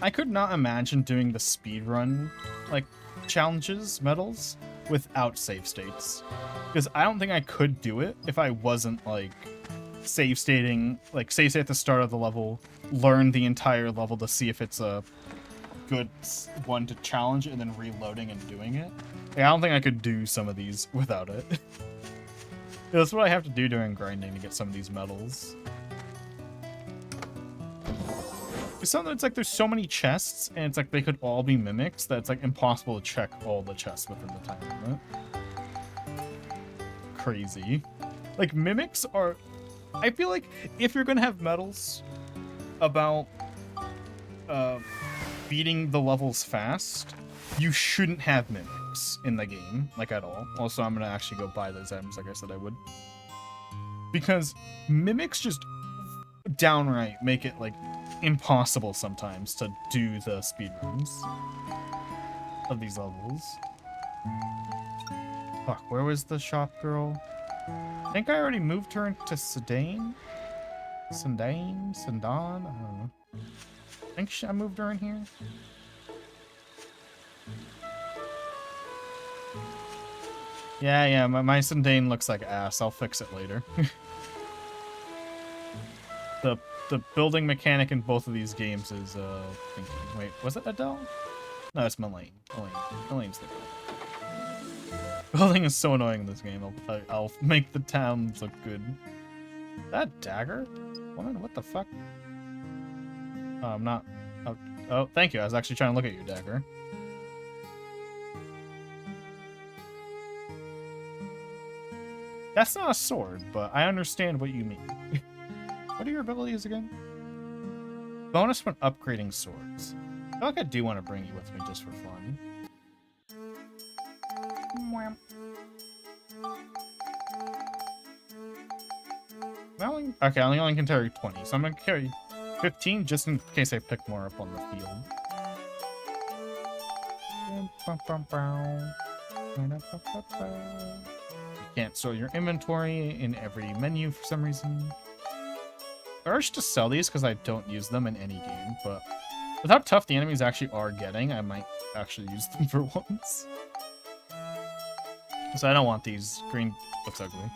I could not imagine doing the speedrun, like, challenges, medals, without save states. Because I don't think I could do it if I wasn't, like, save stating, like, save state at the start of the level, learn the entire level to see if it's a good one to challenge, and then reloading and doing it. Like, I don't think I could do some of these without it. That's what I have to do during grinding to get some of these medals. Because sometimes it's like there's so many chests, and it's like they could all be mimics that it's like impossible to check all the chests within the time limit. Crazy. Like, mimics are... I feel like if you're gonna have medals about beating the levels fast, you shouldn't have mimics in the game, like, at all. Also, I'm gonna actually go buy those items like I said I would. Because mimics just downright make it like impossible sometimes to do the speedruns of these levels. Fuck, where was the shop girl? I think I already moved her into Sedan? Sedan? I don't know. I think I moved her in here. Yeah, my Sedan looks like ass. I'll fix it later. The building mechanic in both of these games is, wait, was it Adele? No, it's Melaine. Elaine's the girl. Building is so annoying in this game. I'll make the towns look good. That dagger? Woman, what the fuck? Oh, I'm not... Oh, thank you. I was actually trying to look at your dagger. That's not a sword, but I understand what you mean. What are your abilities again? Bonus when upgrading swords. I feel like I do want to bring you with me just for fun. Okay, I only can carry 20, so I'm going to carry 15 just in case I pick more up on the field. You can't store your inventory in every menu for some reason. Urge to sell these because I don't use them in any game, but with how tough the enemies actually are getting, I might actually use them for once. So I don't want these. Green looks ugly.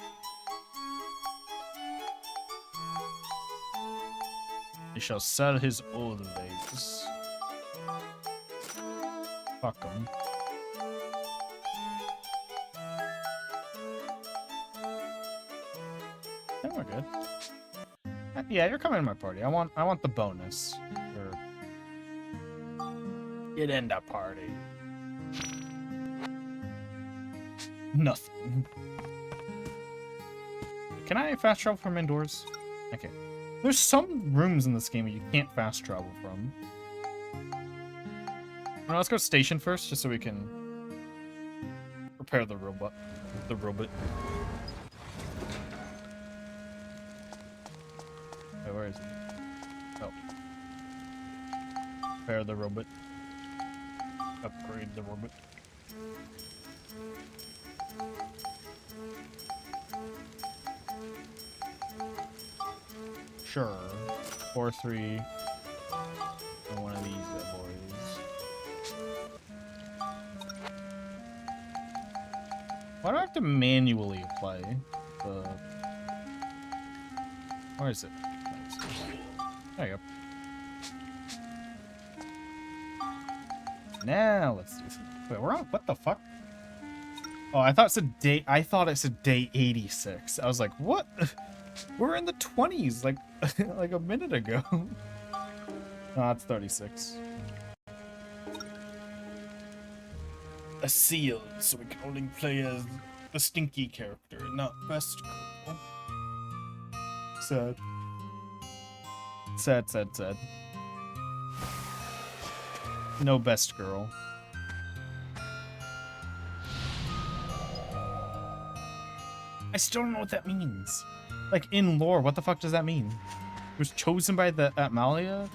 He shall sell his old legs. Fuck him. I think we're good. Yeah, you're coming to my party. I want the bonus. Get in the party. Nothing. Can I fast travel from indoors? Okay. There's some rooms in this game that you can't fast travel from. Well, let's go station first, just so we can prepare the robot. Wait, where is it? Oh. Prepare the robot. Upgrade the robot. Sure. 4-3. And one of these boys. Why do I have to manually apply the... Where is it? There you go. Now let's do some... Wait, we're on... What the fuck? Oh, I thought it said day 86. I was like, what? We're in the 20s, like like a minute ago. No, it's 36. A seal, so we can only play as the stinky character, not best girl. Sad. Sad. No best girl. I still don't know what that means. Like, in lore, what the fuck does that mean? It was chosen by the Atmalia?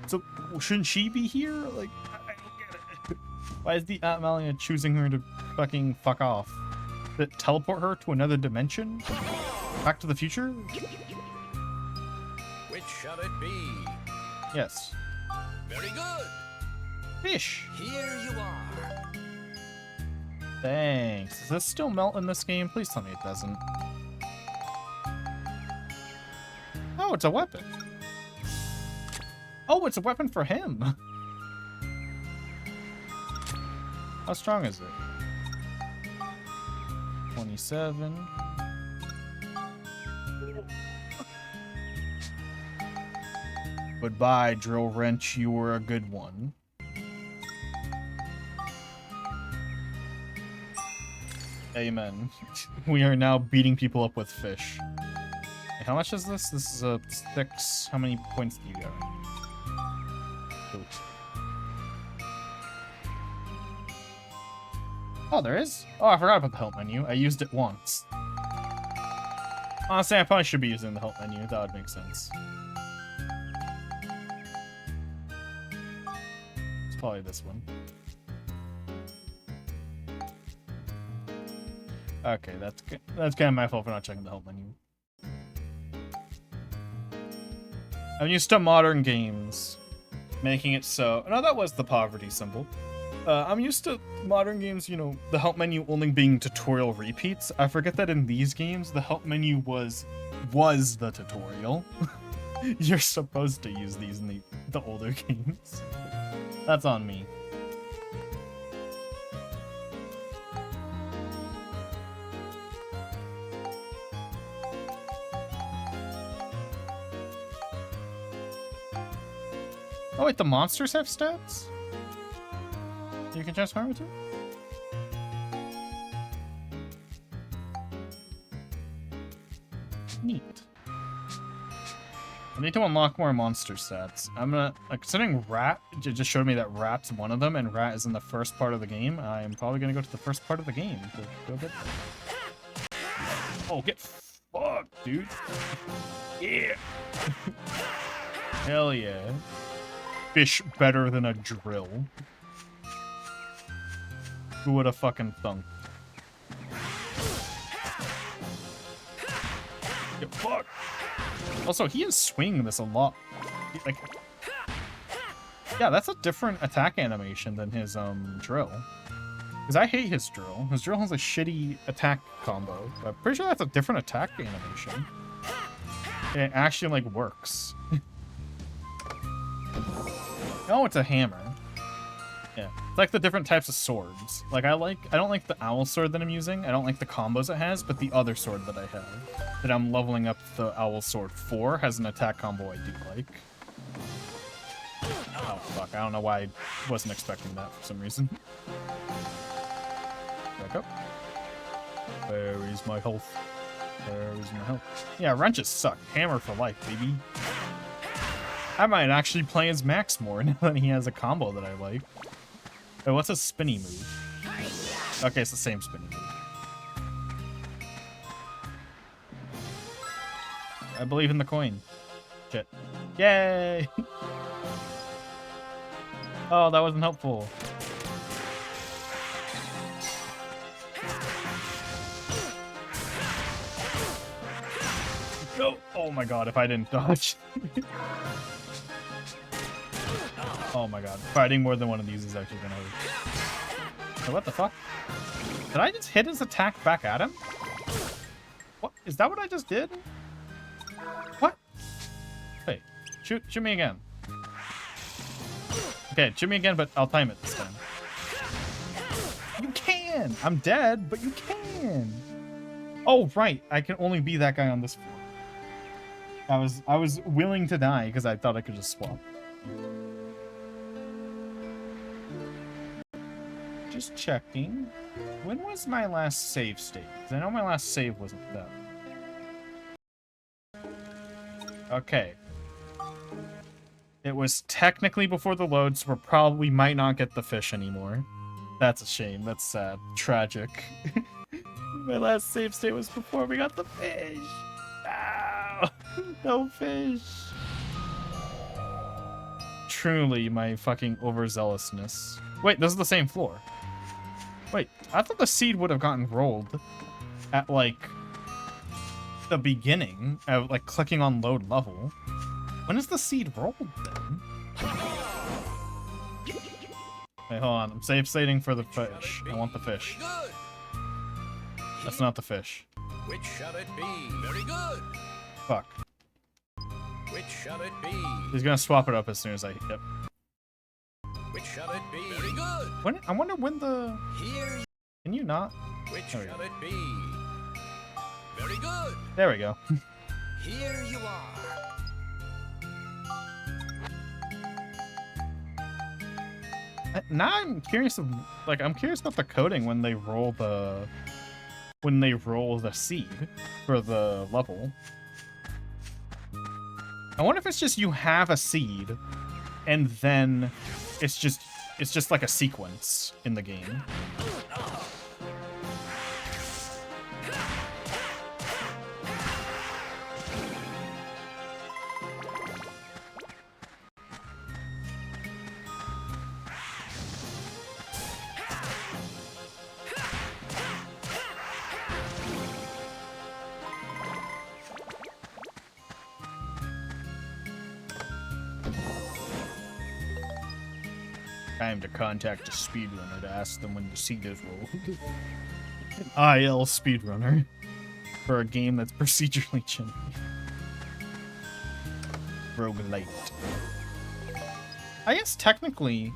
So, shouldn't she be here? Like, I don't get it. Why is the Atmalia choosing her to fucking fuck off? Did it teleport her to another dimension? Back to the future? Which shall it be? Yes. Very good. Fish! Here you are. Thanks. Does this still melt in this game? Please tell me it doesn't. Oh, it's a weapon. Oh, it's a weapon for him. How strong is it? 27. Goodbye, drill wrench. You were a good one. Amen. We are now beating people up with fish. How much is this? This is a 6. How many points do you get? Ooh. Oh, there is? Oh, I forgot about the help menu. I used it once. Honestly, I probably should be using the help menu. That would make sense. It's probably this one. Okay, that's good. That's kind of my fault for not checking the help menu. I'm used to modern games making it so. No, that was the poverty symbol. I'm used to modern games, you know, the help menu only being tutorial repeats. I forget that in these games, the help menu was the tutorial. You're supposed to use these in the older games. That's on me. Oh wait, the monsters have stats? You can transform it too? Neat. I need to unlock more monster stats. I'm gonna, considering Rat just showed me that Rat's one of them, and Rat is in the first part of the game, I'm probably gonna go to the first part of the game to go get that. Oh, get fucked, dude. Yeah. Hell yeah. Fish better than a drill. Who would have fucking thunk? Get fucked. Also, he is swinging this a lot. Like, yeah, that's a different attack animation than his drill. Because I hate his drill. His drill has a shitty attack combo. But I'm pretty sure that's a different attack animation. It actually like works. Oh, it's a hammer. Yeah, it's like the different types of swords. Like I don't like the owl sword that I'm using. I don't like the combos it has, but the other sword that I have, that I'm leveling up the owl sword for, has an attack combo I do like. Oh fuck, I don't know why I wasn't expecting that for some reason. Back up. Where is my health? Where is my health? Yeah, wrenches suck. Hammer for life, baby. I might actually play as Max more now that he has a combo that I like. Wait, what's a spinny move? Okay, it's the same spinny move. I believe in the coin. Shit. Yay! Oh, that wasn't helpful. No! Oh my god, if I didn't dodge. Oh my god, fighting more than one of these is actually gonna hurt. So what the fuck? Did I just hit his attack back at him? What? Is that what I just did? What? Wait, shoot me again. Okay, shoot me again, but I'll time it this time. You can! I'm dead, but you can! Oh, right, I can only be that guy on this floor. I was willing to die because I thought I could just swap. Just checking. When was my last save state? Because I know my last save wasn't that. Okay. It was technically before the load, so we might not get the fish anymore. That's a shame. That's sad. Tragic. My last save state was before we got the fish. Ow! No fish. Truly, my fucking overzealousness. Wait, this is the same floor. Wait, I thought the seed would have gotten rolled at, like, the beginning of, like, clicking on load level. When is the seed rolled, then? Wait, hold on. I'm save stating for the fish. I want the fish. That's not the fish. Which shall it be? Very good. Fuck. Which shall it be? He's gonna swap it up as soon as I hit. Yep. Which shall it be? Very good. When, I wonder when the... Here. Can you not? Which shall it be? Very good. There we go. Here you are. Now I'm curious of, like, I'm curious about the coding when they roll the seed for the level. I wonder if it's just you have a seed and then it's just like a sequence in the game. Time to contact a speedrunner to ask them when the seat is rolled. IL speedrunner. For a game that's procedurally generated. Roguelite. I guess technically...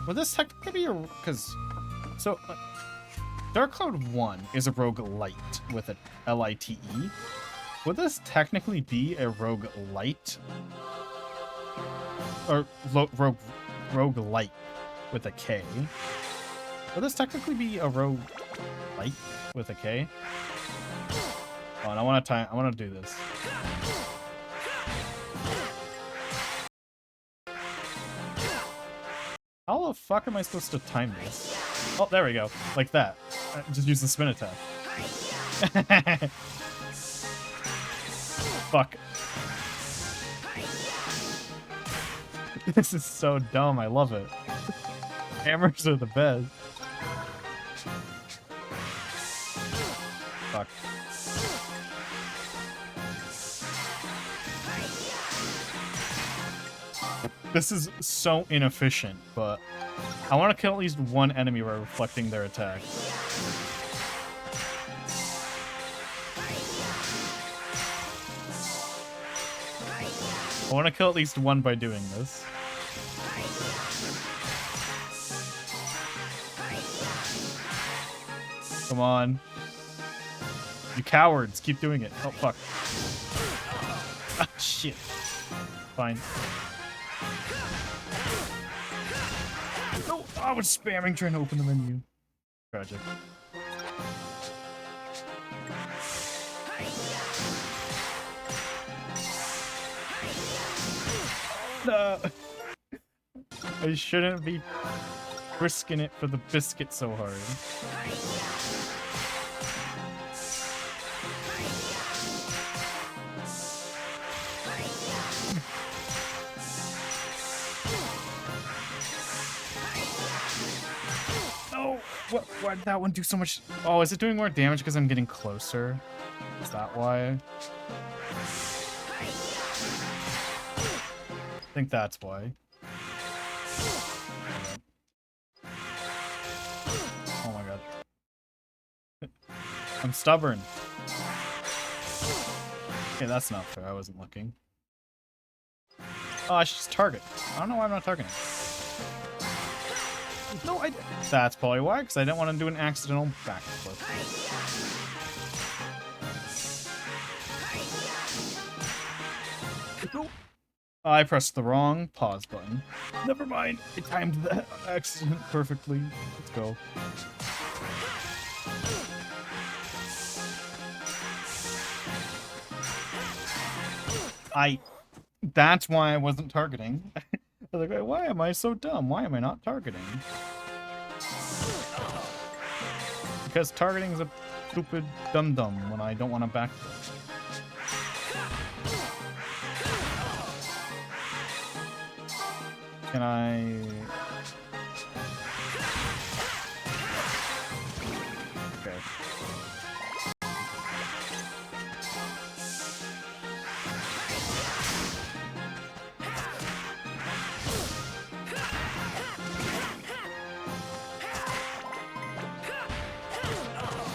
Would this technically be a... Because... So... Dark Cloud 1 is a roguelite with an L-I-T-E. Would this technically be a roguelite? Or roguelite with a K? Would this technically be a roguelite with a K? Oh, and I want to do this. How the fuck am I supposed to time this? Oh, there we go. Like that. Just use the spin attack. Fuck. This is so dumb. I love it. Hammers are the best. Fuck. This is so inefficient, but I want to kill at least one enemy by reflecting their attack. I want to kill at least one by doing this. Come on. You cowards, keep doing it. Oh, fuck. Ah, shit. Fine. No, I was spamming trying to open the menu. Tragic. No. I shouldn't be risking it for the biscuit so hard. Oh, why did that one do so much? Oh, is it doing more damage because I'm getting closer? Is that why? I think that's why. Oh my god. I'm stubborn. Okay, that's not fair. I wasn't looking. Oh, I should just target. I don't know why I'm not targeting. No, that's probably why, because I didn't want to do an accidental backflip. Nope. I pressed the wrong pause button. Never mind. I timed that accident perfectly. Let's go. That's why I wasn't targeting. I was like, why am I so dumb? Why am I not targeting? Because targeting is a stupid dum-dum when I don't want to backflip. Can I... Okay.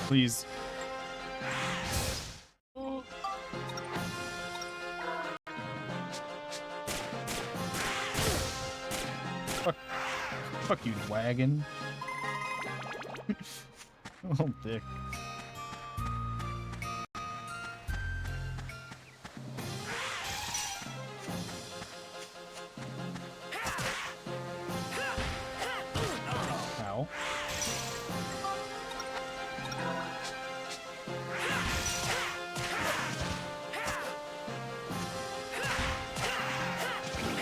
Please. Fuck you, wagon. Oh, dick. Ow.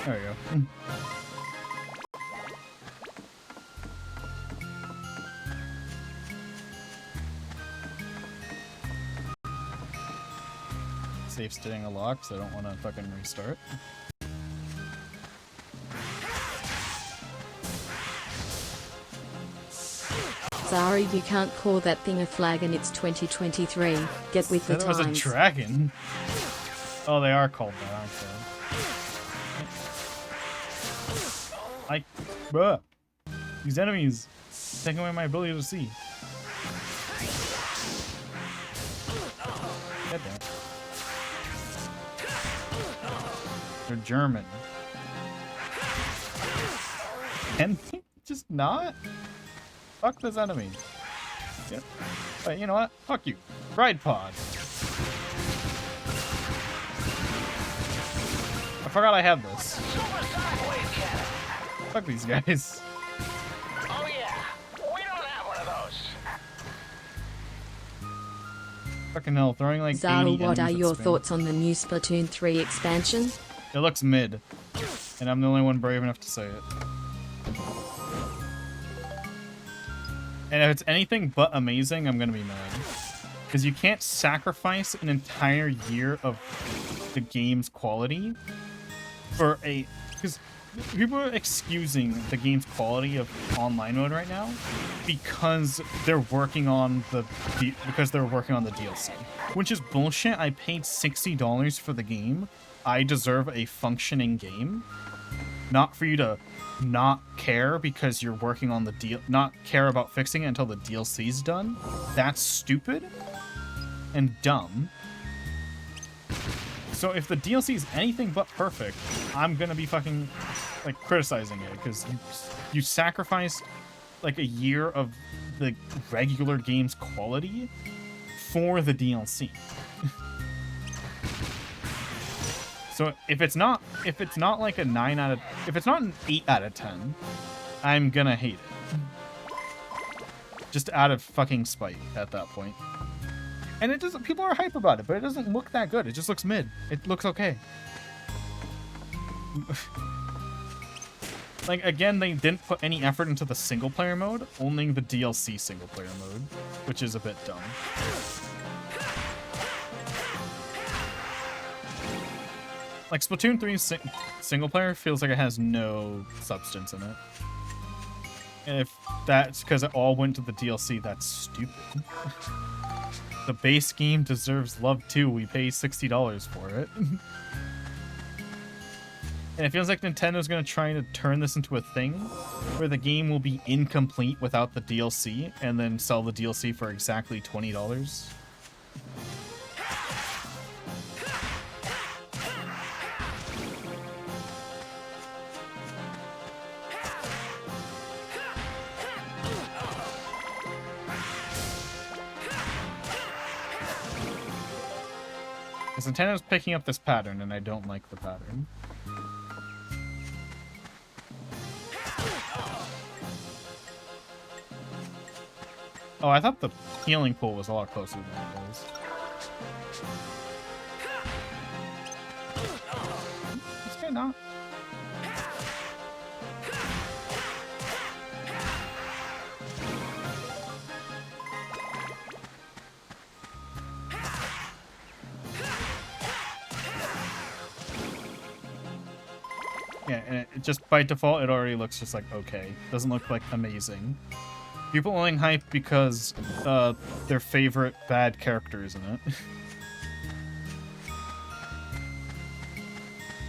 There we go. Safe staying a lock, so I don't want to fucking restart. Sorry, you can't call that thing a flag and it's 2023. Get with the times. That was a dragon. Oh, they are called that, aren't they? Bruh. These enemies taking away my ability to see. Get that. They're German. Can they just not? Fuck this enemy. Yep. But you know what? Fuck you. Ride pod. I forgot I have this. Fuck these guys. Oh yeah, we don't have one of those. Fucking hell, throwing like 80 Zara, what enemies are at your spin. thoughts on the new Splatoon 3 expansion? It looks mid. And I'm the only one brave enough to say it. And if it's anything but amazing, I'm gonna be mad. Because you can't sacrifice an entire year of the game's quality for a... Because people are excusing the game's quality of online mode right now because they're working on the DLC, which is bullshit. I paid $60 for the game. I deserve a functioning game, not for you to not care because you're working on the deal, not care about fixing it until the DLC's done. That's stupid and dumb. So if the DLC is anything but perfect, I'm gonna be fucking like criticizing it because you sacrificed like a year of the regular game's quality for the DLC. So if it's not like a 9 out of, if it's not an 8 out of 10, I'm gonna hate it. Just out of fucking spite at that point. And it doesn't, people are hype about it, but it doesn't look that good. It just looks mid. It looks okay. Like, again, they didn't put any effort into the single player mode, only the DLC single player mode, which is a bit dumb. Like, Splatoon 3's single player feels like it has no substance in it. And if that's because it all went to the DLC, that's stupid. The base game deserves love too. We pay $60 for it. And it feels like Nintendo's going to try to turn this into a thing where the game will be incomplete without the DLC and then sell the DLC for exactly $20. Because Nintendo's picking up this pattern, and I don't like the pattern. Oh, I thought the healing pool was a lot closer than it was. This guy not. Yeah, and it just by default, it already looks just like okay. Doesn't look like amazing. People only hype because their favorite bad character is in it.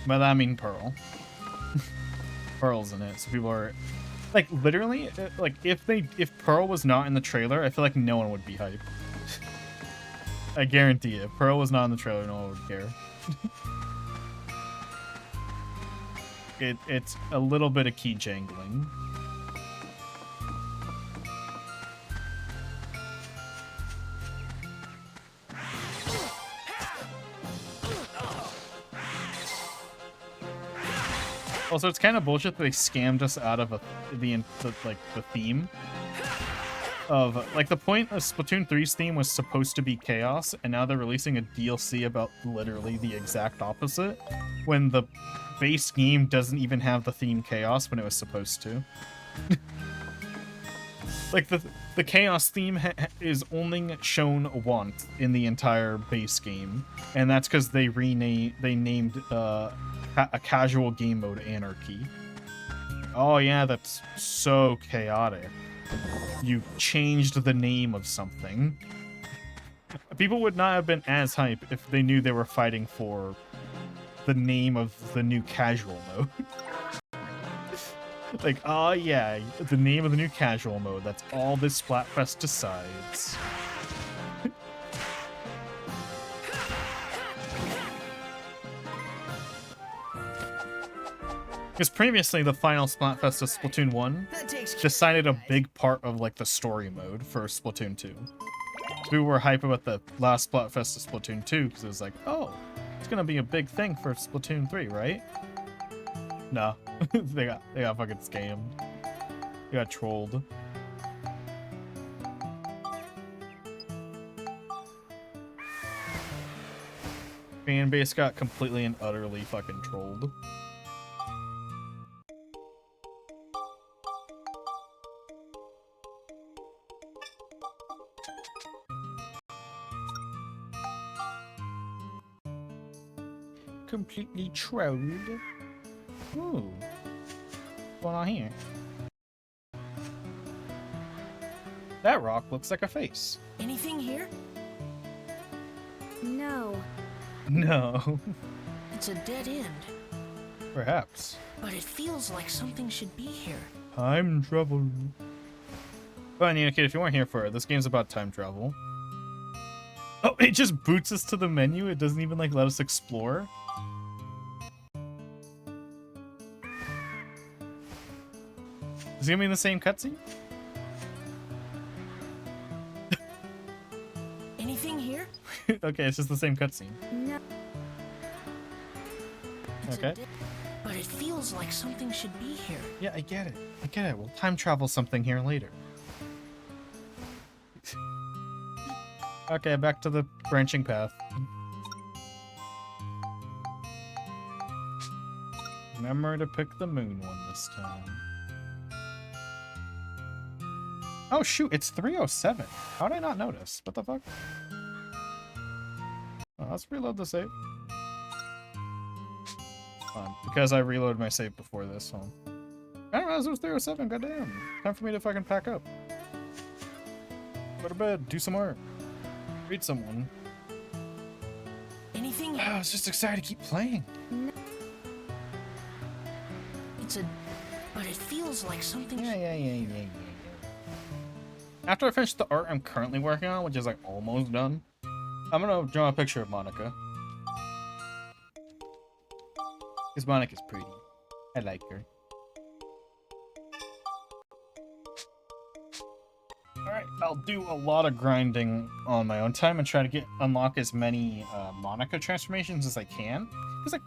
By that I mean Pearl. Pearl's in it, so people are like literally like if Pearl was not in the trailer, I feel like no one would be hyped. I guarantee it. If Pearl was not in the trailer, no one would care. It's a little bit of key jangling. Also, it's kind of bullshit that they scammed us out of the theme of like the point of Splatoon 3's theme was supposed to be chaos, and now they're releasing a DLC about literally the exact opposite when the base game doesn't even have the theme chaos when it was supposed to. Like the chaos theme is only shown once in the entire base game, and that's because they named a casual game mode Anarchy. Oh yeah, that's so chaotic. You changed the name of something. People would not have been as hype if they knew they were fighting for the name of the new casual mode. Like, oh yeah, the name of the new casual mode. That's all this Splatfest decides. Because previously, the final Splatfest of Splatoon 1 decided a big part of like the story mode for Splatoon 2. So we were hype about the last Splatfest of Splatoon 2 because it was like, oh, it's gonna be a big thing for Splatoon 3, right? No, they got fucking scammed. They got trolled. Fan base got completely and utterly fucking trolled. Completely trolled. Ooh. What's going on here? That rock looks like a face. Anything here? No. No. It's a dead end. Perhaps. But it feels like something should be here. Time travel. Well, Nina Kid, if you weren't here for it, this game's about time travel. Oh, it just boots us to the menu. It doesn't even like let us explore. Is it gonna be in the same cutscene? Anything here? Okay, it's just the same cutscene. No. It's Okay. But it feels like something should be here. Yeah, I get it. I get it. We'll time travel something here later. Okay, back to the branching path. Remember to pick the moon one this time. Oh shoot, it's 3:07. How did I not notice? What the fuck? Oh, let's reload the save. Because I reloaded my save before this, so... I didn't realize it was 3:07, goddamn. Time for me to fucking pack up. Go to bed, do some work. Read someone. Anything here? I was just excited to keep playing. It's a... But it feels like something... Yeah. After I finish the art I'm currently working on, which is like almost done, I'm gonna draw a picture of Monica. Because Monica's pretty. I like her. Alright, I'll do a lot of grinding on my own time and try to unlock as many Monica transformations as I can. Because like,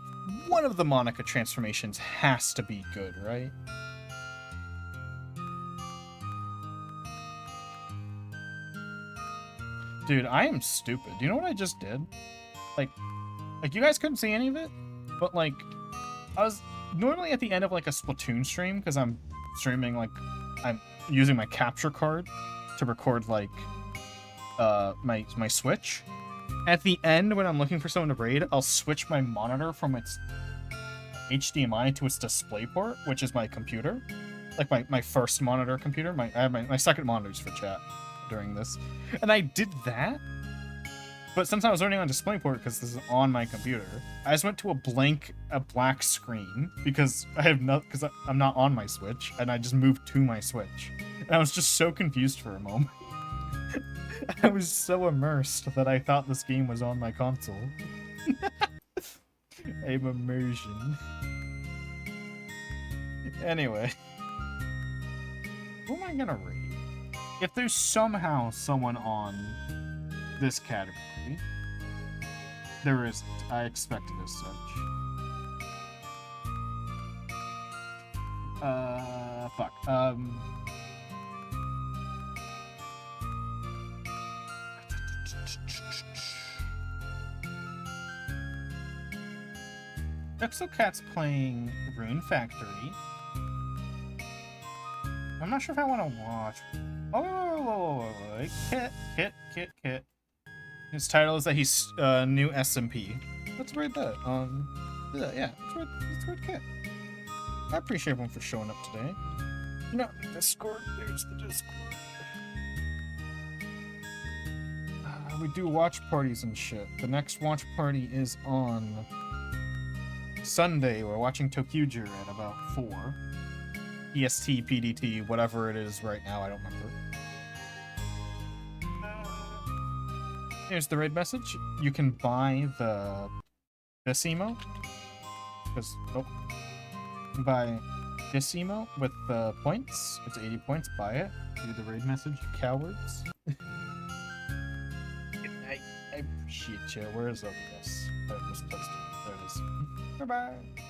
one of the Monica transformations has to be good, right? Dude, I am stupid. Do you know what I just did? Like you guys couldn't see any of it, but like, I was normally at the end of like a Splatoon stream, because I'm streaming, like, I'm using my capture card to record like my Switch. At the end, when I'm looking for someone to raid, I'll switch my monitor from its HDMI to its DisplayPort, which is my computer, like my first monitor computer. I have my second monitors for chat during this, and I did that. But since I was running on DisplayPort because this is on my computer, I just went to a black screen because I'm not on my Switch, and I just moved to my Switch, and I was just so confused for a moment. I was so immersed that I thought this game was on my console. I'm immersion. Anyway, who am I gonna rate? If there's somehow someone on this category, there isn't. I expected as such. Fuck. Exocat's playing Rune Factory. I'm not sure if I want to watch. Oh, wait. Kit. His title is that he's new SMP. Let's read that. Yeah, let's read Kit. I appreciate everyone for showing up today. You know, Discord. There's the Discord. We do watch parties and shit. The next watch party is on Sunday. We're watching ToQger at about 4. EST, PDT, whatever it is right now, I don't remember. Here's the raid message. You can buy this emote. Because, oh. You can buy this emote with the points. It's 80 points. Buy it. Do the raid message, you cowards. I appreciate you. Where is this? I misplaced it. There it is. Bye-bye.